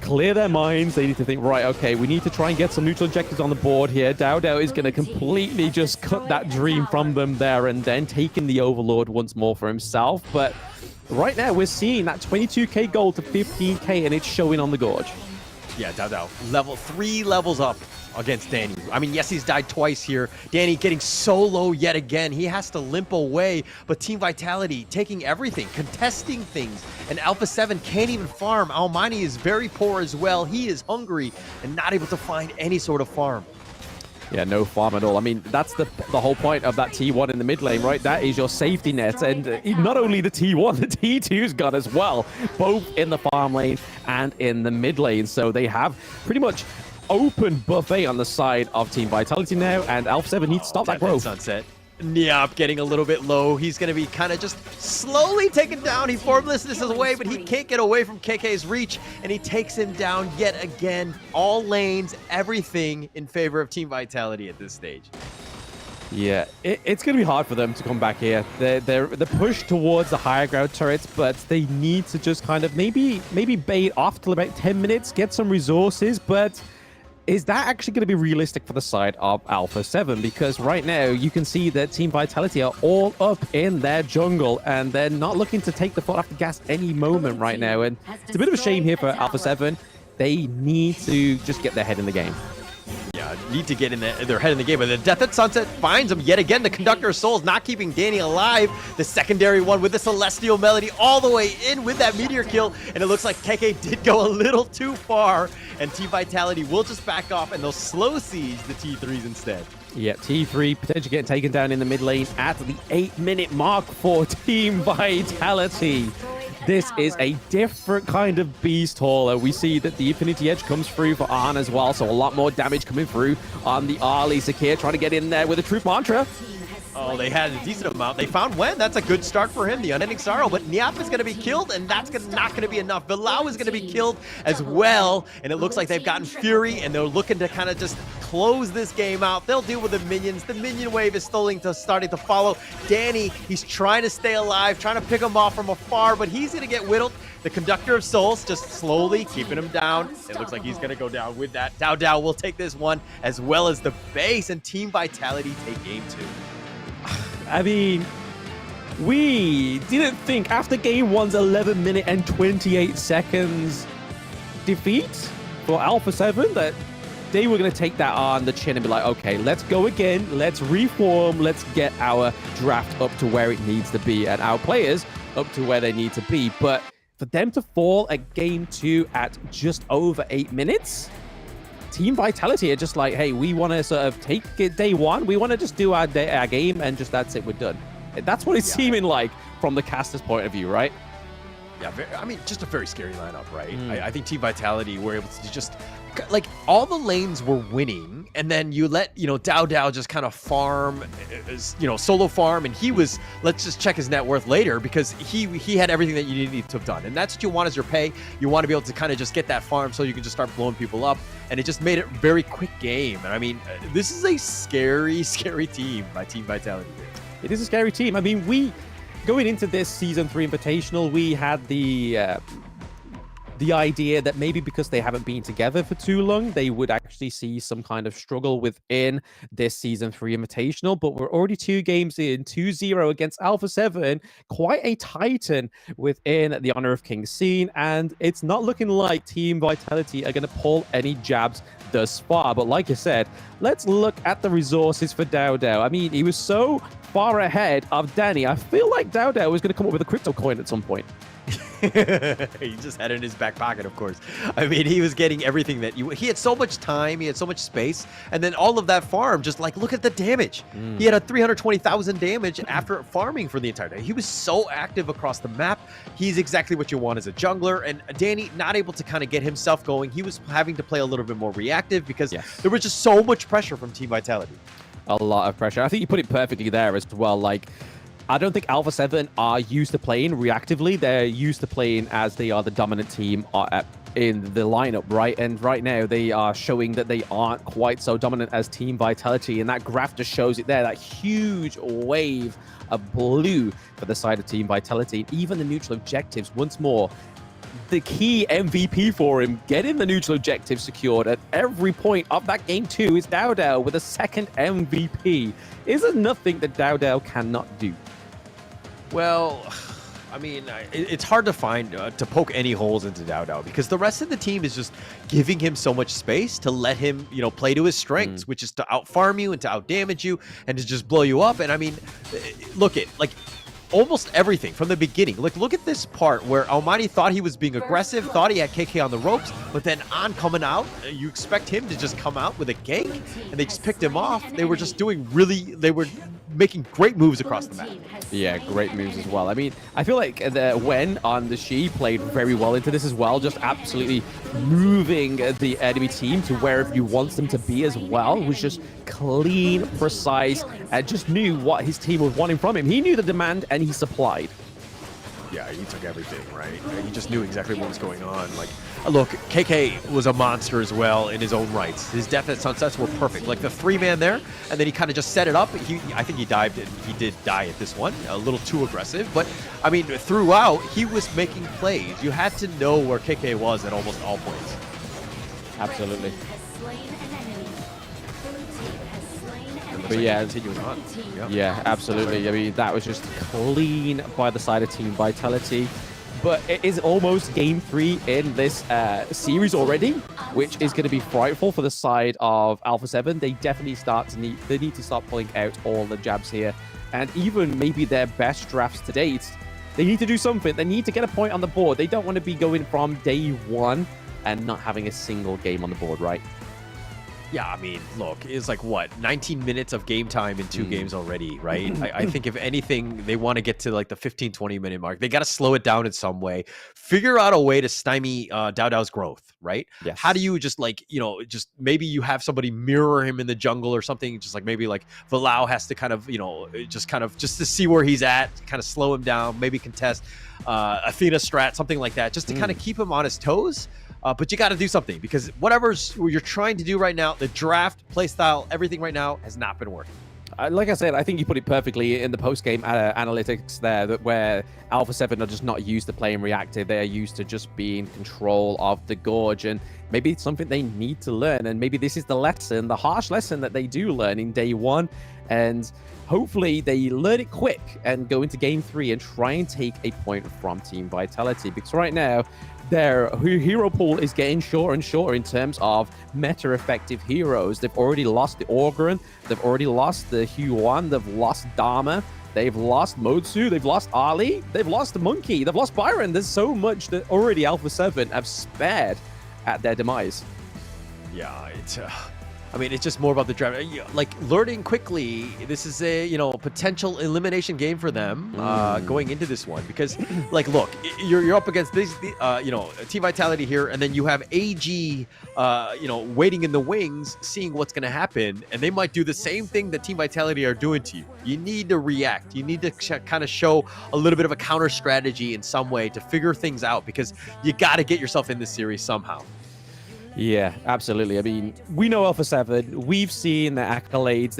clear their minds. They need to think, right, okay, we need to try and get some neutral objectives on the board here. Dao is going to completely just cut that dream from them there and then, taking the Overlord once more for himself. But right now, we're seeing that 22k gold to 15k, and it's showing on the Gorge. Yeah, Dao, 3 levels up against Danny. I mean, yes, he's died twice here. Danny getting so low yet again. He has to limp away, but Team Vitality taking everything, contesting things, and Alpha 7 can't even farm. Almani is very poor as well. He is hungry and not able to find any sort of farm. Yeah, no farm at all. I mean, that's the whole point of that T1 in the mid lane, right? That is your safety net. And not only the T1, the T2's got as well, both in the farm lane and in the mid lane. So they have pretty much open buffet on the side of Team Vitality now, and Alpha 7 needs to stop that growth. Sunset. Nyap getting a little bit low. He's going to be kind of just slowly taken down. He formlessness his way, but he can't get away from KK's reach, and he takes him down yet again. All lanes, everything in favor of Team Vitality at this stage. Yeah, it's going to be hard for them to come back here. They're pushed towards the higher ground turrets, but they need to just kind of maybe bait off till about 10 minutes, get some resources, but is that actually going to be realistic for the side of Alpha 7? Because right now, you can see that Team Vitality are all up in their jungle, and they're not looking to take the foot off the gas any moment right now. And it's a bit of a shame here for Alpha 7. They need to just get their head in the game. Yeah, need to get in their head in the game. But the Death at Sunset finds him yet again. The Conductor of Souls not keeping Danny alive. The secondary one with the Celestial Melody all the way in with that Meteor kill. And it looks like KK did go a little too far. And Team Vitality will just back off, and they'll slow siege the T3s instead. Yeah, T3 potentially getting taken down in the mid lane at the 8-minute mark for Team Vitality. This is a different kind of beast hauler. We see that the Infinity Edge comes through for Arn as well, so a lot more damage coming through on the Arlie. Zakir trying to get in there with a Truth Mantra. Oh, they had a decent amount. They found Wen. That's a good start for him. The Unending Sorrow. But Nyap is going to be killed, and that's not going to be enough. Valau is going to be killed as well. And it looks like they've gotten Fury, and they're looking to kind of just close this game out. They'll deal with the minions. The minion wave is starting to follow. Danny, he's trying to stay alive, trying to pick him off from afar, but he's going to get whittled. The Conductor of Souls just slowly keeping him down. It looks like he's going to go down with that. Dao will take this one, as well as the base, and Team Vitality take game 2. I mean, we didn't think after game 1's 11 minute and 28 seconds defeat for Alpha 7 that they were going to take that on the chin and be like, okay, let's go again, let's reform, let's get our draft up to where it needs to be and our players up to where they need to be. But for them to fall at game 2 at just over 8 minutes, Team Vitality are just like, hey, we want to sort of take it day 1. We want to just do our game, and just that's it, we're done. That's what it's seeming like from the caster's point of view, right? Yeah, I mean, just a very scary lineup, right? I think Team Vitality were able to just, like, all the lanes were winning, and then you let, Dao just kind of farm, solo farm, and he was, let's just check his net worth later, because he had everything that you needed to have done. And that's what you want as your pay. You want to be able to kind of just get that farm so you can just start blowing people up, and it just made it a very quick game. And I mean, this is a scary, scary team by Team Vitality. It is a scary team. I mean, going into this Season 3 Invitational, we had the idea that maybe because they haven't been together for too long, they would actually see some kind of struggle within this Season 3 Invitational. But we're already 2 games in, 2-0 against Alpha 7, quite a titan within the Honor of King scene, and it's not looking like Team Vitality are going to pull any jabs thus far. But like I said, let's look at the resources for Dao. I mean, he was so far ahead of Danny. I feel like Dowdow was going to come up with a crypto coin at some point. He just had it in his back pocket, of course. I mean, he was getting everything that he had so much time, he had so much space, and then all of that farm, just like, look at the damage. He had a 320,000 damage after farming for the entire day. He was so active across the map. He's exactly what you want as a jungler, and Danny not able to kind of get himself going. He was having to play a little bit more reactive because there was just so much pressure from Team Vitality. A lot of pressure. I think you put it perfectly there as well. Like, I don't think Alpha 7 are used to playing reactively. They're used to playing as they are the dominant team in the lineup, right? And right now they are showing that they aren't quite so dominant as Team Vitality, and that graph just shows it there. That huge wave of blue for the side of Team Vitality. Even the neutral objectives, once more, the key MVP for him, getting the neutral objective secured at every point of that game 2 is Dowdow with a second MVP. Is there nothing that Dowdow cannot do? Well, I mean, it's hard to find, to poke any holes into Dowdow because the rest of the team is just giving him so much space to let him, play to his strengths, which is to out-farm you and to out-damage you and to just blow you up. And I mean, look at, like, almost everything from the beginning. Like, look at this part where Almighty thought he was being aggressive, thought he had KK on the ropes, but then on coming out, you expect him to just come out with a gank, and they just picked him off. They were just doing they were making great moves across the map. Yeah, great moves as well. I mean, I feel like Wen on the She played very well into this as well, just absolutely moving the enemy team to wherever you want them to be as well. It was just clean, precise, and just knew what his team was wanting from him. He knew the demand and he supplied. Yeah, he took everything, right? He just knew exactly what was going on. Like, look, KK was a monster as well in his own rights. His death at sunsets were perfect. Like the 3-man there, and then he kind of just set it up. I think he dived, and he did die at this one. A little too aggressive, but I mean, throughout, he was making plays. You had to know where KK was at almost all points. Absolutely. But yeah, continuing on. Yeah, absolutely. I mean, that was just clean by the side of Team Vitality. But it is almost game 3 in this series already, which is going to be frightful for the side of Alpha 7. They definitely need to start pulling out all the jabs here. And even maybe their best drafts to date, they need to do something. They need to get a point on the board. They don't want to be going from day 1 and not having a single game on the board, right? Yeah, I mean, look, it's like, what, 19 minutes of game time in 2 games already, right? I think if anything, they want to get to like the 15, 20-minute mark. They got to slow it down in some way. Figure out a way to stymie Dowdow's growth, right? Yes. How do you just like, just maybe you have somebody mirror him in the jungle or something, just like maybe like Valau has to kind of, just to see where he's at, kind of slow him down, maybe contest Athena strat, something like that, just to kind of keep him on his toes. But you got to do something because whatever you're trying to do right now, the draft, playstyle, everything right now has not been working. Like I said, I think you put it perfectly in the post-game analytics there, that where Alpha 7 are just not used to playing reactive. They are used to just being in control of the Gorge, and maybe it's something they need to learn. And maybe this is the lesson, the harsh lesson that they do learn in day 1. And hopefully they learn it quick and go into game 3 and try and take a point from Team Vitality. Because right now, their hero pool is getting shorter and shorter in terms of meta-effective heroes. They've already lost the Orgren, they've already lost the Huan, they've lost Dharma, they've lost Modsu, they've lost Ali, they've lost the Monkey, they've lost Byron. There's so much that already Alpha 7 have spared at their demise. Yeah, it's... I mean, it's just more about the draft. Like, learning quickly, this is a, potential elimination game for them going into this one. Because, like, look, you're up against these, Team Vitality here, and then you have AG, waiting in the wings, seeing what's going to happen. And they might do the same thing that Team Vitality are doing to you. You need to react. You need to kind of show a little bit of a counter strategy in some way to figure things out. Because you got to get yourself in this series somehow. Yeah, absolutely. I mean, we know Alpha 7. We've seen the accolades.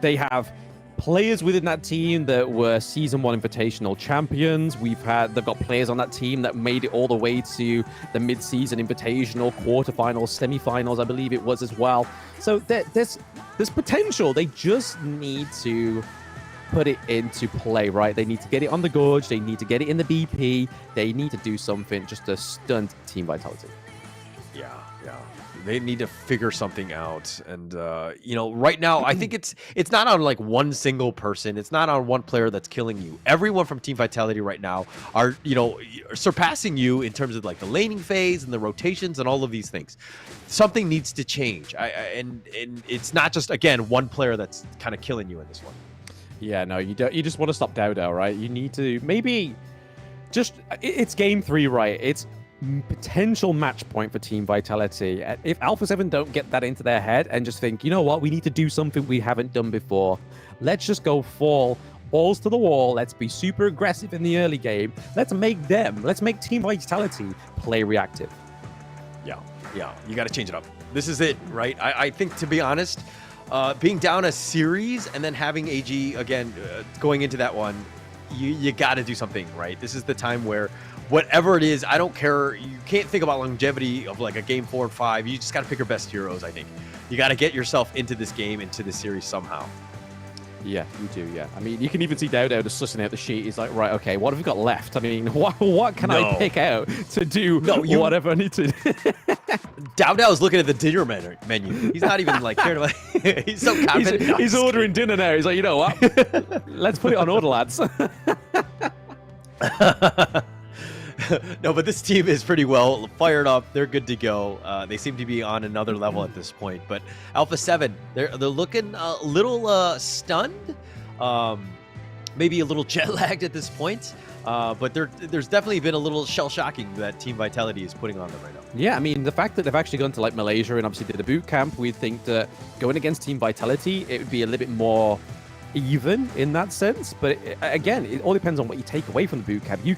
They have players within that team that were Season 1 Invitational champions. They've got players on that team that made it all the way to the mid-season Invitational, quarterfinals, semifinals, I believe it was as well. So there's potential. They just need to put it into play, right? They need to get it on the Gorge. They need to get it in the BP. They need to do something just to stunt Team Vitality. Yeah. They need to figure something out. And right now, I think it's not on like one single person. It's not on one player that's killing you. Everyone from Team Vitality right now are, surpassing you in terms of like the laning phase and the rotations and all of these things. Something needs to change. And it's not just, again, one player that's kind of killing you in this one. Yeah, no, you don't. You just want to stop Dodo, right? You need to maybe just. It's game 3, right? It's potential match point for Team Vitality. If Alpha 7 don't get that into their head and just think, you know what, we need to do something we haven't done before. Let's just go balls to the wall. Let's be super aggressive in the early game. Let's make Team Vitality play reactive. Yeah. You got to change it up. This is it, right? I think, to be honest, being down a series and then having AG again going into that one, you got to do something, right? This is the time where whatever it is, I don't care. You can't think about longevity of like a game 4 and 5. You just got to pick your best heroes, I think. You got to get yourself into this game, into this series somehow. Yeah, you do, yeah. I mean, you can even see Dodo just sussing out the sheet. He's like, right, okay, what have we got left? I mean, what can I pick out to do whatever I need to do? Dowdow's looking at the dinner menu. He's not even like caring about he's so confident. He's ordering dinner now. He's like, you know what? Let's put it on order, lads. No, but this team is pretty well fired up. They're good to go. They seem to be on another level at this point. But Alpha 7, they're looking a little stunned, maybe a little jet lagged at this point. But there's definitely been a little shell shocking that Team Vitality is putting on them right now. Yeah, I mean, the fact that they've actually gone to like Malaysia and obviously did a boot camp, we'd think that going against Team Vitality, it would be a little bit more even in that sense. But again, it all depends on what you take away from the boot camp. You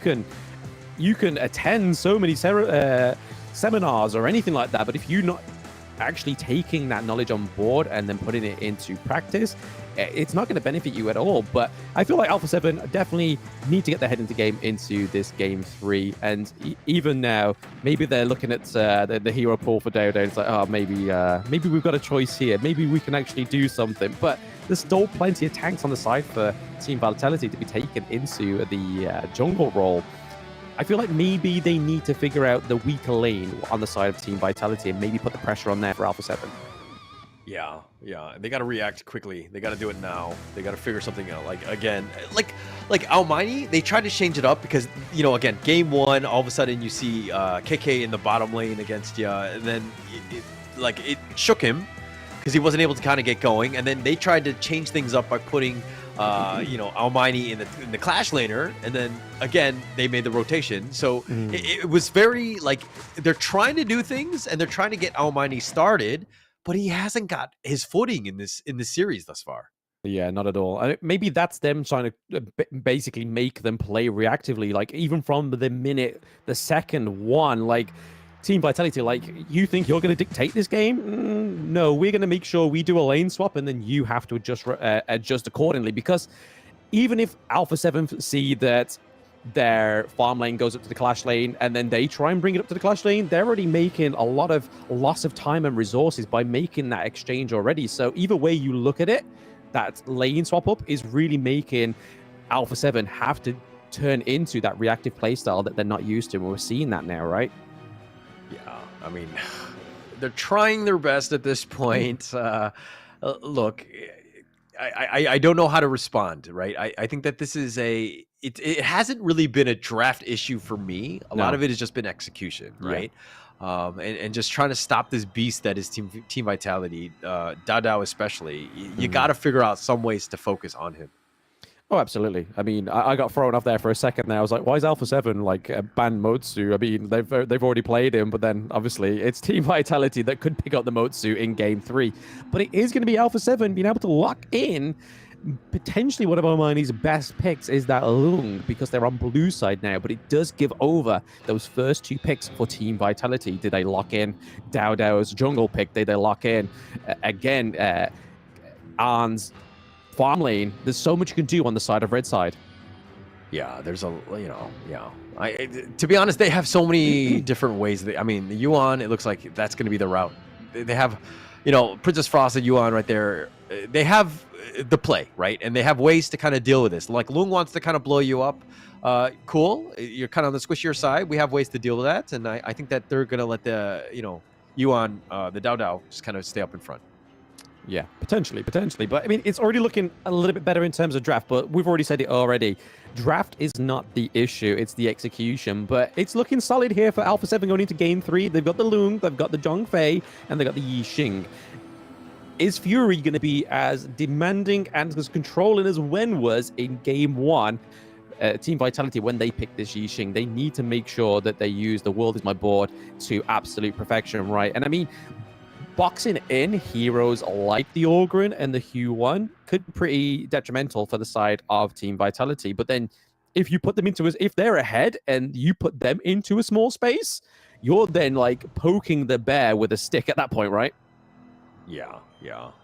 can attend so many seminars or anything like that, but if you're not actually taking that knowledge on board and then putting it into practice, it's not going to benefit you at all. But I feel like Alpha 7 definitely need to get their head into this game 3. And even now, maybe they're looking at the hero pool for Dodo. And it's like, oh, maybe we've got a choice here. Maybe we can actually do something. But there's still plenty of tanks on the side for Team Vitality to be taken into the jungle role. I feel like maybe they need to figure out the weaker lane on the side of Team Vitality and maybe put the pressure on there for Alpha 7. Yeah. They got to react quickly. They got to do it now. They got to figure something out. Like Almighty, they tried to change it up because, again, game 1, all of a sudden you see KK in the bottom lane against you, and then it shook him because he wasn't able to kind of get going. And then they tried to change things up by putting Almighty in the Clash laner, and then again they made the rotation. So it was very they're trying to do things and they're trying to get Almighty started, but he hasn't got his footing in this series thus far. Yeah, not at all. Maybe that's them trying to basically make them play reactively, like even from the second one, Team Vitality, you think you're going to dictate this game? No, we're going to make sure we do a lane swap, and then you have to adjust accordingly. Because even if Alpha 7 see that their farm lane goes up to the Clash lane, and then they try and bring it up to the Clash lane, they're already making a lot of loss of time and resources by making that exchange already. So either way you look at it, that lane swap up is really making Alpha 7 have to turn into that reactive playstyle that they're not used to, and we're seeing that now, right? Yeah, I mean, they're trying their best at this point. Look, I don't know how to respond, right? I think that this is it hasn't really been a draft issue for me. A lot of it has just been execution, right? Yeah. And just trying to stop this beast that is Team Vitality, Dao especially. You got to figure out some ways to focus on him. Oh, absolutely. I mean, I got thrown off there for a second there. I was like, why is Alpha 7 ban Motsu? I mean, they've already played him, but then obviously it's Team Vitality that could pick up the Motsu in game 3. But it is going to be Alpha 7 being able to lock in potentially one of Almighty's best picks is that Lung, because they're on blue side now, but it does give over those first 2 picks for Team Vitality. Did they lock in Dao's jungle pick? Did they lock in Arn's farm lane? There's so much you can do on the side of red side. Yeah, there's to be honest, they have so many different ways. The Yuan, it looks like that's going to be the route. They have, Princess Frost and Yuan right there. They have the play, right? And they have ways to kind of deal with this. Like Lung wants to kind of blow you up. Cool. You're kind of on the squishier side. We have ways to deal with that, and I think that they're gonna let the Yuan, the Dao Dao, just kind of stay up in front. Yeah, potentially. But I mean, it's already looking a little bit better in terms of draft, but we've already said it already. Draft is not the issue, it's the execution. But it's looking solid here for Alpha 7 going into game 3. They've got the Lung, they've got the Zhongfei, and they've got the Yixing. Is Fury going to be as demanding and as controlling as Wen was in game 1? Team Vitality, when they pick this Yixing, they need to make sure that they use the world is my board to absolute perfection, right? And I mean, boxing in heroes like the Ogryn and the Huan could be pretty detrimental for the side of Team Vitality. But then if you put them if they're ahead and you put them into a small space, you're then like poking the bear with a stick at that point, right? Yeah.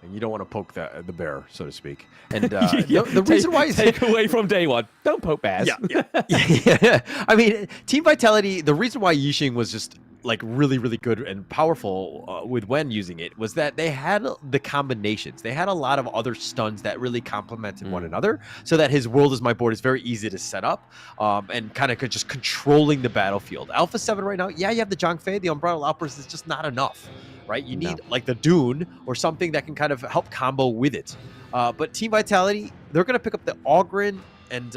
And you don't want to poke the bear, so to speak. And the reason why take away from day one. Don't poke bears. Yeah. I mean, Team Vitality, the reason why Yixing was just like really, really good and powerful with Wen using it was that they had the combinations. They had a lot of other stuns that really complemented one another, so that his world is my board is very easy to set up and kind of just controlling the battlefield. Alpha 7 right now, you have the Zhongfei, the Umbrella Outburst is just not enough, right? You need like the Dune or something that can kind of help combo with it. But Team Vitality, they're going to pick up the Ogryn, and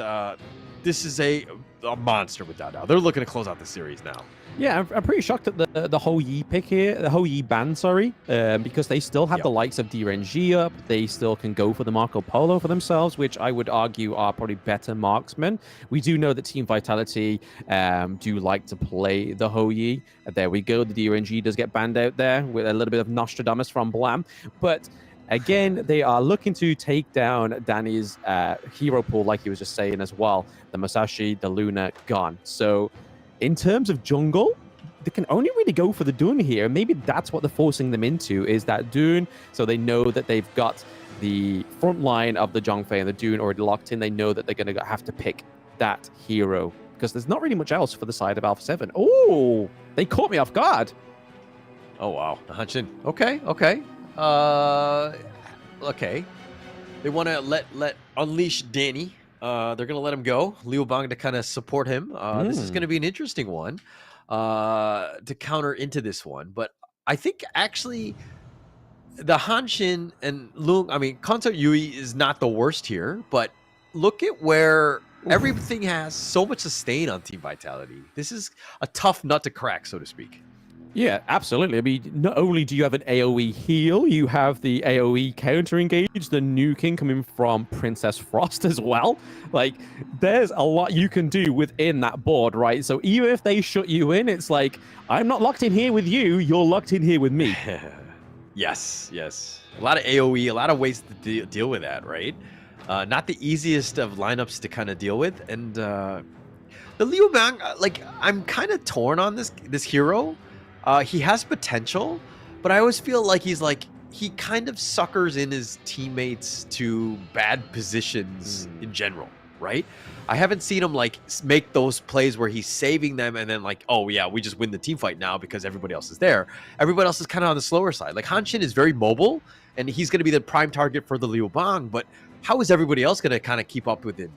this is a monster with that now. They're looking to close out the series now. Yeah, I'm pretty shocked at the whole Yi pick here, the whole Yi ban, because they still have the likes of Gen.G up. They still can go for the Marco Polo for themselves, which I would argue are probably better marksmen. We do know that Team Vitality do like to play the Ho Yi. There we go. The Gen.G does get banned out there with a little bit of Nostradamus from Blam. But again, they are looking to take down Danny's hero pool, like he was just saying as well. The Musashi, the Luna, gone. So in terms of jungle, they can only really go for the Dune here. Maybe that's what they're forcing them into, is that Dune. So they know that they've got the front line of the Zhongfei and the Dune already locked in. They know that they're going to have to pick that hero because there's not really much else for the side of Alpha 7. Oh, they caught me off guard. Oh, wow. Hanshin. Okay. Okay. They want to let unleash Danny. They're going to let him go. Liu Bang to kind of support him. This is going to be an interesting one to counter into this one. But I think actually the Hanshin and Lung, I mean, Concert Yui is not the worst here, but look at where everything has so much sustain on Team Vitality. This is a tough nut to crack, so to speak. Yeah, absolutely. I mean, not only do you have an AoE heal, you have the AoE counter engage, the nuking coming from Princess Frost as well. Like, there's a lot you can do within that board, right? So even if they shut you in, it's like, I'm not locked in here with you, you're locked in here with me. Yes. A lot of AoE, a lot of ways to deal with that, right? Not the easiest of lineups to kind of deal with. And the Liu Bang, like, I'm kind of torn on this hero. He has potential, but I always feel like he kind of suckers in his teammates to bad positions in general, right? I haven't seen him like make those plays where he's saving them and then like, oh yeah, we just win the team fight now because everybody else is there. Everybody else is kind of on the slower side. Like Hanshin is very mobile and he's going to be the prime target for the Liu Bang, but how is everybody else going to kind of keep up with him?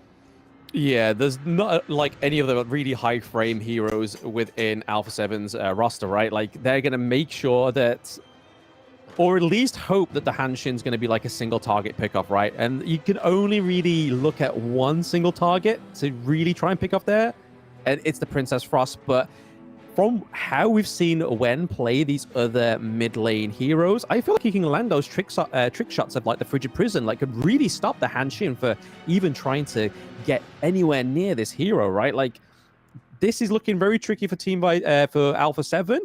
Yeah, there's not like any of the really high frame heroes within Alpha 7's roster, right? Like they're going to make sure that, or at least hope that the Hanshin's going to be like a single target pickup, right? And you can only really look at one single target to really try and pick up there, and it's the Princess Frost. But from how we've seen Wen play these other mid lane heroes, I feel like he can land those trick shots of like the Frigid Prison, like could really stop the Hanshin for even trying to get anywhere near this hero, right? Like this is looking very tricky for for Alpha 7,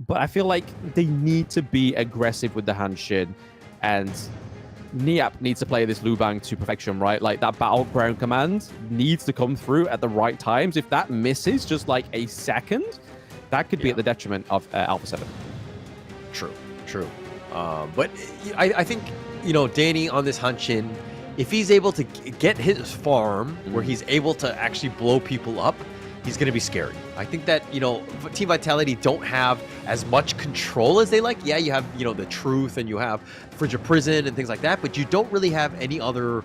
but I feel like they need to be aggressive with the Hanshin, and Niap needs to play this Liu Bang to perfection, right? Like that battleground command needs to come through at the right times. If that misses just like a second, that could be at the detriment of Alpha 7. True. But I think, Danny on this Hanshin, if he's able to get his farm where he's able to actually blow people up, he's going to be scary. I think that, Team Vitality don't have as much control as they like. Yeah, you have, the Truth and you have Frigid Prison and things like that, but you don't really have any other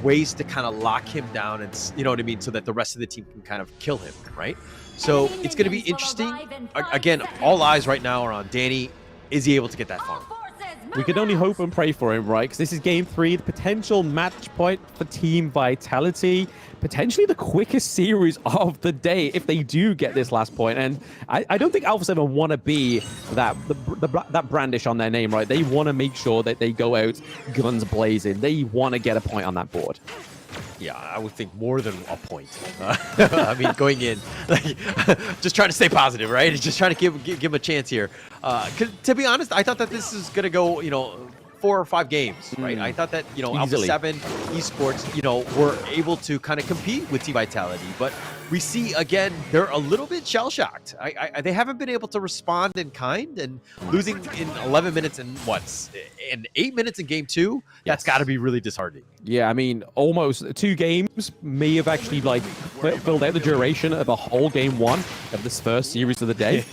ways to kind of lock him down, and you know what I mean, so that the rest of the team can kind of kill him, right? So it's going to be interesting. Again, all eyes right now are on Danny. Is he able to get that farm? We can only hope and pray for him, right? Because this is game 3, the potential match point for Team Vitality. Potentially the quickest series of the day if they do get this last point. And I don't think Alpha 7 want to be that brandish on their name, right? They want to make sure that they go out guns blazing. They want to get a point on that board. Yeah, I would think more than a point. I mean, going in, like, just trying to stay positive, right? Just trying to give him a chance here. To be honest, I thought that this is going to go, 4 or 5 games, right? I thought that, Alpha 7 Esports, were able to kind of compete with Team Vitality, but we see, again, they're a little bit shell-shocked. They haven't been able to respond in kind, and losing in 11 minutes and in 8 minutes in game 2, that's got to be really disheartening. Yeah, I mean, almost 2 games may have actually, filled out the duration of a whole game 1 of this first series of the day.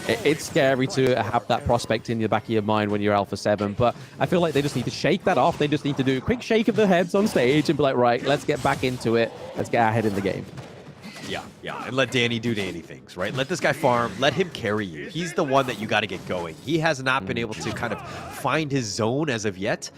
It's scary to have that prospect in the back of your mind when you're Alpha 7, but I feel like they just need to shake that off. They just need to do a quick shake of their heads on stage and be like, right, let's get back into it. Let's get our head in the game. Yeah, and let Danny do Danny things, right? Let this guy farm. Let him carry you. He's the one that you got to get going. He has not been able to kind of find his zone as of yet.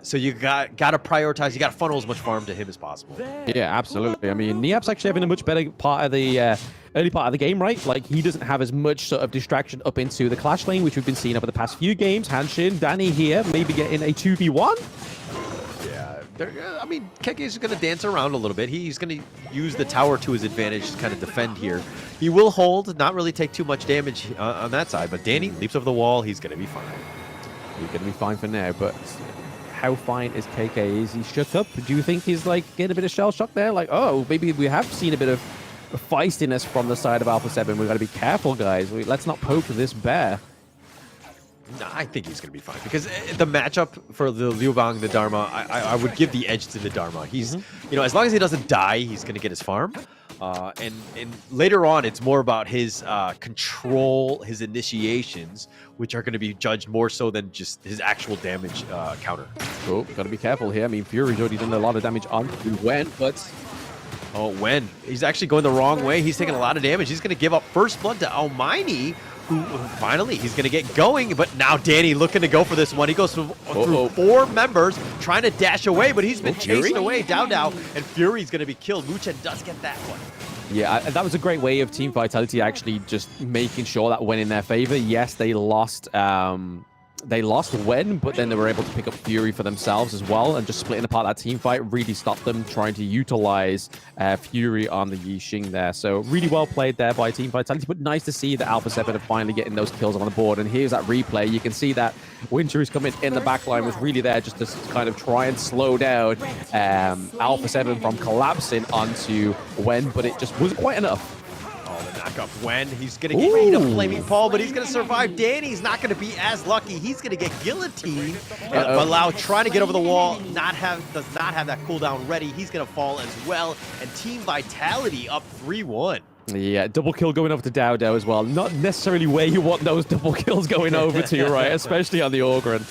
So you got to prioritize. You got to funnel as much farm to him as possible. Yeah, absolutely. I mean, Niap's actually having a much better part of the early part of the game, right? Like, he doesn't have as much sort of distraction up into the clash lane, which we've been seeing over the past few games. Hanshin, Danny here, maybe getting a 2v1. I mean, Keke is going to dance around a little bit. He's going to use the tower to his advantage to kind of defend here. He will hold, not really take too much damage on that side, but Danny leaps over the wall. He's going to be fine. He's going to be fine for now, but how fine is KK? Is he shook up? Do you think he's, getting a bit of shell shock there? Like, oh, maybe we have seen a bit of feistiness from the side of Alpha 7. We've got to be careful, guys. Let's not poke this bear. No, I think he's going to be fine because the matchup for the Liu Bang, the Dharma, I would give the edge to the Dharma. He's, as long as he doesn't die, he's going to get his farm. And later on, it's more about his control, his initiations, which are going to be judged more so than just his actual damage counter. Oh, got to be careful here. I mean, Fury's already done a lot of damage on Wen, but... Oh, Wen. He's actually going the wrong way. He's taking a lot of damage. He's going to give up first blood to Almighty, who finally he's going to get going. But now Danny looking to go for this one. He goes through 4 members trying to dash away, but he's been chased away. Dow, and Fury's going to be killed. Muchen does get that one. Yeah, that was a great way of Team Vitality actually just making sure that went in their favor. Yes, they lost Wen, but then they were able to pick up Fury for themselves as well, and just splitting apart that team fight really stopped them trying to utilize Fury on the Yixing there. So really well played there by Team Vitality, but nice to see that Alpha 7 are finally getting those kills on the board. And here's that replay. You can see that Winter is coming in the backline, was really there just to kind of try and slow down Alpha 7 from collapsing onto Wen, but it just wasn't quite enough. The knockup Wen. He's going to get ready to Flaming Paul, but he's going to survive. Danny's not going to be as lucky. He's going to get guillotined. Balau trying to get over the wall, does not have that cooldown ready. He's going to fall as well. And Team Vitality up 3-1. Yeah, double kill going over to Dow as well. Not necessarily where you want those double kills going over to, right? Especially on the Ogren.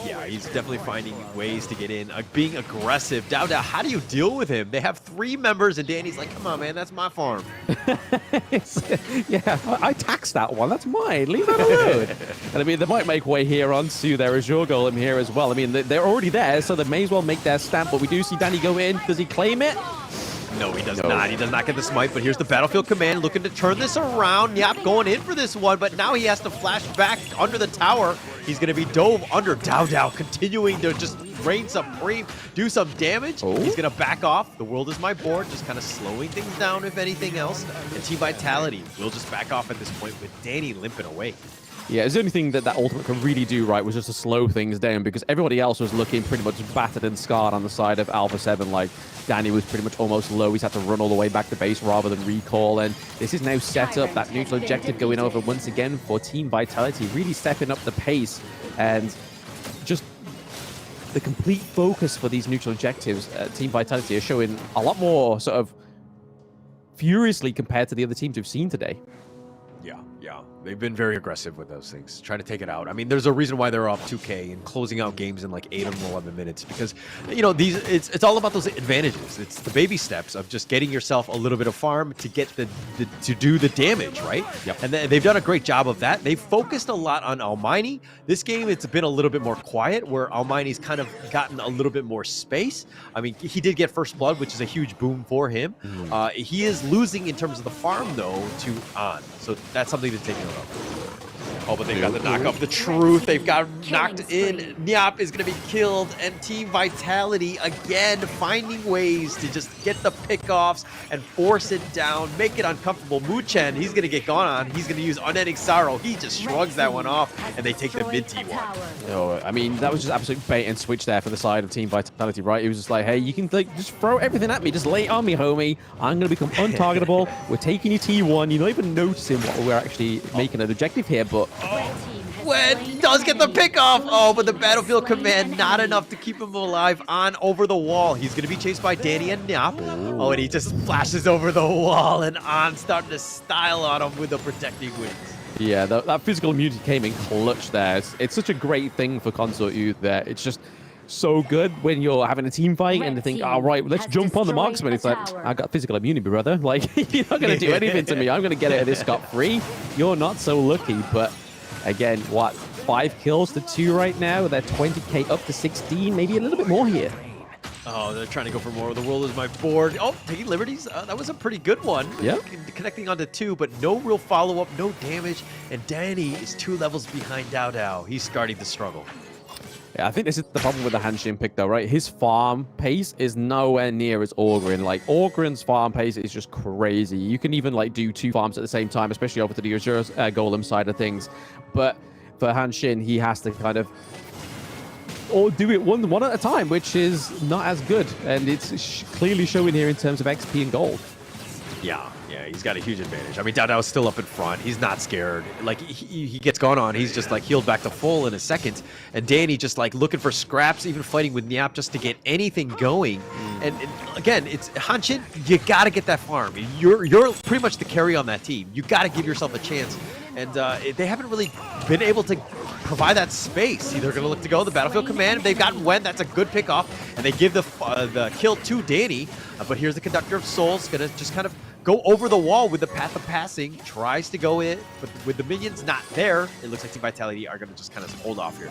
Yeah, he's definitely finding ways to get in, being aggressive. Dow, how do you deal with him? They have 3 members, and Danny's like, come on, man, that's my farm. Yeah, I taxed that one. That's mine. Leave that alone. And I mean, they might make way here onto their Azure Golem here as well. I mean, they're already there, so they may as well make their stamp, but we do see Danny go in. Does he claim it? No, he does not. He does not get the smite, but here's the Battlefield Command looking to turn this around. Yep, going in for this one, but now he has to flash back under the tower. He's going to be dove under. Dow continuing to just reign supreme, do some damage. He's going to back off. The world is my board, just kind of slowing things down, if anything else. And Team Vitality will just back off at this point with Danny limping away. Yeah, it's the only thing that ultimate could really do right was just to slow things down, because everybody else was looking pretty much battered and scarred on the side of Alpha 7. Like, Danny was pretty much almost low. He's had to run all the way back to base rather than recall. And this is now set up, that neutral objective going over once again for Team Vitality, really stepping up the pace. And just the complete focus for these neutral objectives, Team Vitality are showing a lot more sort of furiously compared to the other teams we've seen today. Yeah, they've been very aggressive with those things, trying to take it out. I mean, there's a reason why they're up 2K and closing out games in like 8 or 11 minutes because, you know, it's all about those advantages. It's the baby steps of just getting yourself a little bit of farm to get to do the damage, right? Yep. And they've done a great job of that. They've focused a lot on Almighty. This game, it's been a little bit more quiet, where Almighty's kind of gotten a little bit more space. I mean, he did get first blood, which is a huge boom for him. He is losing in terms of the farm, though, to On. So that's something to take note of. Oh, but they've got the knock up. The truth. They've got knocked in. Nyap is going to be killed. And Team Vitality, again, finding ways to just get the pickoffs and force it down, make it uncomfortable. Muchen, he's going to get gone on. He's going to use Unending Sorrow. He just shrugs that one off, and they take the mid T1. Oh, I mean, that was just absolute bait and switch there for the side of Team Vitality, right? It was just like, hey, you can like, just throw everything at me. Just lay it on me, homie. I'm going to become untargetable. We're taking you T1. You're not even noticing what we're actually making an objective here, but... When does get the pick off. Oh, but the Battlefield Command, not enough to keep him alive. On over the wall. He's going to be chased by Danny and Nyap. Oh, and he just flashes over the wall, and On starting to style on him with the protecting wings. Yeah, that physical immunity came in clutch there. It's such a great thing for Consort Youth there. It's just so good when you're having a team fight and they think, all right, let's jump on the marksman. It's like, I got physical immunity, brother. Like, you're not going to do anything to me. I'm going to get out of this scot-free. You're not so lucky, but... Again, what, 5 kills to 2 right now? They're 20k up to 16, maybe a little bit more here. Oh, they're trying to go for more. The world is my board. Oh, taking liberties. That was a pretty good one. Yeah. Connecting onto 2, but no real follow-up, no damage. And Danny is 2 levels behind Dao Dao. He's starting to struggle. Yeah, I think this is the problem with the Nongshim pick, though, right? His farm pace is nowhere near as Orgrin. Like, Orgrin's farm pace is just crazy. You can even, like, do 2 farms at the same time, especially over to the Azure Golem side of things. But for Nongshim, he has to kind of or do it one at a time, which is not as good. And it's clearly showing here in terms of XP and gold. Yeah, he's got a huge advantage. I mean, Dao Dao's still up in front. He's not scared. Like, he gets gone on. He's just, like, healed back to full in a second. And Danny just, like, looking for scraps, even fighting with Nyap just to get anything going. And again, it's Nongshim, you got to get that farm. You're pretty much the carry on that team. You got to give yourself a chance. And they haven't really been able to provide that space. They're going to look to go the Battlefield Command. If they've gotten Wen, that's a good pickoff. And they give the kill to Danny. But here's the Conductor of Souls, going to just kind of go over the wall with the Path of Passing. Tries to go in, but with the minions not there, it looks like Team Vitality are going to just kind of hold off here.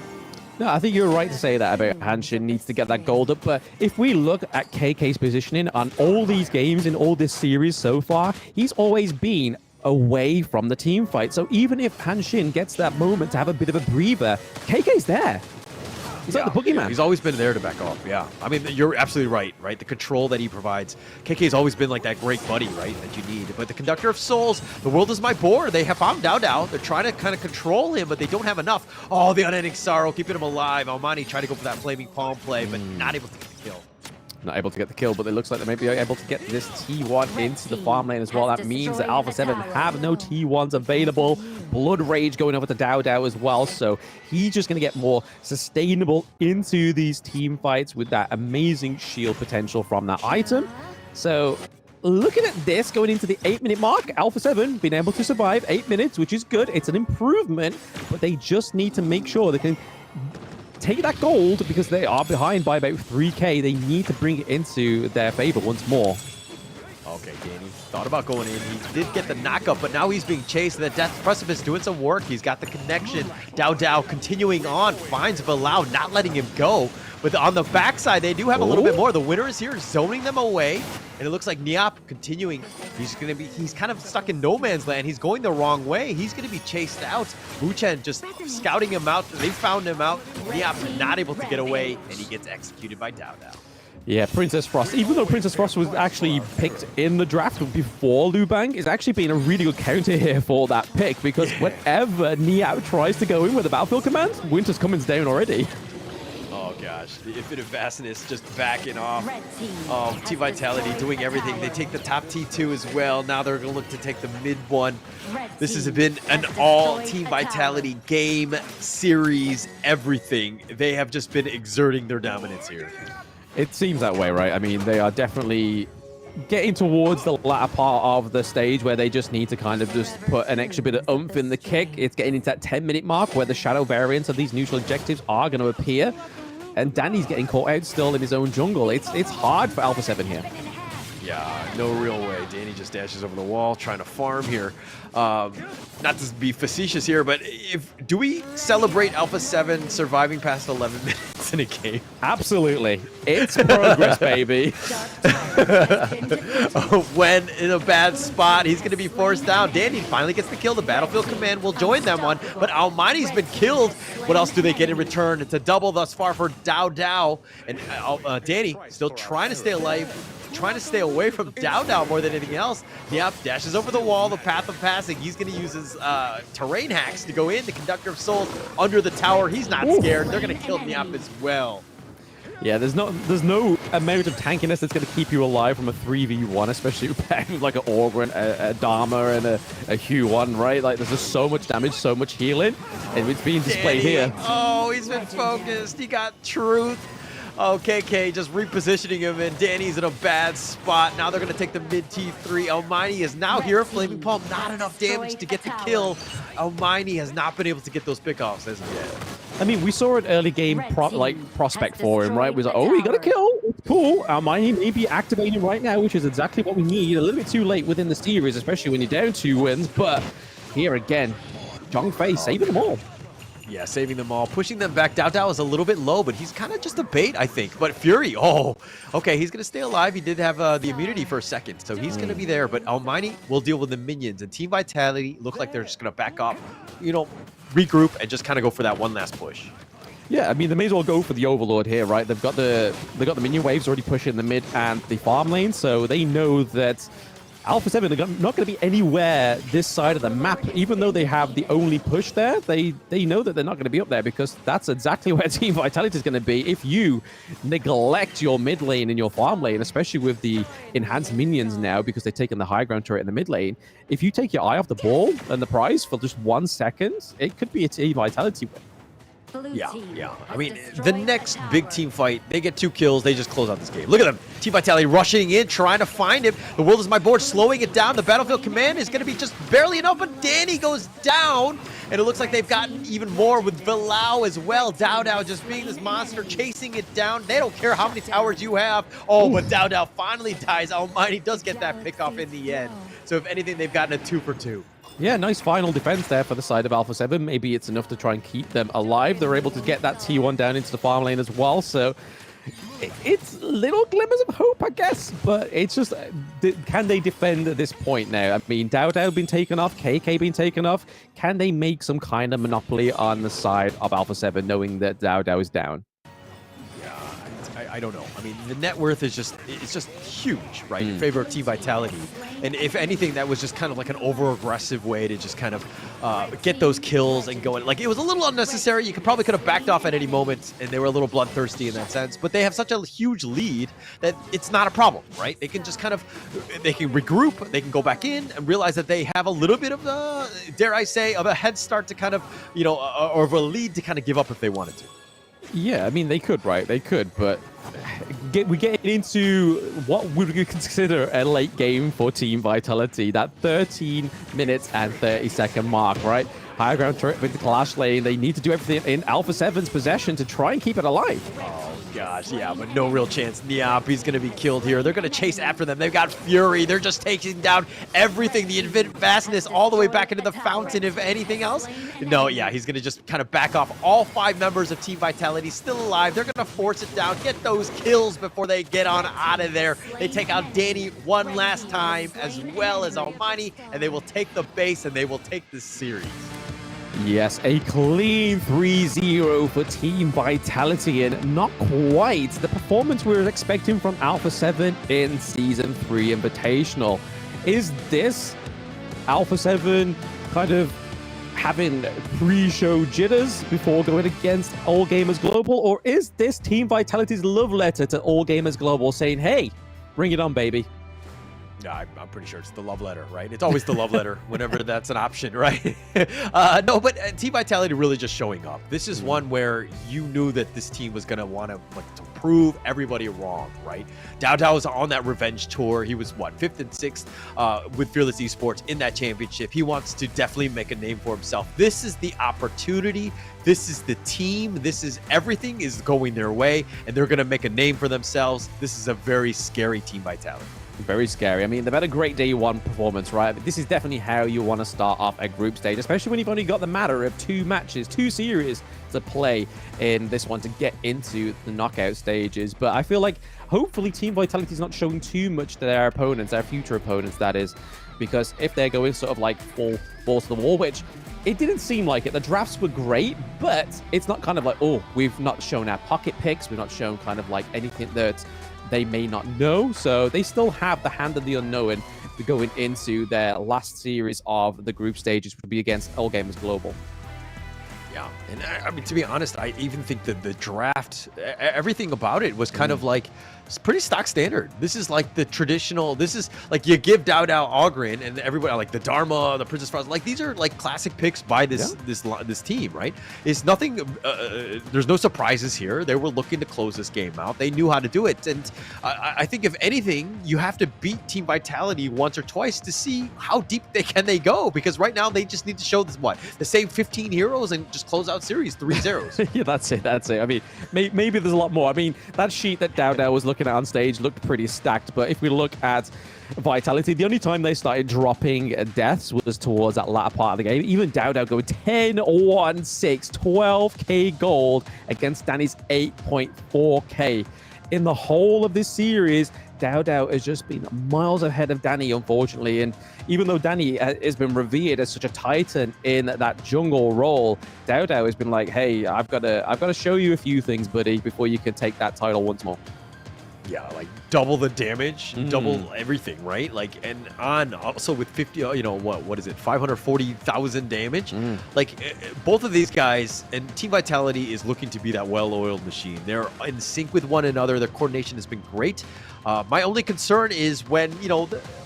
No, I think you're right to say that about Nongshim needs to get that gold up. But if we look at KK's positioning on all these games in all this series so far, he's always been away from the team fight. So even if Nongshim gets that moment to have a bit of a breather, KK's there. He's like the boogeyman. He's always been there to back off. Yeah. I mean, you're absolutely right? The control that he provides. KK's always been like that great buddy, right, that you need. But the Conductor of Souls, the world is my board. They have found Dao Dao. They're trying to kind of control him, but they don't have enough. Oh, the Unending Sorrow, keeping him alive. Almani tried to go for that Flaming Palm play, but not able to get the kill. Not able to get the kill, but it looks like they may be able to get this T1 into the farm lane as well. That means that Alpha 7 have no T1s available. Blood Rage going over to Dao Dao as well, so he's just going to get more sustainable into these team fights with that amazing shield potential from that item. So looking at this going into the 8-minute mark, Alpha 7 being able to survive 8 minutes, which is good. It's an improvement, but they just need to make sure they can take that gold because they are behind by about 3k. They need to bring it into their favor once more. Okay, Danny thought about going in. He did get the knockup, but now he's being chased. The Death Precipice doing some work. He's got the connection. Dao Dao continuing on, finds Bilal, not letting him go. But on the backside, they do have a little bit more. The winner is here, zoning them away. And it looks like Nyap continuing. He's kind of stuck in no man's land. He's going the wrong way. He's going to be chased out. Wuchen just scouting him out. They found him out. Nyap not able to get away, and he gets executed by Dao Dao. Yeah, Princess Frost. Even though Princess Frost was actually picked in the draft before Liu Bang, it's actually been a really good counter here for that pick because whenever Nyap tries to go in with a Battlefield Command, Winter's Coming's down already. Oh gosh, the Infinite Vastness just backing off. Team Vitality doing everything. They take the top T2 as well. Now they're going to look to take the mid one. This has been an all Team Vitality game, series, everything. They have just been exerting their dominance here. It seems that way, right? I mean, they are definitely getting towards the latter part of the stage where they just need to kind of just put an extra bit of oomph in the kick. It's getting into that 10-minute mark where the shadow variants of these neutral objectives are going to appear. And Danny's getting caught out still in his own jungle. It's hard for Alpha 7 here. Yeah, no real way. Danny just dashes over the wall, trying to farm here. Not to be facetious here, but do we celebrate Alpha 7 surviving past 11 minutes in a game? Absolutely. It's progress, baby. When in a bad spot, he's going to be forced down. Danny finally gets the kill. The Battlefield Command will join them on, but Almighty's been killed. What else do they get in return? It's a double thus far for Dao. And Danny still trying to stay alive, trying to stay away from Dao more than anything else. Yep, dashes over the wall, the path of passing. He's going to use his terrain hacks to go in. The Conductor of Souls under the tower. He's not scared. They're going to kill Niap as well. Yeah, there's no amount of tankiness that's going to keep you alive from a 3v1, especially with like an Orgrin, a Dharma, and a Hu1, right? Like, there's just so much damage, so much healing, and it's being displayed here. Oh, he's been focused. He got truth. Oh, KK just repositioning him, and Danny's in a bad spot. Now they're going to take the mid T3. Almighty is now here. Flaming Palm, not enough damage to get the kill. Almighty has not been able to get those pickoffs as of yet. I mean, we saw an early game prospect for him, right? We was like, oh, he got a kill. It's cool. Almighty may be activating right now, which is exactly what we need. A little bit too late within the series, especially when you're down 2 wins. But here again, Zhongfei saving them all. Yeah, saving them all, pushing them back. Dao is a little bit low, but he's kind of just a bait, I think. But Fury, oh, okay, he's going to stay alive. He did have the immunity for a second, so he's going to be there. But Almighty will deal with the minions. And Team Vitality look like they're just going to back off, regroup, and just kind of go for that one last push. Yeah, I mean, they may as well go for the Overlord here, right? They've got the minion waves already pushing the mid and the farm lane, so they know that Alpha 7 are not going to be anywhere this side of the map. Even though they have the only push there, they know that they're not going to be up there because that's exactly where Team Vitality is going to be. If you neglect your mid lane and your farm lane, especially with the enhanced minions now because they've taken the high ground turret in the mid lane, if you take your eye off the ball and the prize for just 1 second, it could be a Team Vitality win. Yeah. I mean, the next big team fight, they get 2 kills, they just close out this game. Look at them. Team Vitality rushing in, trying to find him. The world is my board, slowing it down. The Battlefield Command is going to be just barely enough, but Danny goes down. And it looks like they've gotten even more with Bilal as well. Dao just being this monster, chasing it down. They don't care how many towers you have. Oh, but Dao finally dies. Almighty does get that pick off in the end. So if anything, they've gotten a 2 for 2. Yeah, nice final defense there for the side of Alpha 7. Maybe it's enough to try and keep them alive. They're able to get that T1 down into the farm lane as well. So it's little glimmers of hope, I guess. But it's just, can they defend at this point now? I mean, Dao been taken off, KK been taken off. Can they make some kind of monopoly on the side of Alpha 7 knowing that Dao is down? I don't know. I mean, the net worth is just huge, right, in favor of Team Vitality. And if anything, that was just kind of like an over-aggressive way to just kind of get those kills and go in. Like, it was a little unnecessary. You probably could have backed off at any moment, and they were a little bloodthirsty in that sense. But they have such a huge lead that it's not a problem, right? They can just kind of, they can regroup, they can go back in and realize that they have a little bit of the, dare I say, of a head start to kind of, or of a lead to kind of give up if they wanted to. Yeah, I mean, they could, right? They could, but we get into what would we consider a late game for Team Vitality. That 13 minutes and 30-second mark, right? High ground turret with the Clash lane. They need to do everything in Alpha 7's possession to try and keep it alive. Oh, gosh, yeah, but no real chance. Niap, he's going to be killed here. They're going to chase after them. They've got Fury. They're just taking down everything. The infinite vastness all the way back into the fountain, if anything else. No, yeah, he's going to just kind of back off. All 5 members of Team Vitality still alive. They're going to force it down, get those kills before they get on out of there. They take out Danny one last time, as well as Almighty, and they will take the base, and they will take this series. Yes, a clean 3-0 for Team Vitality, and not quite the performance we were expecting from Alpha 7 in Season 3 Invitational. Is this Alpha 7 kind of having pre-show jitters before going against All Gamers Global, or is this Team Vitality's love letter to All Gamers Global saying, hey, bring it on, baby? Yeah, I'm pretty sure it's the love letter, right? It's always the love letter whenever that's an option, right? No, but Team Vitality really just showing up. This is one where you knew that this team was going to want to prove everybody wrong, right? Dao was on that revenge tour. He was, what, 5th and 6th with Fearless Esports in that championship. He wants to definitely make a name for himself. This is the opportunity. This is the team. This is everything is going their way, and they're going to make a name for themselves. This is a very scary Team Vitality. Very scary. I mean, they've had a great day one performance, right? But this is definitely how you want to start off a group stage, especially when you've only got the matter of 2 matches, 2 series to play in this one to get into the knockout stages. But I feel like hopefully Team Vitality is not showing too much to their opponents, their future opponents, that is, because if they're going sort of like full balls to the wall, which it didn't seem like it. The drafts were great, but it's not kind of like, oh, we've not shown our pocket picks. We've not shown kind of like anything that they may not know. So they still have the hand of the unknown going into their last series of the group stages, which will be against All Gamers Global. Yeah, and I mean, to be honest, I even think that the draft, everything about it was kind of like, it's pretty stock standard. This is like the traditional, this is like you give Dao Ogren and everybody, like the Dharma, the Princess Frost, like these are like classic picks by this team, right? It's nothing, there's no surprises here. They were looking to close this game out. They knew how to do it. And I think if anything, you have to beat Team Vitality once or twice to see how deep they go. Because right now they just need to show this, the same 15 heroes and just close out series 3-0. Yeah, that's it. I mean, maybe there's a lot more. I mean, that sheet that Dao was looking at on stage looked pretty stacked, but if we look at Vitality, the only time they started dropping deaths was towards that latter part of the game. Even Dao going 10-1-6, 12k gold against Danny's 8.4k. In the whole of this series, Dao has just been miles ahead of Danny, unfortunately. And even though Danny has been revered as such a titan in that jungle role, Dao has been like, hey, I've got to show you a few things, buddy, before you can take that title once more. Yeah, like double the damage, double everything, right? Like, and on also with 50, what is it, 540,000 damage? Like, both of these guys, and Team Vitality is looking to be that well-oiled machine. They're in sync with one another. Their coordination has been great. My only concern is when,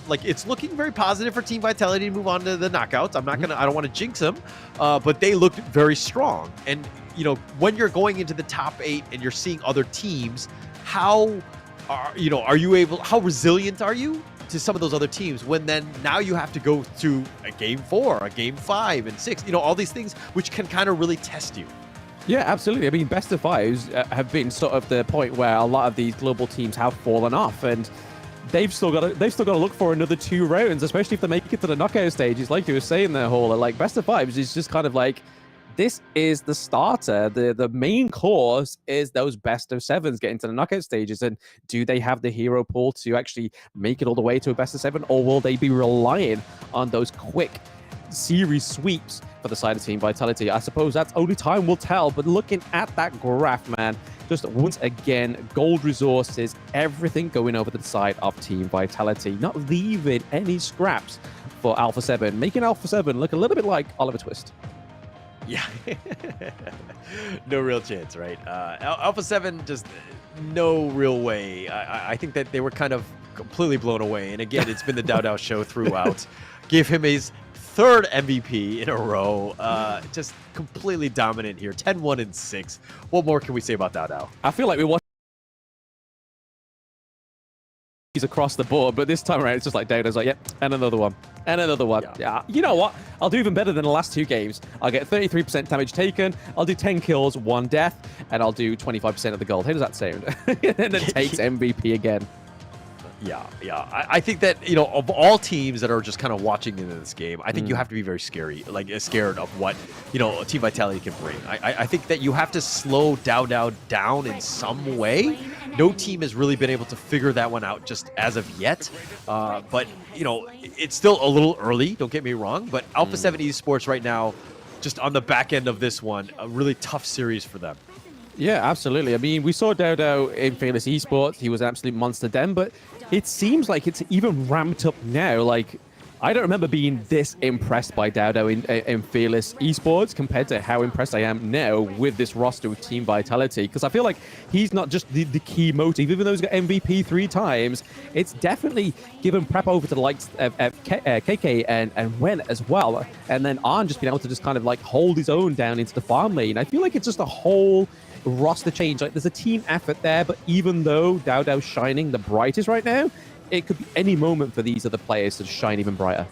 like, it's looking very positive for Team Vitality to move on to the knockouts. I don't want to jinx them, but they looked very strong. And, when you're going into the top 8 and you're seeing other teams, how resilient are you to some of those other teams when then now you have to go through a game 4, a game 5 and 6, all these things which can kind of really test you. Yeah, absolutely. I mean, best of 5s have been sort of the point where a lot of these global teams have fallen off, and they've still got to look for another 2 rounds, especially if they make it to the knockout stages. Like you were saying there, Hall, like best of 5s is just kind of like, this is the starter. The main course is those best of 7s getting to the knockout stages. And do they have the hero pool to actually make it all the way to a best of 7? Or will they be relying on those quick series sweeps for the side of Team Vitality? I suppose that's only time will tell. But looking at that graph, man, just once again, gold resources, everything going over to the side of Team Vitality, not leaving any scraps for Alpha 7, making Alpha 7 look a little bit like Oliver Twist. Yeah, no real chance, right? Alpha 7, just no real way. I think that they were kind of completely blown away. And again, it's been the Dao show throughout. Give him his 3rd MVP in a row. Just completely dominant here. 10-1-6. What more can we say about Dao? I feel like we watched across the board, but this time around it's just like Dao's like, yep, and another one, and another one. Yeah, you know what? I'll do even better than the last 2 games. I'll get 33% damage taken, I'll do 10 kills, 1 death, and I'll do 25% of the gold. How does that sound? And then takes MVP again. Yeah. I think that, of all teams that are just kind of watching into this game, I think you have to be very scared of what, Team Vitality can bring. I think that you have to slow Dao down in some way. No team has really been able to figure that one out just as of yet. But, it's still a little early, don't get me wrong. But Alpha 7 Esports right now, just on the back end of this one, a really tough series for them. Yeah, absolutely. I mean, we saw Dao in Fearless Esports. He was an absolute monster then, but it seems like it's even ramped up now. Like, I don't remember being this impressed by Dowdo in Fearless Esports compared to how impressed I am now with this roster with Team Vitality. Because I feel like he's not just the key motive, even though he's got MVP 3 times. It's definitely given prep over to the likes of KK and Wen as well. And then Arn just being able to just kind of like hold his own down into the farm lane. I feel like it's just a whole roster change. Like there's a team effort there, but even though Dowdo's shining the brightest right now, it could be any moment for these other players to shine even brighter.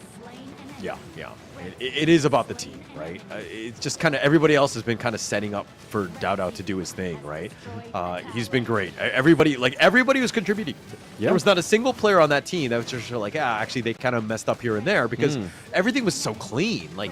Yeah. It is about the team, right? It's just kind of everybody else has been kind of setting up for Dowdo to do his thing, right? He's been great. Everybody was contributing. Yeah. There was not a single player on that team that was just like, actually they kind of messed up here and there because everything was so clean. Like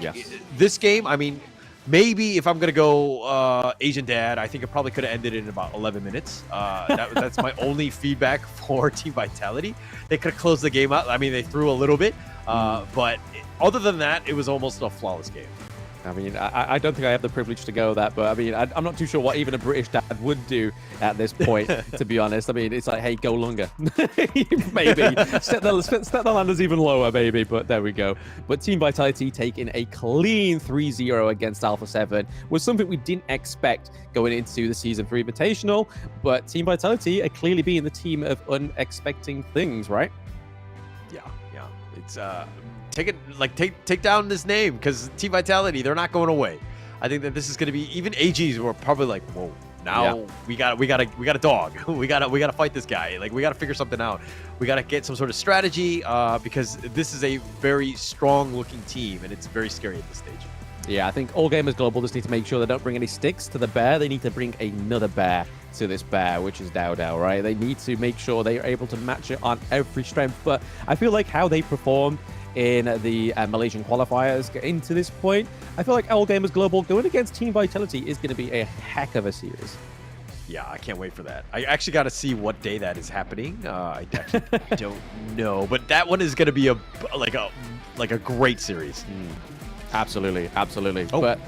this game, I mean, maybe if I'm going to go Asian Dad, I think it probably could have ended in about 11 minutes. That's my only feedback for Team Vitality. They could have closed the game out. I mean, they threw a little bit, but other than that, it was almost a flawless game. I mean, I don't think I have the privilege to go that, but I mean, I'm not too sure what even a British dad would do at this point, to be honest. I mean, it's like, hey, go longer. Maybe. Set the landers even lower, maybe, but there we go. But Team Vitality taking a clean 3-0 against Alpha 7 was something we didn't expect going into the Season 3 Invitational, but Team Vitality are clearly being the team of unexpected things, right? Yeah. It's take down this name because Team Vitality, they're not going away. I think that this is going to be even AGs were probably like, whoa, now we got a dog. we got to fight this guy. Like we got to figure something out. We got to get some sort of strategy because this is a very strong looking team and it's very scary at this stage. Yeah, I think all gamers global just need to make sure they don't bring any sticks to the bear. They need to bring another bear to this bear, which is Dowdo, right? They need to make sure they are able to match it on every strength. But I feel like how they performed in the Malaysian qualifiers getting to this point, I feel like All Gamers Global going against Team Vitality is going to be a heck of a series. Yeah, I can't wait for that. I actually got to see what day that is happening. I actually don't know, but that one is going to be a great series. Absolutely. Oh. But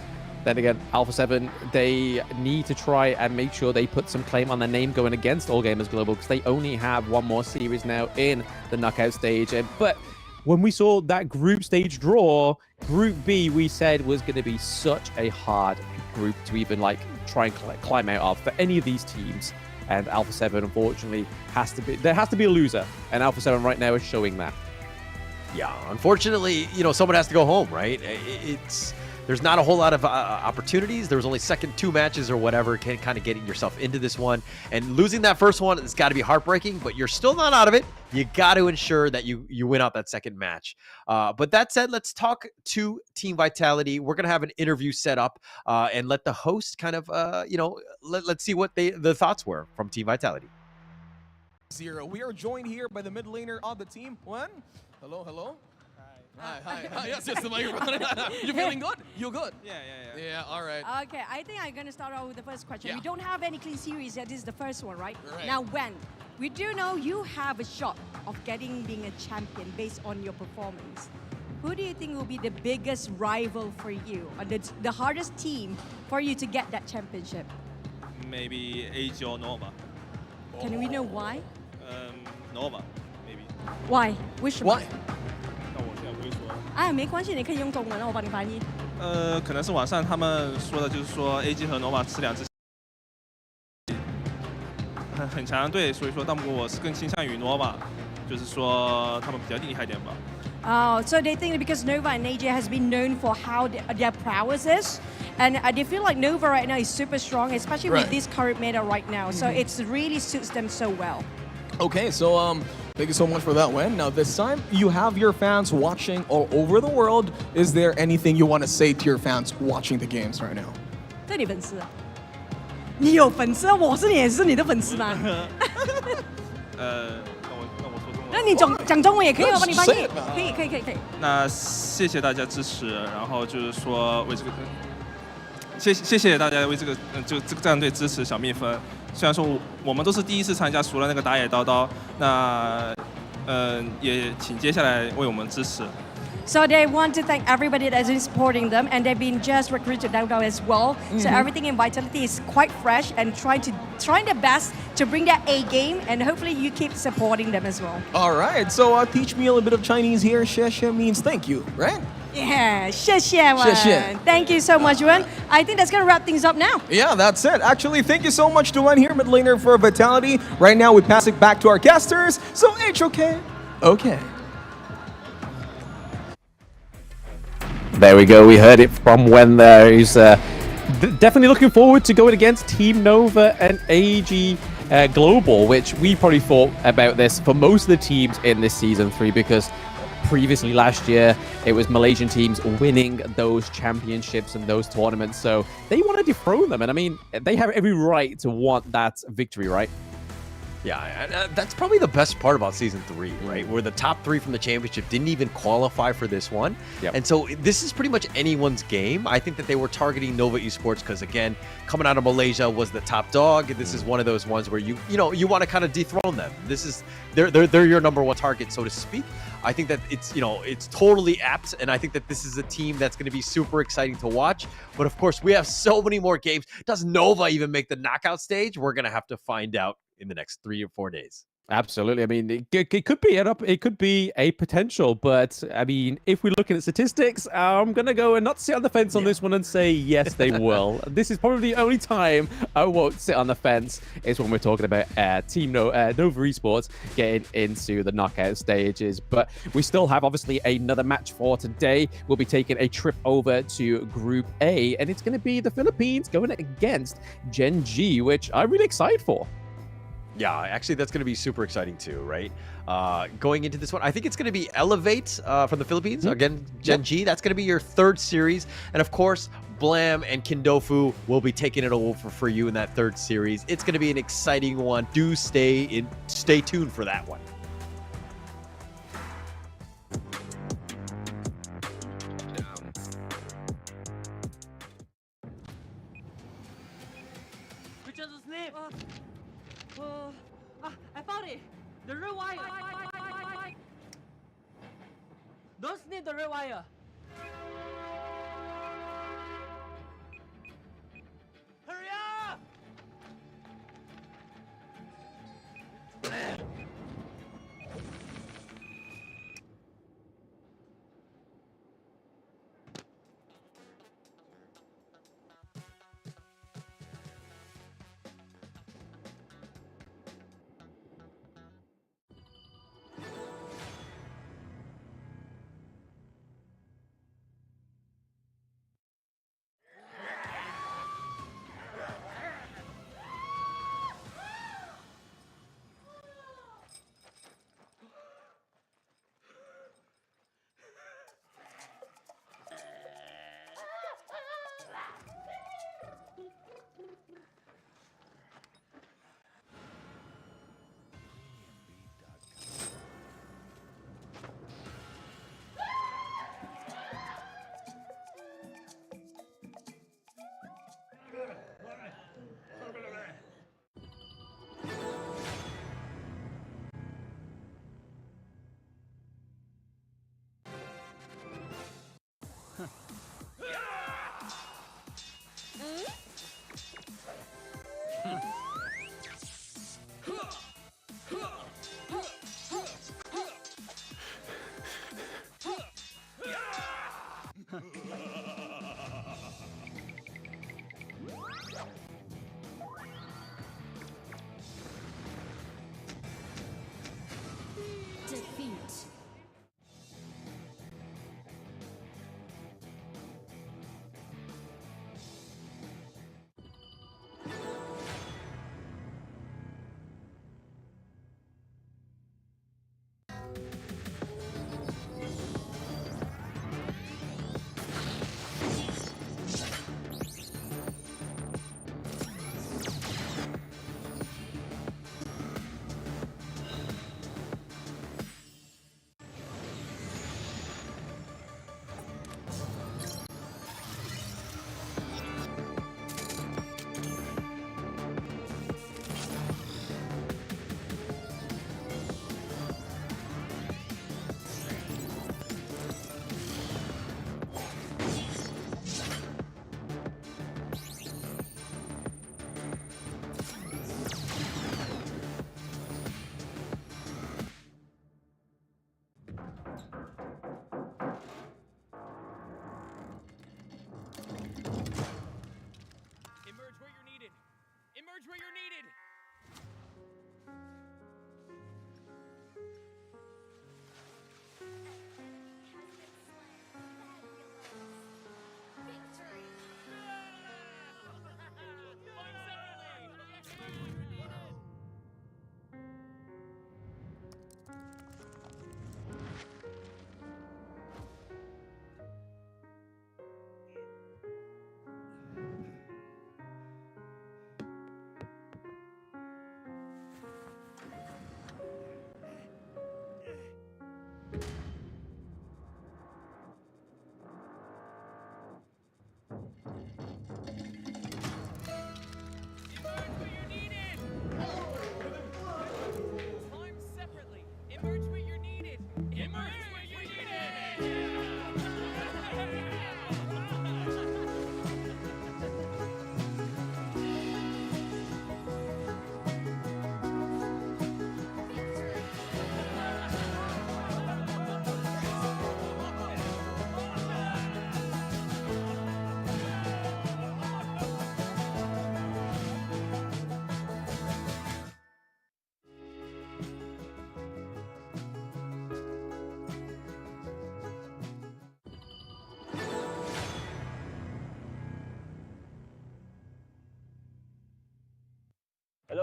then again, Alpha 7, they need to try and make sure they put some claim on their name going against All Gamers Global because they only have one more series now in the knockout stage. But when we saw that group stage draw, Group B, we said was going to be such a hard group to even try and climb out of for any of these teams. And Alpha 7, unfortunately, there has to be a loser. And Alpha 7 right now is showing that. Yeah, unfortunately, someone has to go home, right? There's not a whole lot of opportunities. There was only two matches or whatever, kind of getting yourself into this one. And losing that first one, it's got to be heartbreaking, but you're still not out of it. You got to ensure that you win out that second match. But that said, let's talk to Team Vitality. We're going to have an interview set up and let the host kind of, let's see what the thoughts were from Team Vitality. We are joined here by the mid laner of the team. Wen, hello. Hi. Yes, the microphone. You feeling good? You good? Yeah, all right. Okay, I think I'm going to start off with the first question. We don't have any clean series yet. This is the first one, right? Now, Wen, we do know you have a shot of being a champion based on your performance. Who do you think will be the biggest rival for you, or the hardest team for you to get that championship? Maybe AG or Nova. Can we know why? Nova, maybe. Why? Which one? Why? 没关系，你可以用中文，我帮你翻译。可能是网上他们说的，就是说 AG 和 Nova 是两支很强的队，所以说，但不过我是更倾向于 Nova， 就是说他们比较厉害一点吧。Oh, so they think that because Nova and AJ has been known for how their prowess is, and they feel like Nova right now is super strong, especially with this current meta right now. So it really suits them so well. Okay, so thank you so much for that win. Now this time, you have your fans watching all over the world. Is there anything you want to say to your fans watching the games right now? 对你粉丝，你有粉丝，我也是你的粉丝吗？那你讲中文也可以，我帮你翻译。可以。那谢谢大家支持，然后就是说为这个，谢谢大家为这个这个战队支持小蜜蜂。虽然说我们都是第一次参加，除了那个打野叨叨，那也请接下来为我们支持。So they want to thank everybody that's been supporting them, and they've been just recruited down as well. So everything in Vitality is quite fresh and trying their best to bring that A game, and hopefully you keep supporting them as well. All right, so teach me a little bit of Chinese here. 谢谢 means thank you, right? Yeah, 谢谢 谢谢. Thank you so much, Wen. I think that's gonna wrap things up now. Yeah, that's it. Actually, thank you so much to Wen here, mid laner for Vitality. Right now, we pass it back to our casters. So HOK, okay. There we go. We heard it from Wen there. He's definitely looking forward to going against Team Nova and AG Global, which we probably thought about this for most of the teams in this Season 3 because previously last year, it was Malaysian teams winning those championships and those tournaments. So they want to dethrone them. And I mean, they have every right to want that victory, right? Yeah, that's probably the best part about Season 3, right? Where the top 3 from the championship didn't even qualify for this one. Yep. And so this is pretty much anyone's game. I think that they were targeting Nova Esports because, again, coming out of Malaysia was the top dog. This is one of those ones where you want to kind of dethrone them. This is they're your number one target, so to speak. I think that it's totally apt, and I think that this is a team that's going to be super exciting to watch. But of course, we have so many more games. Does Nova even make the knockout stage? We're going to have to find out in the next 3 or 4 days. Absolutely. I mean, it could be it could be a potential, but I mean, if we're looking at statistics, I'm gonna go and not sit on the fence on this one and say yes, they will. This is probably the only time I won't sit on the fence is when we're talking about Team Nova Esports getting into the knockout stages. But we still have obviously another match for today. We'll be taking a trip over to Group A, and it's going to be the Philippines going against Gen.G, which I'm really excited for. Yeah, actually, that's going to be super exciting too, right? Going into this one, I think it's going to be Elevate from the Philippines. Again, Gen.G, that's going to be your 3rd series. And of course, Blam and Kindofu will be taking it over for you in that 3rd series. It's going to be an exciting one. Do stay tuned for that one. Which is the snake? I found it! The red wire! Don't snip the red wire! Hurry up! Defeat.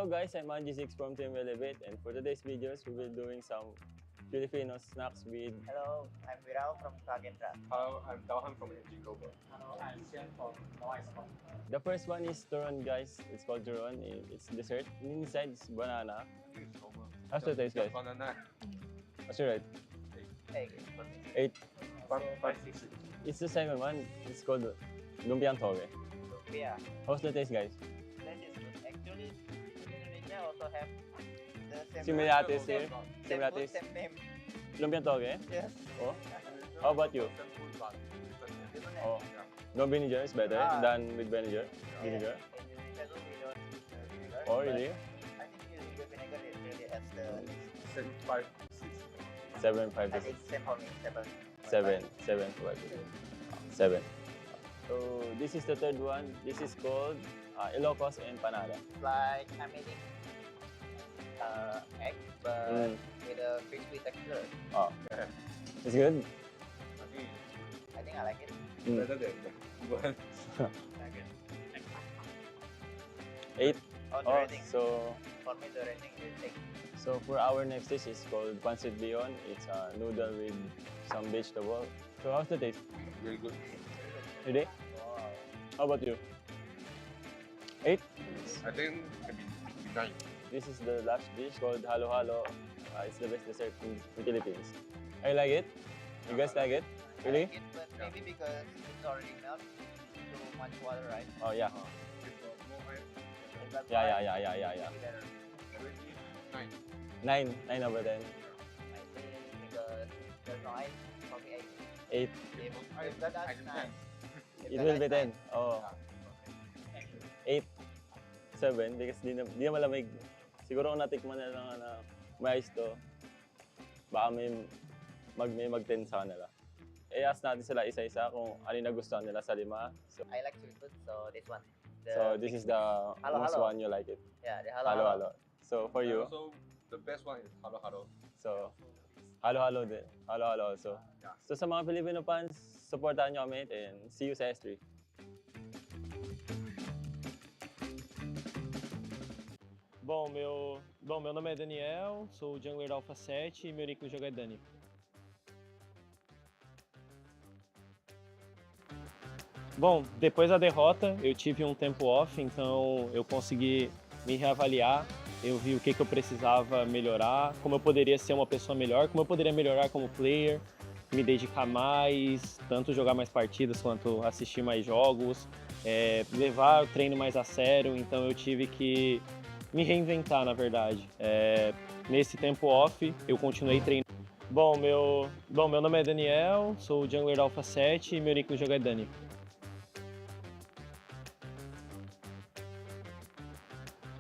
Hello guys, I'm Gen.G from Team Elevate, and for today's videos, we will be doing some Filipino snacks with... Hello, I'm Viral from Kagendra. Hello, I'm Dalhan from NG Global. Hello, I'm Xian from Esports. The first one is turon, guys. It's called turon. It's dessert. Inside is banana. How's the taste, guys? Banana. What's your rate? 8. It's the second one. It's called lumpiang toge. Lumpia. How's the taste, guys? That is good. Actually, Indonesia also have the same Similarities same, here. same Similarities. food, same name. Lumpiang toge? Yes. Oh. How about you? Oh. No vinegar is better than with vinegar. Vinegar. In Indonesia, too, we don't use vinegar. Oh, but really? I think using the vinegar it really adds the 7, 5, 6. 7, 5, I 6. think same for me. 7, 7, 5, 7. So this is the third one. This is called Ilocos empanada. Like I'm eating egg, but with a crispy texture. Oh, it's good. I think I like it. Better than one. 8. Oh, the rating. So For me, the rating is 8. so for our next dish is called pancit bihon. It's a noodle with some vegetable. So how's the taste? Very good. Ready? Wow. How about you? 8. I think maybe 9. This is the last dish called halo halo. It's the best dessert in Philippines. I like it. You guys like it? Really? I like it, but maybe because it's already melted, too much water, right? Oh yeah. If that's Yeah, why, yeah. maybe better. 9 over 10. I think because there's no ice, probably 8. 8. If that adds 9. It will be 10. Oh. 8. 7 because di na malamig. Siguro kung natikman na lang na may ice to, baka may mag-10 sa kanila. I-ask natin sila isa-isa kung ano yung nagustuhan nila sa 5. So, I like sweet food, so this one. this is the Halo most halo. one you like it. Yeah, the Halo halo. So for you, Also, the best one is halo halo. so halo halo din. Halo halo also. So sa mga Filipino fans, supportahan nyo kami and see you sa S3. Bom, meu nome é Daniel, sou o jungler da Alpha 7 e meu nick no jogo é Dani. Bom, depois da derrota, eu tive um tempo off, então eu consegui me reavaliar, eu vi o que eu precisava melhorar, como eu poderia ser uma pessoa melhor, como eu poderia melhorar como player, me dedicar mais, tanto jogar mais partidas quanto assistir mais jogos, levar o treino mais a sério, então eu tive que me reinventar, na verdade. Nesse tempo off, eu continuei treinando. Bom, meu nome é Daniel, sou o jungler da Alpha 7 e meu nick no jogo é Dani.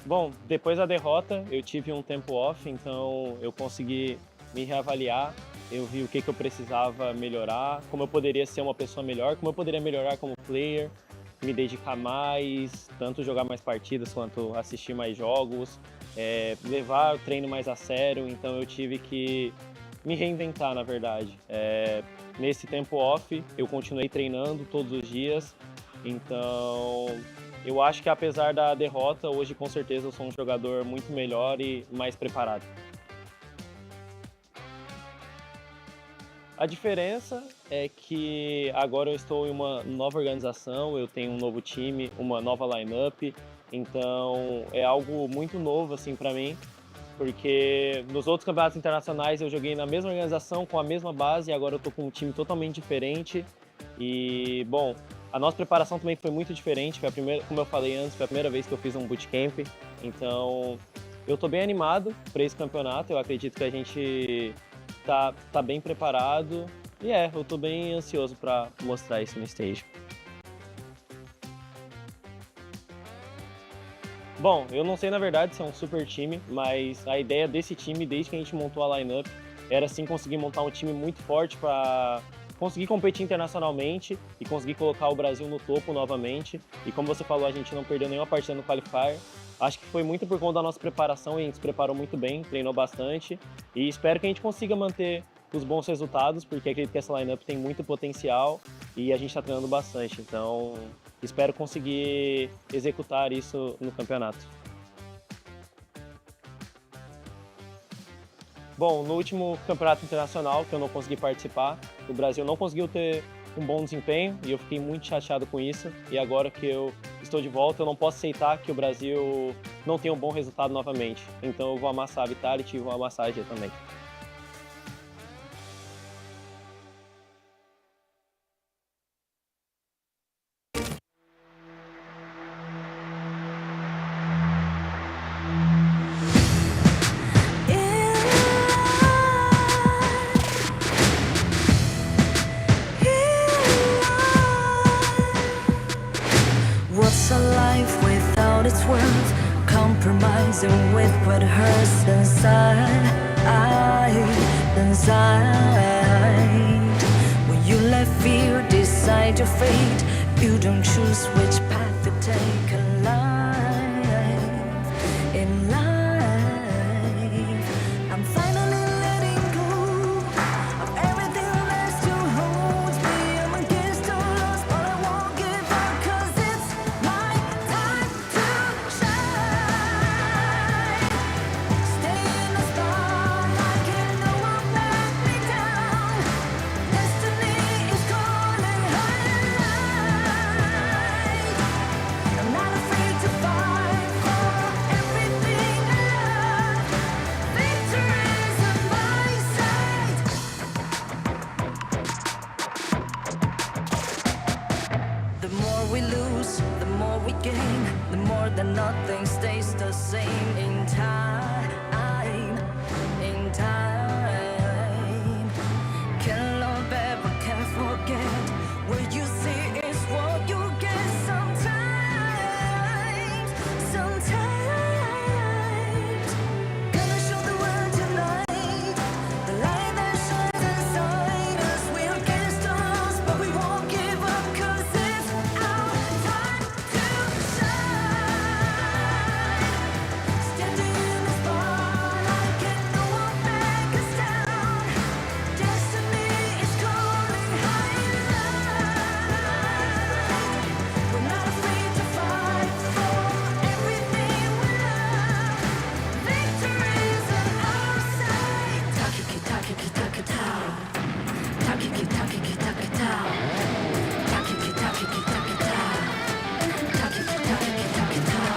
Bom, depois da derrota, eu tive um tempo off, então eu consegui me reavaliar, eu vi o que eu precisava melhorar, como eu poderia ser uma pessoa melhor, como eu poderia melhorar como player, me dedicar mais, tanto jogar mais partidas quanto assistir mais jogos, levar o treino mais a sério, então eu tive que me reinventar, na verdade. Nesse tempo off, eu continuei treinando todos os dias, então eu acho que apesar da derrota, hoje com certeza eu sou um jogador muito melhor e mais preparado. A diferença é que agora eu estou em uma nova organização, eu tenho um novo time, uma nova lineup, então é algo muito novo assim para mim, porque nos outros campeonatos internacionais eu joguei na mesma organização, com a mesma base, e agora eu estou com um time totalmente diferente. E bom, a nossa preparação também foi muito diferente, foi a primeira, como eu falei antes, foi a primeira vez que eu fiz um bootcamp, então eu estou bem animado para esse campeonato, eu acredito que a gente tá bem preparado e eu tô bem ansioso para mostrar isso no stage. Bom, eu não sei na verdade se é um super time, mas a ideia desse time, desde que a gente montou a lineup, era sim conseguir montar um time muito forte para conseguir competir internacionalmente e conseguir colocar o Brasil no topo novamente. E como você falou, a gente não perdeu nenhuma partida no qualifier. Acho que foi muito por conta da nossa preparação e a gente se preparou muito bem, treinou bastante e espero que a gente consiga manter os bons resultados, porque acredito que essa lineup tem muito potencial e a gente está treinando bastante, então espero conseguir executar isso no campeonato. Bom, no último campeonato internacional que eu não consegui participar, o Brasil não conseguiu ter um bom desempenho e eu fiquei muito chateado com isso. E agora que eu estou de volta, eu não posso aceitar que o Brasil não tenha um bom resultado novamente. Então eu vou amassar a Vitality e vou amassar a G também. What's a life without its worth? Compromising with what hurts inside. When you let fear decide your fate, you don't choose which path to take in life. I'm finally letting go of everything that still holds me. I'm against the odds, but I won't give up, 'cause it's my time to shine. Stay in the spotlight, and no one let me down. Destiny is calling high. I'm not afraid to fight for everything I love. Victory's on my side. The more we lose, the more we gain. The more that nothing stays the same in time. Can't love ever, can't forget. What you see is what you get sometimes. Gonna show the world tonight. The light that shines inside us. We're against the odds, but we won't give up, 'cause it's our time to shine. Standing in the spotlight, can no one back us down. Destiny is calling high. We're not afraid to fight for everything we love. Victory's on our side. Takiki takiki takitao. Takiki takiki takitao. Takiki takiki takitao. Takiki takiki takitao.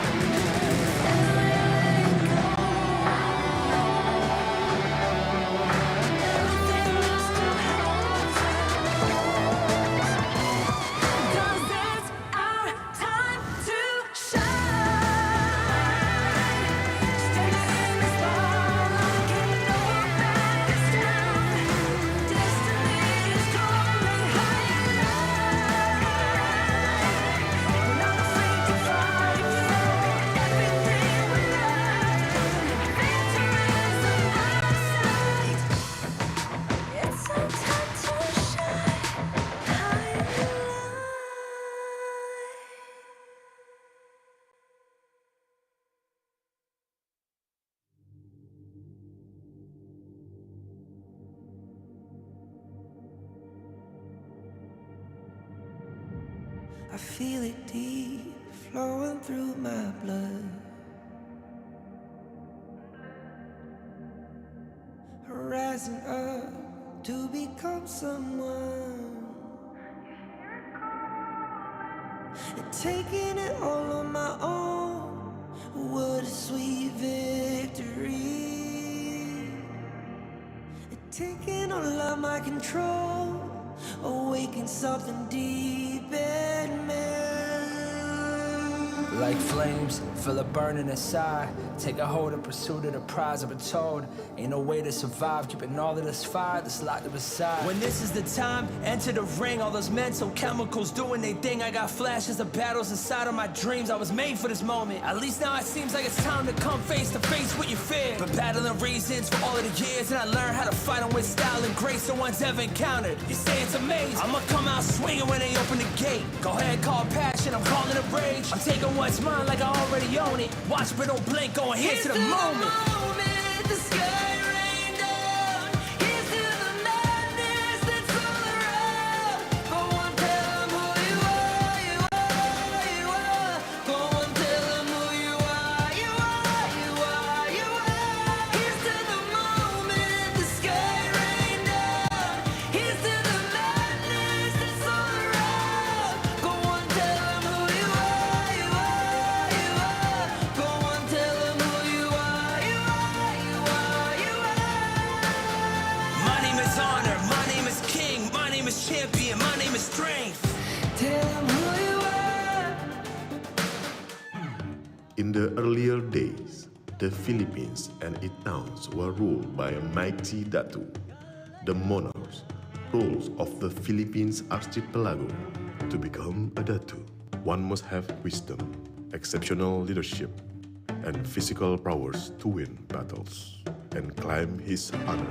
I feel it deep flowing through my blood. Rising up to become someone. And taking it all on my own. What a sweet victory. And taking all of my control. Awaken something deep in me. Like flames, feel it burning inside. Take a hold and pursuit of the prize. I've been told, ain't no way to survive. Keeping all of this fire that's locked up inside. When this is the time, enter the ring. All those mental chemicals doing their thing. I got flashes of battles inside of my dreams. I was made for this moment. At least now it seems like it's time to come face to face with your fear. Been battling reasons for all of the years, and I learned how to fight them with style and grace no one's ever encountered. You say it's amazing. I'ma come out swinging when they open the gate. Go ahead, call passion, I'm calling it rage. I'm taking what's mine like I already own it. Watch but don't blink, going here to the moment. The sky rained down. Here's to the madness that's all around. Go on, tell them who you are, you are, you are. Go on, tell them who you are, you are, you are, you are. Here's to the moment. In the earlier days, the Philippines and its towns were ruled by a mighty Datu, the monarchs, rulers of the Philippines archipelago. To become a Datu, one must have wisdom, exceptional leadership, and physical prowess to win battles and climb his honor.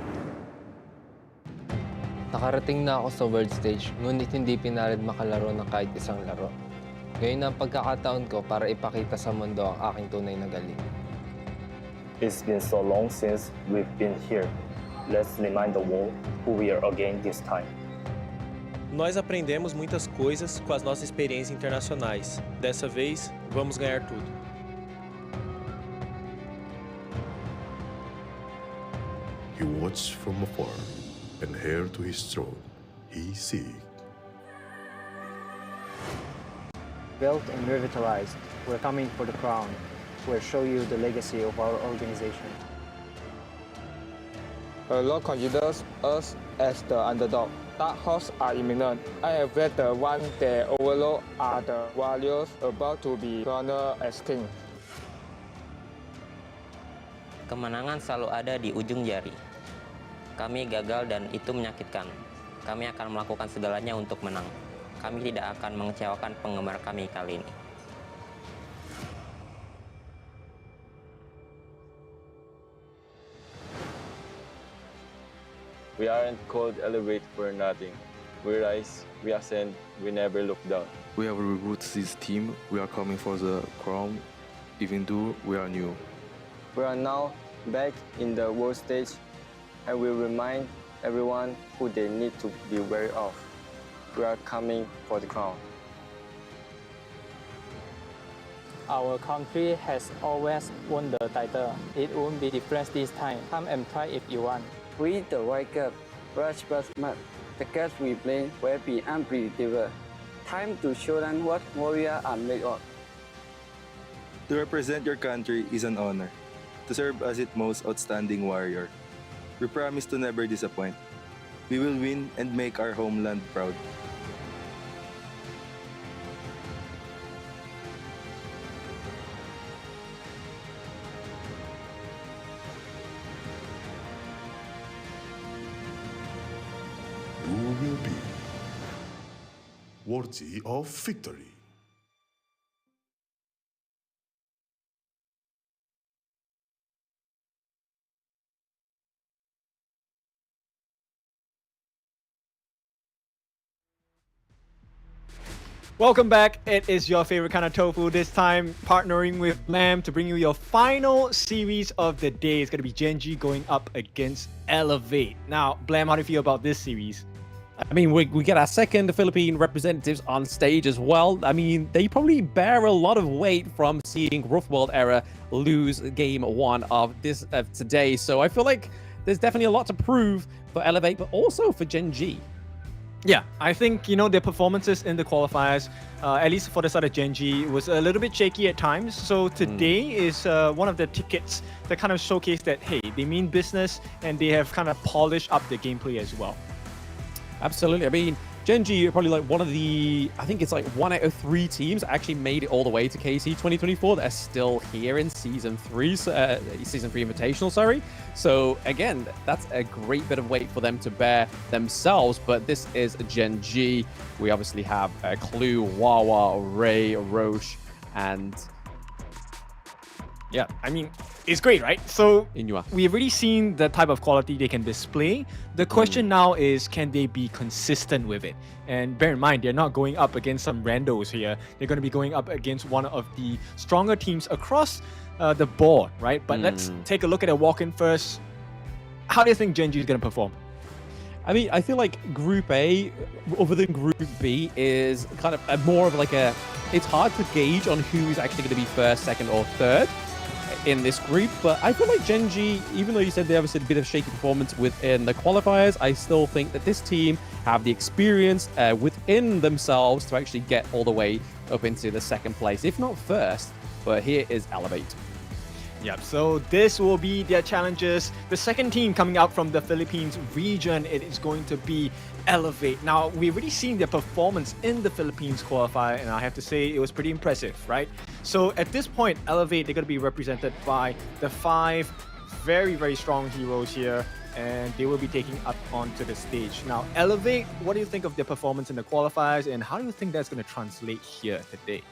Nakarating na ako sa world stage, ngunit hindi pinalad makalaro ng kahit isang laro. Ngayon ang pagkakataon ko para ipakita sa mundo ang aking tunay na galing. It's been so long since we've been here. Let's remind the world who we are again this time. Nós aprendemos muitas coisas com as nossas experiências internacionais. Dessa vez, vamos ganhar tudo. He watched from afar, and heir to his throne, he seek. Built and revitalized, we're coming for the crown. We'll show you the legacy of our organization. A lot considers us as the underdog. Dark horses are imminent. I have read the one that overload are the warriors about to be crowned as king. Kemenangan selalu ada di ujung jari. Kami gagal dan itu menyakitkan. Kami akan melakukan segalanya untuk menang. Kami tidak akan mengecewakan penggemar kami kali ini. We aren't called elevate for nothing. We rise, we ascend, we never look down. We have recruited this team. We are coming for the crown, even though we are new. We are now back in the world stage and we remind everyone who they need to be wary of. We are coming for the crown. Our country has always won the title. It won't be different this time. Come and try if you want. We the White Cup, rush but smart. The cards we play will be unpredictable. Time to show them what warriors are made of. To represent your country is an honor. To serve as its most outstanding warrior. We promise to never disappoint. We will win and make our homeland proud. Who will be worthy of victory? Welcome back. It is your favorite kind of tofu. This time partnering with Lamb to bring you your final series of the day. It's going to be Gen.G going up against Elevate. Now, Blam, how do you feel about this series? I mean, we get our second Philippine representatives on stage as well. I mean, they probably bear a lot of weight from seeing Rough World Era lose game one of today. So I feel like there's definitely a lot to prove for Elevate, but also for Gen.G. Yeah, I think, their performances in the qualifiers, at least for the side of Gen.G, was a little bit shaky at times. So today is one of the tickets that kind of showcase that, hey, they mean business and they have kind of polished up their gameplay as well. Absolutely. I mean, Gen.G are probably like one of the, I think it's like 1 out of 3 teams that actually made it all the way to KC 2024 that are still here in Season 3 Invitational, sorry. So again, that's a great bit of weight for them to bear themselves, but this is Gen.G. We obviously have Clue, Wawa, Ray, Roche, and... Yeah, I mean, it's great, right? So Inua. We've already seen the type of quality they can display. The question now is, can they be consistent with it? And bear in mind, they're not going up against some randos here. They're going to be going up against one of the stronger teams across the board, right? But let's take a look at a walk-in first. How do you think Gen.G is going to perform? I mean, I feel like Group A, other than Group B, is kind of more of like a... It's hard to gauge on who's actually going to be first, second, or third in this group, but I feel like Gen.G, even though you said they obviously had a bit of shaky performance within the qualifiers, I still think that this team have the experience within themselves to actually get all the way up into the second place, if not first. But here is Elevate. Yep, so this will be their challenges. The second team coming out from the Philippines region, it is going to be Elevate. Now, we've already seen their performance in the Philippines qualifier, and I have to say it was pretty impressive, right? So at this point, Elevate, they're going to be represented by the 5 very, very strong heroes here, and they will be taking up onto the stage. Now, Elevate, what do you think of their performance in the qualifiers, and how do you think that's going to translate here today?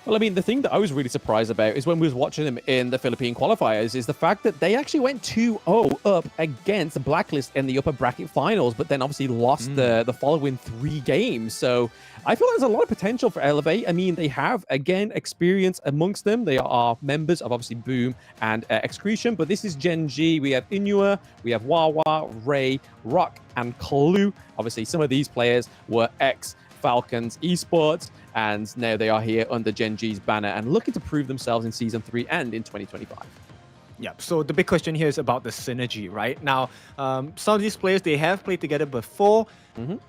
Well, I mean, the thing that I was really surprised about is when we was watching them in the Philippine qualifiers is the fact that they actually went 2-0 up against Blacklist in the upper bracket finals, but then obviously lost the following 3 games. So I feel there's a lot of potential for Elevate. I mean, they have, again, experience amongst them. They are members of, obviously, Boom and Excretion, but this is Gen.G. We have Inua, we have Wawa, Ray, Rock, and Clue. Obviously, some of these players were Falcons Esports, and now they are here under Gen.G's banner and looking to prove themselves in Season 3 and in 2025. Yeah, so the big question here is about the synergy, right? Now, some of these players, they have played together before.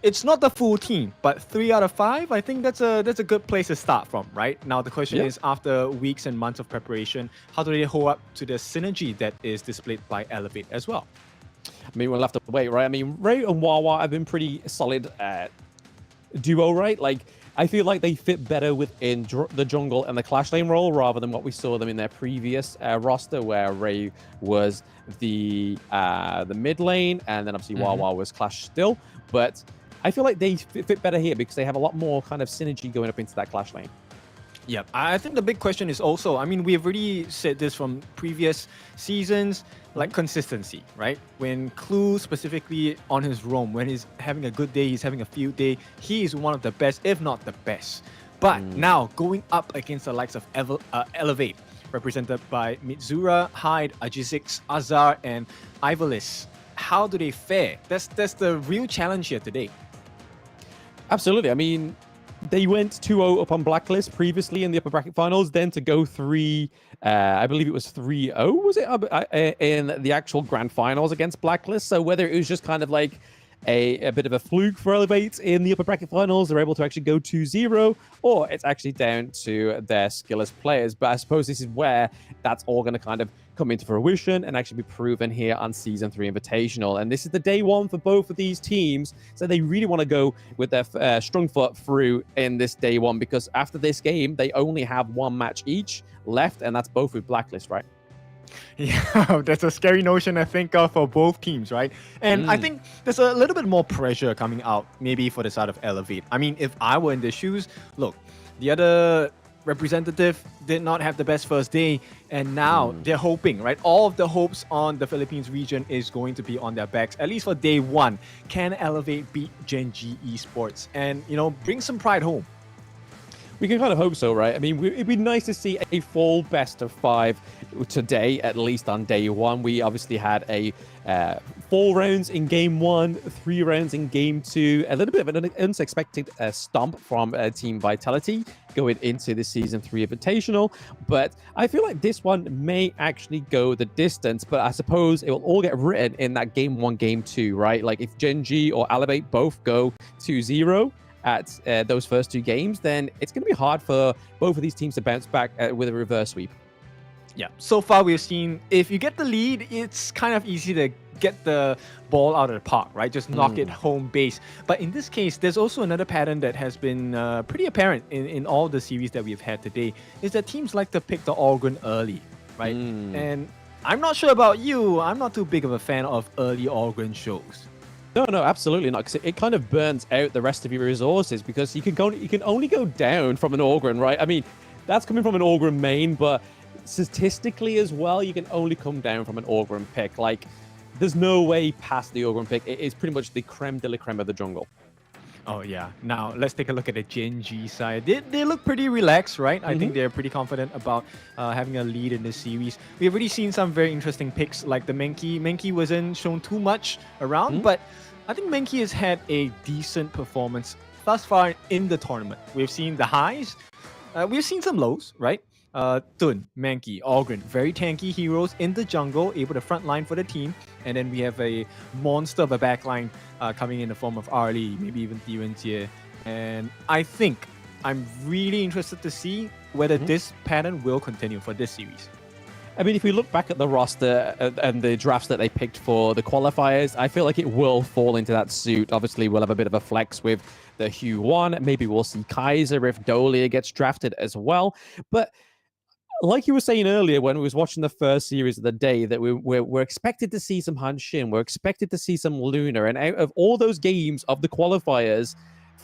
It's not the full team, but 3 out of 5, I think that's a good place to start from, right? Now, the question is, after weeks and months of preparation, how do they hold up to the synergy that is displayed by Elevate as well? I mean, we'll have to wait, right? I mean, Ray and Wawa have been pretty solid duo, right? Like, I feel like they fit better within the jungle and the Clash Lane role rather than what we saw them in their previous roster, where Ray was the mid lane and then obviously Wawa was Clash still. But I feel like they fit better here because they have a lot more kind of synergy going up into that Clash Lane. Yep, I think the big question is also, I mean, we've already said this from previous seasons, like consistency, right? When Clue specifically on his roam, when he's having a good day, he's having a field day, he is one of the best, if not the best. But now, going up against the likes of Elevate, represented by Mitsura, Hyde, Ajizix, Azar, and Ivalis, how do they fare? That's the real challenge here today. Absolutely. I mean, they went 2-0 up on Blacklist previously in the upper bracket finals, then to go 3, I believe it was 3-0, was it, in the actual grand finals against Blacklist. So whether it was just kind of like a bit of a fluke for Elevate in the upper bracket finals, they're able to actually go 2-0, or it's actually down to their skill as players. But I suppose this is where that's all going to kind of come into fruition and actually be proven here on Season 3 Invitational. And this is the day 1 for both of these teams, so they really want to go with their strong foot through in this day 1, because after this game, they only have 1 match each left, and that's both with Blacklist, right? Yeah, that's a scary notion I think of for both teams, right? And I think there's a little bit more pressure coming out, maybe for the side of Elevate. I mean, if I were in their shoes, look, the other representative did not have the best first day, and now they're hoping, right? All of the hopes on the Philippines region is going to be on their backs, at least for day 1. Can Elevate beat Gen.G Esports and, you know, bring some pride home? We can kind of hope so, right? I mean, it'd be nice to see a full best of 5 today, at least on day 1. We obviously had a 4 rounds in game 1, 3 rounds in game 2, a little bit of an unexpected stomp from Team Vitality going into the Season 3 Invitational. But I feel like this one may actually go the distance, but I suppose it will all get written in that game 1, game 2, right? Like if Gen.G or Elevate both go 2-0, at those first 2 games, then it's going to be hard for both of these teams to bounce back with a reverse sweep. Yeah, so far we've seen if you get the lead, it's kind of easy to get the ball out of the park, right? Just knock it home base. But in this case, there's also another pattern that has been pretty apparent in all the series that we've had today, is that teams like to pick the Organ early, right? And I'm not sure about you, I'm not too big of a fan of early Organ shows. No, absolutely not. Because it kind of burns out the rest of your resources, because you can only go down from an Organ, right? I mean, that's coming from an Organ main, but statistically as well, you can only come down from an Organ pick. Like, there's no way past the Organ pick. It is pretty much the creme de la creme of the jungle. Oh, yeah. Now, let's take a look at the Gen.G side. They look pretty relaxed, right? I think they're pretty confident about having a lead in this series. We've already seen some very interesting picks, like the Menki. Menki wasn't shown too much around, but I think Menki has had a decent performance thus far in the tournament. We've seen the highs, we've seen some lows, right? Tun, Menki, Organ, very tanky heroes in the jungle, able to frontline for the team. And then we have a monster of a backline coming in the form of Arlie, maybe even Tirentie. And I think I'm really interested to see whether this pattern will continue for this series. I mean, if we look back at the roster and the drafts that they picked for the qualifiers, I feel like it will fall into that suit. Obviously, we'll have a bit of a flex with the Hugh 1. Maybe we'll see Kaiser if Dolia gets drafted as well. But like you were saying earlier when we was watching the first series of the day, that we're expected to see some Nongshim, we're expected to see some Luna, and out of all those games of the qualifiers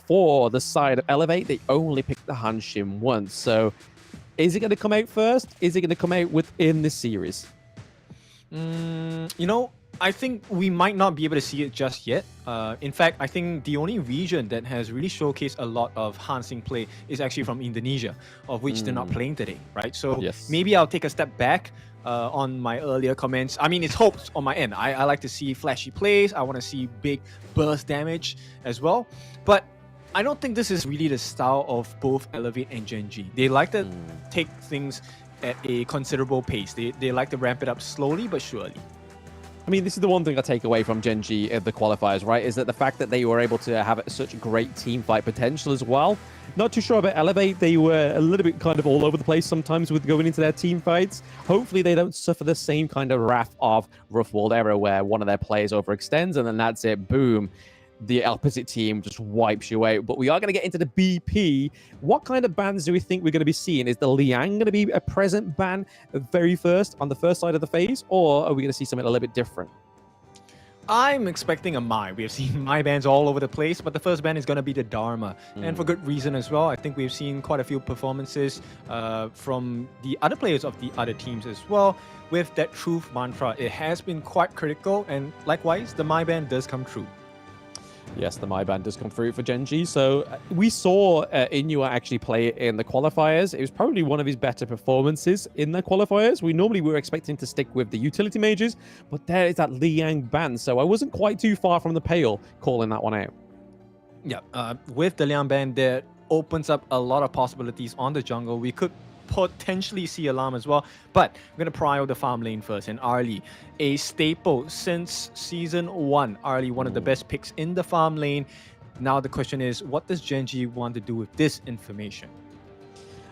for the side of Elevate, they only picked the Nongshim once. So is it going to come out first? Is it going to come out within this series? You know, I think we might not be able to see it just yet. In fact, I think the only region that has really showcased a lot of Hansing play is actually from Indonesia, of which they're not playing today, right? So maybe I'll take a step back on my earlier comments. I mean, it's hopes on my end. I like to see flashy plays. I want to see big burst damage as well. But I don't think this is really the style of both Elevate and Gen.G. They like to take things at a considerable pace. They like to ramp it up slowly but surely. I mean, this is the one thing I take away from Gen.G at the qualifiers, right? Is that the fact that they were able to have such great team fight potential as well. Not too sure about Elevate. They were a little bit kind of all over the place sometimes with going into their team fights. Hopefully they don't suffer the same kind of wrath of Rough World era where one of their players overextends and then that's it, boom. The opposite team just wipes you out. But we are going to get into the BP. What kind of bans do we think we're going to be seeing? Is the Liang going to be a present ban very first on the first side of the phase? Or are we going to see something a little bit different? I'm expecting a Mai. We have seen Mai bans all over the place, but the first ban is going to be the Dharma. And for good reason as well. I think we've seen quite a few performances from the other players of the other teams as well. With that truth mantra, it has been quite critical. And likewise, the Mai ban does come true. Yes, the My Band does come through for Gen.G. So we saw Inua actually play in the qualifiers. It was probably one of his better performances in the qualifiers. We normally were expecting to stick with the utility mages, but there is that Liang ban. So I wasn't quite too far from the pale calling that one out. Yeah, with the Liang ban, that opens up a lot of possibilities on the jungle. We could potentially see Alarm as well, but we're going to pry out the farm lane first. And Arlie, a staple since Season 1. Arlie, one of the best picks in the farm lane. Now the question is, what does Gen.G want to do with this information?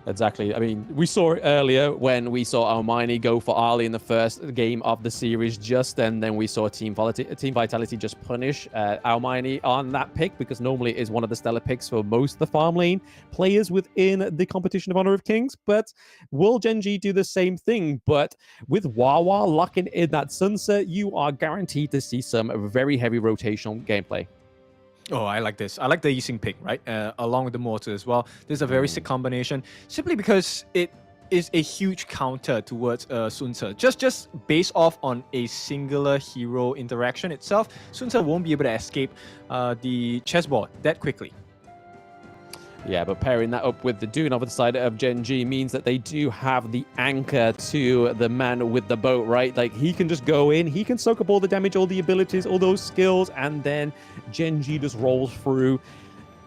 Exactly. I mean, we saw it earlier when we saw Almighty go for Arlie in the first game of the series just then. Then we saw Team Vitality just punish Almighty on that pick because normally it is one of the stellar picks for most of the farm lane players within the competition of Honor of Kings. But will Gen.G do the same thing? But with Wawa locking in that sunset, you are guaranteed to see some very heavy rotational gameplay. Oh, I like this. I like the Yixing pick, right? Along with the Mortar as well. This is a very sick combination, simply because it is a huge counter towards Sun Ce. Just based off on a singular hero interaction itself, Sun Ce won't be able to escape the chessboard that quickly. Yeah, but pairing that up with the Dune over the side of Gen.G means that they do have the anchor to the man with the boat, right? Like, he can just go in, he can soak up all the damage, all the abilities, all those skills, and then Gen.G just rolls through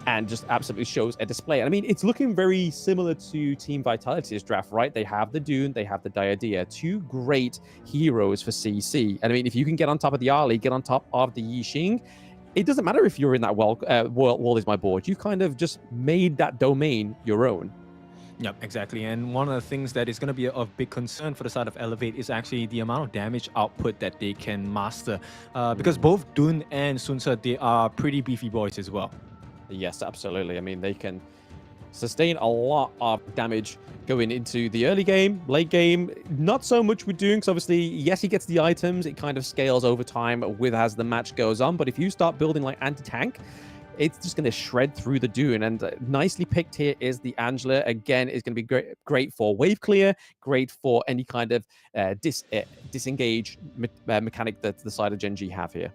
and just absolutely shows a display. And I mean, it's looking very similar to Team Vitality's draft, right? They have the Dune, they have the Diadea, two great heroes for CC. And I mean, if you can get on top of the Ali, get on top of the Yixing, it doesn't matter if you're in that wall is my board. You kind of just made that domain your own. Yep, exactly. And one of the things that is going to be of big concern for the side of Elevate is actually the amount of damage output that they can master. Because both Dune and Sun Ce, they are pretty beefy boys as well. Yes, absolutely. I mean, they can sustain a lot of damage going into the early game, late game. Not so much with Dune, because obviously, yes, he gets the items. It kind of scales over time with as the match goes on. But if you start building like anti-tank, it's just going to shred through the Dune. And nicely picked here is the Angela. Again, is going to be great for wave clear, great for any kind of disengage mechanic that the side of Gen.G have here.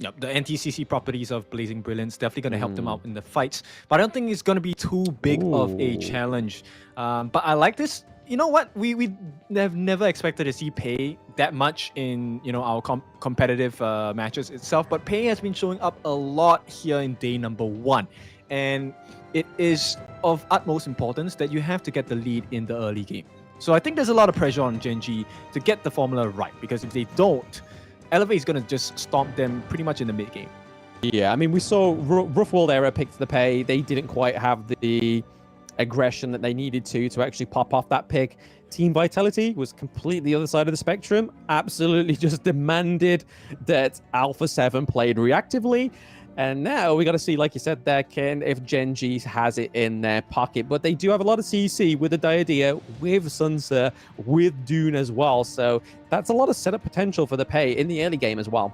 Yep, the anti-CC properties of Blazing Brilliance definitely going to help them out in the fights. But I don't think it's going to be too big of a challenge. But I like this. You know what? We have never expected to see Pei that much in our competitive matches itself. But Pei has been showing up a lot here in day number 1. And it is of utmost importance that you have to get the lead in the early game. So I think there's a lot of pressure on Gen.G to get the formula right. Because if they don't, Elevate is going to just stomp them pretty much in the mid game. Yeah, I mean, we saw Rough World Era picked the Pei. They didn't quite have the aggression that they needed to actually pop off that pick. Team Vitality was completely the other side of the spectrum, absolutely just demanded that Alpha 7 played reactively. And now we got to see, like you said there, Ken, if Gen.G has it in their pocket. But they do have a lot of CC with the Diadea, with Sunsa, with Dune as well. So that's a lot of setup potential for the pay in the early game as well.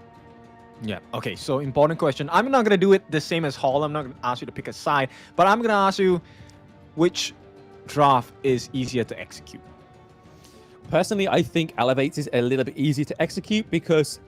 Yeah. Okay. So important question. I'm not gonna do it the same as Hall. I'm not gonna ask you to pick a side, but I'm gonna ask you which draft is easier to execute. Personally, I think Elevates is a little bit easier to execute because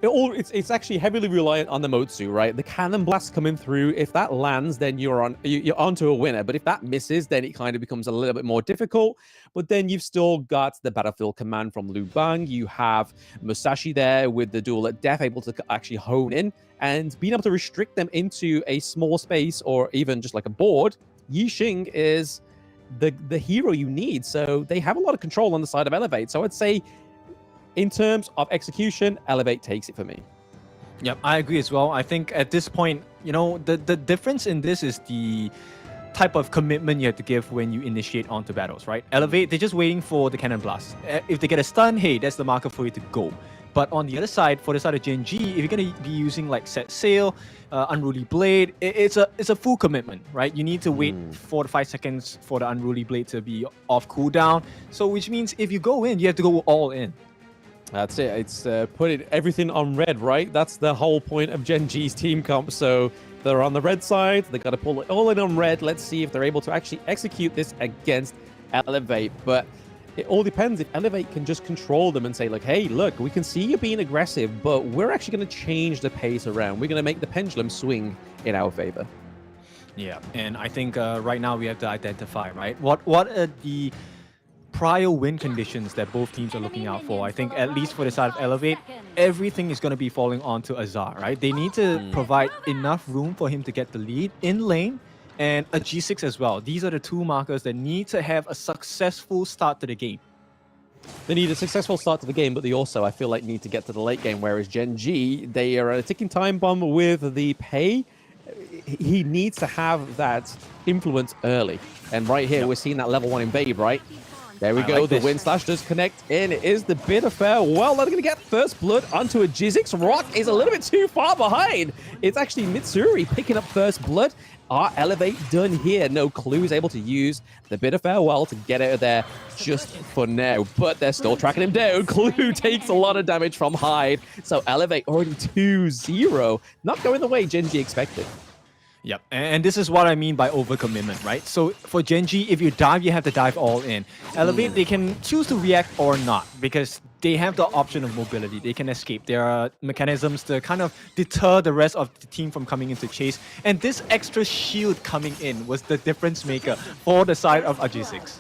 it's actually heavily reliant on the Motsu, right? The cannon blast coming through. If that lands, then you're onto a winner. But if that misses, then it kind of becomes a little bit more difficult. But then you've still got the battlefield command from Liu Bang. You have Musashi there with the duel at death, able to actually hone in and being able to restrict them into a small space or even just like a board. Yixing is the hero you need. So they have a lot of control on the side of Elevate. So I'd say in terms of execution, Elevate takes it for me. Yep, I agree as well. I think at this point, you know, the difference in this is the type of commitment you have to give when you initiate onto battles, right? Elevate, they're just waiting for the cannon blast. If they get a stun, hey, that's the marker for you to go. But on the other side, for the side of Gen.G, if you're going to be using like Set Sail, Unruly Blade, it's a full commitment, right? You need to wait 4 to 5 seconds for the Unruly Blade to be off cooldown. So which means if you go in, you have to go all in. That's it. It's putting everything on red, right? That's the whole point of Gen.G's team comp. So they're on the red side. They got to pull it all in on red. Let's see if they're able to actually execute this against Elevate. But it all depends if Elevate can just control them and say, like, hey, look, we can see you being aggressive, but we're actually going to change the pace around. We're going to make the pendulum swing in our favor. Yeah, and I think right now we have to identify, right? What are the prior win conditions that both teams are looking out for? I think at least for the side of Elevate, everything is going to be falling onto Azar, right? They need to provide enough room for him to get the lead in lane and a G6 as well. These are the two markers that need to have a successful start to the game. They need a successful start to the game, but they also, I feel like, need to get to the late game, whereas Gen.G, they are a ticking time bomb with the pay. He needs to have that influence early. And right here, we're seeing that level 1 invade, right? There we go. The Wind Slash does connect in. It is the Bitter Farewell. They're going to get first blood onto a Jizzix. Rock is a little bit too far behind. It's actually Mitsuri picking up first blood. Are Elevate done here? No, Clue is able to use the Bitter Farewell to get out of there just for now. But they're still tracking him down. Clue takes a lot of damage from Hyde. So Elevate already 2-0. Not going the way Gen.G expected. Yep, and this is what I mean by overcommitment, right? So for Gen.G, if you dive, you have to dive all in. Elevate, they can choose to react or not because they have the option of mobility. They can escape. There are mechanisms to kind of deter the rest of the team from coming into chase. And this extra shield coming in was the difference maker for the side of G6.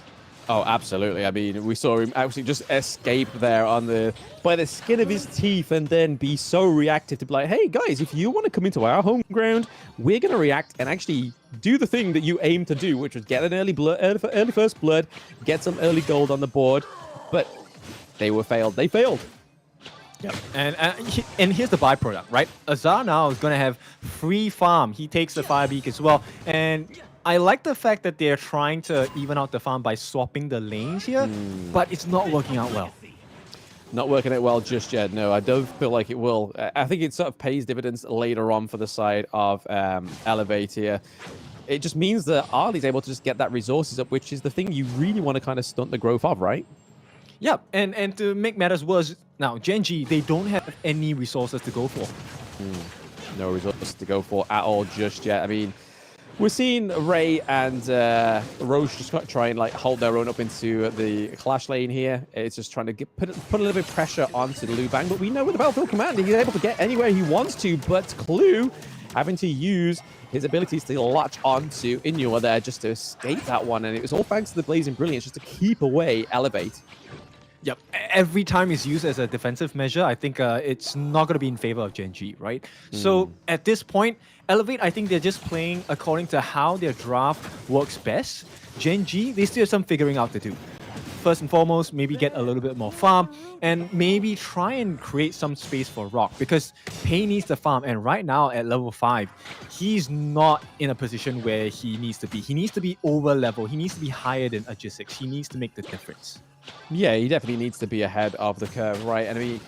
Oh, absolutely. I mean, we saw him actually just escape there by the skin of his teeth and then be so reactive to be like, hey, guys, if you want to come into our home ground, we're going to react and actually do the thing that you aim to do, which was get an early first blood, get some early gold on the board. But they failed. They failed. Yep. And here's the byproduct, right? Azar now is going to have free farm. He takes the Firebeak as well. And I like the fact that they're trying to even out the farm by swapping the lanes here, but it's not working out well. Not working out well just yet. No, I don't feel like it will. I think it sort of pays dividends later on for the side of Elevate here. It just means that Arlie's able to just get that resources up, which is the thing you really want to kind of stunt the growth of, right? Yep, and to make matters worse, now Gen.G, they don't have any resources to go for. No resources to go for at all just yet. I mean, we're seeing Ray and Roche just try and like hold their own up into the clash lane here. It's just trying to put a little bit of pressure onto the Liu Bang, but we know with the Battlefield Command, he's able to get anywhere he wants to, but Clue having to use his abilities to latch onto Inua there just to escape that one, and it was all thanks to the Blazing Brilliance just to keep away Elevate. Yep, every time it's used as a defensive measure, I think it's not going to be in favor of Gen.G, right? So at this point, Elevate, I think they're just playing according to how their draft works best. Gen.G, they still have some figuring out to do. first and foremost, maybe get a little bit more farm and maybe try and create some space for Rock because Pei needs the farm. And right now at level 5, he's not in a position where he needs to be. He needs to be over level. He needs to be higher than Agisic. He needs to make the difference. Yeah, he definitely needs to be ahead of the curve, right? And I mean,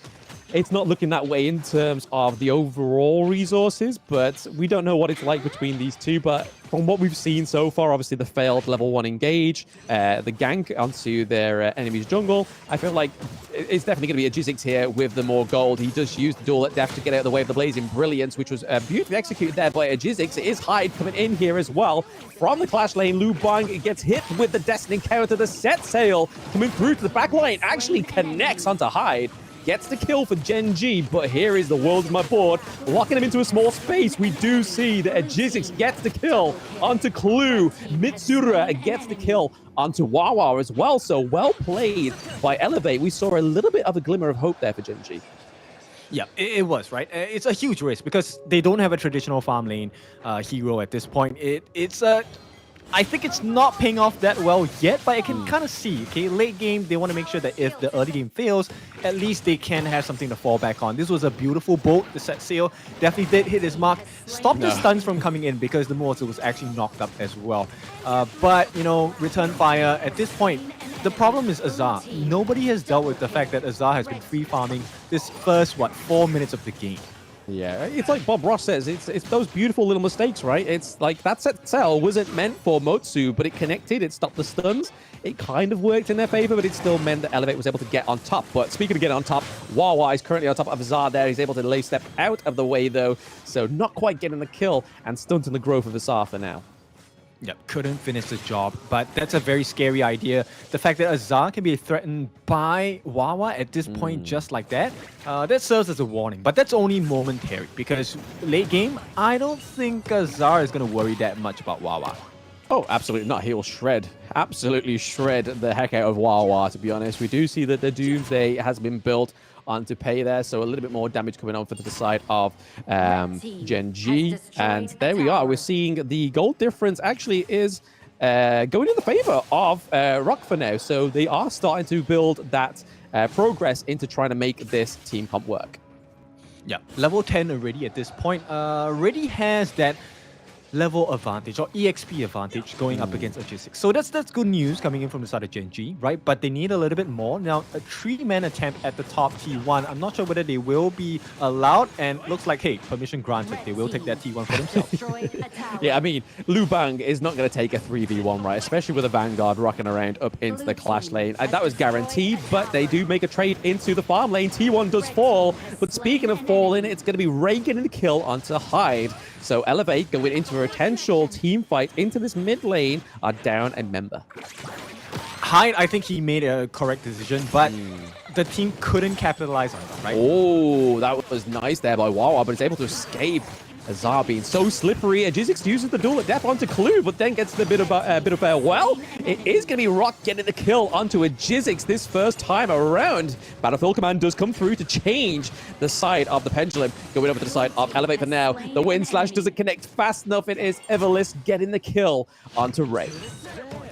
it's not looking that way in terms of the overall resources, but we don't know what it's like between these two. But from what we've seen so far, obviously the failed level 1 engage, the gank onto their enemy's jungle, I feel like it's definitely going to be Agisic here with the more gold. He does use the duel at death to get out of the way of the Blazing Brilliance, which was beautifully executed there by Agisic. It is Hyde coming in here as well. From the clash lane, Lu Bang gets hit with the Destiny counter. The set sail coming through to the back line actually connects onto Hyde. Gets the kill for Gen.G, but here is the world of my board, locking him into a small space. We do see that Agisic gets the kill onto Clue. Mitsura gets the kill onto Wawa as well, so well played by Elevate. We saw a little bit of a glimmer of hope there for Gen.G. Yeah, it was, right? It's a huge risk because they don't have a traditional farm lane hero at this point. I think it's not paying off that well yet, but I can kind of see, okay, late game, they want to make sure that if the early game fails, at least they can have something to fall back on. This was a beautiful bolt. The set sail definitely did hit his mark. Stopped the stuns from coming in because the mortar was actually knocked up as well. But, you know, return fire, at this point, the problem is Azar. Nobody has dealt with the fact that Azar has been free farming this first, 4 minutes of the game. Yeah, it's like Bob Ross says, it's those beautiful little mistakes, right? It's like that set cell wasn't meant for Motsu, but it connected, it stopped the stuns. It kind of worked in their favor, but it still meant that Elevate was able to get on top. But speaking of getting on top, Wawa is currently on top of Azar there. He's able to lay step out of the way, though, so not quite getting the kill and stunting the growth of Azar for now. Yep, couldn't finish the job, but that's a very scary idea. The fact that Azar can be threatened by Wawa at this point just like that, that serves as a warning. But that's only momentary because late game, I don't think Azar is going to worry that much about Wawa. Oh, absolutely not. He will absolutely shred the heck out of Wawa, to be honest. We do see that the Doomsday has been built onto Pei there, so a little bit more damage coming on for the side of Gen.G. And there we are. We're seeing the gold difference actually is going in the favor of Rock for now. So they are starting to build that progress into trying to make this team comp work. Yeah, level 10 already at this point. Already has that level advantage or EXP advantage going up against Agisic. So that's good news coming in from the side of Gen.G, right? But they need a little bit more. Now, a 3-man attempt at the top T1. I'm not sure whether they will be allowed, and looks like, hey, permission granted. They will take that T1 for themselves. Yeah, I mean, Lu Bang is not going to take a 3v1, right? Especially with a Vanguard rocking around up into the clash lane. That was guaranteed, but they do make a trade into the farm lane. T1 does fall, but speaking of falling, it's going to be Ray getting the kill onto Hyde. So Elevate going into a potential team fight into this mid lane are down a member. Hyde, I think he made a correct decision, but the team couldn't capitalize on that, right? Oh, that was nice there by Wawa, but it's able to escape. Azar being so slippery. Agisic uses the duel at death onto Clue, but then gets the bit of well, it is going to be Rock getting the kill onto Agisic this first time around. Battlefield Command does come through to change the side of the pendulum, going over to the side of Elevate for now. The wind slash doesn't connect fast enough. It is Everlist getting the kill onto Ray.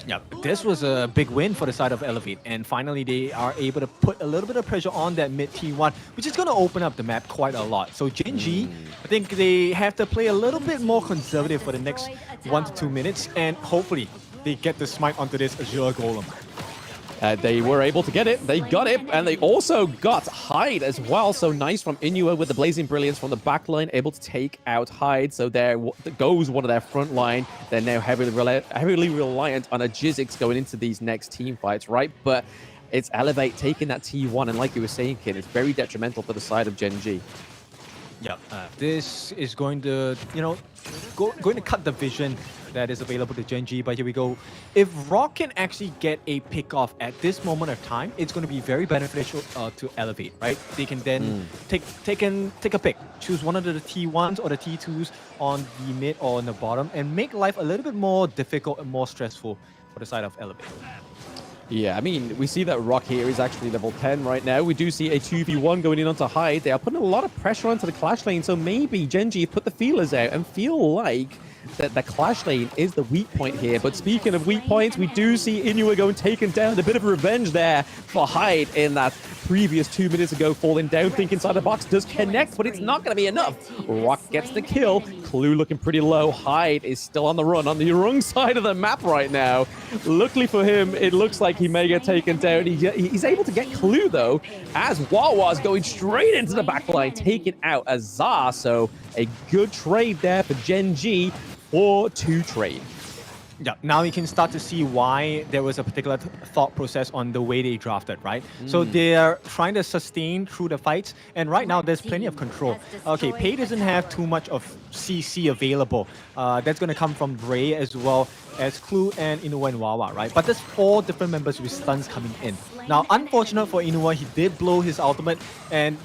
Yeah, this was a big win for the side of Elevate, and finally they are able to put a little bit of pressure on that mid T1, which is going to open up the map quite a lot. So Gen.G, I think they have to play a little bit more conservative for the next 1 to 2 minutes, and hopefully they get the smite onto this Azure Golem. They were able to get it. They got it, and they also got Hyde as well. So nice from Inua with the Blazing Brilliance from the back line, able to take out Hyde. So there goes one of their front line. They're now heavily reliant on Agisic going into these next team fights, right? But it's Elevate taking that T1, and like you were saying, Kin, it's very detrimental for the side of Gen.G. Yeah, this is going to, going to cut the vision that is available to Gen.G, but here we go. If Rock can actually get a pick off at this moment of time, it's going to be very beneficial to Elevate, right? They can then take a pick, choose one of the T1s or the T2s on the mid or on the bottom, and make life a little bit more difficult and more stressful for the side of Elevate. Yeah, I mean, we see that Rock here is actually level 10 right now. We do see a 2v1 going in onto Hyde. They are putting a lot of pressure onto the Clash lane, so maybe Gen.G put the feelers out and feel like that the Clash lane is the weak point here. But speaking of weak points, we do see Inua going taken down. A bit of revenge there for Hyde in that previous 2 minutes ago, falling down. Think inside the box does connect, but it's not going to be enough. Rock gets the kill. Clue looking pretty low. Hyde is still on the run on the wrong side of the map right now. Luckily for him, it looks like he may get taken down. He's able to get Clue, though, as Wawa's going straight into the backline, taking out Azar. So a good trade there for Gen.G. 4-2 trade. Yeah, now you can start to see why there was a particular thought process on the way they drafted, right? So they're trying to sustain through the fights, and right now there's plenty of control. Okay, Pei doesn't have too much of CC available. That's going to come from Bray as well as Clue and Inua and Wawa, right? But there's 4 different members with stuns coming in. Now, unfortunate for Inua, he did blow his ultimate, and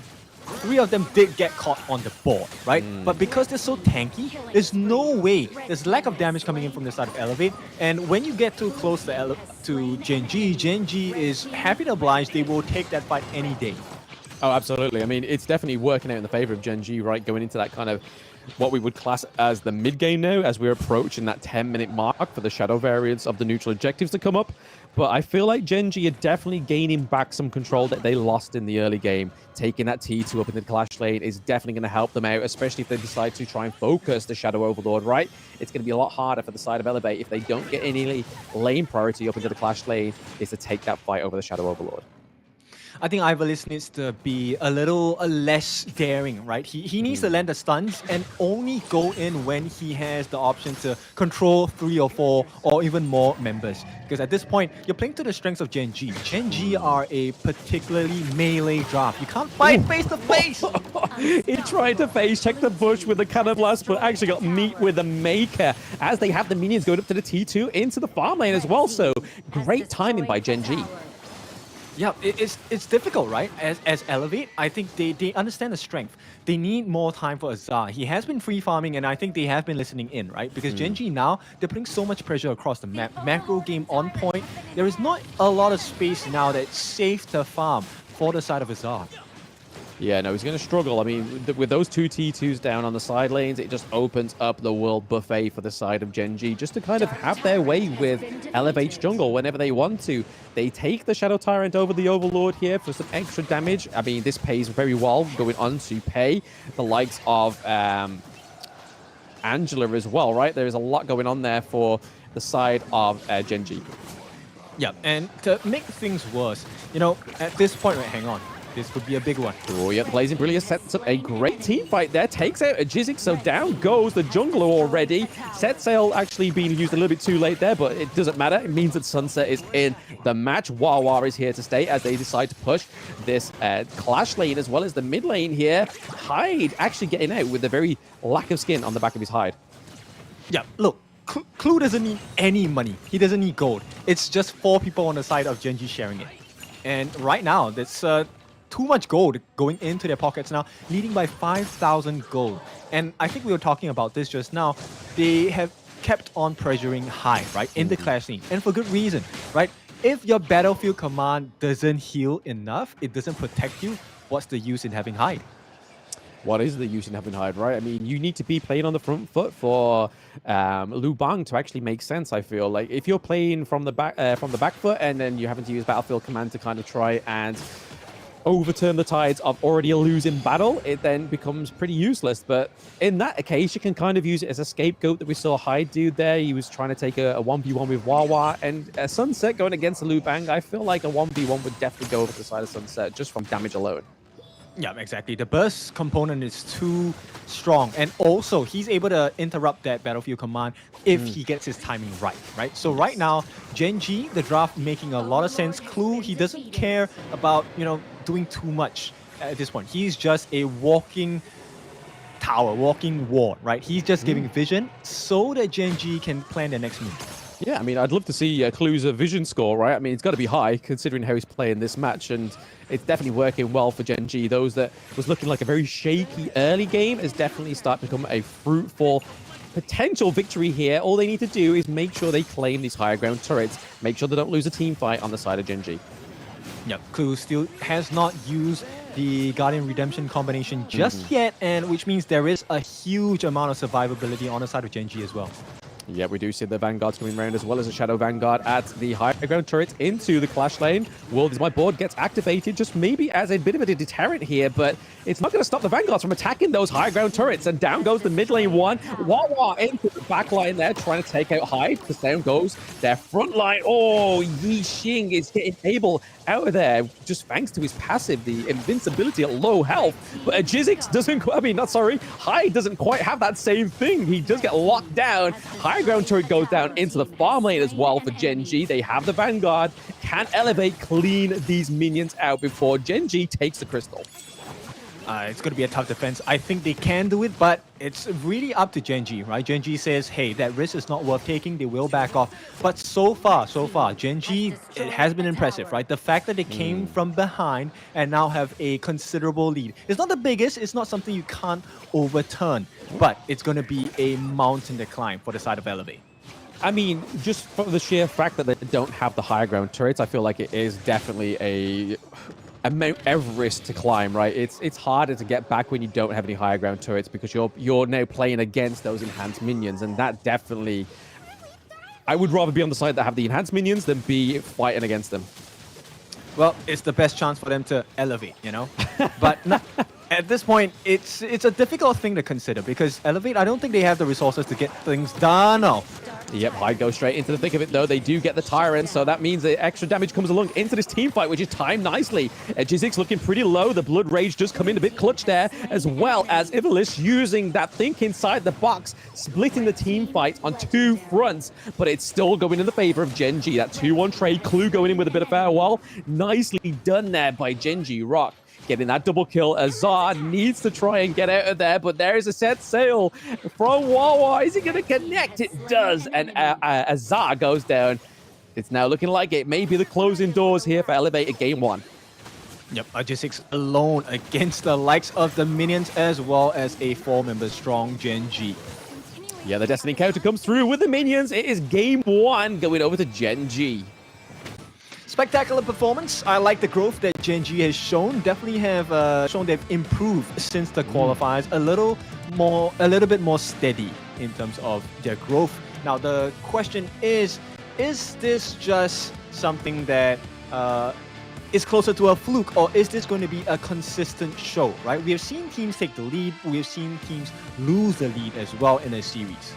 3 of them did get caught on the board, right? But because they're so tanky, there's no way. There's lack of damage coming in from the side of Elevate. And when you get too close to Gen.G, Gen.G is happy to oblige. They will take that fight any day. Oh, absolutely. I mean, it's definitely working out in the favor of Gen.G, right? Going into that kind of what we would class as the mid game now, as we're approaching that 10-minute mark for the shadow variants of the neutral objectives to come up. But I feel like Gen.G are definitely gaining back some control that they lost in the early game. Taking that T2 up into the Clash lane is definitely going to help them out, especially if they decide to try and focus the Shadow Overlord, right? It's going to be a lot harder for the side of Elevate if they don't get any lane priority up into the Clash lane, is to take that fight over the Shadow Overlord. I think Ivalice needs to be a little less daring, right? He needs to land the stuns and only go in when he has the option to control 3 or 4 or even more members. Because at this point, you're playing to the strengths of Gen.G. Gen.G are a particularly melee draft. You can't fight face to face. He tried to face check the bush with the cannon blast, but actually got meat with the Maker as they have the minions going up to the T2 into the farm lane as well. So great timing by Gen.G. Yeah, it's difficult, right? As Elevate, I think they understand the strength. They need more time for Azar. He has been free farming, and I think they have been listening in, right? Because Gen.G now, they're putting so much pressure across the map. Macro game on point. There is not a lot of space now that's safe to farm for the side of Azar. Yeah, no, he's going to struggle. I mean, with those 2 T2s down on the side lanes, it just opens up the world buffet for the side of Gen.G just to kind of have their way with Elevate's jungle whenever they want to. They take the Shadow Tyrant over the Overlord here for some extra damage. I mean, this pays very well going on to pay the likes of Angela as well, right? There is a lot going on there for the side of Gen.G. Yeah, and to make things worse, you know, at this point, wait, hang on. This could be a big one. Oh, yeah, Blazing Brilliance sets up a great team fight there. Takes out a Jizik, so down goes the jungler already. Set Sail actually being used a little bit too late there, but it doesn't matter. It means that Sunset is in the match. Wawa is here to stay as they decide to push this Clash lane as well as the mid lane here. Hyde actually getting out with a very lack of skin on the back of his hide. Yeah, look. Clue doesn't need any money. He doesn't need gold. It's just 4 people on the side of Gen.G sharing it. And right now, that's too much gold going into their pockets now, leading by 5,000 gold. And I think we were talking about this just now. They have kept on pressuring Hyde, right, in the Clash scene. And for good reason, right? If your battlefield command doesn't heal enough, it doesn't protect you, what's the use in having Hyde? What is the use in having Hyde, right? I mean, you need to be playing on the front foot for Lu Bang to actually make sense, I feel. Like, if you're playing from the back foot and then you're having to use Battlefield Command to kind of try and overturn the tides of already a losing battle, it then becomes pretty useless. But in that case, you can kind of use it as a scapegoat that we saw Hyde do there. He was trying to take a 1v1 with Wawa, and Sunset going against the Lu Bang, I feel like a 1v1 would definitely go over the side of Sunset just from damage alone. Yeah, exactly. The burst component is too strong. And also, he's able to interrupt that battlefield command if he gets his timing right? So right now, Gen.G, the draft making a lot of sense. Clue, he doesn't care about, you know, doing too much at this point. He's just a walking tower, walking wall, right? He's just giving vision so that Gen.G can plan their next move. Yeah, I mean, I'd love to see Clue's vision score, right? I mean, it's got to be high considering how he's playing this match, and it's definitely working well for Gen.G. Those that was looking like a very shaky early game is definitely starting to become a fruitful potential victory here. All they need to do is make sure they claim these higher ground turrets, make sure they don't lose a team fight on the side of Gen.G. Yep, Clue still has not used the Guardian Redemption combination just yet, and which means there is a huge amount of survivability on the side of Gen.G as well. Yeah, we do see the Vanguards coming around as well as a Shadow Vanguard at the high ground turret into the clash lane. Well, my board gets activated just maybe as a bit of a deterrent here, but it's not going to stop the Vanguards from attacking those high ground turrets. And down goes the mid lane one. Wawa into the back line there, trying to take out Hyde, because down goes their front line. Oh, Yi Xing is getting able out of there just thanks to his passive, the invincibility at low health. But Jizzix doesn't, Hyde doesn't quite have that same thing. He does get locked down. High ground turret goes down into the farm lane as well for Gen.G. They have the Vanguard, can elevate, clean these minions out before Gen.G takes the crystal. It's going to be a tough defense. I think they can do it, but it's really up to Gen.G, right? Gen.G says, hey, that risk is not worth taking. They will back off. But so far, Gen.G, it has been impressive, right? The fact that they came from behind and now have a considerable lead. It's not the biggest. It's not something you can't overturn, but it's going to be a mountain to climb for the side of Elevate. I mean, just for the sheer fact that they don't have the higher ground turrets, I feel like it is definitely a Mount Everest to climb, right? It's harder to get back when you don't have any higher ground turrets because you're now playing against those enhanced minions, and that definitely, I would rather be on the side that have the enhanced minions than be fighting against them. Well, it's the best chance for them to elevate, you know? But at this point, it's a difficult thing to consider because Elevate, I don't think they have the resources to get things done. No. Yep, Hyde goes straight into the thick of it, though. They do get the Tyrant, so that means the extra damage comes along into this team fight, which is timed nicely. Jizzix looking pretty low. The Blood Rage does come in a bit clutch there, as well as Ivalice using that think inside the box, splitting the team fight on two fronts, but it's still going in the favor of Gen.G. That 2-1 trade, Clue going in with a bit of farewell. Nicely done there by Gen.G. Rock. Getting that double kill. Azar needs to try and get out of there, but there is a set sail from Wawa. Is he going to connect? It does, and Azar goes down. It's now looking like it may be the closing doors here for Elevator Game 1. Yep, Jizzix alone against the likes of the minions as well as a 4-member strong Gen.G. Yeah, the Destiny counter comes through with the minions. It is Game 1 going over to Gen.G. Spectacular performance. I like the growth that Gen.G has shown. Definitely have shown they've improved since the qualifiers. A little bit more steady in terms of their growth. Now the question is this just something that is closer to a fluke, or is this going to be a consistent show? Right? We have seen teams take the lead. We have seen teams lose the lead as well in a series.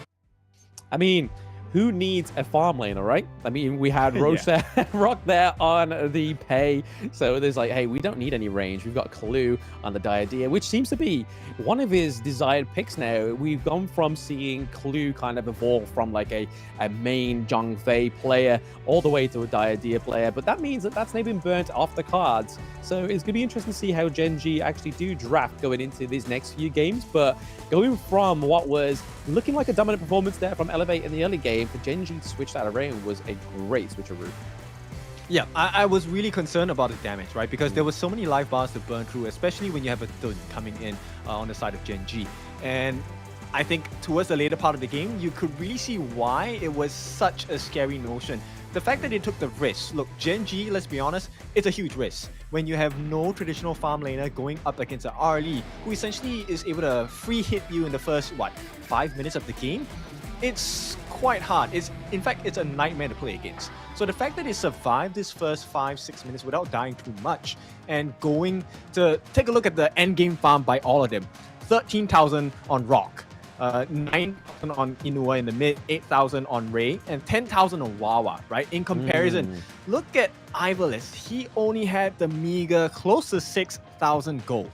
I mean, who needs a farm laner, right? I mean, we had Roach there, Rock there on the pay. So there's like, hey, we don't need any range. We've got Clue on the Diadea, which seems to be one of his desired picks now. We've gone from seeing Clue kind of evolve from like a main Zhongfei player all the way to a Diadea player. But that means that that's now been burnt off the cards. So it's going to be interesting to see how Gen.G actually do draft going into these next few games. But going from what was looking like a dominant performance there from Elevate in the early game, for Gen.G to switch that around was a great switcheroo. Yeah, I was really concerned about the damage, right? Because there were so many life bars to burn through, especially when you have a Thun coming in on the side of Gen.G. And I think towards the later part of the game, you could really see why it was such a scary notion. The fact that they took the risk. Look, Gen.G, let's be honest, it's a huge risk. When you have no traditional farm laner going up against an RLE, who essentially is able to free hit you in the first, 5 minutes of the game, it's quite hard. In fact, it's a nightmare to play against. So the fact that they survived this first 5-6 minutes without dying too much and going to take a look at the end game farm by all of them. 13,000 on Rock, 9,000 on Inua in the mid, 8,000 on Ray, and 10,000 on Wawa, right? In comparison, look at Ivalice. He only had the meager close to 6,000 gold.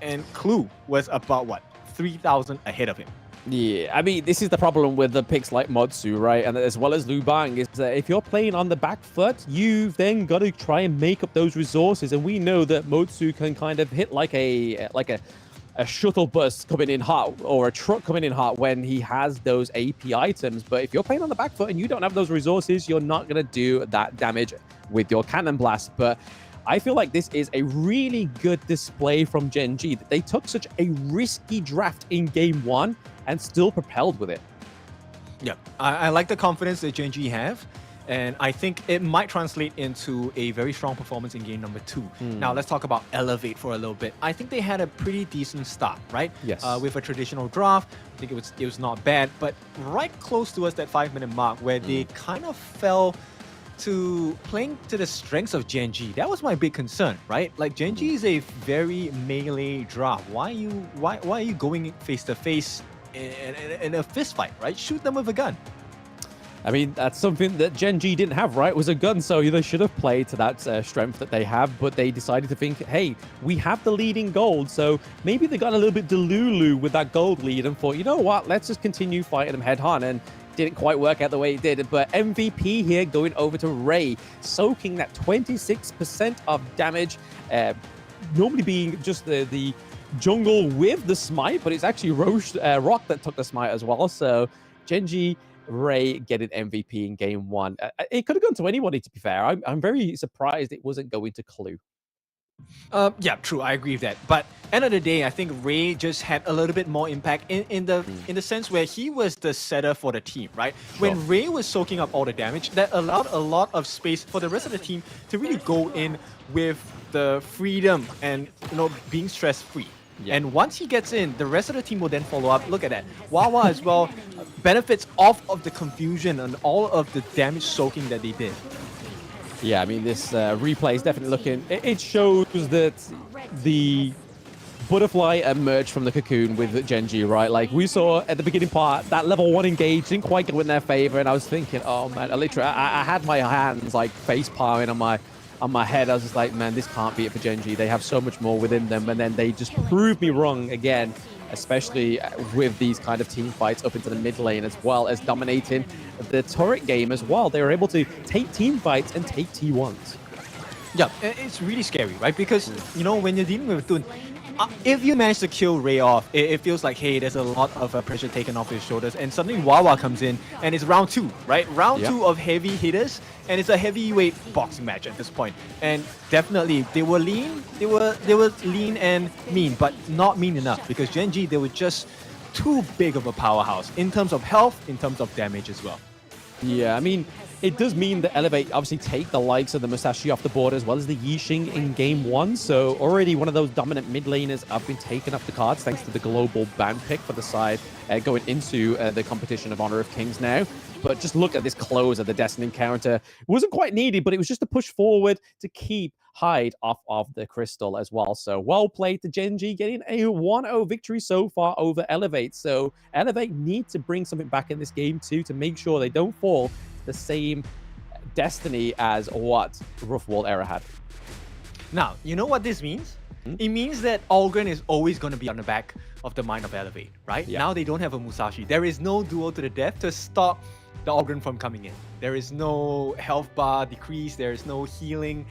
And Clue was about, 3,000 ahead of him. Yeah, I mean, this is the problem with the picks like Modsu, right? And as well as Lu Bang, is that if you're playing on the back foot, you've then got to try and make up those resources. And we know that Modsu can kind of hit like a shuttle bus coming in hot or a truck coming in hot when he has those AP items. But if you're playing on the back foot and you don't have those resources, you're not going to do that damage with your cannon blast. But I feel like this is a really good display from Gen.G that they took such a risky draft in game 1 and still propelled with it. Yeah, I like the confidence that Gen.G have. And I think it might translate into a very strong performance in game number 2. Now, let's talk about Elevate for a little bit. I think they had a pretty decent start, right? Yes. With a traditional draft, I think it was not bad, but right close towards that 5-minute mark where they kind of fell to playing to the strengths of Gen.G. That was my big concern, right? Like Gen.G is a very melee draft. Why are you going face to face in a fist fight, right? Shoot them with a gun. I mean, that's something that Gen.G didn't have, right? It was a gun, so they should have played to that strength that they have, but they decided to think, hey, we have the lead in gold, so maybe they got a little bit delulu with that gold lead and thought, you know what, let's just continue fighting them head-on, and didn't quite work out the way it did. But MVP here going over to Ray, soaking that 26% of damage, normally being just the jungle with the smite, but it's actually Rock that took the smite as well, so Gen.G Ray getting MVP in game 1. It could have gone to anybody, to be fair. I'm very surprised it wasn't going to Clue. Yeah, true. I agree with that. But end of the day, I think Ray just had a little bit more impact in the sense where he was the setter for the team, right? Sure. When Ray was soaking up all the damage, that allowed a lot of space for the rest of the team to really go in with the freedom and being stress-free. Yeah. And once he gets in, the rest of the team will then follow up. Look at that. Wawa as well benefits off of the confusion and all of the damage soaking that they did. Yeah, I mean, this replay is definitely looking... It shows that the butterfly emerged from the cocoon with Gen.G, right? Like, we saw at the beginning part, that level 1 engage didn't quite go in their favor, and I was thinking, oh, man, I had my hands, like, face-palming on my head. I was just like, man, this can't be it for Gen.G. They have so much more within them, and then they just proved me wrong again, especially with these kind of team fights up into the mid lane, as well as dominating the turret game as well. They were able to take team fights and take T1s. Yeah, it's really scary, right? Because, when you're dealing with Toon, if you manage to kill Ray off, it feels like, hey, there's a lot of pressure taken off his shoulders, and suddenly Wawa comes in, and it's round 2, right? Round 2 of heavy hitters, and it's a heavyweight boxing match at this point. And definitely, they were lean, they were lean and mean, but not mean enough, because Gen.G, they were just too big of a powerhouse in terms of health, in terms of damage as well. Yeah, I mean, it does mean that Elevate obviously take the likes of the Musashi off the board as well as the Yixing in game 1. So already one of those dominant mid laners have been taken off the cards thanks to the global ban pick for the side going into the competition of Honor of Kings now. But just look at this close of the Destiny encounter. It wasn't quite needed, but it was just a push forward to keep Hyde off of the crystal as well. So well played to Gen.G, getting a 1-0 victory so far over Elevate. So Elevate need to bring something back in this game too to make sure they don't fall the same destiny as what Rough World Era had. Now, you know what this means? It means that Algren is always going to be on the back of the mind of Elevate, right? Yeah. Now they don't have a Musashi. There is no duel to the death to stop the Algren from coming in. There is no health bar decrease. There is no healing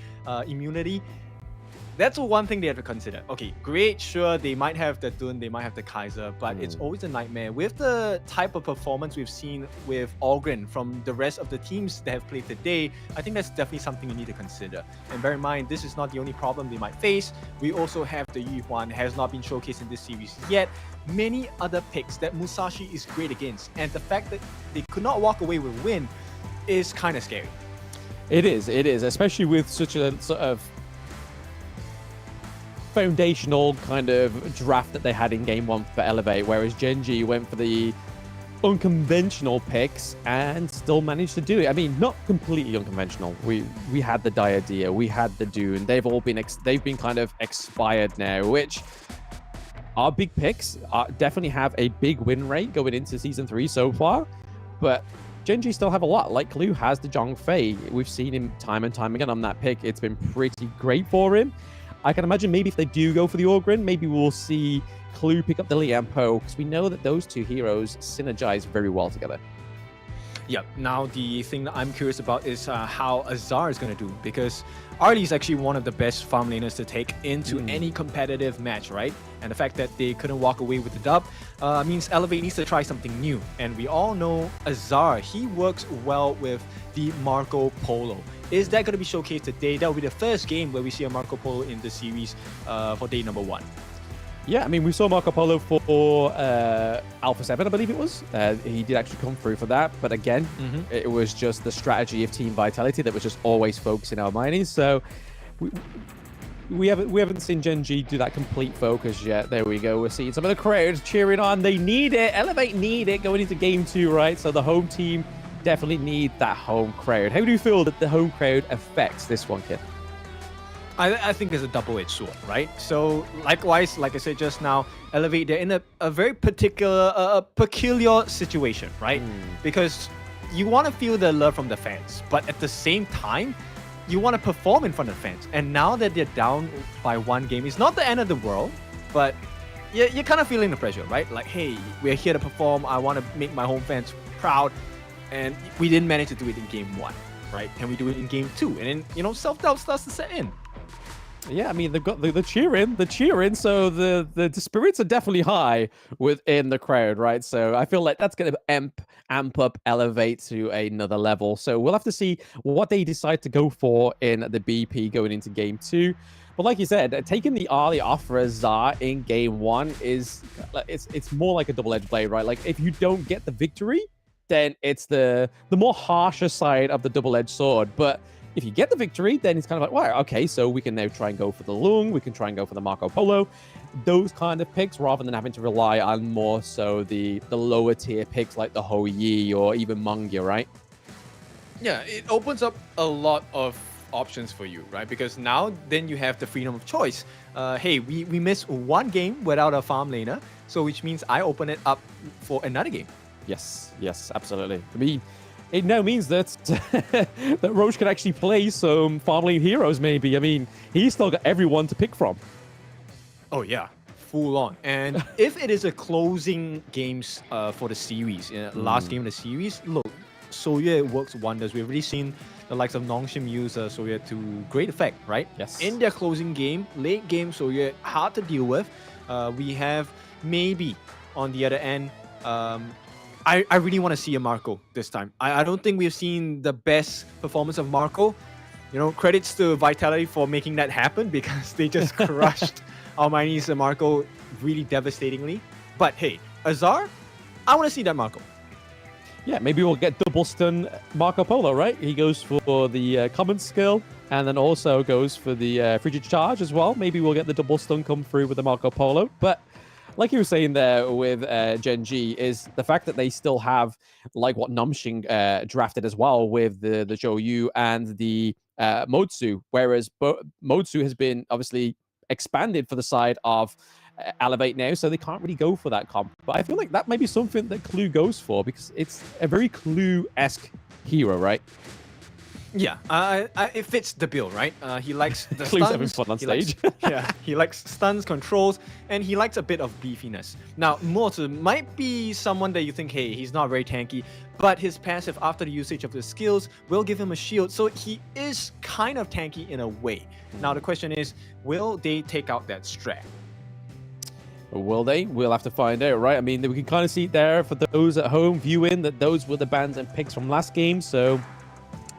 immunity. That's one thing they have to consider. Okay, great, sure, they might have the Dun, they might have the Kaiser, but it's always a nightmare. With the type of performance we've seen with Algren from the rest of the teams that have played today, I think that's definitely something you need to consider. And bear in mind, this is not the only problem they might face. We also have the Yu Huan, has not been showcased in this series yet. Many other picks that Musashi is great against, and the fact that they could not walk away with a win is kind of scary. It is, especially with such a sort of foundational kind of draft that they had in game 1 for Elevate, whereas Gen.G went for the unconventional picks and still managed to do it. I mean, not completely unconventional. We had the Diadea, we had the Dune. They've all been kind of expired now, which our big picks definitely have a big win rate going into season 3 so far, but Gen.G still have a lot. Like Clue has the Zhongfei. We've seen him time and time again on that pick. It's been pretty great for him. I can imagine maybe if they do go for the Orgrin, maybe we'll see Clue pick up the Lian Po, because we know that those two heroes synergize very well together. Yeah, now the thing that I'm curious about is how Azar is going to do, because Arlie is actually one of the best farm laners to take into any competitive match, right? And the fact that they couldn't walk away with the dub means Elevate needs to try something new. And we all know Azar, he works well with the Marco Polo. Is that going to be showcased today? That will be the first game where we see a Marco Polo in the series for day number 1. Yeah, I mean, we saw Marco Polo for Alpha 7, I believe it was. He did actually come through for that. But again, it was just the strategy of Team Vitality that was just always focusing our mining. So we haven't seen Gen.G do that complete focus yet. There we go. We're seeing some of the crowd cheering on. They need it. Elevate need it going into game 2, right? So the home team definitely need that home crowd. How do you feel that the home crowd affects this one, Kid? I think it's a double-edged sword, right? So likewise, like I said just now, Elevate, they're in a very particular, peculiar situation, right? Because you want to feel the love from the fans, but at the same time, you want to perform in front of fans. And now that they're down by 1 game, it's not the end of the world, but you're kind of feeling the pressure, right? Like, hey, we're here to perform. I want to make my home fans proud. And we didn't manage to do it in game 1, right? Can we do it in game 2? And then, self-doubt starts to set in. Yeah, I mean, they've got the cheering, so the spirits are definitely high within the crowd, right? So I feel like that's going to amp up Elevate to another level. So we'll have to see what they decide to go for in the BP going into game 2. But like you said, taking the early off for Azar in game 1 is it's more like a double-edged blade, right? Like if you don't get the victory, then it's the more harsher side of the double-edged sword. But if you get the victory, then it's kind of like, wow, okay, so we can now try and go for the Lung, we can try and go for the Marco Polo, those kind of picks, rather than having to rely on more so the lower tier picks like the Ho Yi or even Mungya, right? Yeah, it opens up a lot of options for you, right? Because now then you have the freedom of choice. Hey, we missed 1 game without a farm laner, so which means I open it up for another game. Yes, absolutely. I mean, it now means that that Roche can actually play some farm lane heroes, maybe. I mean, he's still got everyone to pick from. Oh, yeah. Full on. And if it is a closing games for the series, last game of the series, look, Soye works wonders. We've already seen the likes of Nongshim use Soye to great effect, right? Yes. In their closing game, late game Soye, hard to deal with. We have maybe on the other end, I really want to see a Marco this time. I don't think we've seen the best performance of Marco. Credits to Vitality for making that happen because they just crushed Almighty's Marco really devastatingly. But hey, Azar, I want to see that Marco. Yeah, maybe we'll get double stun Marco Polo, right? He goes for the common skill and then also goes for the frigid charge as well. Maybe we'll get the double stun come through with the Marco Polo. But like you were saying there with Gen.G, is the fact that they still have like what Nongshim drafted as well with the Zhou and the Modsu, whereas Modsu has been obviously expanded for the side of Elevate now, so they can't really go for that comp. But I feel like that might be something that Clue goes for because it's a very Clue-esque hero, right? Yeah, it fits the bill, right? He likes the Clue's stuns. having fun on stage. He likes stuns, controls, and he likes a bit of beefiness. Now, Mortu might be someone that you think, hey, he's not very tanky, but his passive after the usage of the skills will give him a shield, so he is kind of tanky in a way. Now, the question is, will they take out that strat? Will they? We'll have to find out, right? I mean, we can kind of see it there for those at home viewing that those were the bans and picks from last game, so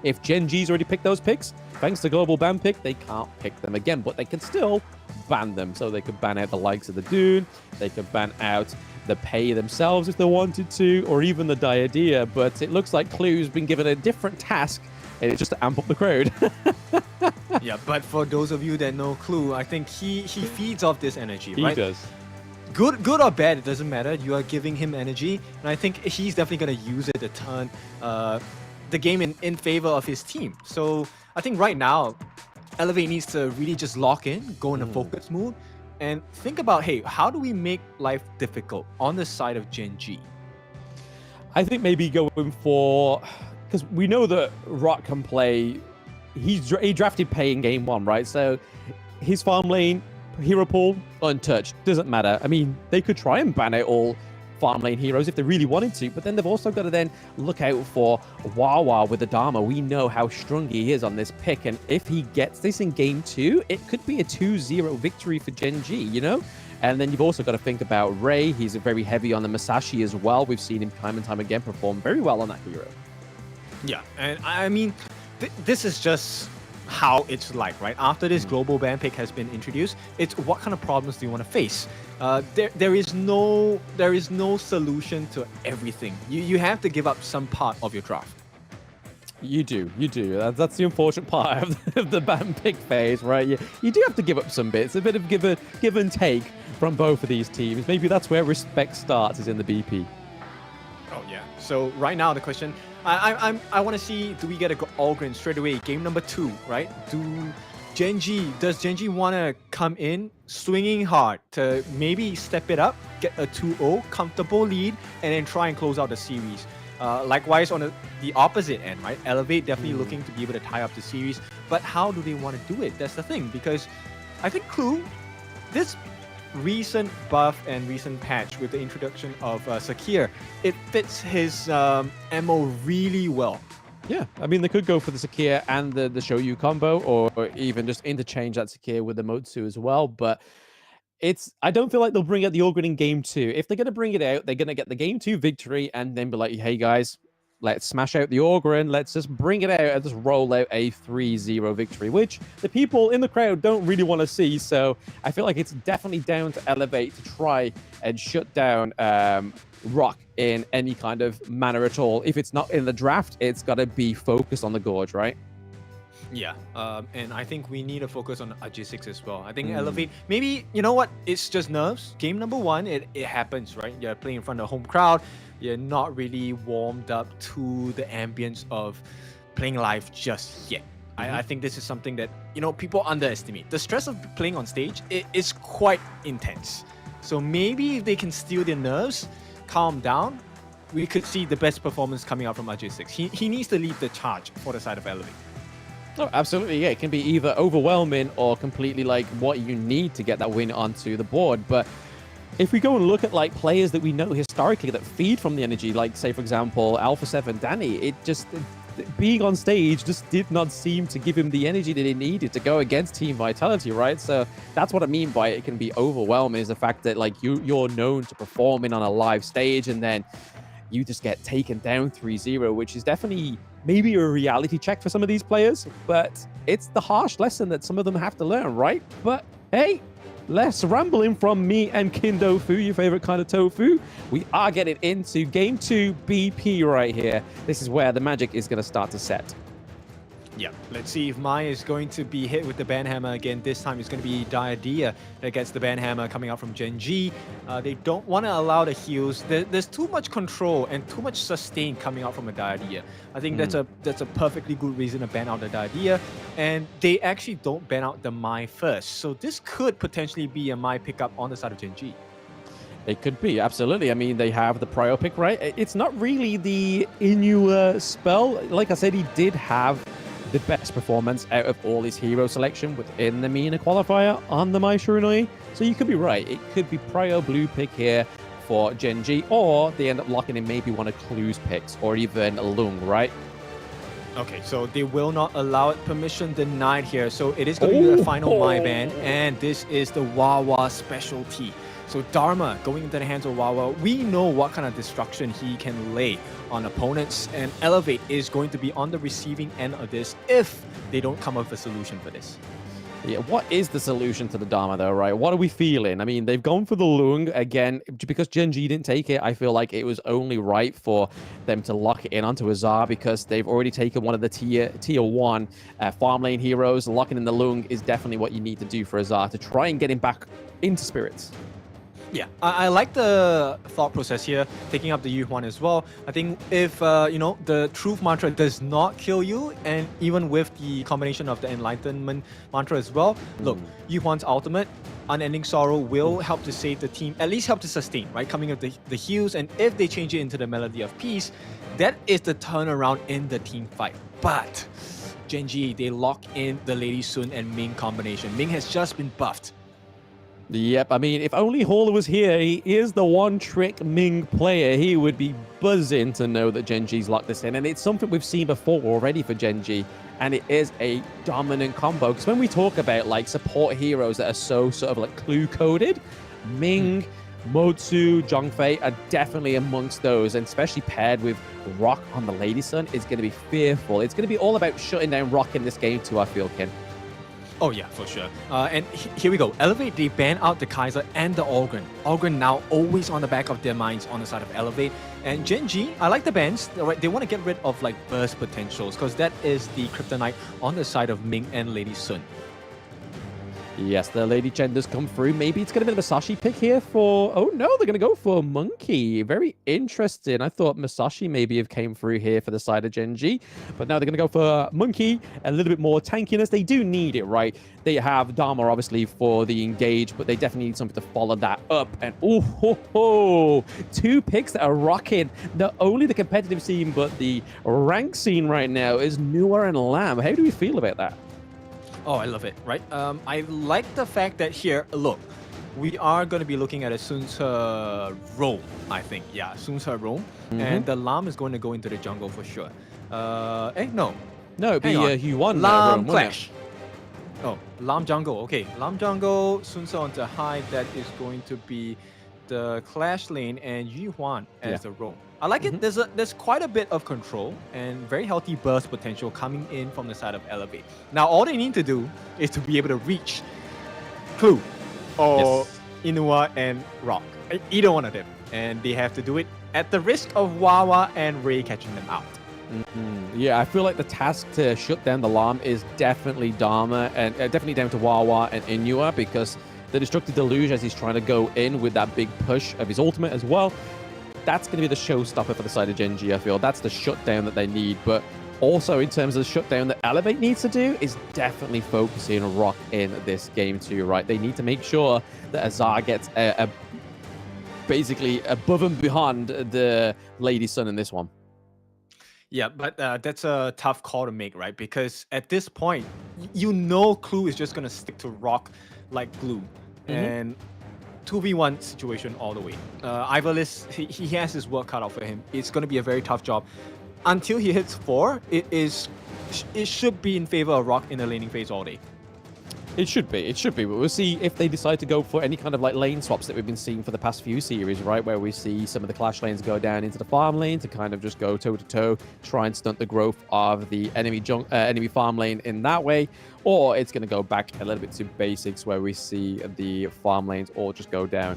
if Gen.G's already picked those picks, thanks to Global Ban Pick, they can't pick them again, but they can still ban them. So they could ban out the likes of the Dune, they could ban out the Pei themselves if they wanted to, or even the Diadea, but it looks like Clue's been given a different task, and it's just to amp up the crowd. Yeah, but for those of you that know Clue, I think he feeds off this energy, right? He does. Good or bad, it doesn't matter. You are giving him energy, and I think he's definitely going to use it to turn the game in favor of his team. So I think right now, Elevate needs to really just lock in, go in a focus mood, and think about, hey, how do we make life difficult on the side of Gen.G? I think maybe going for, because we know that Rock can play, he drafted Pei in game 1, right? So his farm lane, hero pool, untouched, doesn't matter. I mean, they could try and ban out all farm lane heroes if they really wanted to, but then they've also got to then look out for Wawa with the Dharma. We know how strong he is on this pick, and if he gets this in game 2, it could be a 2-0 victory for Gen.G, you know? And then you've also got to think about Ray. He's very heavy on the Masashi as well. We've seen him time and time again perform very well on that hero. Yeah, and I mean, this is just how it's like, right? After this global ban pick has been introduced, it's what kind of problems do you want to face? There is no solution to everything. You have to give up some part of your draft. You do. That's the unfortunate part of the ban pick phase, right? You do have to give up some bits, a bit of give and take from both of these teams. Maybe that's where respect starts, is in the BP. Oh yeah. So right now the question, I want to see, do we get a Allgren straight away? Game number 2, right? Does Gen.G want to come in swinging hard to maybe step it up, get a 2-0 comfortable lead, and then try and close out the series? Likewise, on the opposite end, right? Elevate definitely looking to be able to tie up the series, but how do they want to do it? That's the thing, because I think Clue, this recent buff and recent patch with the introduction of Sakir, it fits his MO really well. Yeah, I mean, they could go for the Sakir and the Shoyu combo, or even just interchange that Sakir with the Motsu as well, but I don't feel like they'll bring out the Allgren in game 2. If they're going to bring it out, they're going to get the game 2 victory and then be like, hey guys, let's smash out the Allgren. Let's just bring it out and just roll out a 3-0 victory, which the people in the crowd don't really want to see. So I feel like it's definitely down to Elevate to try and shut down Rock in any kind of manner at all. If it's not in the draft, it's got to be focused on the Gorge, right? Yeah, and I think we need to focus on RG6 as well. I think Elevate, maybe, you know what, it's just nerves. Game number 1, it happens, right? You're playing in front of a home crowd. You're not really warmed up to the ambience of playing live just yet. I think this is something that, people underestimate. The stress of playing on stage is quite intense. So maybe if they can steal their nerves, calm down, we could see the best performance coming out from RG6. He needs to lead the charge for the side of Elevate. Oh, absolutely. Yeah, it can be either overwhelming or completely like what you need to get that win onto the board. But if we go and look at like players that we know historically that feed from the energy, like say, for example, Alpha 7 Danny, it just being on stage just did not seem to give him the energy that he needed to go against Team Vitality, right? So that's what I mean by it can be overwhelming, is the fact that like you're known to performing on a live stage and then you just get taken down 3-0, which is definitely maybe a reality check for some of these players, but it's the harsh lesson that some of them have to learn, right? But hey, less rambling from me and Kindofu, your favorite kind of tofu. We are getting into game 2 BP right here. This is where the magic is going to start to set. Yeah, let's see if Mai is going to be hit with the Banhammer again. This time it's going to be Diadia that gets the Banhammer coming out from Gen.G. They don't want to allow the heals. There's too much control and too much sustain coming out from a Diadia. I think that's a perfectly good reason to ban out the Diadia. And they actually don't ban out the Mai first. So this could potentially be a Mai pickup on the side of Gen.G. It could be, absolutely. I mean, they have the prio pick, right? It's not really the Inua spell. Like I said, he did have the best performance out of all his hero selection within the MENA qualifier on the Mai Shiranui. So you could be right. It could be prio blue pick here for Gen.G, or they end up locking in maybe one of Clue's picks, or even Lung, right? Okay, so they will not allow it. Permission denied here. So it is going to be the final Mai ban, and this is the Wawa specialty. So Dharma going into the hands of Wawa, we know what kind of destruction he can lay on opponents, and Elevate is going to be on the receiving end of this if they don't come up with a solution for this. Yeah, what is the solution to the Dharma though, right? What are we feeling? I mean, they've gone for the Lung again, because Gen.G didn't take it. I feel like it was only right for them to lock it in onto Azar, because they've already taken one of the tier 1 farm lane heroes. Locking in the Lung is definitely what you need to do for Azar to try and get him back into Spirits. Yeah, I like the thought process here, taking up the Yuhuan as well. I think if, the Truth Mantra does not kill you, and even with the combination of the Enlightenment Mantra as well, look, Yuhuan's ultimate, Unending Sorrow, will help to save the team, at least help to sustain, right? Coming up the heals, and if they change it into the Melody of Peace, that is the turnaround in the team fight. But Gen.G, they lock in the Lady Sun and Ming combination. Ming has just been buffed. Yep, I mean, if only Hall was here, he is the one-trick Ming player. He would be buzzing to know that Gen.G's locked this in. And it's something we've seen before already for Gen.G. And it is a dominant combo. Because when we talk about, like, support heroes that are so sort of, like, clue-coded, Ming, Motsu, Zhongfei are definitely amongst those. And especially paired with Rock on the Lady Sun is going to be fearful. It's going to be all about shutting down Rock in this game too, I feel, Ken. Oh yeah, for sure. And here we go. Elevate, they ban out the Kaiser and the Ogryn. Ogryn now always on the back of their minds on the side of Elevate. And Gen.G, I like the bans. They want to get rid of like burst potentials because that is the kryptonite on the side of Ming and Lady Sun. Yes, the Lady Chen does come through. Maybe it's going to be the Masashi pick here for... Oh, no, they're going to go for Monkey. Very interesting. I thought Masashi maybe have came through here for the side of Gen.G. But now they're going to go for Monkey. A little bit more tankiness. They do need it, right? They have Dharma, obviously, for the engage, but they definitely need something to follow that up. And, oh, ho, ho, 2 picks that are rocking not only the competitive scene, but the rank scene right now is Nua and Lamb. How do we feel about that? Oh, I love it, right? I like the fact that here, look, we are going to be looking at a Sunsa roam, I think. Yeah, Sunsa roam. And the Lam is going to go into the jungle for sure. No. No, it'd be Huan. Lam Clash. Oh, Lam jungle. Okay, Lam jungle, Sunsa onto high. That is going to be the Clash lane and Yu Huan as the roam. I like it. There's quite a bit of control and very healthy burst potential coming in from the side of Elevate. Now, all they need to do is to be able to reach Clue or Inua and Rock. Either one of them. And they have to do it at the risk of Wawa and Ray catching them out. Yeah, I feel like the task to shut down the Lam is definitely Dharma and definitely down to Wawa and Inua because the Destructive Deluge as he's trying to go in with that big push of his ultimate as well. That's going to be the showstopper for the side of Gen.G, I feel. That's the shutdown that they need. But also, in terms of the shutdown that Elevate needs to do, is definitely focusing on Rock in this game too, right? They need to make sure that Azar gets basically above and beyond the Lady Sun in this one. Yeah, but that's a tough call to make, right? Because at this point, you know Clue is just going to stick to Rock like glue. And 2v1 situation all the way. Ivalice, he has his work cut out for him. It's going to be a very tough job. Until he hits 4, it should be in favor of Rock in the laning phase all day. It should be. It should be. But we'll see if they decide to go for any kind of like lane swaps that we've been seeing for the past few series, right? Where we see some of the clash lanes go down into the farm lane to kind of just go toe-to-toe, try and stunt the growth of the enemy farm lane in that way. Or it's going to go back a little bit to basics where we see the farm lanes all just go down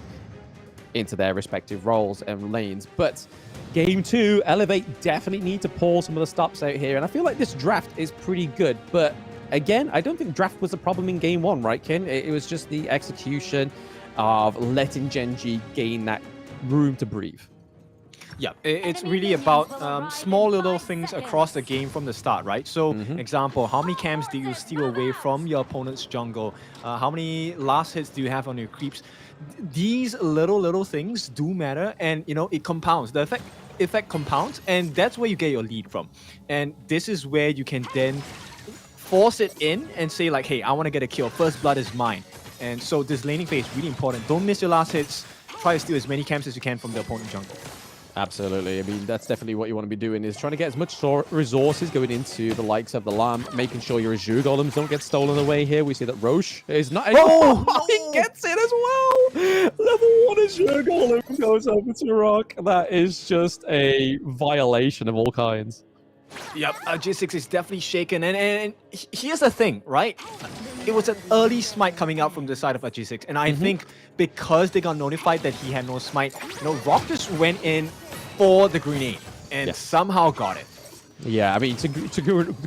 into their respective roles and lanes. But game 2, Elevate definitely need to pull some of the stops out here. And I feel like this draft is pretty good, but again, I don't think draft was a problem in game 1, right, Ken? It was just the execution of letting Gen.G gain that room to breathe. Yeah, it's really about small little things across the game from the start, right? So, example, how many camps do you steal away from your opponent's jungle? How many last hits do you have on your creeps? These little things do matter, and you know it compounds. The effect compounds, and that's where you get your lead from. And this is where you can then force it in and say like, hey, I want to get a kill. First blood is mine. And so this laning phase is really important. Don't miss your last hits. Try to steal as many camps as you can from the opponent jungle. Absolutely. I mean, that's definitely what you want to be doing, is trying to get as much resources going into the likes of the Lamb, making sure your Azure Golems don't get stolen away here. We see that Roche is not... Oh, he gets it as well! Level 1 Azure Golem goes over to Rock. That is just a violation of all kinds. Yep, G6 is definitely shaken. And here's the thing, right? It was an early smite coming out from the side of G6. And I think because they got notified that he had no smite, you know, Rock just went in for the grenade and somehow got it. Yeah, I mean, to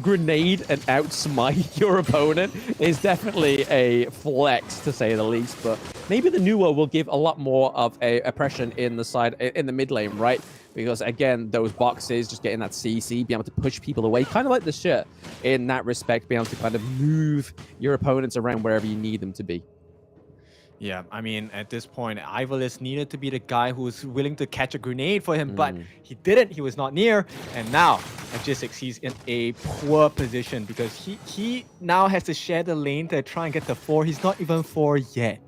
grenade and outsmite your opponent is definitely a flex, to say the least. But maybe the Nuo will give a lot more of a oppression in the mid lane, right? Because again, those boxes, just getting that CC, being able to push people away, kind of like the shirt in that respect, being able to kind of move your opponents around wherever you need them to be. Yeah, I mean, at this point, Ivalice needed to be the guy who was willing to catch a grenade for him, but he didn't. He was not near. And now, at G6, he's in a poor position because he now has to share the lane to try and get the 4. He's not even 4 yet.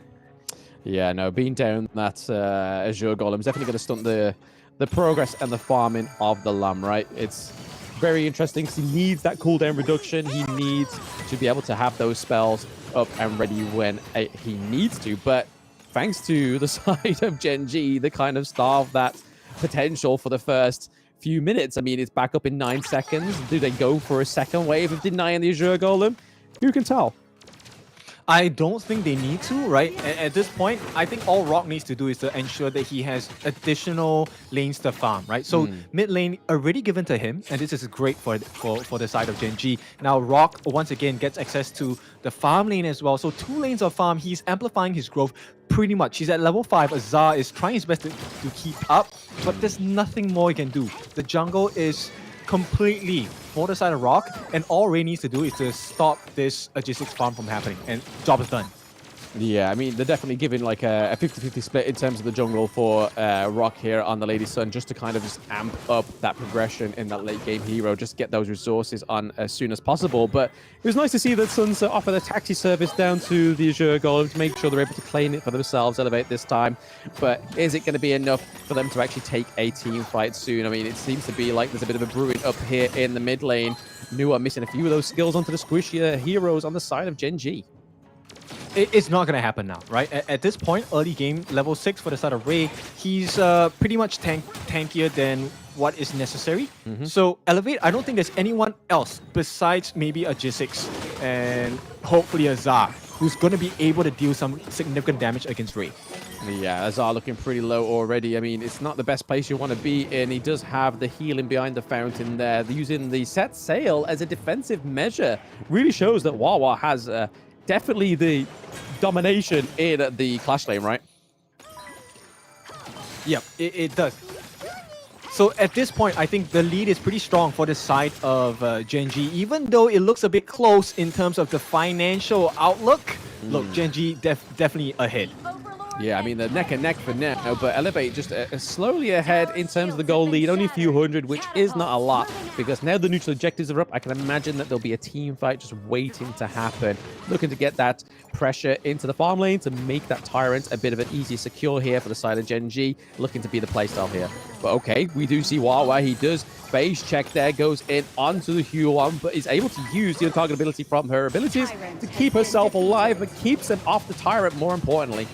Yeah, no, being down that Azure Golem is definitely going to stunt the progress and the farming of the Lamb, right? It's very interesting because he needs that cooldown reduction. He needs to be able to have those spells up and ready when he needs to. But thanks to the side of Gen.G, they kind of starve that potential for the first few minutes. I mean, it's back up in 9 seconds. Do they go for a second wave of denying the Azure Golem? Who can tell? I don't think they need to, right? At this point, I think all Rock needs to do is to ensure that he has additional lanes to farm, right? So mid lane already given to him, and this is great for the side of Gen.G. Now Rock once again gets access to the farm lane as well. So 2 lanes of farm, he's amplifying his growth pretty much. He's at level 5. Azar is trying his best to keep up, but there's nothing more he can do. The jungle is completely for the side of Rock, and all Ray needs to do is to stop this Aegis farm from happening, and job is done. Yeah, I mean, they're definitely giving like a 50-50 split in terms of the jungle for Rock here on the Lady Sun, just to kind of just amp up that progression in that late game hero, just get those resources on as soon as possible. But it was nice to see that Sunset offer the taxi service down to the Azure Golem to make sure they're able to claim it for themselves, Elevate this time. But is it going to be enough for them to actually take a team fight soon? I mean, it seems to be like there's a bit of a brewing up here in the mid lane. Nua missing a few of those skills onto the squishier heroes on the side of Gen.G. It's not going to happen now, right? At this point, early game, level 6 for the side of Ray, he's pretty much tankier than what is necessary. So Elevate, I don't think there's anyone else besides maybe a J6 and hopefully a Azar who's going to be able to deal some significant damage against Ray. Yeah, Azar looking pretty low already. I mean, it's not the best place you want to be in. He does have the healing behind the fountain there. Using the set sail as a defensive measure really shows that Wawa has definitely the domination in the Clash lane, right? Yep, it does. So at this point, I think the lead is pretty strong for the side of Gen.G, even though it looks a bit close in terms of the financial outlook. Look, Gen.G definitely ahead. Yeah, I mean, they're neck and neck for now, but Elevate just slowly ahead in terms of the goal lead, only a few hundred, which is not a lot, because now the neutral objectives are up. I can imagine that there'll be a team fight just waiting to happen, looking to get that pressure into the farm lane to make that Tyrant a bit of an easy secure here for the side of Gen.G, looking to be the playstyle here. But okay, we do see Wawa, he does phase check there, goes in onto the Huon, but is able to use the untargetability from her abilities to keep herself alive, but keeps them off the Tyrant more importantly.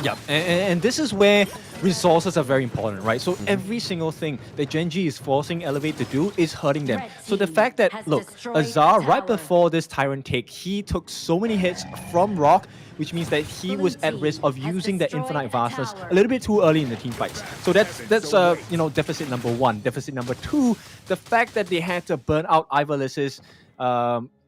Yeah, and this is where resources are very important, right? So every single thing that Gen.G is forcing Elevate to do is hurting them. So the fact that, look, Azar, right before this Tyrant take, he took so many hits from Rock, which means that he was at risk of using that Infinite Vastness a little bit too early in the team fights. So that's you know, deficit number 1. Deficit number 2, the fact that they had to burn out Ivalis's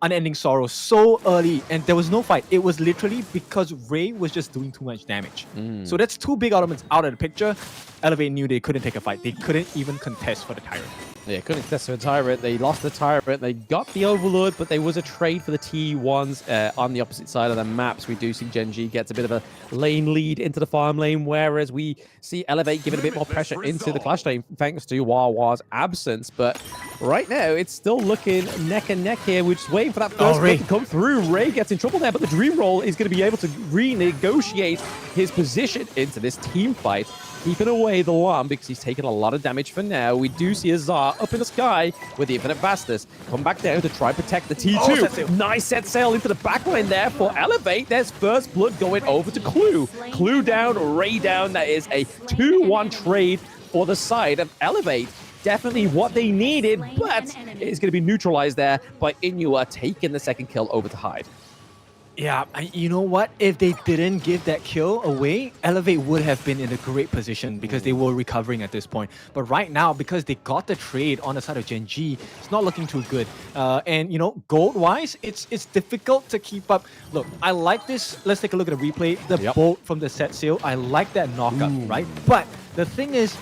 Unending Sorrow so early, and there was no fight. It was literally because Ray was just doing too much damage. So that's 2 big elements out of the picture. Elevate knew they couldn't take a fight. They couldn't even contest for the Tyrant. Yeah, couldn't contest for the Tyrant. They lost the Tyrant. They got the Overlord, but there was a trade for the T1s on the opposite side of the maps. We do see Gen.G gets a bit of a lane lead into the farm lane, whereas we see Elevate giving a bit more pressure into the Clash lane thanks to Wawa's absence. But right now, it's still looking neck and neck here. We're just waiting for that first Ray to come through. Ray gets in trouble there, but the Dream Roll is going to be able to renegotiate his position into this team fight, keeping away the Lamb because he's taken a lot of damage for now. We do see Azar up in the sky with the Infinite Vastness. Come back down to try and protect the T2. Nice set sail into the backline there for Elevate. There's first blood going over to Clue. Clue down, Ray down. That is a 2-1 trade for the side of Elevate. Definitely what they needed, but it's going to be neutralized there by Inua taking the second kill over to Hyde. Yeah, you know what? If they didn't give that kill away, Elevate would have been in a great position because they were recovering at this point. But right now, because they got the trade on the side of Gen.G, it's not looking too good. And, you know, gold-wise, it's difficult to keep up. Look, I like this. Let's take a look at the replay. The bolt from the set sail. I like that knockup, right? But the thing is,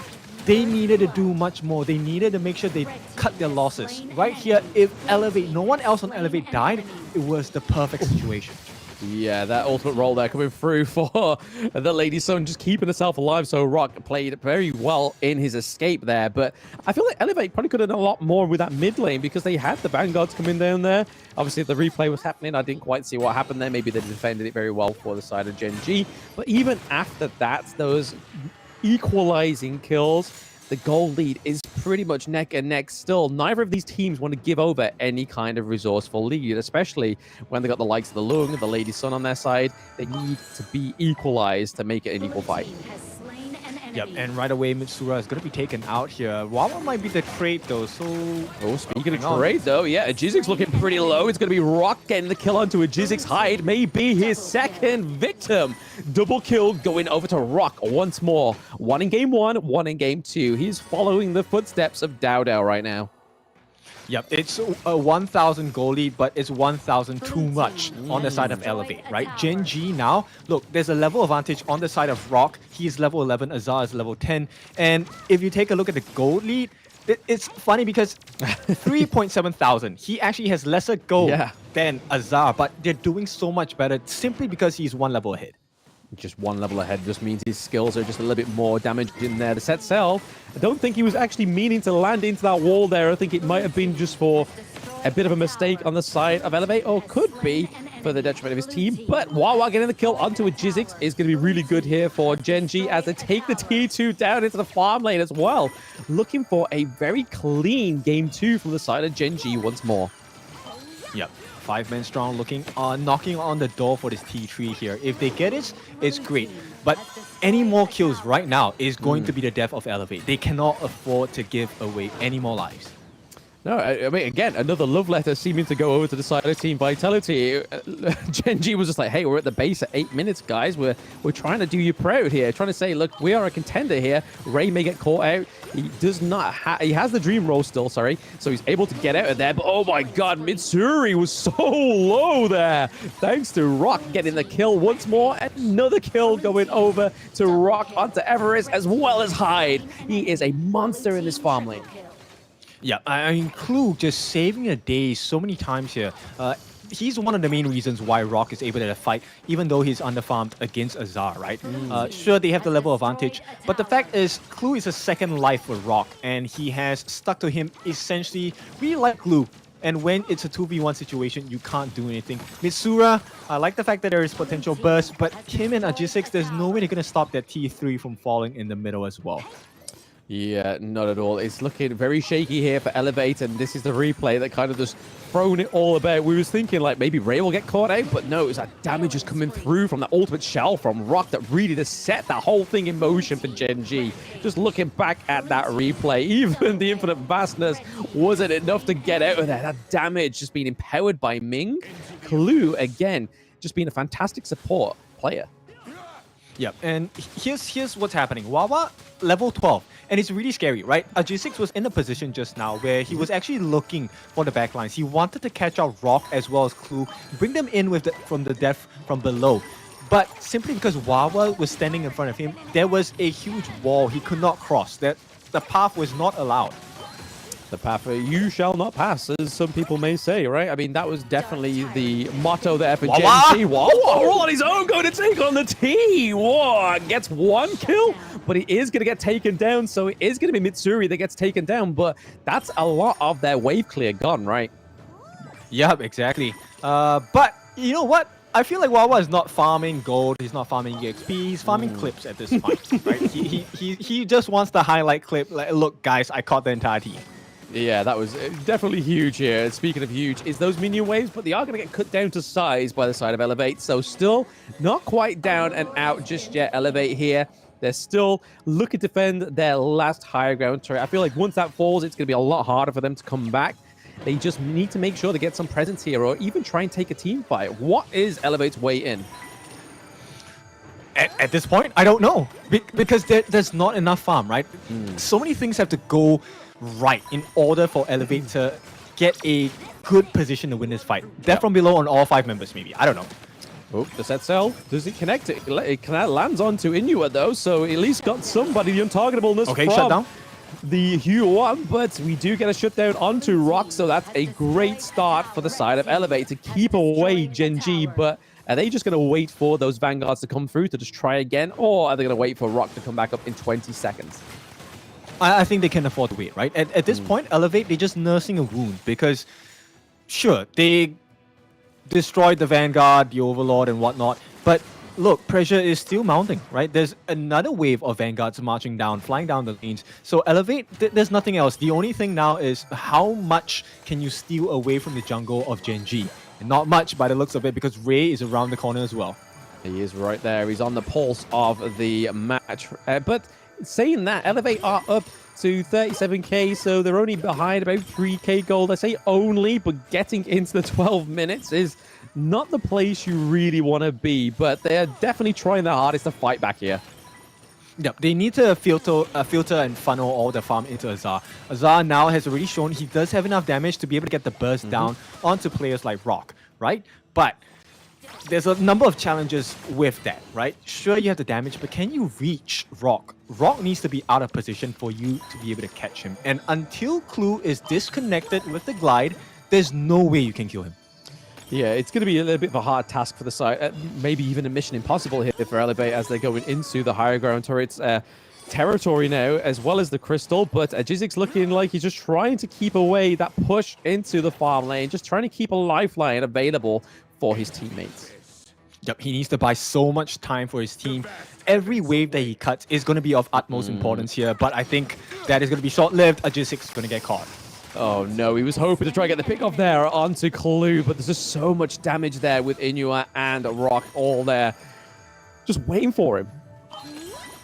they needed to do much more. They needed to make sure they cut their losses. Right here, if Elevate, no one else on Elevate died, it was the perfect situation. Yeah, that ultimate roll there coming through for the Lady Sun, just keeping herself alive. So Rock played very well in his escape there. But I feel like Elevate probably could have done a lot more with that mid lane because they had the Vanguards coming down there. Obviously, the replay was happening. I didn't quite see what happened there. Maybe they defended it very well for the side of Gen.G. But even after that, those equalizing kills, the goal lead is pretty much neck and neck still. Neither of these teams want to give over any kind of resourceful lead, especially when they got the likes of the Lung and the Lady Sun on their side. They need to be equalized to make it an equal fight. Yep, and right away Mitsura is going to be taken out here. Wawa might be the trade though, so... Oh, speaking of trade though, yeah, Ajizik's looking pretty low. It's going to be Rock getting the kill onto Ajizik's hide. Maybe his second victim. Double kill going over to Rock once more. One in game 1, one in game 2. He's following the footsteps of Dowdow right now. Yep, it's a 1,000 goal lead, but it's 1,000 too much on the side of Elevate, right? Gen.G now, look, there's a level advantage on the side of Rock. He's level 11, Azar is level 10. And if you take a look at the gold lead, it's funny because 3.7 thousand, he actually has lesser gold than Azar, but they're doing so much better simply because he's one level ahead. Just one level ahead just means his skills are just a little bit more damaged in there. The set cell, I don't think he was actually meaning to land into that wall there. I think it might have been just for a bit of a mistake on the side of Elevate, or could be for the detriment of his team. But Wawa getting the kill onto a Jizzix is going to be really good here for Gen.G as they take the T2 down into the farm lane as well. Looking for a very clean game 2 from the side of Gen.G once more. Yep. 5 men strong looking knocking on the door for this T3 here. If they get it, it's great. But any more kills right now is going to be the death of Elevate. They cannot afford to give away any more lives. No, I mean, again, another love letter seeming to go over to the side of Team Vitality. Gen.G was just like, hey, we're at the base at 8 minutes, guys. We're trying to do you proud here. Trying to say, look, we are a contender here. Ray may get caught out. He does not he has the dream roll still, sorry. So he's able to get out of there. But oh my god, Mitsuri was so low there. Thanks to Rock getting the kill once more. Another kill going over to Rock onto Everest as well as Hyde. He is a monster in this farm lane. Yeah, I mean, Clue just saving the day so many times here. He's one of the main reasons why Rock is able to fight, even though he's underfarmed against Azar, right? Sure, they have the level advantage, but the fact is, Clue is a second life for Rock, and he has stuck to him essentially really like Clue. And when it's a 2v1 situation, you can't do anything. Mitsura, I like the fact that there is potential burst, but him and Ajizix, there's no way they're going to stop that T3 from falling in the middle as well. Yeah, not at all. It's looking very shaky here for Elevate, and this is the replay that kind of just thrown it all about. We was thinking like maybe Ray will get caught out, but no, it's that damage is coming through from the ultimate shell from Rock that really just set that whole thing in motion for Gen.G. Just looking back at that replay, even the infinite vastness wasn't enough to get out of there. That damage just being empowered by Ming. Clue, again, just being a fantastic support player. Yep, and here's what's happening. Wawa, level 12. And it's really scary, right? Ajizix was in a position just now where he was actually looking for the backlines. He wanted to catch out Rock as well as Clue, bring them in with from the depth from below. But simply because Wawa was standing in front of him, there was a huge wall he could not cross. That the path was not allowed. The path you shall not pass, as some people may say, right? I mean, that was definitely the motto there for Gen.G. Wawa all on his own going to take on the T. Whoa, gets one kill, but he is going to get taken down. So it is going to be Mitsuri that gets taken down, but that's a lot of their wave clear gone, right? Yep, exactly. But you know what? I feel like Wawa is not farming gold, he's not farming EXP, he's farming clips at this point, right? He just wants the highlight clip, like, look guys, I caught the entire team. Yeah, that was definitely huge here. Speaking of huge, is those minion waves, but they are going to get cut down to size by the side of Elevate. So still not quite down and out just yet. Elevate here. They're still looking to defend their last higher ground turret. I feel like once that falls, it's going to be a lot harder for them to come back. They just need to make sure they get some presence here or even try and take a team fight. What is Elevate's way in? At this point, I don't know. Because there's not enough farm, right? So many things have to go right in order for Elevate to get a good position to win this fight. Death from below on all 5 members, maybe. I don't know. Oh, the set cell. Does it connect? It lands onto Inuit, though, so at least got somebody the untargetableness from shut down. The Hue 1, but we do get a shutdown onto Rock, so that's a great start for the side of Elevate to keep away Gen.G, but are they just going to wait for those Vanguards to come through to just try again, or are they going to wait for Rock to come back up in 20 seconds? I think they can afford to wait, right? At this point, Elevate, they're just nursing a wound because, sure, they destroyed the Vanguard, the Overlord, and whatnot, but look, pressure is still mounting, right? There's another wave of Vanguards marching down, flying down the lanes. So Elevate, there's nothing else. The only thing now is how much can you steal away from the jungle of Gen.G? And not much by the looks of it because Ray is around the corner as well. He is right there. He's on the pulse of the match. But saying that, Elevate are up to 37k, so they're only behind about 3k gold. I say only, but getting into the 12 minutes is not the place you really want to be, but they're definitely trying their hardest to fight back here. Yep, they need to filter and funnel all the farm into Azar. Azar now has already shown he does have enough damage to be able to get the burst down onto players like Rock, right? But there's a number of challenges with that, right? Sure, you have the damage, but can you reach Rock? Rock needs to be out of position for you to be able to catch him. And until Clue is disconnected with the glide, there's no way you can kill him. Yeah, it's going to be a little bit of a hard task for the side, maybe even a mission impossible here for Elevate as they're going into the higher ground turrets territory now, as well as the crystal. But Jizzix looking like he's just trying to keep away that push into the farm lane, just trying to keep a lifeline available for his teammates. Yep, he needs to buy so much time for his team. Every wave that he cuts is going to be of utmost importance here, but I think that is going to be short-lived. Jizzix is going to get caught. Oh no, he was hoping to try and get the pick off there onto Clue, but there's just so much damage there with Inua and Rock all there. Just waiting for him.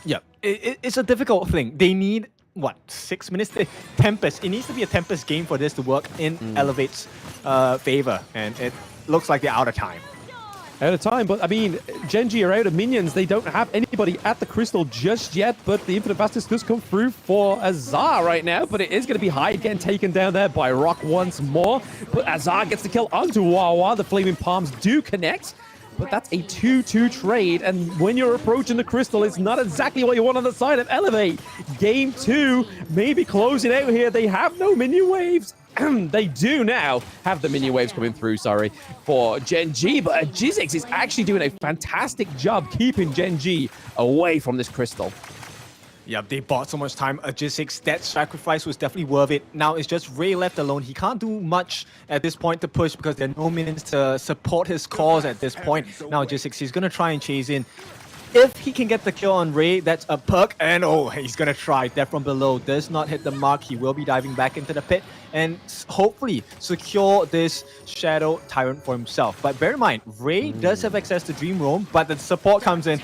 Yeah, it's a difficult thing. They need, what, 6 minutes? Tempest. It needs to be a Tempest game for this to work in Elevate's favor, and it looks like they're out of time. Out of time, but I mean, Gen.G are out of minions. They don't have anybody at the crystal just yet, but the Infinite Bastus does come through for Azar right now, but it is going to be Hyde getting taken down there by Rock once more. But Azar gets the kill onto Wawa. The Flaming Palms do connect, but that's a 2-2 trade, and when you're approaching the crystal, it's not exactly what you want on the side of Elevate. Game 2, maybe closing out here. They have no minion waves. They do now have the minion waves coming through, for Gen.G, but Jizzix is actually doing a fantastic job keeping Gen.G away from this crystal. Yep, they bought so much time. Jizzix, that sacrifice was definitely worth it. Now it's just Ray left alone. He can't do much at this point to push because there are no minions to support his cause at this point. Now Jizzix, he's going to try and chase in. If he can get the kill on Ray, that's a perk. And oh, he's going to try. Death from below does not hit the mark. He will be diving back into the pit and hopefully secure this Shadow Tyrant for himself. But bear in mind, Ray does have access to Dream Roam, but the support comes in.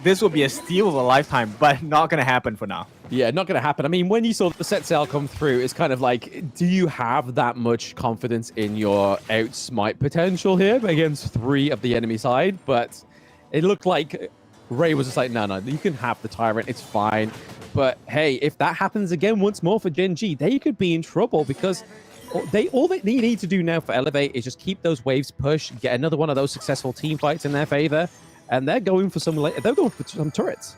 This will be a steal of a lifetime, but not going to happen for now. Yeah, not going to happen. I mean, when you saw the set sail come through, it's kind of like, do you have that much confidence in your outsmite potential here against 3 of the enemy side? But it looked like Ray was just like, no, you can have the Tyrant, it's fine. But hey, if that happens again once more for Gen.G, they could be in trouble because all they need to do now for Elevate is just keep those waves pushed, get another one of those successful team fights in their favor, and they're going for some turrets.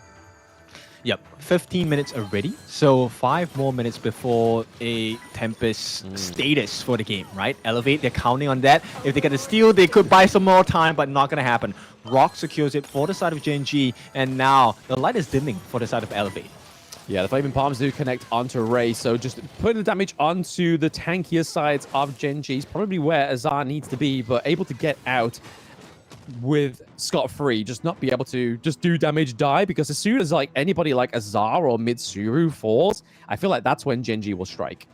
Yep, 15 minutes already, so 5 more minutes before a Tempest status for the game, right? Elevate, they're counting on that. If they get a steal, they could buy some more time, but not going to happen. Rock secures it for the side of Gen.G, and now the light is dimming for the side of Elevate. Yeah, the Flaming Palms do connect onto Ray, so just putting the damage onto the tankier sides of Gen.G is probably where Azar needs to be, but able to get out with scot-free, just not be able to just do damage, die, because as soon as like anybody like Azar or Mitsuru falls, I feel like that's when Gen.G will strike.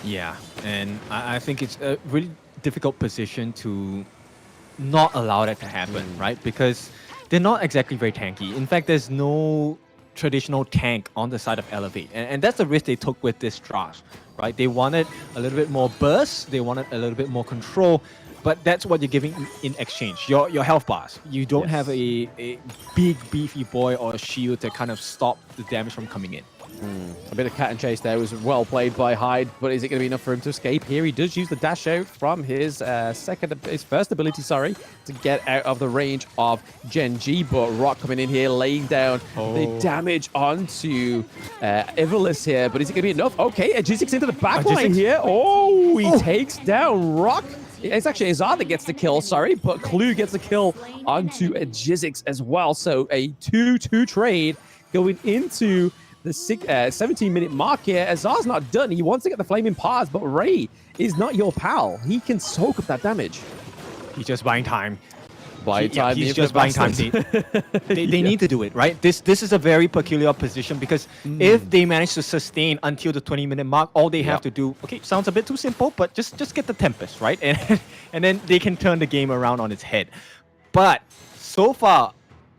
Yeah, and I think it's a really difficult position to not allow that to happen, right? Because they're not exactly very tanky. In fact, there's no traditional tank on the side of Elevate, and that's the risk they took with this Trash, right? They wanted a little bit more burst, they wanted a little bit more control, but that's what you're giving in exchange. Your health bars. You don't have a big beefy boy or a shield to kind of stop the damage from coming in. A bit of cat and chase there was well played by Hyde, but is it going to be enough for him to escape here? He does use the dash out from his first ability, to get out of the range of Gen.G, but Rock coming in here, laying down the damage onto Ivalis here, but is it going to be enough? Okay, Jizzix into the backline here. Oh, he takes down Rock. It's actually Azar that gets the kill, but Clue gets the kill onto Jizzix as well. So a 2-2 trade going into the 17-minute mark here. Azar's not done. He wants to get the Flaming Paws, but Ray is not your pal. He can soak up that damage. He's just buying time. He's just buying time. They need to do it, right? This is a very peculiar position because if they manage to sustain until the 20-minute mark, all they have to do, okay, sounds a bit too simple, but just get the Tempest, right? And then they can turn the game around on its head. But so far,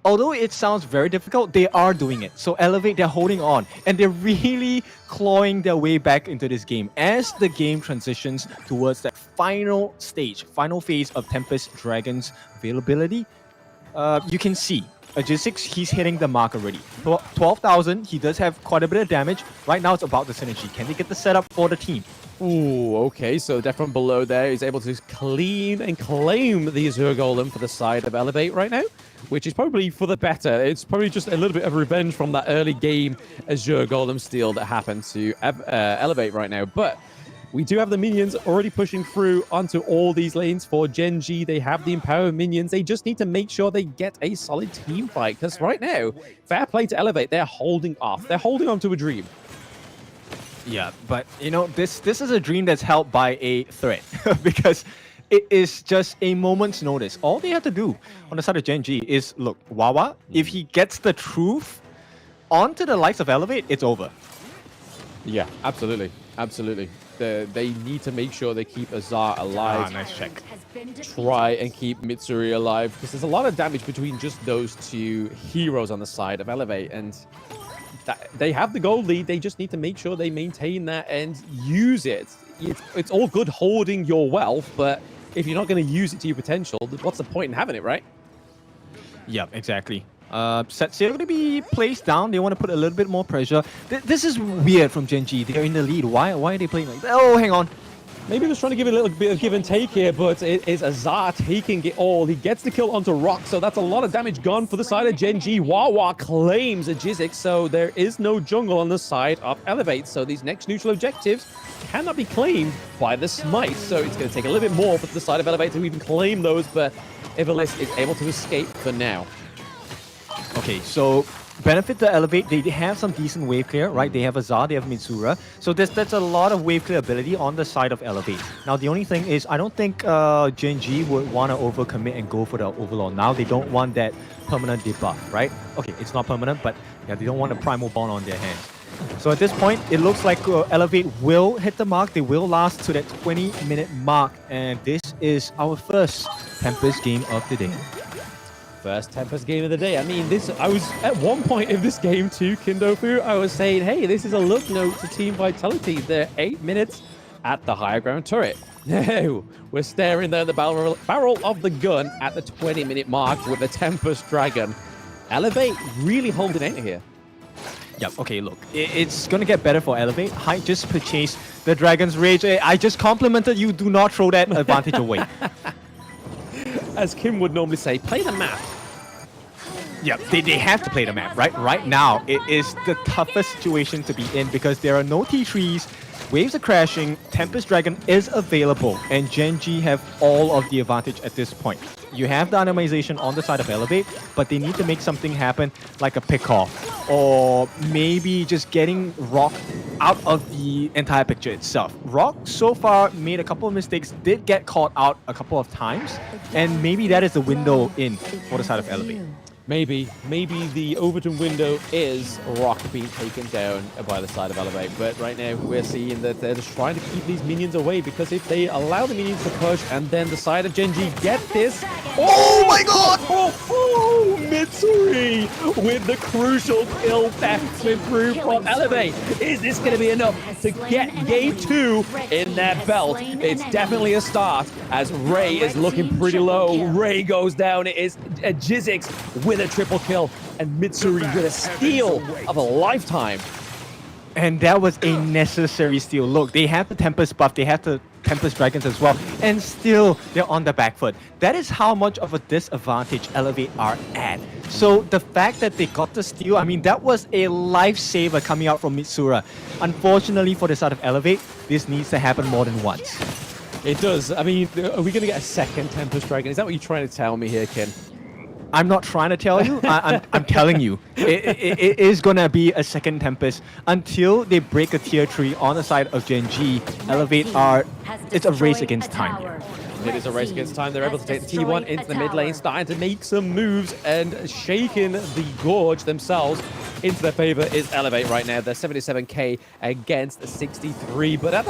although it sounds very difficult, they are doing it. So Elevate, they're holding on, and they're really clawing their way back into this game as the game transitions towards that final stage, final phase of Tempest Dragon's availability. You can see Agisic, he's hitting the mark already. 12,000, he does have quite a bit of damage. Right now, it's about the synergy. Can they get the setup for the team? Ooh, okay, so Def from below there is able to clean and claim the Azure Golem for the side of Elevate right now, which is probably for the better. It's probably just a little bit of revenge from that early game Azure Golem steal that happened to Elevate right now. But we do have the minions already pushing through onto all these lanes for Gen.G. They have the Empower minions. They just need to make sure they get a solid team fight, because right now, fair play to Elevate. They're holding off. They're holding on to a dream. Yeah, but you know, this is a dream that's held by a threat because it is just a moment's notice. All they have to do on the side of Gen.G is look, Wawa, if he gets the truth onto the likes of Elevate, it's over. Yeah, absolutely. Absolutely. They need to make sure they keep Azar alive. Nice check. Try and keep Mitsuri alive, because there's a lot of damage between just those two heroes on the side of Elevate, and they have the gold lead. They just need to make sure they maintain that and use it. It's all good holding your wealth, but if you're not going to use it to your potential, what's the point in having it, right? Yeah, exactly. Set sail going to be placed down. They want to put a little bit more pressure. This is weird from Gen.G. They're in the lead. Why are they playing like that? Oh, hang on. Maybe just trying to give it a little bit of give and take here, but it is Azar taking it all. He gets the kill onto Rock, so that's a lot of damage gone for the side of Gen.G. Wawa claims a Jizik, so there is no jungle on the side of Elevate. So these next neutral objectives cannot be claimed by the Smite. So it's going to take a little bit more for the side of Elevate to even claim those, but Ivalice is able to escape for now. Okay, so benefit to Elevate, they have some decent wave clear, right? They have Azar, they have Mitsura. So that's a lot of wave clear ability on the side of Elevate. Now, the only thing is, I don't think Gen.G would want to overcommit and go for the Overlord. Now, they don't want that permanent debuff, right? Okay, it's not permanent, but yeah, they don't want a Primal Bond on their hands. So at this point, it looks like Elevate will hit the mark. They will last to that 20-minute mark. And this is our first Tempest game of the day. First Tempest game of the day. I mean, I was at one point in this game too, Kindofu, I was saying, hey, this is a look note to Team Vitality. They're 8 minutes at the higher ground turret. No, we're staring there at the barrel of the gun at the 20-minute mark with the Tempest Dragon. Elevate really holding out here. Yep, okay, look, it's gonna get better for Elevate. Hyde just purchased the Dragon's Rage. I just complimented you. Do not throw that advantage away. As Kim would normally say, play the map. Yeah, they have to play the map, right? Right now, it is the toughest situation to be in because there are no T3s, waves are crashing, Tempest Dragon is available, and Gen.G have all of the advantage at this point. You have the anonymization on the side of Elevate, but they need to make something happen like a pick-off, or maybe just getting Rock out of the entire picture itself. Rock so far made a couple of mistakes, did get caught out a couple of times, and maybe that is the window in for the side of Elevate. Maybe the Overton window is Rock being taken down by the side of Elevate, but right now we're seeing that they're just trying to keep these minions away, because if they allow the minions to push and then the side of Gen.G get this... Oh my god! Oh, Mitsuri with the crucial kill back through from Elevate. Is this going to be enough to get game 2 in their belt? It's definitely a start, as Ray is looking pretty low. Ray goes down. It is a Jizzix with a triple kill, and Mitsuri with a steal of a lifetime. And that was a necessary steal. Look, they have the Tempest buff, they have the Tempest Dragons as well, and still they're on the back foot. That is how much of a disadvantage Elevate are at. So the fact that they got the steal, I mean, that was a lifesaver coming out from Mitsura. Unfortunately for the side of Elevate, this needs to happen more than once. It does. I mean, are we going to get a second Tempest Dragon? Is that what you're trying to tell me here, Ken? I'm not trying to tell you. I'm telling you. It is going to be a second Tempest until they break a tier 3 on the side of Gen.G. Elevate are... It's a race against time here. It is a race against time. They're able to take the T1 into the mid lane, starting to make some moves and shaking the Gorge themselves. into their favor is Elevate right now. They're 77k against 63. But at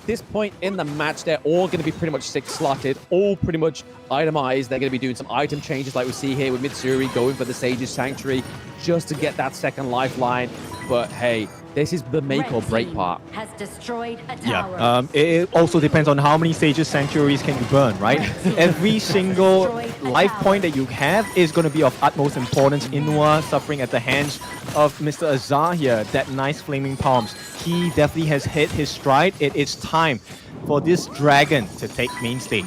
this point in the match, they're all going to be pretty much 6-slotted, all pretty much itemized. They're going to be doing some item changes like we see here with Mitsuri going for the Sage's Sanctuary just to get that second lifeline. But hey, this is the make or break part. Has destroyed a tower. Yeah. It also depends on how many Sage's Sanctuaries can you burn, right? Every single life point that you have is going to be of utmost importance. Inua suffering at the hands of Mr. Azar here. That nice Flaming Palms. He definitely has hit his stride. It is time for this dragon to take main stage.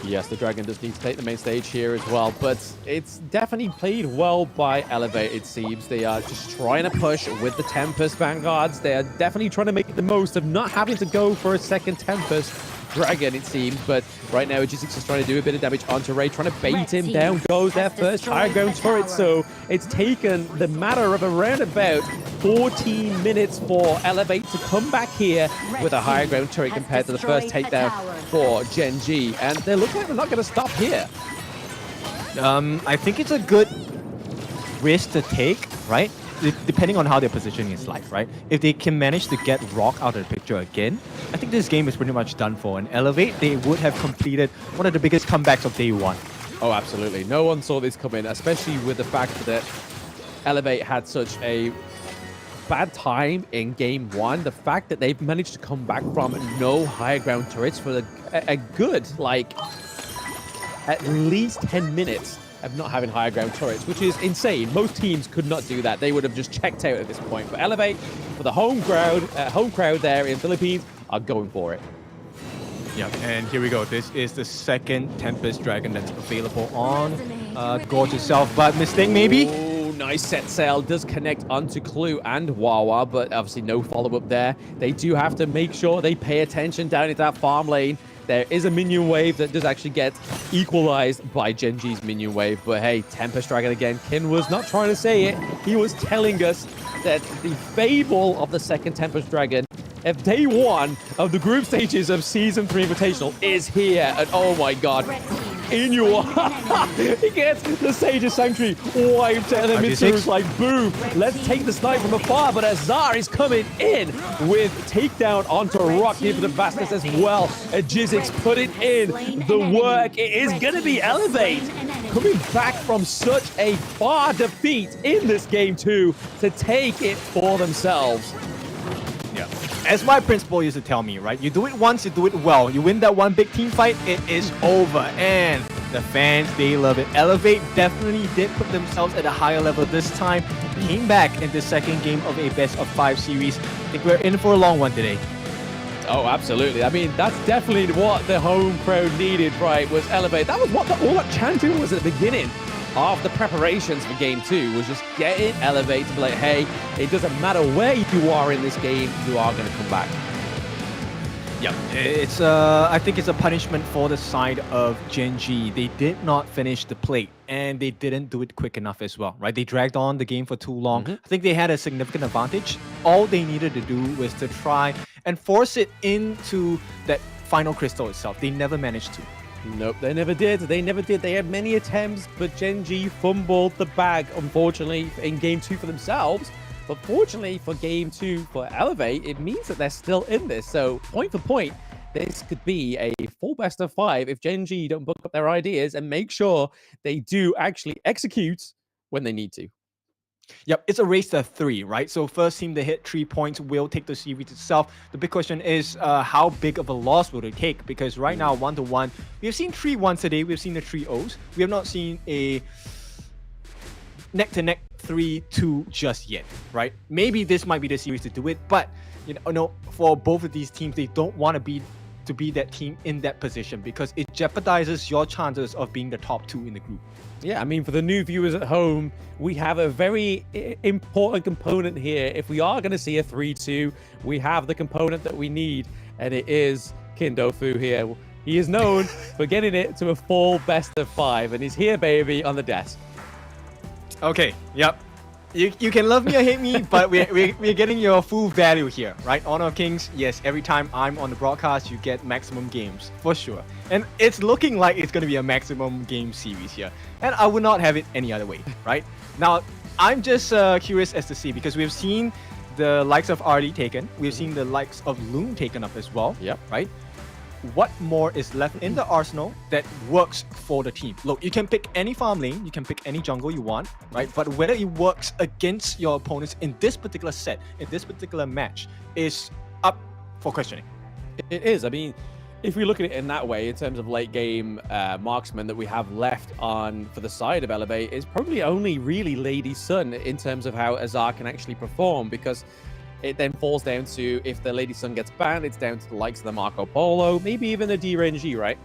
Yes, the Dragon does need to take the main stage here as well, but it's definitely played well by Elevate, it seems. They are just trying to push with the Tempest Vanguards. They are definitely trying to make the most of not having to go for a second Tempest Dragon, it seems. But right now, G6 is trying to do a bit of damage onto Ray, trying to bait him down. Goes their first high ground turret, so it's taken the matter of around about 14 minutes for Elevate to come back here with a higher ground turret compared to the first takedown for Gen.G. And they look like they're not going to stop here. I think it's a good risk to take, right? Depending on how their positioning is like, right? If they can manage to get Rock out of the picture again, I think this game is pretty much done for. And Elevate, they would have completed one of the biggest comebacks of day one. Oh, absolutely. No one saw this coming, especially with the fact that Elevate had such a bad time in game one. The fact that they've managed to come back from no higher ground turrets for a good, like, at least 10 minutes of not having higher ground turrets, which is insane. Most teams could not do that. They would have just checked out at this point. But Elevate, for the home crowd there in Philippines, are going for it. Yeah, and here we go. This is the second Tempest Dragon that's available on Gorge itself, but mistake maybe? Oh, nice set sail. Does connect onto Clue and Wawa, but obviously no follow-up there. They do have to make sure they pay attention down into that farm lane. There is a minion wave that does actually get equalized by Gen.G's minion wave. But hey, Tempest Dragon again. Kin was not trying to say it. He was telling us that the fable of the second Tempest Dragon of day one of the group stages of Season 3 Invitational is here. And oh my god, Inua, he gets the Sage's Sanctuary wiped out, and then Mitsuru's like, boom, let's take the snipe from afar. But Azar is coming in with takedown onto Rock here for the vastness as well. Jizzix putting in the work. It is going to be Elevate coming back from such a far defeat in this game too to take it for themselves. Yeah. As my principal used to tell me, right? You do it once, you do it well. You win that one big team fight, it is over. And the fans, they love it. Elevate definitely did put themselves at a higher level this time. Came back in the second game of a best-of-5 series. I think we're in for a long one today. Oh, absolutely. I mean, that's definitely what the home crowd needed, right? Was Elevate. That was what all that chanting was at the beginning of the preparations for game 2, was just getting Elevate to be like, hey, it doesn't matter where you are in this game, you are going to come back. Yeah, it's I think it's a punishment for the side of Gen.G. They did not finish the plate, and they didn't do it quick enough as well, right? They dragged on the game for too long. I think they had a significant advantage. All they needed to do was to try and force it into that final crystal itself. They never managed to. Nope, they never did. They never did. They had many attempts, but Gen.G fumbled the bag, unfortunately, in game 2 for themselves. But fortunately for game 2 for Elevate, it means that they're still in this. So point for point, this could be a full best of 5 if Gen.G don't book up their ideas and make sure they do actually execute when they need to. Yep, it's a race to 3, right? So first team to hit 3 points will take the series itself. The big question is how big of a loss will they take? Because right now, 1-1, we have seen 3 1s today. We've seen the 3 O's. We have not seen a neck-to-neck 3-2 just yet, right? Maybe this might be the series to do it, but you know, for both of these teams, they don't want to be that team in that position because it jeopardizes your chances of being the top 2 in the group. Yeah, I mean, for the new viewers at home, we have a very important component here. If we are going to see a 3-2, we have the component that we need, and it is Kindofu here. He is known for getting it to a full best of 5, and he's here, baby, on the desk. Okay, yep. You can love me or hate me, but we're getting your full value here, right? Honor of Kings, yes, every time I'm on the broadcast, you get maximum games, for sure. And it's looking like it's going to be a maximum game series here. And I would not have it any other way, right? Now, I'm just curious as to see, because we've seen the likes of RD taken, we've seen the likes of Loon taken up as well. Yep. Right? What more is left in the arsenal that works for the team? Look, you can pick any farm lane, you can pick any jungle you want, right? But whether it works against your opponents in this particular set, in this particular match, is up for questioning. It is. I mean, if we look at it in that way, in terms of late game marksmen that we have left on for the side of Elevate, is probably only really Lady Sun in terms of how Azar can actually perform, because it then falls down to, if the Lady Sun gets banned, it's down to the likes of the Marco Polo, maybe even a Gen.G, right?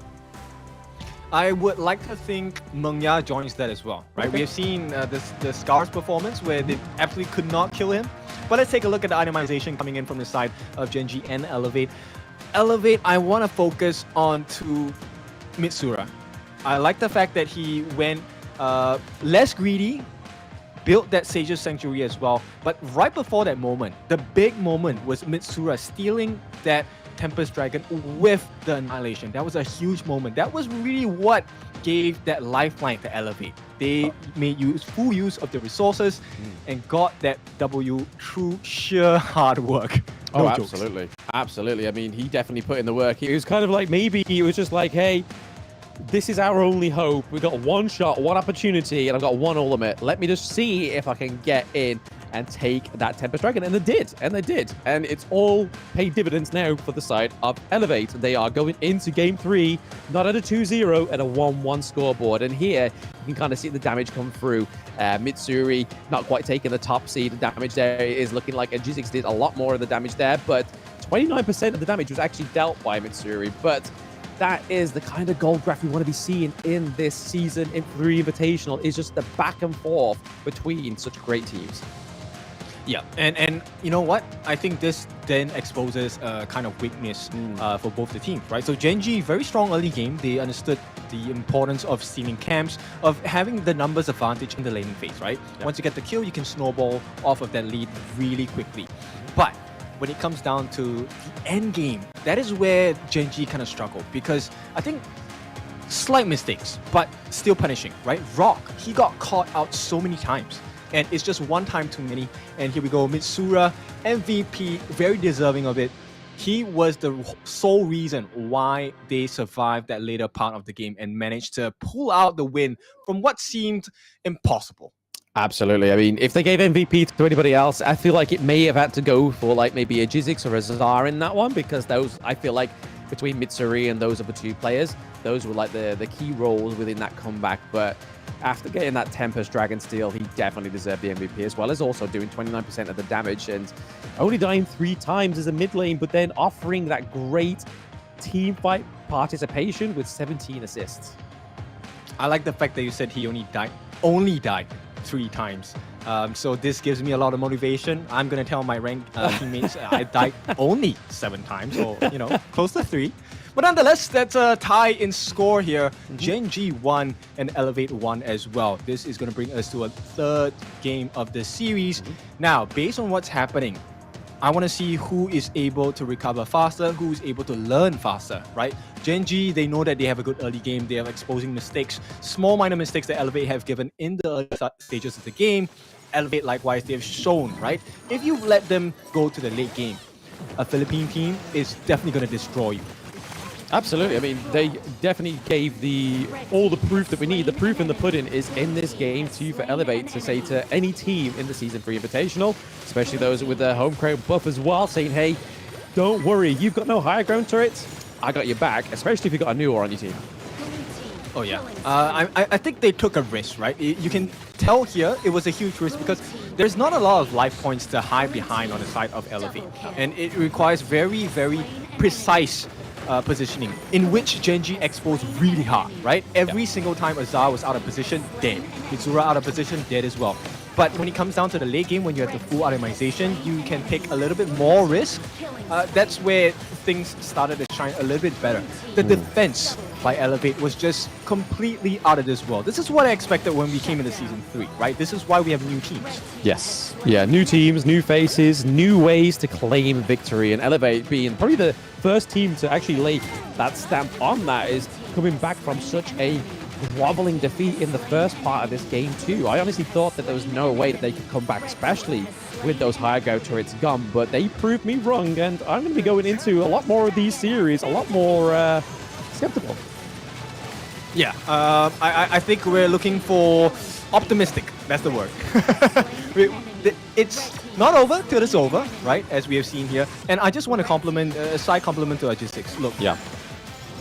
I would like to think Mengya joins that as well, right? Okay. We have seen the Scars performance where they absolutely could not kill him. But let's take a look at the itemization coming in from the side of Gen.G and Elevate. Elevate, I want to focus on to Mitsura. I like the fact that he went less greedy, built that Sage's Sanctuary as well. But right before that moment, the big moment was Mitsura stealing that Tempest Dragon with the Annihilation. That was a huge moment. That was really what gave that lifeline to Elevate. They made full use of the resources and got that W through sheer hard work. No jokes. Absolutely. Absolutely. I mean, he definitely put in the work. It was kind of like, maybe it was just like, hey, this is our only hope. We've got one shot, one opportunity, and I've got one ultimate. Let me just see if I can get in and take that Tempest Dragon. And they did. And they did. And it's all paid dividends now for the side of Elevate. They are going into game 3, not at a 2-0, at a 1-1 scoreboard. And here, you can kind of see the damage come through. Mitsuri not quite taking the top seed. The damage there is looking like Jizzix did a lot more of the damage there. But 29% of the damage was actually dealt by Mitsuri. But that is the kind of gold graph we want to be seeing in this season in 3 Invitational, is just the back and forth between such great teams. Yeah, and you know what? I think this then exposes a kind of weakness for both the teams, right? So Gen.G, very strong early game. They understood the importance of stealing camps, of having the numbers advantage in the laning phase, right? Yeah. Once you get the kill, you can snowball off of that lead really quickly. But when it comes down to the end game, that is where Gen.G kind of struggled, because I think slight mistakes, but still punishing, right? Rock, he got caught out so many times. And it's just one time too many. And here we go, Mitsura, MVP, very deserving of it. He was the sole reason why they survived that later part of the game and managed to pull out the win from what seemed impossible. Absolutely. I mean, if they gave MVP to anybody else, I feel like it may have had to go for like maybe a Jizzix or a Zazar in that one, because those, I feel like between Mitsuri and those other 2 players, those were like the key roles within that comeback. But after getting that Tempest Dragon steal, he definitely deserved the MVP, as well as also doing 29% of the damage and only dying 3 times as a mid lane, but then offering that great team fight participation with 17 assists. I like the fact that you said he only died 3 times. So this gives me a lot of motivation. I'm going to tell my ranked teammates I died only 7 times, so, you know, close to 3. But nonetheless, that's a tie in score here. Gen.G 1 and Elevate 1 as well. This is going to bring us to a 3rd game of the series. Now, based on what's happening, I want to see who is able to recover faster, who is able to learn faster, right? Gen.G, they know that they have a good early game. They are exposing mistakes, small minor mistakes that Elevate have given in the early stages of the game. Elevate, likewise, they have shown, right? If you let them go to the late game, a Philippine team is definitely going to destroy you. Absolutely. I mean, they definitely gave all the proof that we need. The proof in the pudding is in this game too for Elevate to say to any team in the Season 3 Invitational, especially those with their home crowd buff as well, saying, hey, don't worry, you've got no higher ground turrets. I got your back, especially if you've got a Newer on your team. Oh yeah, I think they took a risk, right? You can tell here it was a huge risk because there's not a lot of life points to hide behind on the side of Elevate, and it requires very, very precise positioning, in which Gen.G exposed really hard, right? Every single time Azar was out of position, dead. Mitsura out of position, dead as well. But when it comes down to the late game, when you have the full itemization, you can take a little bit more risk. That's where things started to shine a little bit better. The defense by Elevate was just completely out of this world. This is what I expected when we came into Season 3, right? This is why we have new teams. Yes. Yeah, new teams, new faces, new ways to claim victory, and Elevate being probably the first team to actually lay that stamp on that is coming back from such a groveling defeat in the first part of this game too. I honestly thought that there was no way that they could come back, especially with those higher ground turrets gone, but they proved me wrong, and I'm going to be going into a lot more of these series, a lot more skeptical. Yeah, I think we're looking for optimistic. That's the word. It's not over till it's over, right? As we have seen here. And I just want to compliment, a side compliment to RG6. Look, yeah,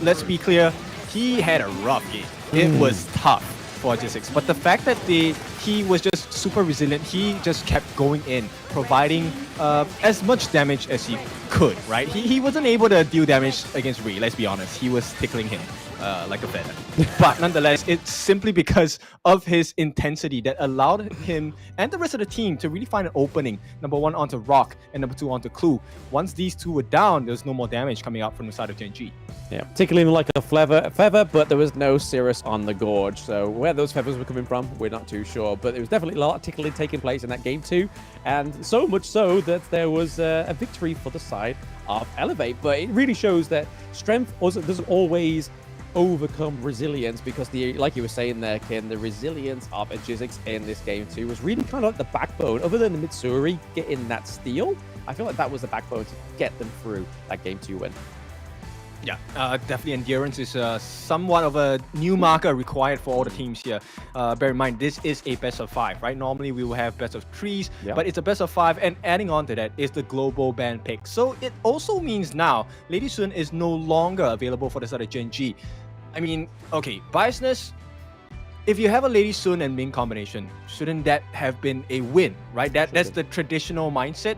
let's be clear. He had a rough game. It was tough for RG6. But the fact that he was just super resilient, he just kept going in, providing as much damage as he could, right? He wasn't able to deal damage against Rui, let's be honest. He was tickling him like a feather. But nonetheless, it's simply because of his intensity that allowed him and the rest of the team to really find an opening. Number one onto Rock and number two onto Clue. Once these two were down, there's no more damage coming out from the side of Gen.G. Yeah, tickling like a feather, but there was no Cirrus on the gorge. So where those feathers were coming from, we're not too sure. But there was definitely a lot of tickling taking place in that game too. And so much so that there was a victory for the side of Elevate. But it really shows that strength doesn't always overcome resilience, because like you were saying there, Ken, the resilience of Agizix in this game too was really kind of like the backbone. Other than the Mitsuri getting that steal, I feel like that was the backbone to get them through that game 2 win. Yeah, definitely endurance is somewhat of a new marker required for all the teams here. Bear in mind, this is a best of 5, right? Normally we will have best of 3s, but it's a best of 5, and adding on to that is the global ban pick. So it also means now Lady Sun is no longer available for the side of Gen.G. I mean, okay, biasness, if you have a Lady Sun and Ming combination, shouldn't that have been a win, right? That's the traditional mindset.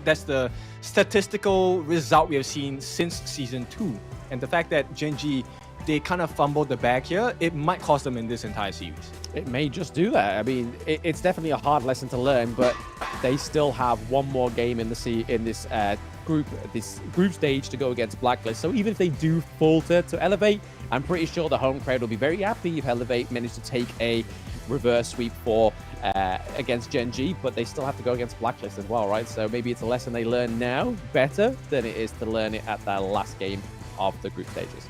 That's the statistical result we have seen since Season 2. And the fact that Gen.G, they kind of fumbled the bag here, it might cost them in this entire series. It may just do that. I mean, it's definitely a hard lesson to learn, but they still have one more game in this group stage to go against Blacklist. So even if they do falter to Elevate, I'm pretty sure the home crowd will be very happy if Elevate managed to take a reverse sweep against Gen.G, but they still have to go against Blacklist as well, right? So maybe it's a lesson they learn now better than it is to learn it at that last game of the group stages.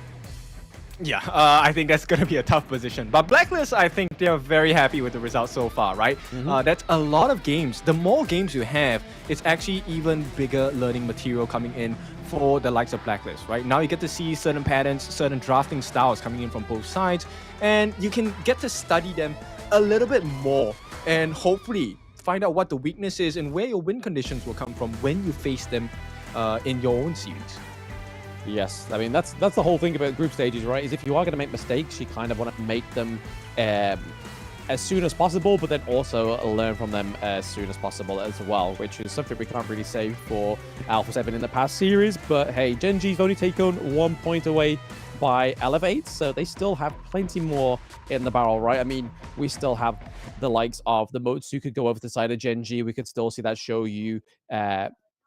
Yeah, I think that's going to be a tough position. But Blacklist, I think they're very happy with the results so far, right? That's a lot of games. The more games you have, it's actually even bigger learning material coming in for the likes of Blacklist, right? Now you get to see certain patterns, certain drafting styles coming in from both sides, and you can get to study them a little bit more and hopefully find out what the weakness is and where your win conditions will come from when you face them in your own series. Yes, I mean, that's the whole thing about group stages, right? Is if you are going to make mistakes, you kind of want to make them as soon as possible, but then also learn from them as soon as possible as well, which is something we can't really say for Alpha 7 in the past series. But hey, Gen.G's only taken 1 point away by Elevate, so they still have plenty more in the barrel, right? I mean, we still have the likes of the modes who could go over to the side of Gen.G. We could still see that show you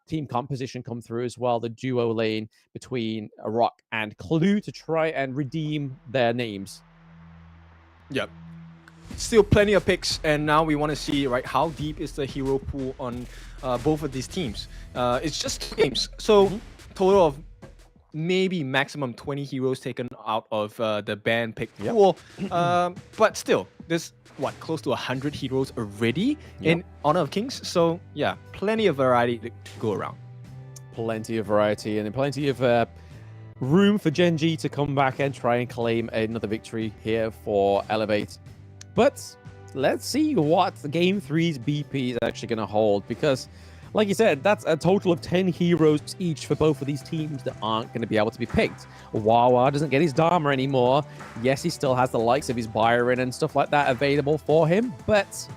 team composition come through as well, the duo lane between Rock and Clue to try and redeem their names. Yep. Still plenty of picks, and now we want to see, right, how deep is the hero pool on both of these teams. It's just 2 games, so total of maybe maximum 20 heroes taken out of the ban pick pool. But still, there's close to 100 heroes already in Honor of Kings. So yeah, plenty of variety to go around. Plenty of variety and plenty of room for Gen.G to come back and try and claim another victory here for Elevate. But let's see what the Game 3's BP is actually going to hold, because like you said, that's a total of 10 heroes each for both of these teams that aren't going to be able to be picked. Wawa doesn't get his Dharma anymore. Yes, he still has the likes of his Byron and stuff like that available for him, but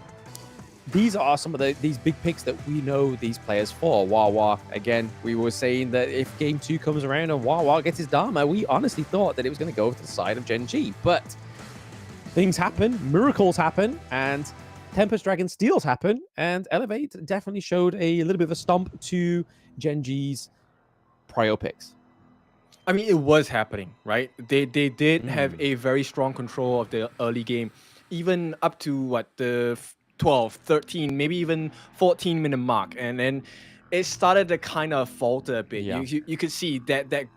these are some of these big picks that we know these players for. Wawa, again, we were saying that if Game 2 comes around and Wawa gets his Dharma, we honestly thought that it was going to go to the side of Gen.G, but things happen, miracles happen, and Tempest Dragon steals happen, and Elevate definitely showed a little bit of a stomp to Gen.G's prio picks. I mean, it was happening, right? They did have a very strong control of the early game, even up to the 12, 13, maybe even 14-minute mark, and then it started to kind of falter a bit. You could see that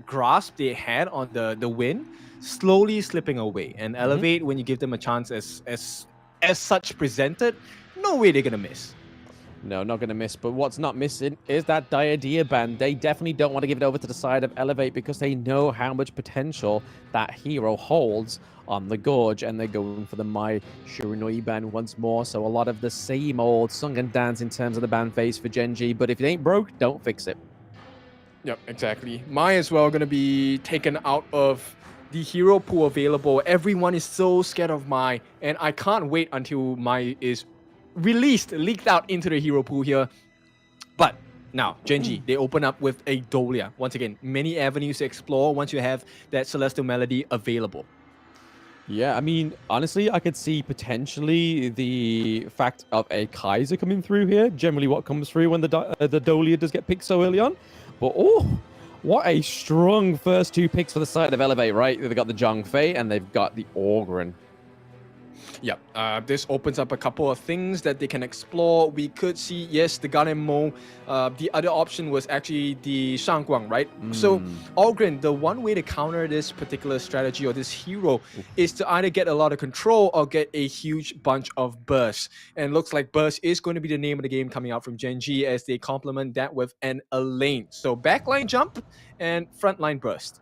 grasp they had on the win slowly slipping away. And Elevate, when you give them a chance as such presented, no way they're gonna miss. No, not going to miss. But what's not missing is that Diadea band. They definitely don't want to give it over to the side of Elevate because they know how much potential that hero holds on the Gorge. And they're going for the Mai Shiranui band once more. So a lot of the same old song and dance in terms of the band phase for Gen.G. But if it ain't broke, don't fix it. Yep, exactly. Mai as well going to be taken out of the hero pool available. Everyone is so scared of Mai. And I can't wait until Mai is leaked out into the hero pool here. But now, Gen.G, they open up with a Dolia. Once again, many avenues to explore once you have that Celestial Melody available. Yeah, I mean, honestly, I could see potentially the fact of a Kaiser coming through here. Generally what comes through when the Dolia does get picked so early on. But, oh, what a strong first two picks for the side of Elevate, right? They've got the Zhongfei and they've got the Orgren. Yep, this opens up a couple of things that they can explore. We could see, yes, the Ganemo. The other option was actually the Shangguang, right? So, Orgren, the one way to counter this particular strategy or this hero is to either get a lot of control or get a huge bunch of bursts. And looks like burst is going to be the name of the game coming out from Gen.G as they complement that with an Elaine. So, backline jump and frontline burst.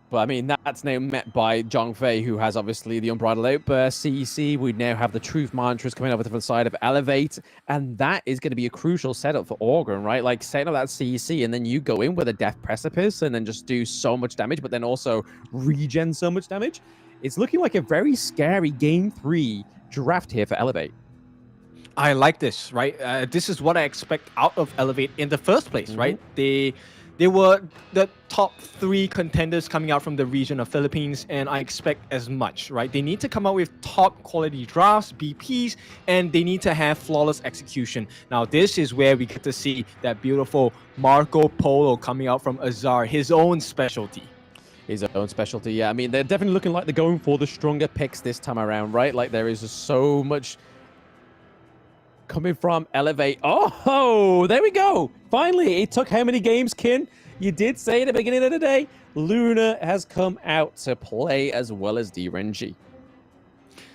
But I mean, that's now met by Zhongfei, who has obviously the Unbridled Outburst, CEC. We now have the Truth Mantras coming over to the side of Elevate. And that is going to be a crucial setup for Orgren, right? Like, setting up that CEC, and then you go in with a Death Precipice and then just do so much damage, but then also regen so much damage. It's looking like a very scary Game 3 draft here for Elevate. I like this, right? This is what I expect out of Elevate in the first place, right? They were the top 3 contenders coming out from the region of Philippines, and I expect as much, right? They need to come out with top quality drafts, BPs, and they need to have flawless execution. Now, this is where we get to see that beautiful Marco Polo coming out from Azar, his own specialty. His own specialty, yeah. I mean, they're definitely looking like they're going for the stronger picks this time around, right? Like, there is just so much coming from Elevate. Oh, there we go. Finally, it took how many games, Kin? You did say at the beginning of the day, Luna has come out to play as well as Gen.G.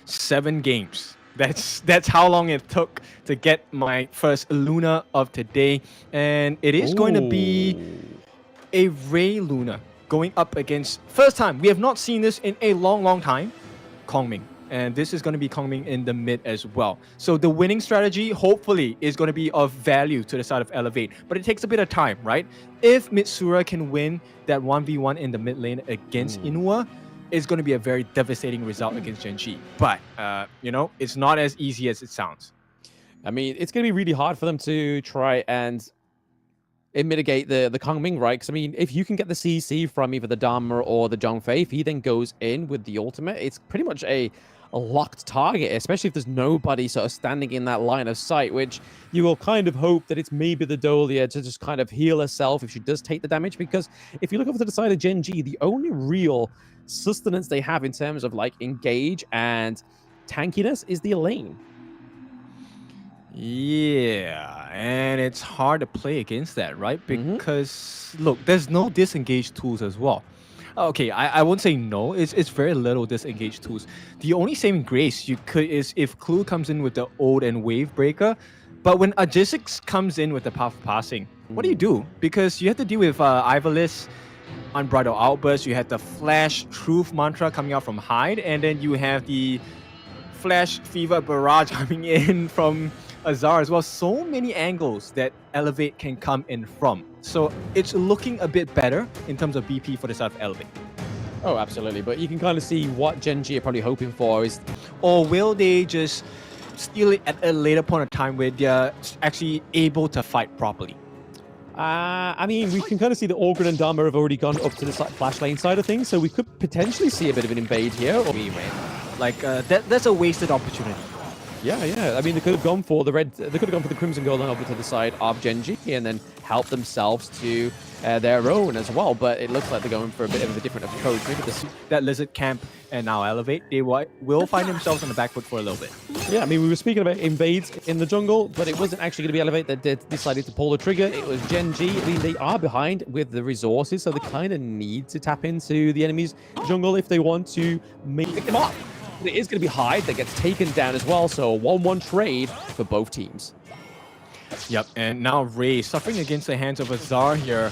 7 games. That's how long it took to get my first Luna of today. And it is going to be a Ray Luna going up against, first time, we have not seen this in a long time, Kongming. And this is going to be coming in the mid as well. So the winning strategy, hopefully, is going to be of value to the side of Elevate. But it takes a bit of time, right? If Mitsura can win that 1v1 in the mid lane against Inua, it's going to be a very devastating result against Gen.G. But, you know, it's not as easy as it sounds. I mean, it's going to be really hard for them to try and mitigate the Kongming, right? Because, I mean, if you can get the CC from either the Dharma or the Zhongfei, if he then goes in with the ultimate, it's pretty much a locked target, especially if there's nobody sort of standing in that line of sight, which you will kind of hope that it's maybe the Dolia to just kind of heal herself if she does take the damage. Because if you look over to the side of Gen.G, the only real sustenance they have in terms of like engage and tankiness is the Elaine. Yeah, and it's hard to play against that, right? Because, look, there's no disengage tools as well. Okay, I won't say no. It's very little disengage tools. The only saving grace you could is if Clue comes in with the Ode and Wave Breaker. But when Agisix comes in with the Path of Passing, what do you do? Because you have to deal with Ivalice, Unbridled Outburst, you have the Flash Truth Mantra coming out from Hyde, and then you have the Flash Fever Barrage coming in from Azar as well. So many angles that Elevate can come in from. So it's looking a bit better in terms of BP for the side of Elevate. Oh, absolutely. But you can kind of see what Gen.G are probably hoping for is... Or will they just steal it at a later point of time where they're actually able to fight properly? I mean, we can kind of see that Orgren and Dharma have already gone up to the flash lane side of things, so we could potentially see a bit of an invade here. Or... Like, that's a wasted opportunity. Yeah. I mean, they could have gone for the red. They could have gone for the Crimson Golem over to the side of Gen.G and then help themselves to their own as well. But it looks like they're going for a bit of a different approach. Maybe that Lizard camp and now Elevate, they will find themselves on the back foot for a little bit. Yeah, I mean, we were speaking about invades in the jungle, but it wasn't actually going to be Elevate that decided to pull the trigger. It was Gen.G. I mean, they are behind with the resources, so they kind of need to tap into the enemy's jungle if they want to make them up. It is going to be Hyde that gets taken down as well, so a 1-1 trade for both teams. Yep, and now Ray suffering against the hands of Azar here.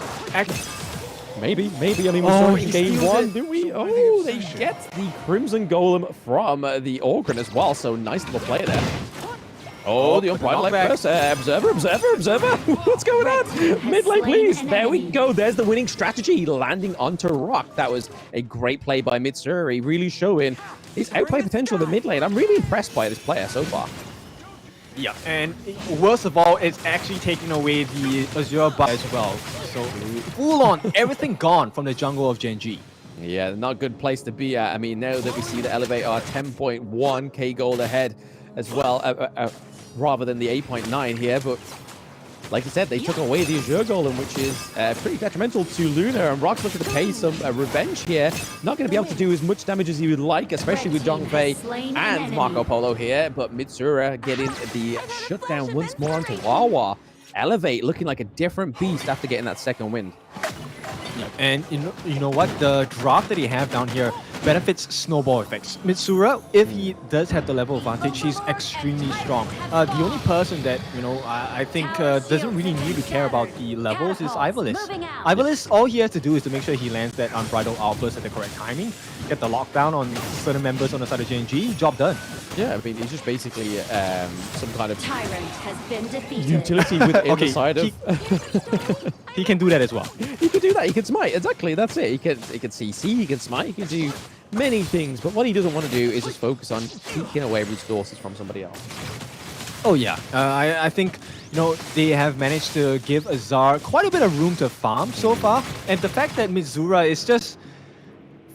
Maybe. I mean, we saw it in game 1, didn't we? Oh, they get the Crimson Golem from the Orgrin as well, so nice little play there. Oh, the umpire left first. Observer. What's going on? Mid lane, please. There we go. There's the winning strategy, landing onto Rock. That was a great play by Mitsuri, really showing his outplay potential in the mid lane. I'm really impressed by this player so far. Yeah, and worst of all, it's actually taking away the Azure buff as well. So full on, everything gone from the jungle of Gen.G. Yeah, not a good place to be at. I mean, now that we see the Elevate are 10.1k gold ahead as well, rather than the 8.9 here, but like I said, they took away the Azure Golem, which is pretty detrimental to Luna, and Rock's looking to pay some revenge here. Not going to be able to do as much damage as he would like, especially with Zhongfei and Marco Polo here, but Mitsura getting the shutdown once more onto Wawa. Elevate looking like a different beast after getting that second wind. Yeah, and you know what? The drop that he have down here benefits snowball effects. Mitsura, if he does have the level advantage, he's extremely strong. The only person that, I think doesn't really need to care about the levels is Ivalice. Ivalice, all he has to do is to make sure he lands that Unbridled Outburst at the correct timing, get the lockdown on certain members on the side of Gen.G, job done. Yeah, I mean, he's just basically some kind of Tyrant has been defeated. utility within the side of... He can do that as well. He can do that. He can smite. Exactly. That's it. He can CC. He can smite. He can do many things. But what he doesn't want to do is just focus on taking away resources from somebody else. Oh yeah, I think they have managed to give Azar quite a bit of room to farm so far, and the fact that Mitsura is just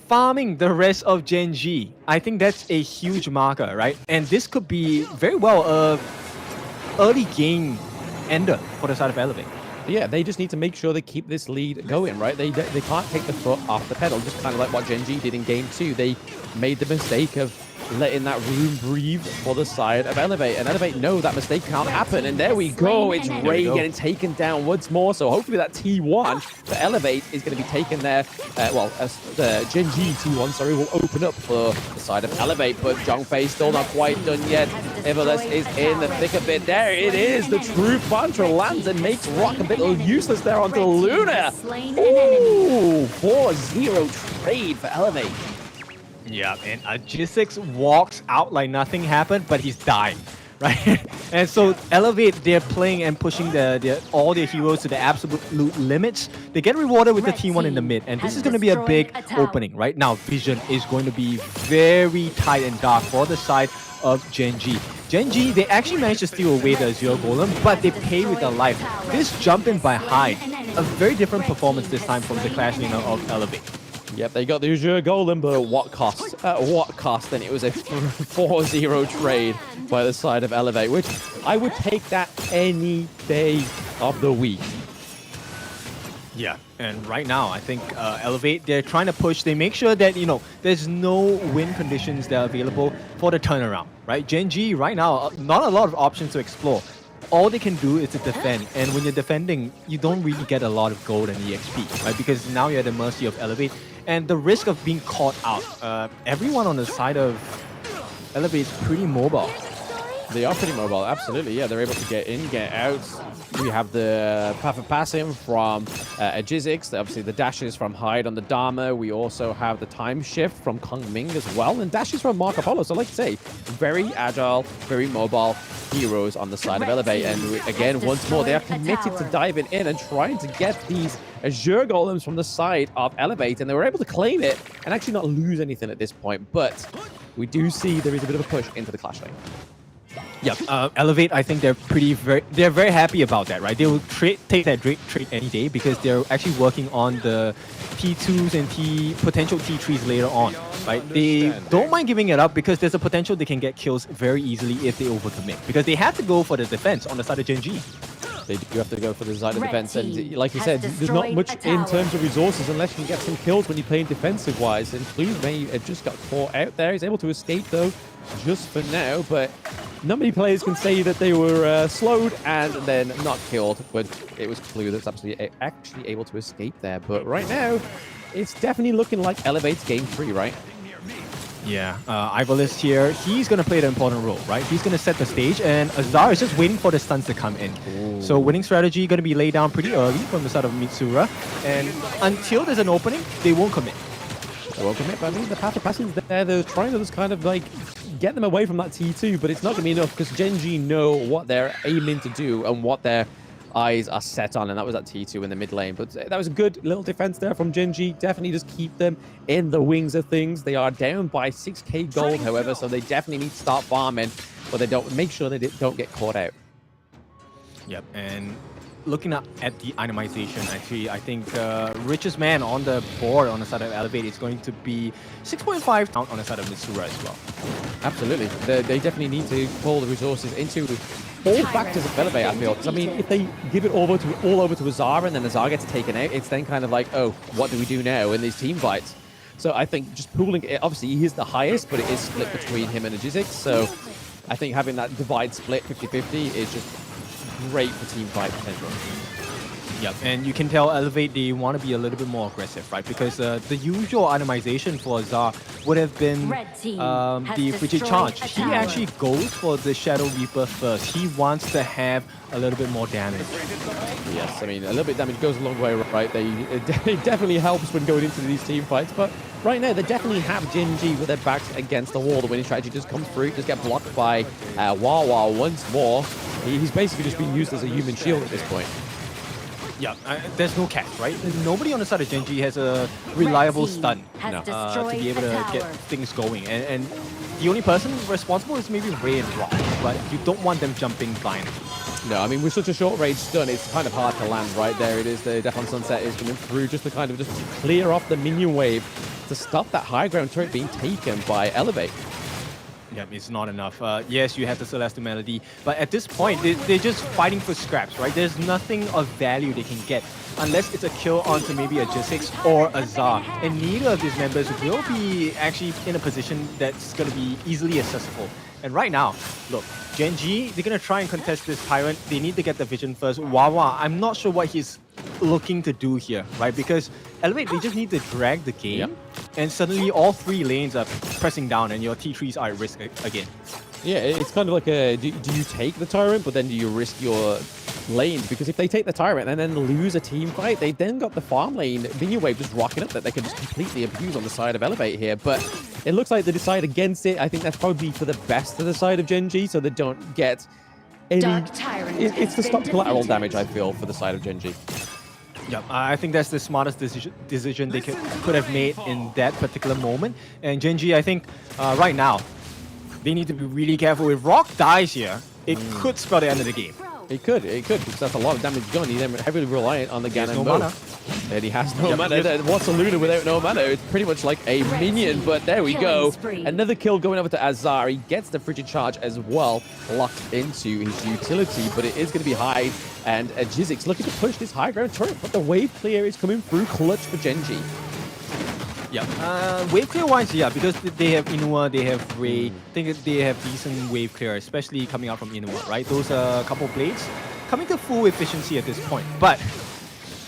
farming the rest of Gen.G, I think that's a huge marker, right? And this could be very well a early game ender for the side of Elevate. Yeah, they just need to make sure they keep this lead going, right? They can't take the foot off the pedal, just kind of like what Gen.G did in game 2. They made the mistake of letting that room breathe for the side of Elevate, and Elevate know that mistake can't happen, and there we go. It's Ray getting taken down once more, so hopefully that T1 for Elevate is going to be taken there. The Gen.G T1, sorry, will open up for the side of Elevate, but Zhongfei still not quite done yet. Ivalice is in the thick of it. There it is. The true Mantra lands and makes Rock a bit useless there onto Luna. Ooh, 4-0 trade for Elevate. Yeah, and Gisix walks out like nothing happened, but he's dying, right? And so Elevate, they're playing and pushing all their heroes to the absolute limits. They get rewarded with the T1 in the mid, and this is going to be a big opening, right? Now, Vision is going to be very tight and dark for the side of Gen.G. Gen.G, they actually managed to steal away the Azure Golem, but they pay with their life. This jump in by Hyde, a very different performance this time from the Clash Leader of Elevate. Yep, they got the Azure Golem, but at what cost? At what cost? And it was a 4-0 trade by the side of Elevate, which I would take that any day of the week. Yeah, and right now, I think Elevate, they're trying to push. They make sure that, there's no win conditions that are available for the turnaround, right? Gen.G, right now, not a lot of options to explore. All they can do is to defend, and when you're defending, you don't really get a lot of gold and EXP, right? Because now you're at the mercy of Elevate, and the risk of being caught out. Everyone on the side of Elevate is pretty mobile. They are pretty mobile, absolutely. Yeah, they're able to get in, get out. We have the Path of Passing from Gisix. Obviously, the dashes from Hyde on the Dharma. We also have the Time Shift from Kong Ming as well, and dashes from Marco Polo. So, like I say, very agile, very mobile heroes on the side of Elevate. And again, once more, they are committed to diving in and trying to get these Azure Golems from the side of Elevate. And they were able to claim it and actually not lose anything at this point. But we do see there is a bit of a push into the Clash lane. Yep. Elevate, I think they're very happy about that, right? They will take that trade any day because they're actually working on the T2s and potential T3s later on, right? They don't mind giving it up because there's a potential they can get kills very easily if they overcommit, because they have to go for the defense on the side of Gen.G. They do have to go for the side of defense, and like you said, there's not much in terms of resources unless you can get some kills when you're playing defensive-wise. And Clue may have just got caught out there. He's able to escape though, just for now. But not many players can say that they were slowed and then not killed. But it was Clue that's actually able to escape there. But right now, it's definitely looking like Elevate's game 3, right? Yeah, Ivalist here, he's going to play the important role, right? He's going to set the stage, and Azar is just waiting for the stuns to come in. Ooh. So winning strategy going to be laid down pretty early from the side of Mitsura, and until there's an opening, they won't commit. They won't commit, but I mean, the path of passing is there. They're trying to just kind of like get them away from that T2, but it's not going to be enough because Gen.G know what they're aiming to do and what their eyes are set on, and that was that T2 in the mid lane. But that was a good little defense there from Gen.G. Definitely just keep them in the wings of things. They are down by 6k gold, however, so they definitely need to start farming, but they don't make sure they don't get caught out. Yep, and looking at the itemization, actually, I think richest man on the board on the side of Elevate is going to be 6.5 on the side of Mitsura as well. Absolutely. They definitely need to pull the resources into all factors of Elevate, I feel. Because, I mean, if they give it all over to Azar and then Azar gets taken out, it's then kind of like, oh, what do we do now in these team fights? So I think just pooling it, obviously he is the highest, but it is split between him and Agizic. So I think having that divide split 50-50 is just great for team fight potential. Yep, and you can tell Elevate, they want to be a little bit more aggressive, right? Because the usual itemization for Azar would have been the Frigid Charge. He actually goes for the Shadow Reaper first. He wants to have a little bit more damage. Yes, I mean, a little bit of damage goes a long way, right? It definitely helps when going into these team fights, but right now they definitely have Gen.G with their backs against the wall. The winning strategy just comes through, just get blocked by Wawa once more. He's basically just being used as a human shield at this point. Yeah, there's no catch, right? Nobody on the side of Gen.G has a reliable stun to be able to get things going. And the only person responsible is maybe Ray and Rock, but you don't want them jumping blindly. No, I mean, with such a short range stun, it's kind of hard to land, right? There it is, the Death on Sunset is coming through just to kind of just clear off the minion wave to stop that high ground turret being taken by Elevate. Yep, it's not enough. Yes, you have the Celestial Melody, but at this point, they're just fighting for scraps, right? There's nothing of value they can get unless it's a kill onto maybe a J6 or a Azar. And neither of these members will be actually in a position that's going to be easily accessible. And right now, look, Gen.G, they're going to try and contest this Tyrant. They need to get the vision first. Wawa, I'm not sure what he's looking to do here, right? Because Elevate, they just need to drag the game, and suddenly all three lanes are pressing down and your T3s are at risk again. Yeah, it's kind of like a, do you take the Tyrant, but then do you risk your lanes? Because if they take the Tyrant and then lose a team fight, they then got the farm lane minion wave just rocking up that they can just completely abuse on the side of Elevate here. But it looks like they decide against it. I think that's probably for the best of the side of Gen.G, so they don't get any... It's to stop collateral damage, I feel, for the side of Gen.G. Yep, I think that's the smartest decision they could have made in that particular moment. And Gen.G, I think right now, they need to be really careful. If Rock dies here, it could spell the end of the game. It could, because that's a lot of damage going. He's heavily reliant on the Ganon no mana. And he has no mana. What's a Luna without no mana? It's pretty much like a minion, but there we go. Another kill going over to Azar. He gets the Frigid Charge as well, locked into his utility, but it is going to be high. And Jizik's looking to push this high ground turret, but the wave clear is coming through clutch for Gen.G. Yeah, wave clear wise, yeah, because they have Inua, they have Ray. I think they have decent wave clear, especially coming out from Inua, right? Those couple blades coming to full efficiency at this point. But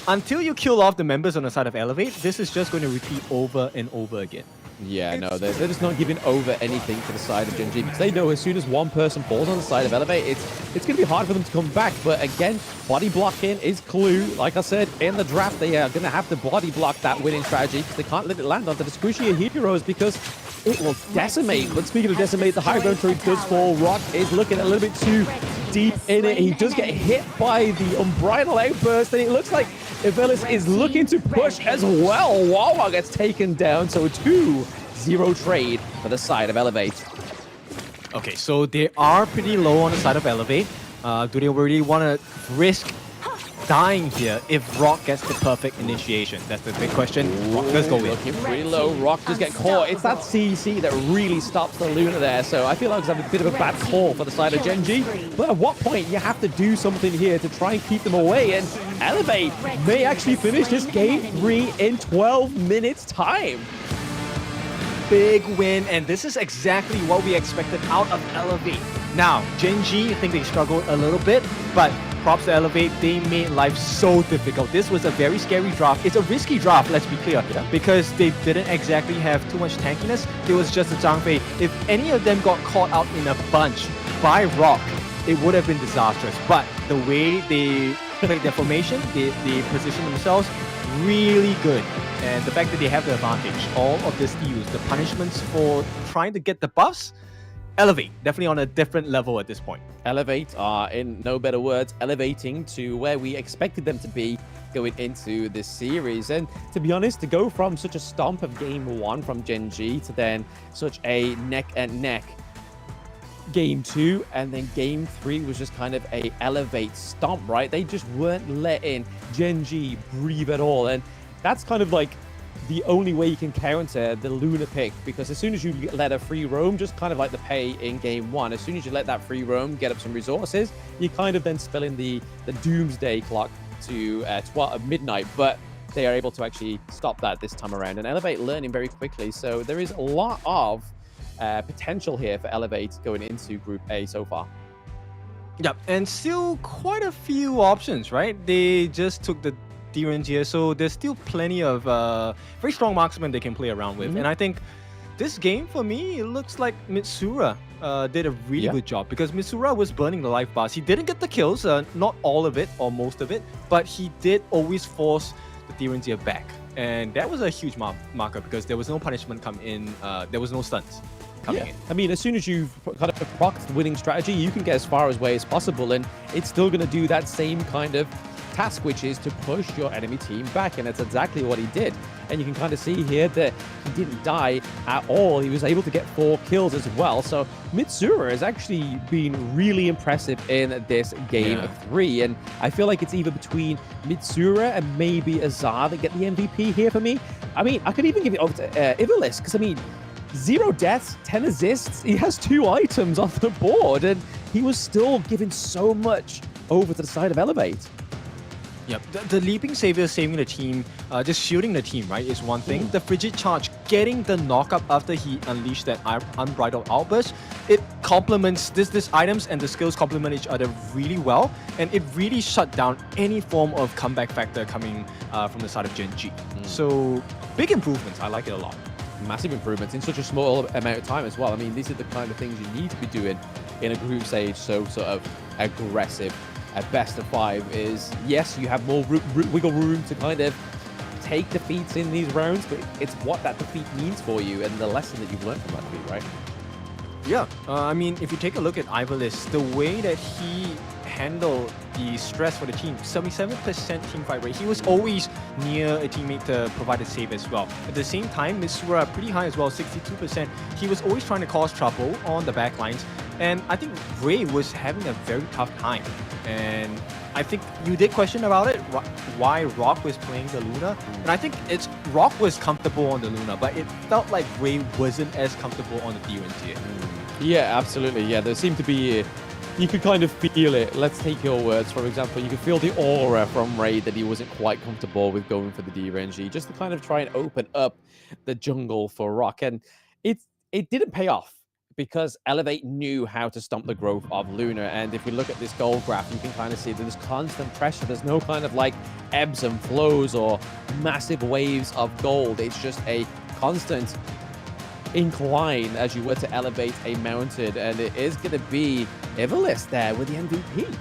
until you kill off the members on the side of Elevate, this is just going to repeat over and over again. Yeah, no, they're just not giving over anything to the side of Gen.G because they know as soon as one person falls on the side of Elevate, it's going to be hard for them to come back. But again, body blocking is Clue. Like I said, in the draft, they are going to have to body block that winning strategy because they can't let it land onto the squishier heroes because it will decimate. But speaking of decimate, the high ground turret does fall. Rock is looking a little bit too deep in it. He does get hit by the Unbridled Outburst, and it looks like Ivelis is looking to push as well. Wawa gets taken down, so 2-0 trade for the side of Elevate. Okay, so they are pretty low on the side of Elevate. Do they really want to risk dying here if Rock gets the perfect initiation? That's the big question. Rock does go in. Looking pretty low. Rock does get caught. It's that CC that really stops the Luna there. So I feel like it's having a bit of a bad call for the side of Gen.G. But at what point you have to do something here to try and keep them away? And Elevate may actually finish this game 3 in 12 minutes time. Big win, and this is exactly what we expected out of Elevate. Now, Gen.G, I think they struggled a little bit, but props to Elevate, they made life so difficult. This was a very scary draft. It's a risky draft, let's be clear, because they didn't exactly have too much tankiness. It was just a Zhangfei. If any of them got caught out in a bunch by Rock, it would have been disastrous. But the way they played their formation, they positioned themselves really good. And the fact that they have the advantage, all of the steals, the punishments for trying to get the buffs, Elevate, definitely on a different level at this point. Elevate are, in no better words, elevating to where we expected them to be going into this series. And to be honest, to go from such a stomp of game 1 from Gen.G to then such a neck-and-neck game 2, and then game 3 was just kind of a Elevate stomp, right? They just weren't letting Gen.G breathe at all. And that's kind of like the only way you can counter the Luna pick, because as soon as you let a free roam, just kind of like the pay in game 1, as soon as you let that free roam get up some resources, you kind of then spill in the doomsday clock to midnight. But they are able to actually stop that this time around, and Elevate learning very quickly. So there is a lot of potential here for Elevate going into Group A so far. Yep, and still quite a few options, right? They just took the D-range here, so there's still plenty of very strong marksmen they can play around with. And I think this game, for me, it looks like Mitsura did a really good job, because Mitsura was burning the life bars. He didn't get the kills, not all of it or most of it, but he did always force the D-range back. And that was a huge marker, because there was no punishment come in, there was no stuns coming in. I mean, as soon as you've kind of procced the winning strategy, you can get as far away as possible, and it's still going to do that same kind of task, which is to push your enemy team back, and that's exactly what he did. And you can kind of see here that he didn't die at all. He was able to get 4 kills as well. So Mitsura has actually been really impressive in this game 3, and I feel like it's either between Mitsura and maybe Azar that get the MVP here for me. I mean, I could even give it over to Ivalice, because I mean, 0 deaths, 10 assists, he has 2 items off the board, and he was still giving so much over to the side of Elevate. Yep, the Leaping Savior saving the team, just shielding the team, right, is one thing. The Frigid Charge, getting the knockup after he unleashed that Unbridled Outburst, it complements these items, and the skills complement each other really well, and it really shut down any form of comeback factor coming from the side of Gen.G. So, big improvements. I like it a lot. Massive improvements in such a small amount of time as well. I mean, these are the kind of things you need to be doing in a group stage, so sort of aggressive. At best of 5 is, yes, you have more wiggle room to kind of take defeats in these rounds, but it's what that defeat means for you and the lesson that you've learned from that defeat, right? Yeah, I mean, if you take a look at Ivalice, the way that he handled the stress for the team, 77% team fight rate, he was always near a teammate to provide a save as well. At the same time, Mitsura pretty high as well, 62%. He was always trying to cause trouble on the back lines, and I think Ray was having a very tough time. And I think you did question about it, why Rock was playing the Luna. And I think it's Rock was comfortable on the Luna, but it felt like Ray wasn't as comfortable on the D-range. Yeah, absolutely. Yeah, there seemed to be, you could kind of feel it. Let's take your words. For example, you could feel the aura from Ray that he wasn't quite comfortable with going for the D-range, just to kind of try and open up the jungle for Rock. And it didn't pay off, because Elevate knew how to stomp the growth of Luna. And if we look at this gold graph, you can kind of see that there's constant pressure. There's no kind of like ebbs and flows or massive waves of gold. It's just a constant incline as you were to elevate a mountain. And it is going to be Ivalice there with the MVP.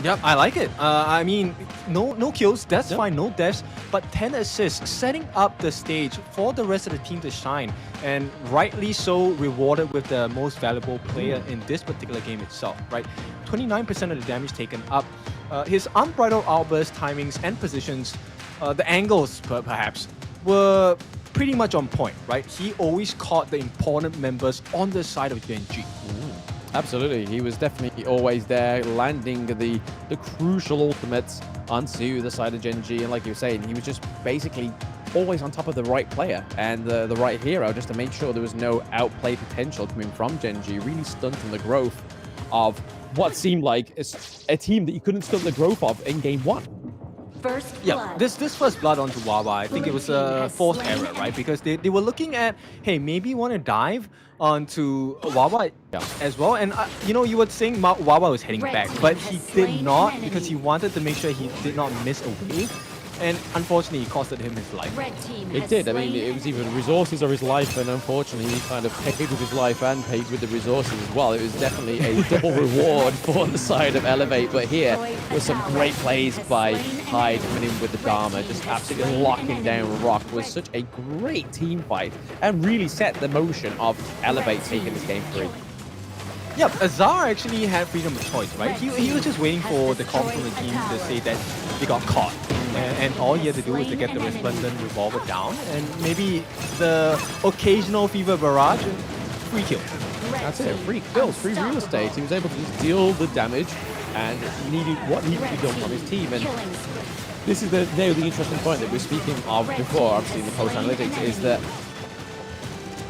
Yep, I like it. I mean, no kills, that's fine, no deaths, but 10 assists, setting up the stage for the rest of the team to shine, and rightly so rewarded with the most valuable player in this particular game itself, right? 29% of the damage taken up. His Unbridled Outburst timings and positions, the angles perhaps, were pretty much on point, right? He always caught the important members on the side of Gen.G. Absolutely, he was definitely always there, landing the crucial ultimates onto the side of Gen.G. And like you were saying, he was just basically always on top of the right player and the right hero, just to make sure there was no outplay potential coming from Gen.G, really stunting the growth of what seemed like a team that you couldn't stunt the growth of in game one. First Yeah, blood. this first blood onto Wawa, I think it was a forced error, right? Because they were looking at, hey, maybe want to dive onto Wawa as well. And you were saying Wawa was heading back, but he did not because he wanted to make sure he did not miss a wave. And unfortunately, it costed him his life. It did. I mean, it was either resources or his life, and unfortunately, he kind of paid with his life and paid with the resources as well. It was definitely a double reward for the side of Elevate. But here was some great plays by Hyde coming in with the Dharma, just absolutely locking down Rock. Was such a great team fight and really set the motion of Elevate taking this game 3. Yeah, Azar actually had freedom of choice, right? He was just waiting for the call from the team to say that they got caught. And all he had to do was to get the Resplendent Revolver down and maybe the occasional Fever Barrage and free kill. That's it, free kills, free real estate. He was able to just deal the damage and what needed to be done from his team. And this is the interesting point that we're speaking of before, obviously in the post analytics, is that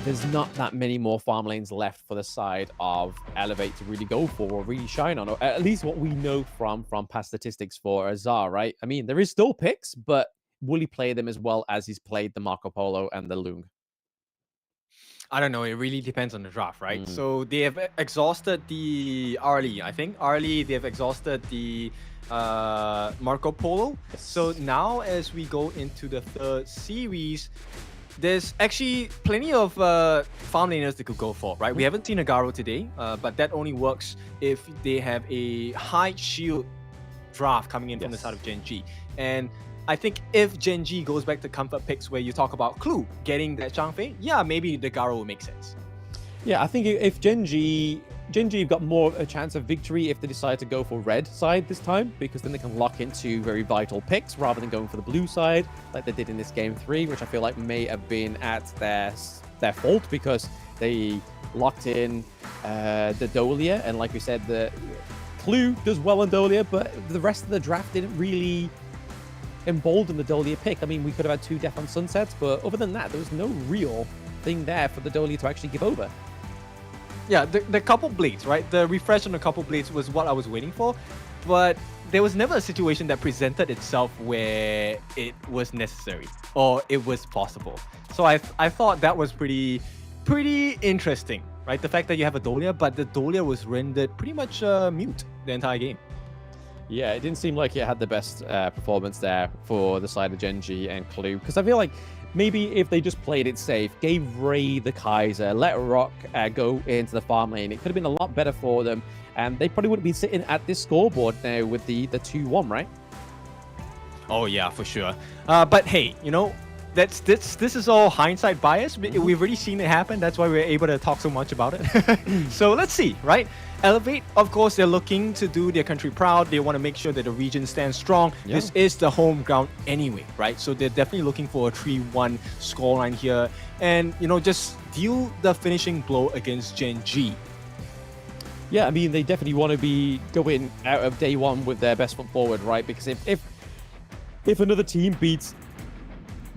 there's not that many more farm lanes left for the side of Elevate to really go for or really shine on, or at least what we know from past statistics for Azar, right? I mean, there is still picks, but will he play them as well as he's played the Marco Polo and the Lung? I don't know. It really depends on the draft, right? So they have exhausted the Arlie, I think. Arlie, they have exhausted the Marco Polo. So now as we go into the third series, there's actually plenty of farm laners they could go for, right? We haven't seen a Garo today, but that only works if they have a high shield draft coming in from the side of Gen.G. And I think if Gen.G goes back to comfort picks where you talk about Clue getting that Zhang yeah, maybe the Garo will make sense. Yeah, I think if Gen.G have got more of a chance of victory if they decide to go for red side this time, because then they can lock into very vital picks rather than going for the blue side like they did in this game 3, which I feel like may have been at their fault because they locked in the Dolia, and like we said, the Clue does well on Dolia, but the rest of the draft didn't really embolden the Dolia pick. I mean, we could have had 2 Death on Sunsets, but other than that, there was no real thing there for the Dolia to actually give over. Yeah, the couple blades, right? The refresh on the couple blades was what I was waiting for, but there was never a situation that presented itself where it was necessary or it was possible. So I thought that was pretty interesting, right? The fact that you have a Dolia, but the Dolia was rendered pretty much mute the entire game. Yeah, it didn't seem like it had the best performance there for the side of Gen.G and Clue, because I feel like maybe if they just played it safe, gave Ray the Kaiser, let Rock go into the farm lane, it could have been a lot better for them, and they probably wouldn't be sitting at this scoreboard now with the 2-1, right? Oh yeah, for sure. But hey, this is all hindsight bias. We've already seen it happen. That's why we're able to talk so much about it. So let's see, right? Elevate, of course, they're looking to do their country proud. They want to make sure that the region stands strong. Yeah. This is the home ground anyway, right? So they're definitely looking for a 3-1 scoreline here. And, just deal the finishing blow against Gen.G. Yeah, I mean, they definitely want to be going out of day one with their best foot forward, right? Because if another team beats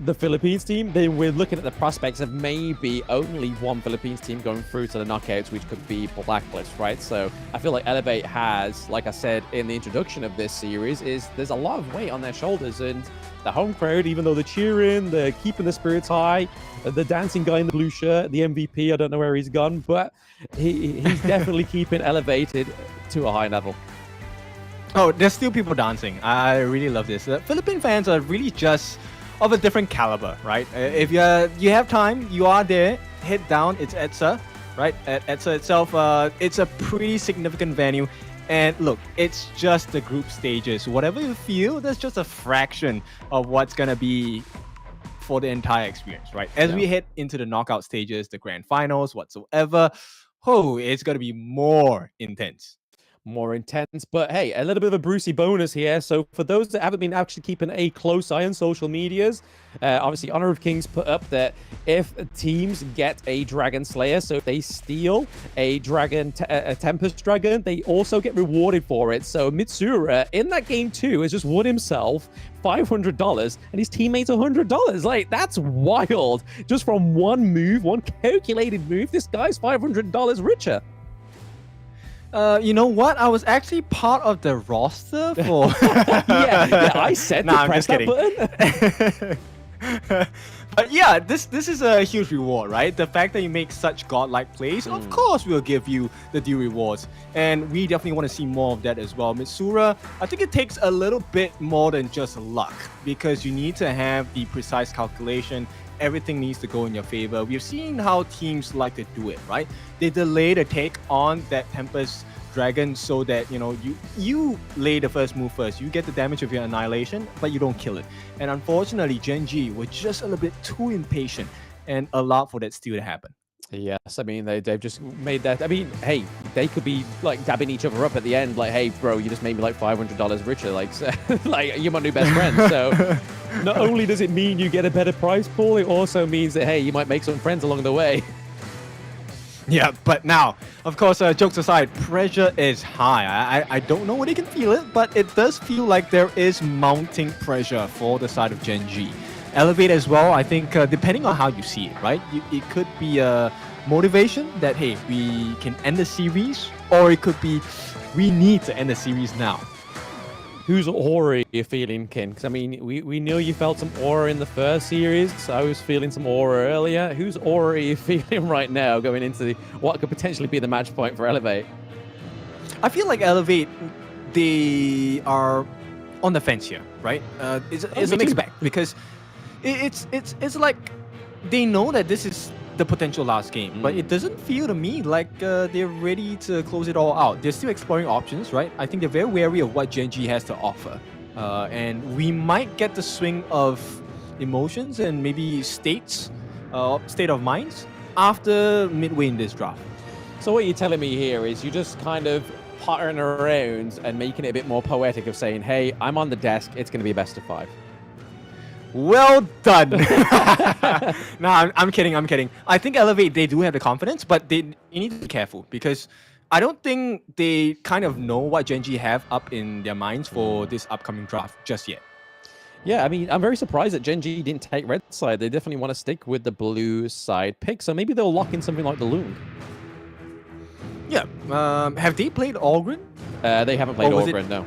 the Philippines team, then we're looking at the prospects of maybe only one Philippines team going through to the knockouts, which could be Blacklist, right? So I feel like Elevate has, like I said in the introduction of this series, there's a lot of weight on their shoulders, and the home crowd, even though they're cheering, they're keeping the spirits high. The dancing guy in the blue shirt, the MVP, I don't know where he's gone, but he's definitely keeping Elevated to a high level. Oh, there's still people dancing. I really love this. Philippine fans are really just of a different caliber, right? If you have time, you are there, head down. It's EDSA, right? At EDSA itself, it's a pretty significant venue. And look, it's just the group stages. Whatever you feel, that's just a fraction of what's gonna be for the entire experience, right? As we head into the knockout stages, the grand finals, whatsoever, it's gonna be more intense. more intense. But hey, a little bit of a Brucey bonus here. So for those that haven't been actually keeping a close eye on social medias, obviously Honor of Kings put up that if teams get a Dragon Slayer, so if they steal a Dragon, a Tempest Dragon, they also get rewarded for it. So Mitsura in that game too has just won himself $500 and his teammates $100. Like, that's wild. Just from one move, one calculated move, this guy's $500 richer. You know what? I was actually part of the roster for. yeah, I said nah, to I'm press just that button. But yeah, this is a huge reward, right? The fact that you make such godlike plays, of course, we'll give you the due rewards, and we definitely want to see more of that as well. Mitsura, I think it takes a little bit more than just luck, because you need to have the precise calculation. Everything needs to go in your favor. We've seen how teams like to do it, right? They delay the take on that Tempest Dragon so that, you know, you lay the first move first. You get the damage of your annihilation, but you don't kill it. And unfortunately, Gen.G were just a little bit too impatient and allowed for that steal to happen. Yes, I mean, they've just made that. I mean, hey, they could be like dabbing each other up at the end, like, hey, bro, you just made me like $500 richer, like, so, like, you're my new best friend. So not only does it mean you get a better prize pool, it also means that, hey, you might make some friends along the way. Yeah, but now, of course, jokes aside, pressure is high. I don't know whether you can feel it, but it does feel like there is mounting pressure for the side of Gen.G. Elevate as well, I think, depending on how you see it, right? It could be a motivation that, hey, we can end the series, or it could be, we need to end the series now. Whose aura are you feeling, Kin? Because, I mean, we knew you felt some aura in the first series, so I was feeling some aura earlier. Whose aura are you feeling right now going into what could potentially be the match point for Elevate? I feel like Elevate, they are on the fence here, right? It's a mixed bag, because it's like they know that this is the potential last game, but it doesn't feel to me like they're ready to close it all out. They're still exploring options, right? I think they're very wary of what Gen.G has to offer, and we might get the swing of emotions and maybe state of minds after midway in this draft. So what you're telling me here is you just kind of pottering around and making it a bit more poetic of saying, hey, I'm on the desk, it's going to be a best of 5. Well done. Nah, I'm kidding. I think Elevate, they do have the confidence, but you need to be careful, because I don't think they kind of know what Gen.G have up in their minds for this upcoming draft just yet. Yeah, I mean, I'm very surprised that Gen.G didn't take red side. They definitely want to stick with the blue side pick, so maybe they'll lock in something like the Loong. Yeah. Have they played Algren? They haven't played Algren, no.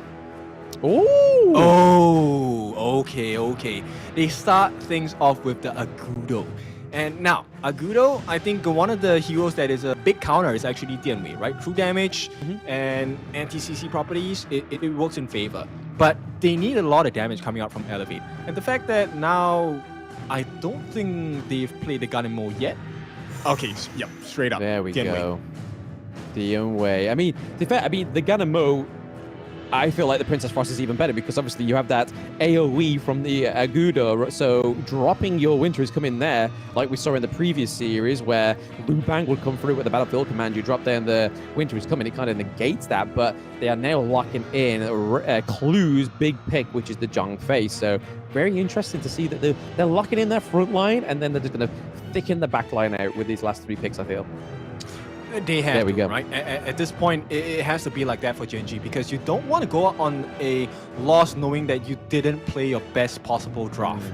Ooh. Oh, okay. They start things off with the Agudo. And now, Agudo, I think one of the heroes that is a big counter is actually Dianwei, right? True damage and anti-CC properties, it works in favor. But they need a lot of damage coming out from Elevate. And the fact that now, I don't think they've played the Ganemo yet. Okay, yep, straight up. There we Dianwei. go. Dianwei. I mean, to be fair, the Ganemo, I feel like the Princess Frost is even better, because obviously you have that AoE from the Agudo, so dropping your Winter is coming there, like we saw in the previous series, where Lu Bang would come through with the Battlefield command, you drop there and the Winter is coming, it kind of negates that, but they are now locking in Clue's big pick, which is the Zhongfei, so very interesting to see that they're locking in their front line, and then they're just going to thicken the back line out with these last 3 picks, I feel. They have there we to, go. right? At this point, it has to be like that for Gen.G, because you don't want to go out on a loss knowing that you didn't play your best possible draft.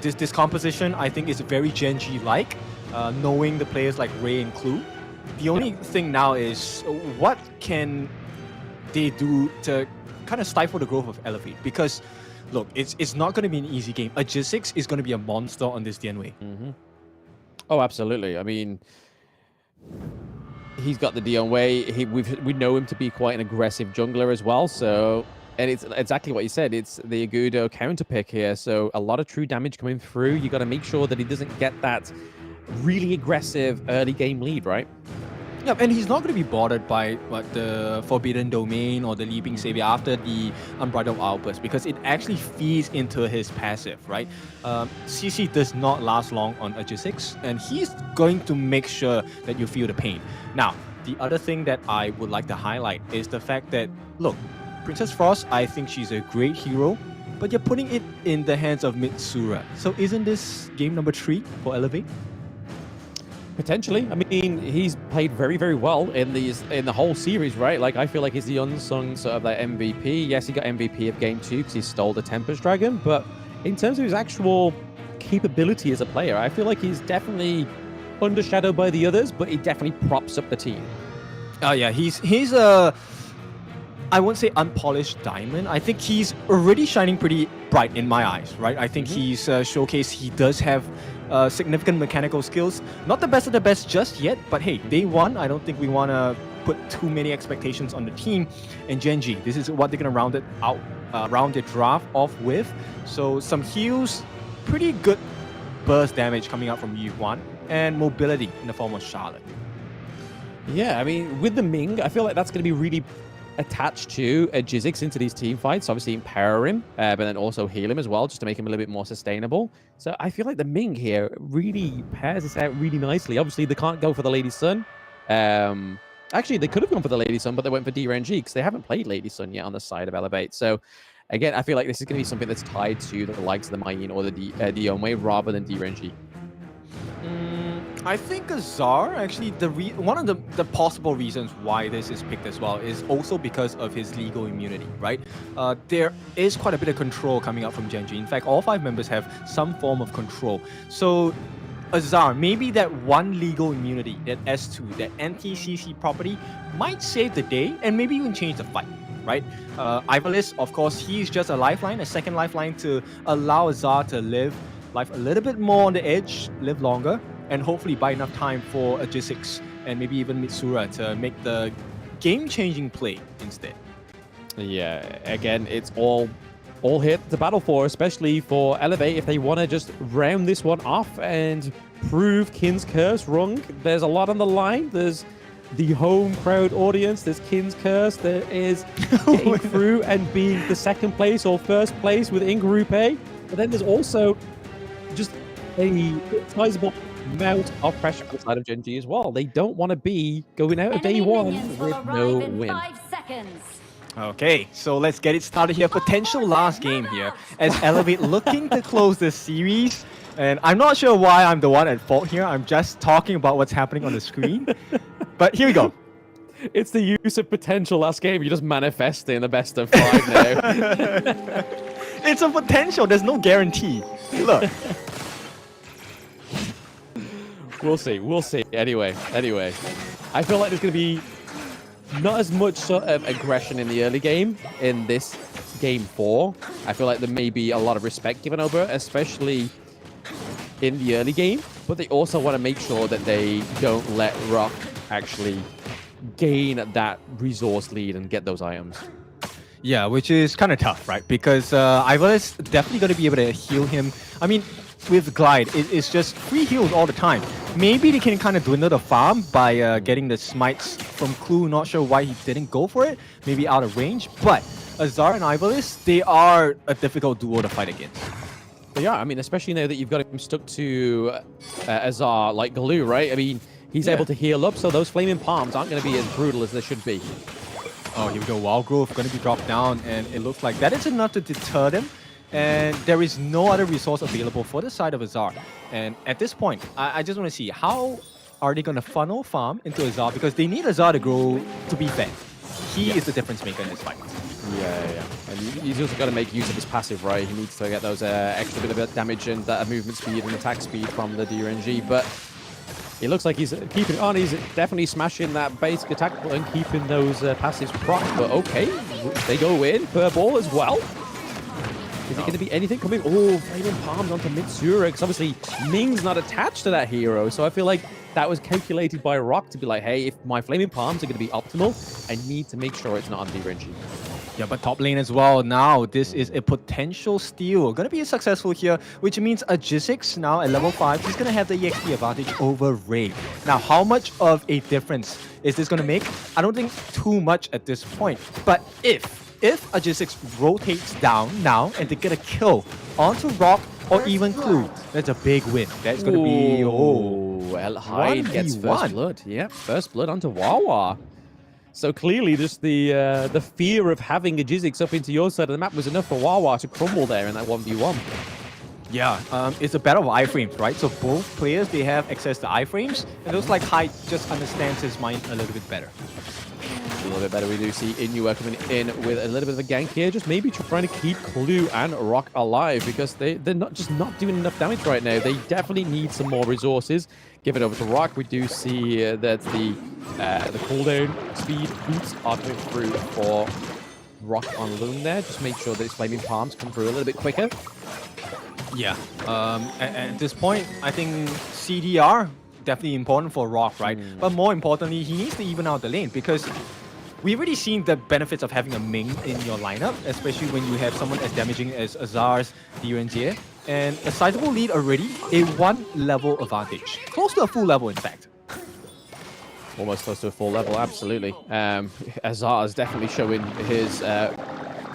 This composition, I think, is very Gen.G-like, knowing the players like Ray and Clue. The only thing now is what can they do to kind of stifle the growth of Elevate? Because, look, it's not going to be an easy game. A J6 is going to be a monster on this Dianwei. Oh, absolutely. I mean, he's got the Dianwei. We know him to be quite an aggressive jungler as well. So, and it's exactly what you said. It's the Agudo counter pick here. So a lot of true damage coming through. You got to make sure that he doesn't get that really aggressive early game lead, right? Yeah, and he's not going to be bothered by the Forbidden Domain or the Leaping Savior after the Unbridled Outburst, because it actually feeds into his passive, right? CC does not last long on a J6, and he's going to make sure that you feel the pain. Now, the other thing that I would like to highlight is the fact that, look, Princess Frost, I think she's a great hero, but you're putting it in the hands of Mitsura. So isn't this game number 3 for Elevate? Potentially. I mean, he's played very, very well in the whole series, right? Like, I feel like he's the unsung sort of like MVP. Yes, he got MVP of game 2 because he stole the Tempest Dragon, but in terms of his actual capability as a player, I feel like he's definitely undershadowed by the others, but he definitely props up the team. Oh yeah, he's a, I won't say unpolished diamond. I think he's already shining pretty bright in my eyes, right? I think he's showcased he does have significant mechanical skills. Not the best of the best just yet, but hey, day 1, I don't think we want to put too many expectations on the team. And Gen.G, this is what they're going to round it out, round the draft off with. So some heals, pretty good burst damage coming out from Yuan, and mobility in the form of Charlotte. Yeah, I mean, with the Ming, I feel like that's going to be really attached to a Jizzix into these team fights. Obviously, empower him, but then also heal him as well, just to make him a little bit more sustainable. So I feel like the Ming here really pairs this out really nicely. Obviously, they can't go for the Lady Sun. Actually, they could have gone for the Lady Sun, but they went for Gen.G because they haven't played Lady Sun yet on the side of Elevate. So again, I feel like this is going to be something that's tied to the likes of the Mayin or the Diomei rather than Gen.G. I think Azar, actually, one of the possible reasons why this is picked as well is also because of his legal immunity, right? There is quite a bit of control coming out from Gen.G. In fact, all 5 members have some form of control. So Azar, maybe that one legal immunity, that S2, that anti-CC property, might save the day and maybe even change the fight, right? Ivalice, of course, he's just a lifeline, a second lifeline to allow Azar to live life a little bit more on the edge, live longer, and hopefully buy enough time for a Jizzix and maybe even Mitsura to make the game-changing play instead. Yeah, again, it's all here to battle for, especially for Elevate if they want to just round this one off and prove Kin's Curse wrong. There's a lot on the line. There's the home crowd audience. There's Kin's Curse. There is getting through and being the second place or first place within Group A. But then there's also just a sizable amount of pressure outside of Gen.G as well. They don't want to be going out of day 1 with no win. 5 seconds. Okay, so let's get it started here. Potential last game here as Elevate looking to close this series. And I'm not sure why I'm the one at fault here. I'm just talking about what's happening on the screen. But here we go. It's the use of potential last game. You just manifest in the best of 5 now. It's a potential. There's no guarantee. Look. We'll see. We'll see. Anyway, I feel like there's going to be not as much sort of aggression in the early game in this game 4. I feel like there may be a lot of respect given over, especially in the early game. But they also want to make sure that they don't let Rock actually gain that resource lead and get those items. Yeah, which is kind of tough, right? Because Ivalice definitely going to be able to heal him. I mean, with Glide, it's just free heals all the time. Maybe they can kind of dwindle the farm by getting the smites from Clue. Not sure why he didn't go for it. Maybe out of range. But Azar and Ivalice, they are a difficult duo to fight against. They are. I mean, especially now that you've got him stuck to Azar like glue, right? I mean, he's able to heal up, so those flaming palms aren't going to be as brutal as they should be. Oh, here we go. Wild Growth going to be dropped down, and it looks like that is enough to deter them. And there is no other resource available for the side of Azar. And at this point, I just want to see how are they going to funnel farm into Azar, because they need Azar to grow to be fed. He is the difference maker in this fight. Yeah. And he's also got to make use of his passive, right? He needs to get those extra bit of damage and that movement speed and attack speed from the Gen.G. But it looks like he's keeping it on. He's definitely smashing that basic attack button, keeping those passives proc. But okay, they go in per ball as well. Is it going to be anything coming? Oh, flaming palms onto Mitsura, because obviously Ming's not attached to that hero. So I feel like that was calculated by Rock to be like, hey, if my flaming palms are going to be optimal, I need to make sure it's not on Gen.G. Yeah, but top lane as well. Now, this is a potential steal. Going to be successful here, which means a Jizzix now at level 5. He's going to have the EXP advantage over Ray. Now, how much of a difference is this going to make? I don't think too much at this point. But if a Jizzix rotates down now and they get a kill onto Rock or even Clue, that's a big win. That's going to be, well, Hyde gets first 1v1. blood. Yep, first blood onto Wawa. So clearly, just the fear of having a Jizzix up into your side of the map was enough for Wawa to crumble there in that 1v1. Yeah, it's a battle of iframes, right? So both players, they have access to iframes, and it looks like Hyde just understands his mind a little bit better. A little bit better. We do see Inua coming in with a little bit of a gank here, just maybe trying to keep Clue and Rock alive because they're not doing enough damage right now. They definitely need some more resources. Give it over to Rock. We do see that the cooldown speed boots are coming through for Rock on Loon there. Just make sure that his flaming palms come through a little bit quicker. Yeah, at this point, I think CDR definitely important for Rock, right? But more importantly, he needs to even out the lane because we've already seen the benefits of having a Ming in your lineup, especially when you have someone as damaging as Azar's Gen.G. And a sizable lead already, a 1 level advantage. Close to a full level, in fact. Almost close to a full level, absolutely. Azar is definitely showing his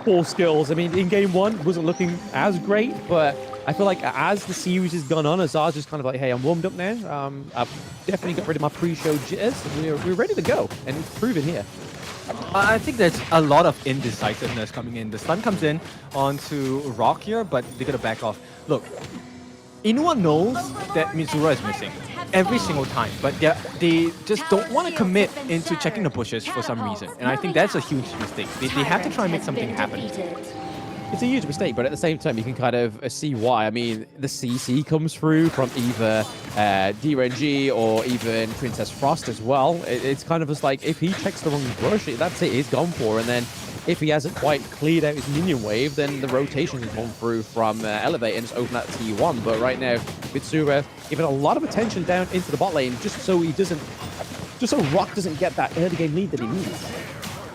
full skills. I mean, in game 1, wasn't looking as great, but I feel like as the series has gone on, Azar's just kind of like, hey, I'm warmed up now. I've definitely got rid of my pre-show jitters. We're ready to go, and it's proven here. I think there's a lot of indecisiveness coming in. The stun comes in onto Rock here, but they gotta back off. Look, Inua knows that Mizura is missing every single time, but they just don't want to commit into checking the bushes for some reason. And I think that's a huge mistake. They have to try and make something happen. It's a huge mistake, but at the same time, you can kind of see why. I mean, the CC comes through from either Gen.G or even Princess Frost as well. It's kind of just like, if he checks the wrong brush, that's it, he's gone for. And then if he hasn't quite cleared out his minion wave, then the rotation has gone through from Elevate and just open that T1. But right now, Mitsura giving a lot of attention down into the bot lane just so Rock doesn't get that early game lead that he needs.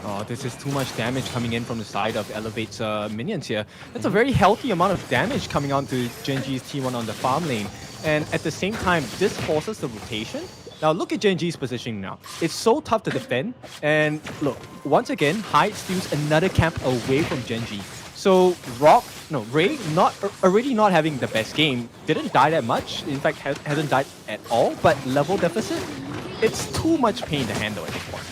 Oh, this is too much damage coming in from the side of Elevate's minions here. That's a very healthy amount of damage coming onto Gen.G's T1 on the farm lane. And at the same time, this forces the rotation. Now look at Gen.G's positioning now. It's so tough to defend. And look, once again, Hyde steals another camp away from Gen.G. So Ray already not having the best game, didn't die that much. In fact, hasn't died at all. But level deficit, it's too much pain to handle at this point.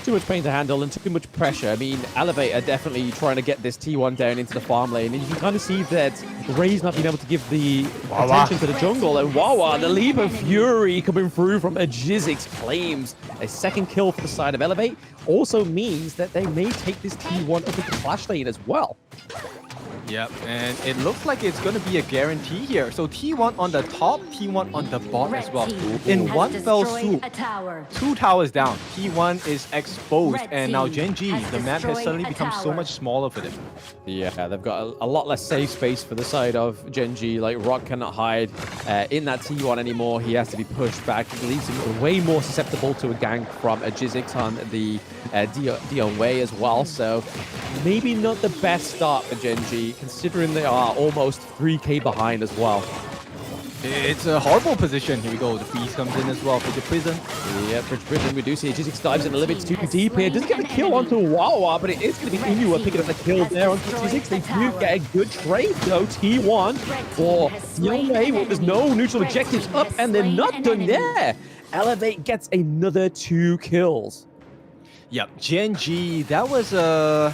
Too much pain to handle and too much pressure. I mean, Elevate are definitely trying to get this T1 down into the farm lane, and you can kind of see that Ray's not being able to give the attention to the jungle, and Wawa, the leap of fury coming through from a Jizzix claims a second kill for the side of Elevate, also means that they may take this T1 up into the flash lane as well. Yep, and it looks like it's going to be a guarantee here. So T1 on the top, T1 on the bottom as well. In one fell swoop, 2 towers down. T1 is exposed, and now Gen.G, the map has suddenly become so much smaller for them. Yeah, they've got a lot less safe space for the side of Gen.G. Like, Rock cannot hide in that T1 anymore. He has to be pushed back. It leaves him way more susceptible to a gank from a Jizzix on the Dion Way as well. So maybe not the best start for Gen.G, considering they are almost 3k behind as well. It's a horrible position. Here we go. The freeze comes in as well for the prison. Yeah, for prison, we do see Jizzix dives in a little bit too deep here. Doesn't get the kill onto Wawa, but it is going to be Inua picking up the kill there onto Jizzix. They do get a good trade though. T1 for Young Wei. Well, there's no neutral objectives up, and they're not done there. Elevate gets another 2 kills. Yep, Gen.G, that was a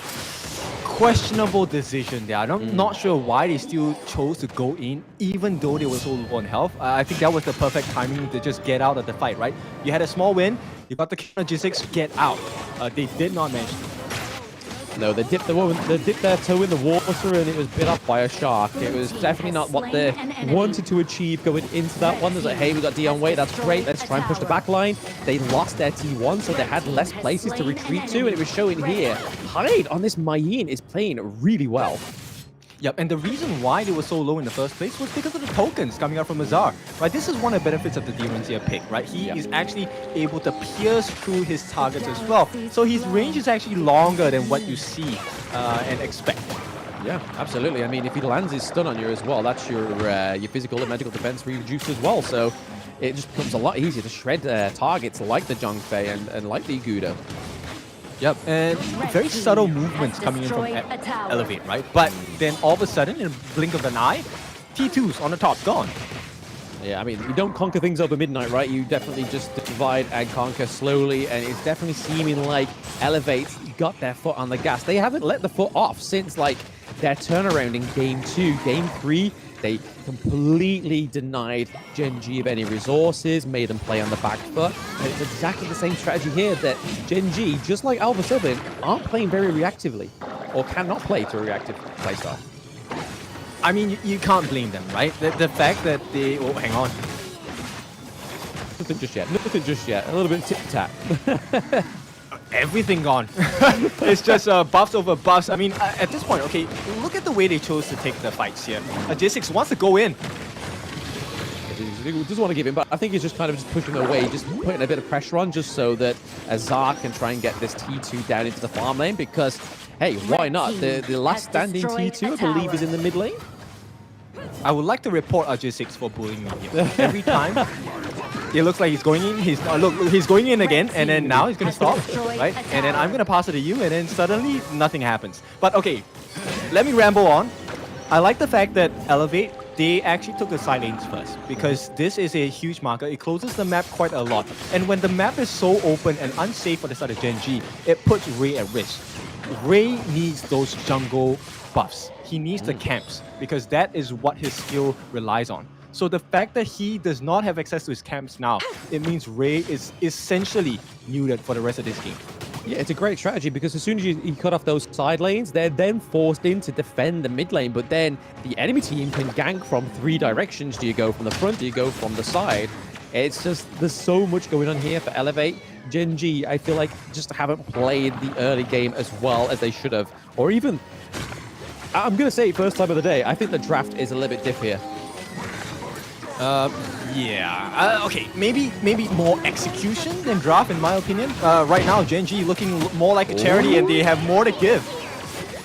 questionable decision there. I'm not sure why they still chose to go in, even though they were so low on health. I think that was the perfect timing to just get out of the fight, right? You had a small win, you got the G6, get out. They did not manage to. No, they dipped their toe in the water and it was bit off by a shark. It was definitely not what they wanted to achieve going into that one. There's like, hey, we got Dion Wei, that's great, let's try and push the back line. They lost their T1, so they had less places to retreat to, and it was showing here. Hyde on this Mayin is playing really well. Yep, and the reason why they were so low in the first place was because of the tokens coming out from Azar. Right, this is one of the benefits of the Gen.G pick, right? He is actually able to pierce through his targets as well. So his range is actually longer than what you see and expect. Yeah, absolutely. I mean, if he lands his stun on you as well, that's your physical and magical defense reduced as well. So it just becomes a lot easier to shred targets like the Zhongfei and like the Igudo. Yep, and very subtle movements coming in from Elevate, right? But then all of a sudden, in a blink of an eye, T2s on the top, gone. Yeah, I mean, you don't conquer things over midnight, right? You definitely just divide and conquer slowly, and it's definitely seeming like Elevate got their foot on the gas. They haven't let the foot off since, like, their turnaround in Game 2. Game 3, they completely denied Gen.G of any resources, made them play on the back foot, and it's exactly the same strategy here that Gen.G, just like Alpha 7, aren't playing very reactively, or cannot play to a reactive playstyle. I mean, you can't blame them, right? The fact that they... Oh, hang on. Nothing just yet. Nothing just yet. A little bit tit-tat. Everything gone. It's just buffs over buffs. I mean, at this point, okay, look at the way they chose to take the fights here. J6 wants to go in. He doesn't want to give in, but I think he's just kind of just pushing away, just putting a bit of pressure on, just so that Azar can try and get this T2 down into the farm lane, because, hey, why not? The last standing T2, I believe, is in the mid lane. I would like to report J6 for bullying me here. Every time, it looks like he's going in. He's going in again, and then now he's going to stop, right? And then I'm going to pass it to you, and then suddenly nothing happens. But okay, let me ramble on. I like the fact that Elevate, they actually took the side lanes first, because this is a huge marker. It closes the map quite a lot. And when the map is so open and unsafe for the side of Gen.G, it puts Ray at risk. Ray needs those jungle buffs. He needs the camps, because that is what his skill relies on. So the fact that he does not have access to his camps now, it means Ray is essentially muted for the rest of this game. Yeah, it's a great strategy, because as soon as you cut off those side lanes, they're then forced in to defend the mid lane, but then the enemy team can gank from 3 directions. Do you go from the front? Do you go from the side? It's just, there's so much going on here for Elevate. Gen.G, I feel like, just haven't played the early game as well as they should have. Or even, I'm going to say first time of the day, I think the draft is a little bit diff here. Yeah. Okay, maybe more execution than draft, in my opinion. Right now, Gen.G looking more like a charity, and they have more to give.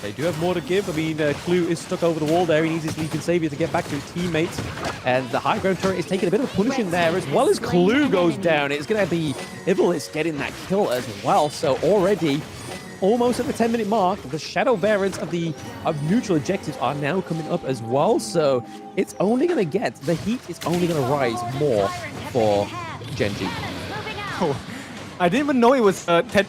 They do have more to give. I mean, Clue is stuck over the wall there. He needs his Leap and Savior to get back to his teammates. And the high ground turret is taking a bit of a punishing there, as well as Clue goes down. It's going to be Iblis getting that kill as well. So already, almost at the 10-minute mark, the shadow variants of neutral objectives are now coming up as well. So it's only going to get, the heat is only going to rise more for Gen.G. Oh, I didn't even know it was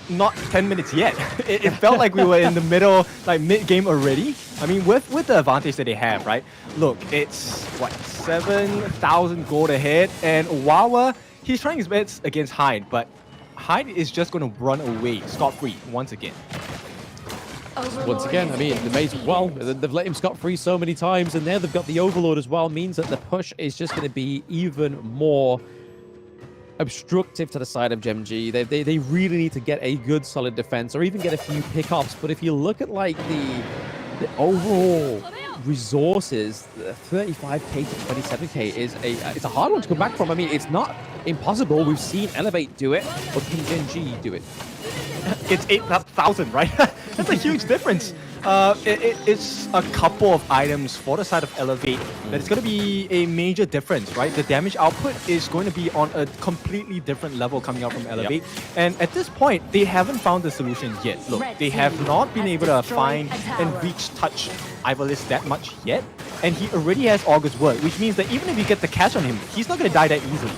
not 10 minutes yet. It felt like we were in the middle, like mid-game already. I mean, with the advantage that they have, right? Look, it's, what, 7,000 gold ahead, and Wawa, he's trying his best against Hyde, but Hyde is just going to run away scot-free once again. Once again, I mean, the Maze, well, they've let him scot-free so many times, and now they've got the Overlord as well, means that the push is just going to be even more obstructive to the side of Gen.G. They really need to get a good solid defense, or even get a few pickoffs. But if you look at like the overall resources, 35k to 27k is it's a hard one to come back from. I mean, it's not impossible. We've seen Elevate do it, but can Gen.G do it? It's 8,000, right? That's a huge difference. It's a couple of items for the side of Elevate that is going to be a major difference, right? The damage output is going to be on a completely different level coming out from Elevate. Yep. And at this point, they haven't found the solution yet. Look, they have not been able to find and reach touch Ivalice that much yet. And he already has Augur's Word, which means that even if you get the catch on him, he's not going to die that easily.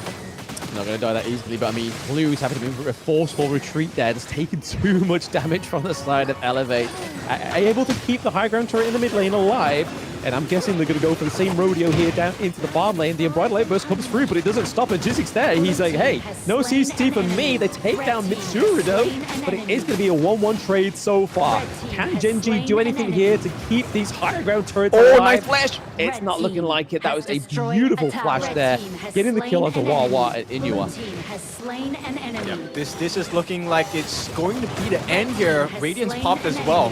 Not going to die that easily, but I mean, Blue's having to move a forceful retreat there. Just taking too much damage from the side of Elevate. Are able to keep the high ground turret in the mid lane alive, and I'm guessing they're going to go for the same rodeo here down into the farm lane. The Unbridled Outburst comes through, but it doesn't stop at Jizzix there. He's like, hey, no CCT for me. They take down Mitsuru though, but it is going to be a 1-1 trade so far. Can Gen.G do anything here to keep these high ground turrets alive? Nice flash! It's not looking like it. That was a beautiful flash there. Getting the kill onto Wawa and Inua. Yep. This is looking like it's going to be the end here. Radiance popped as well.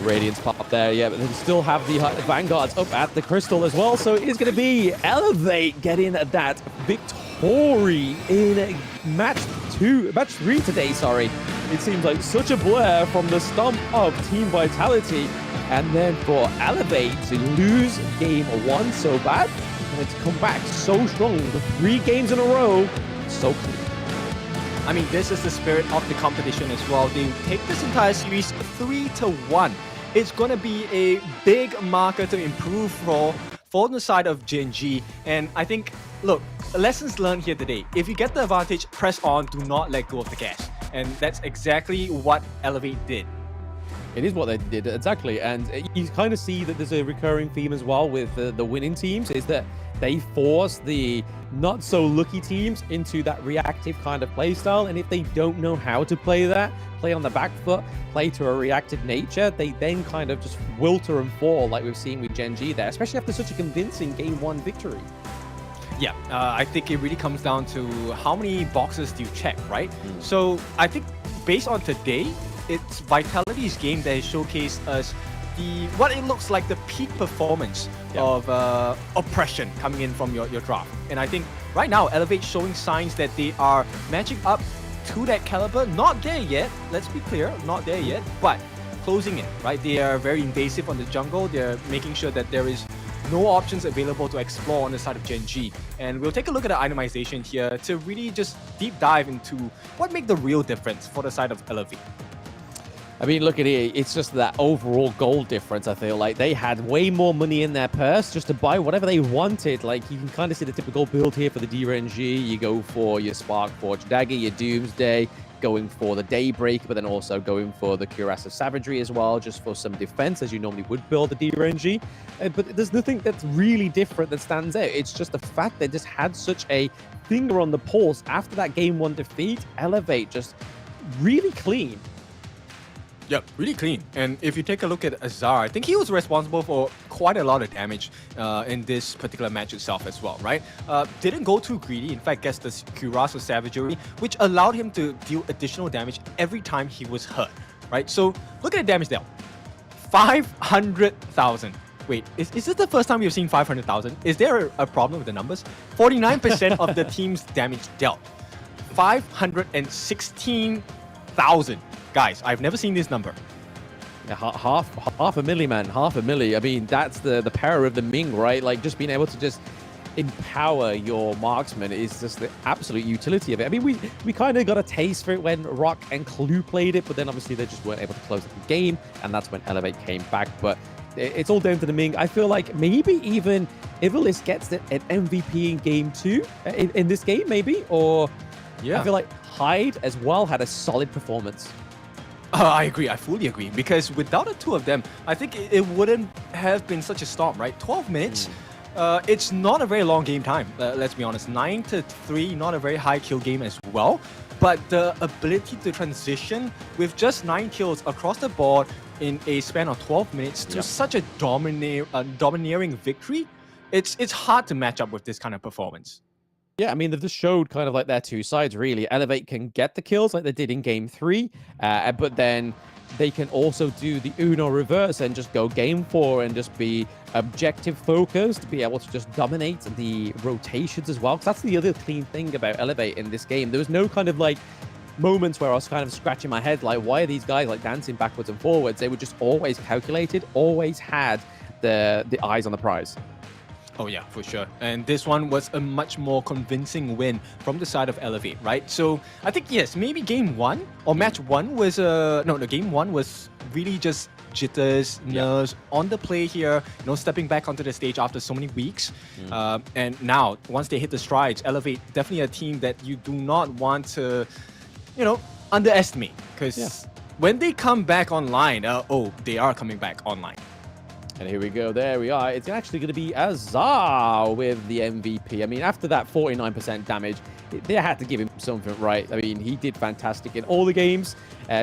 Radiance popped there, yeah, but they still have the Vanguards up at the Crystal as well. So it's going to be Elevate getting that victory in match 3 today, sorry. It seems like such a blur from the stump of Team Vitality. And then for Elevate to lose game 1 so bad, and to come back so strong with 3 games in a row, so clean. I mean, this is the spirit of the competition as well. They take this entire series 3-1. It's going to be a big marker to improve for the side of Gen.G. And I think, look, lessons learned here today. If you get the advantage, press on, do not let go of the gas. And that's exactly what Elevate did. It is what they did, exactly. And you kind of see that there's a recurring theme as well with the winning teams, is that they force the not so lucky teams into that reactive kind of play style. And if they don't know how to play that, play on the back foot, play to a reactive nature, they then kind of just wilter and fall like we've seen with Gen.G there, especially after such a convincing Game 1 victory. Yeah, I think it really comes down to how many boxes do you check, right? So I think based on today, it's Vitality's game that has showcased us what it looks like the peak performance of oppression coming in from your draft. And I think right now, Elevate showing signs that they are matching up to that caliber. Not there yet, let's be clear, not there yet, but closing in, right? They are very invasive on the jungle. They're making sure that there is no options available to explore on the side of Gen.G. And we'll take a look at the itemization here to really just deep dive into what makes the real difference for the side of Elevate. I mean, look at it. It's just that overall goal difference. I feel like they had way more money in their purse just to buy whatever they wanted. Like, you can kind of see the typical build here for the Gen.G. You go for your Spark Forge Dagger, your Doomsday, going for the Daybreak, but then also going for the Cuirass of Savagery as well, just for some defense, as you normally would build the Gen.G. But there's nothing that's really different that stands out. It's just the fact they just had such a finger on the pulse after that Game 1 defeat. Elevate just really clean. Yep, really clean. And if you take a look at Azar, I think he was responsible for quite a lot of damage in this particular match itself as well, right? Didn't go too greedy. In fact, gets the Cuirass of Savagery, which allowed him to deal additional damage every time he was hurt, right? So look at the damage dealt. 500,000. Wait, is this the first time we've seen 500,000? Is there a problem with the numbers? 49% of the team's damage dealt. 516,000. Guys, I've never seen this number. Yeah, half a milli, man. Half a milli. I mean, that's the power of the Ming, right? Like, just being able to just empower your marksman is just the absolute utility of it. I mean, we kind of got a taste for it when Rock and Clue played it, but then obviously they just weren't able to close the game, and that's when Elevate came back. But it's all down to the Ming. I feel like maybe even Ivalice gets an MVP in Game 2 in this game, maybe, or I feel like Hyde as well had a solid performance. I agree. I fully agree. Because without the two of them, I think it wouldn't have been such a storm, right? 12 minutes, it's not a very long game time, let's be honest. 9-3, not a very high kill game as well. But the ability to transition with just 9 kills across the board in a span of 12 minutes to such a domineering victory, it's hard to match up with this kind of performance. Yeah, I mean, they've just showed kind of like their two sides, really. Elevate can get the kills like they did in Game 3, but then they can also do the Uno reverse and just go Game 4 and just be objective focused, be able to just dominate the rotations as well. Because that's the other clean thing about Elevate in this game. There was no kind of like moments where I was kind of scratching my head, like, why are these guys like dancing backwards and forwards? They were just always calculated, always had the eyes on the prize. Oh yeah, for sure. And this one was a much more convincing win from the side of Elevate, right? So I think, yes, maybe Game 1 or Match 1 was... the Game 1 was really just jitters, nerves on the play here, stepping back onto the stage after so many weeks. And now, once they hit the strides, Elevate, definitely a team that you do not want to, underestimate. Because when they come back online, they are coming back online. And here we go. There we are. It's actually going to be Azar with the MVP. I mean, after that 49% damage, they had to give him something right. I mean, he did fantastic in all the games,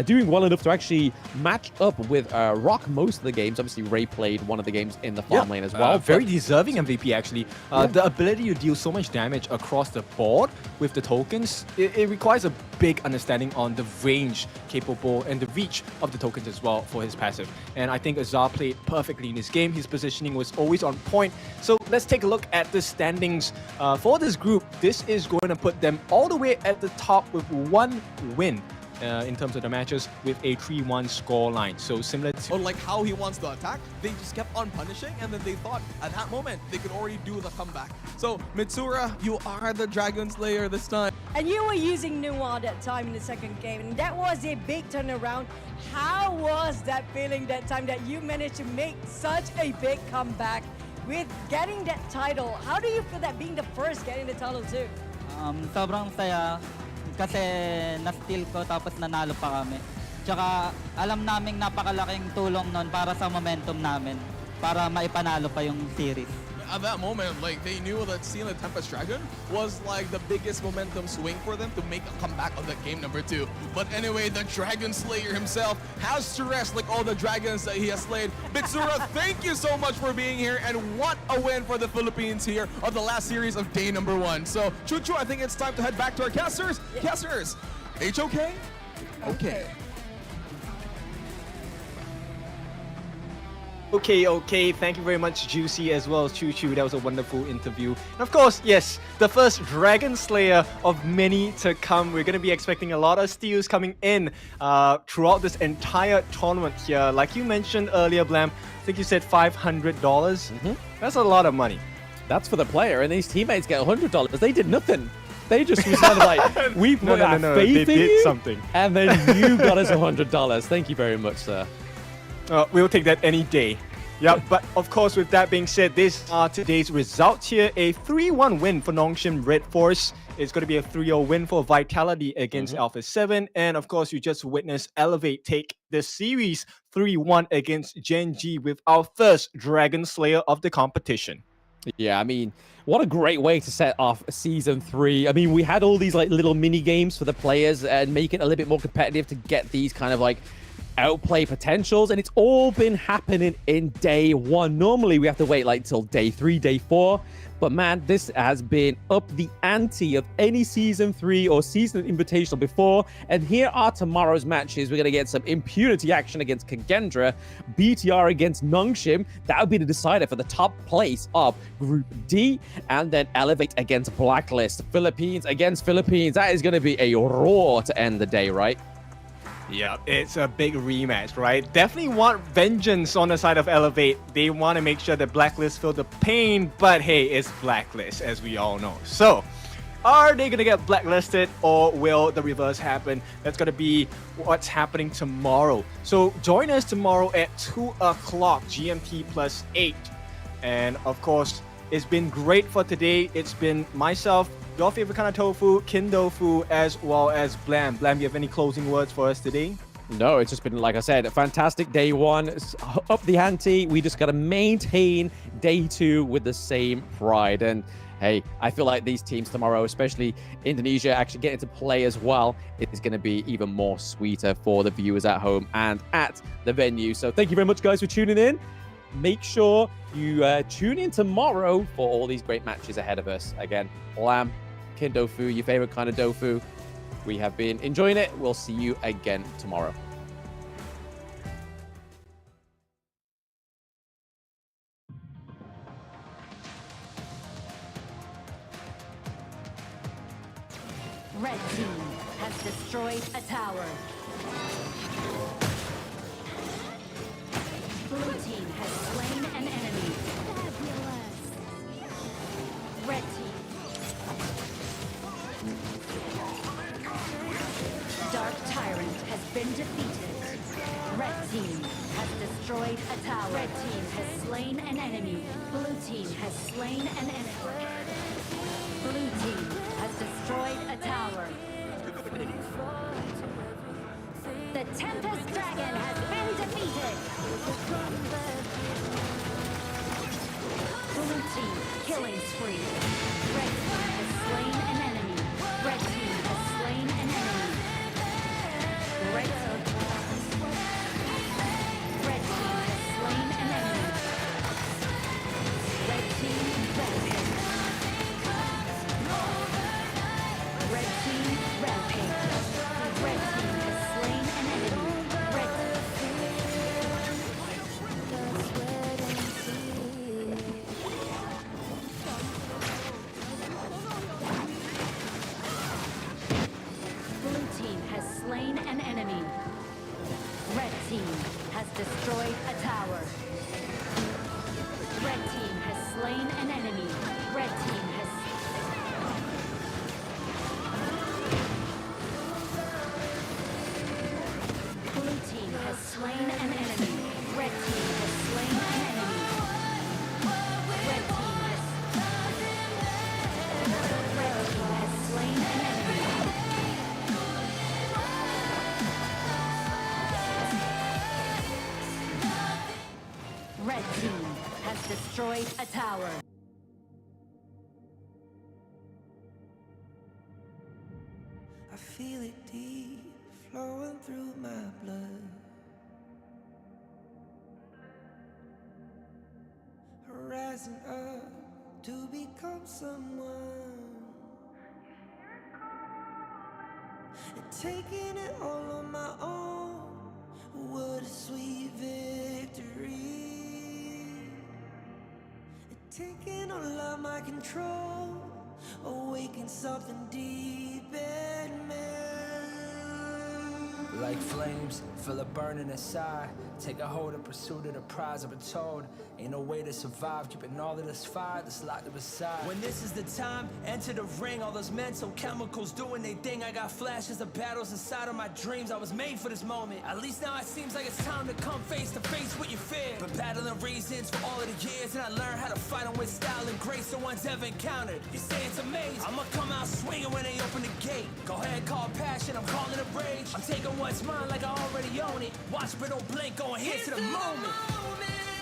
doing well enough to actually match up with Rock most of the games. Obviously, Ray played one of the games in the farm lane as well. Very deserving MVP, actually. The ability to deal so much damage across the board with the tokens, it requires a big understanding on the range capable and the reach of the tokens as well for his passive. And I think Azar played perfectly in this game. His positioning was always on point. So let's take a look at the standings for this group. This is going to put them all the way at the top with one win in terms of the matches with a 3-1 scoreline. So similar to... Or like how he wants to attack, they just kept on punishing, and then they thought at that moment they could already do the comeback. So Mitsura, you are the Dragon Slayer this time. And you were using Noir that time in the second game, and that was a big turnaround. How was that feeling that time that you managed to make such a big comeback? with getting that title. How do you feel that being the first getting the title too? Sobrang saya kasi na-steal ko tapos nanalo pa kami. Tsaka alam naming napakalaking tulong nun para sa momentum namin para maipanalo pa yung series. At that moment, like, they knew that seeing the Tempest Dragon was like the biggest momentum swing for them to make a comeback on that game number 2. But anyway, the Dragon Slayer himself has to rest like all the dragons that he has slayed. Mitsura, thank you so much for being here, and what a win for the Philippines here on the last series of day number 1. So, Chuchu, I think it's time to head back to our casters. Yeah. Casters, HOK? Okay. Okay. Thank you very much, Juicy, as well as Choo Choo. That was a wonderful interview. And of course, yes, the first Dragon Slayer of many to come. We're going to be expecting a lot of steals coming in throughout this entire tournament here. Like you mentioned earlier, Blam, I think you said $500. That's a lot of money. That's for the player, and these teammates get $100. They did nothing. They just was kind of like, we put our faith in you, something. And then you got us $100. Thank you very much, sir. We'll take that any day. Yeah, but of course, with that being said, these are today's results here. A 3-1 win for Nongshim RedForce. It's going to be a 3-0 win for Vitality against Alpha 7. And of course, you just witnessed Elevate take the series 3-1 against Gen.G with our first Dragon Slayer of the competition. Yeah, I mean, what a great way to set off Season 3. I mean, we had all these like little mini games for the players and make it a little bit more competitive to get these kind of like outplay potentials, and it's all been happening in day 1. Normally we have to wait like till day 3, day 4, but man, this has been up the ante of any Season 3 or Season Invitational before. And here are tomorrow's matches. We're going to get some Impunity action against Kagendra, BTR against Nongshim. That would be the decider for the top place of Group D, and then Elevate against Blacklist. Philippines against Philippines. That is going to be a roar to end the day, right? Yeah, it's a big rematch, right? Definitely want vengeance on the side of Elevate. They want to make sure that Blacklist feel the pain, but hey, it's Blacklist, as we all know. So, are they going to get blacklisted, or will the reverse happen? That's going to be what's happening tomorrow. So, join us tomorrow at 2 o'clock GMT plus 8. And of course, it's been great for today. It's been myself, your favorite kind of tofu, Kindofu, as well as Blam. Blam, you have any closing words for us today? No, it's just been, like I said, a fantastic day 1. Up the ante. We just got to maintain day 2 with the same pride. And hey, I feel like these teams tomorrow, especially Indonesia, actually getting to play as well, it is going to be even more sweeter for the viewers at home and at the venue. So thank you very much, guys, for tuning in. Make sure you tune in tomorrow for all these great matches ahead of us. Again, Blam, Kindofu, your favorite kind of tofu. We have been enjoying it. We'll see you again tomorrow. Red team has destroyed a tower. Blue team has slain an enemy. Red team. Dark Tyrant has been defeated. Red team has destroyed a tower. Red team has slain an enemy. Blue team has slain an enemy. Blue team has destroyed a tower. The Tempest Dragon has been defeated. Blue team killing spree. Red team has slain an enemy. Red team has slain an enemy. Red team has slain an enemy. Red team rampage. Red team rampage. Red team has slain an enemy. Red Blue team has slain an enemy. Red team has destroyed a tower. Red team has slain an enemy. Red team has... Blue team has slain an enemy. Red team has slain an enemy. destroyed a tower. I feel it deep flowing through my blood. Rising up to become someone, and taking it all on my own. What a sweet victory. And taking all of my control, awaken something deep in me. Like flames, feel it burning inside. Take a hold of pursuit of the prize. I've been told ain't no way to survive, keeping all of this fire that's locked aside. When this is the time, enter the ring. All those mental chemicals doing their thing. I got flashes of battles inside of my dreams. I was made for this moment. At least now it seems like it's time to come face to face with your fear. Been battling reasons for all of the years, and I learned how to fight them with style and grace no one's ever encountered. You say it's amazing, I'ma come out swinging when they open the gate. Go ahead, call passion, I'm calling it rage. I'm taking what's mine like I already own it. Watch but don't blink, going here to the moment.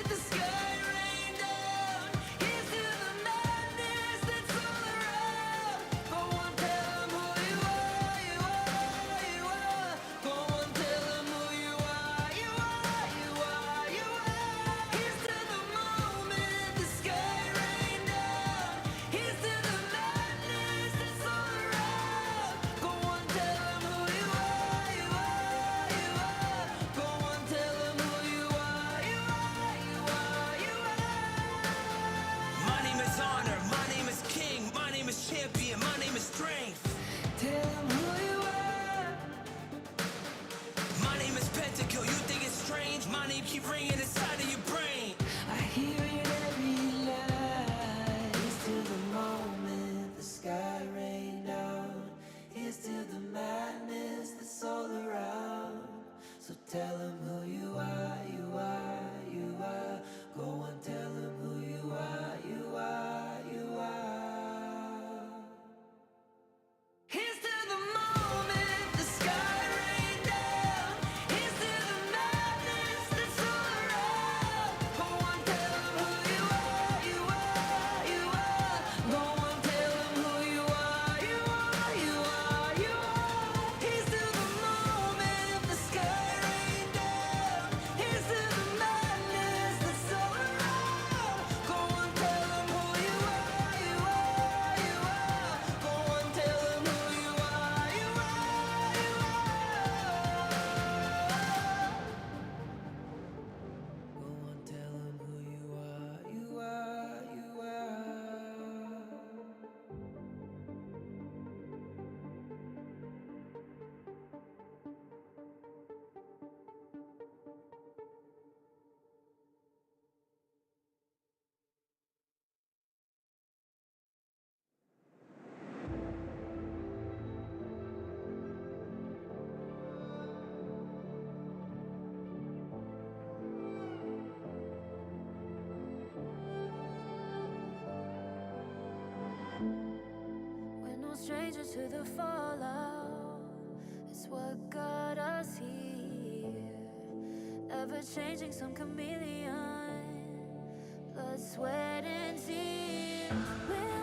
The sky rain down. Here's to the madness that's all around. Go on, tell them who you are, you are, you are. Go on, tell them who you are, you are, you are, you are. Here's to the moment, the sky rain down. Here's to the madness that's all around. Go on, tell them who you are, you are, you are. Go on, tell them who you are, you are, you are, you are. My name is honor, my name is king, my name is champion, my name is strength. Tell them who you are. My name is Pentakill, you think it's strange? My name keep ringing inside of your brain. I hear it every night. Here's to the moment the sky rain down. Here's to the madness that's all around. So tell them who you are, you are, you are. Go on, tell them who you are, you are, you are. Here's to the moment the sky rain down. Here's to the madness that's all around. Go on, tell them who you are, you are, you are. Go on, tell them who you are, you are, you are, you are. Here's to the moment the sky rain down. Here's to the madness that's all around. Go on, tell them who you are, you are, you are. Go on, tell them who you are, you are, you are. Go on, tell them who you are, you are, you are. We're no strangers to the fallout. It's what got us here. Ever changing, some chameleon. Blood, sweat, and tears. We're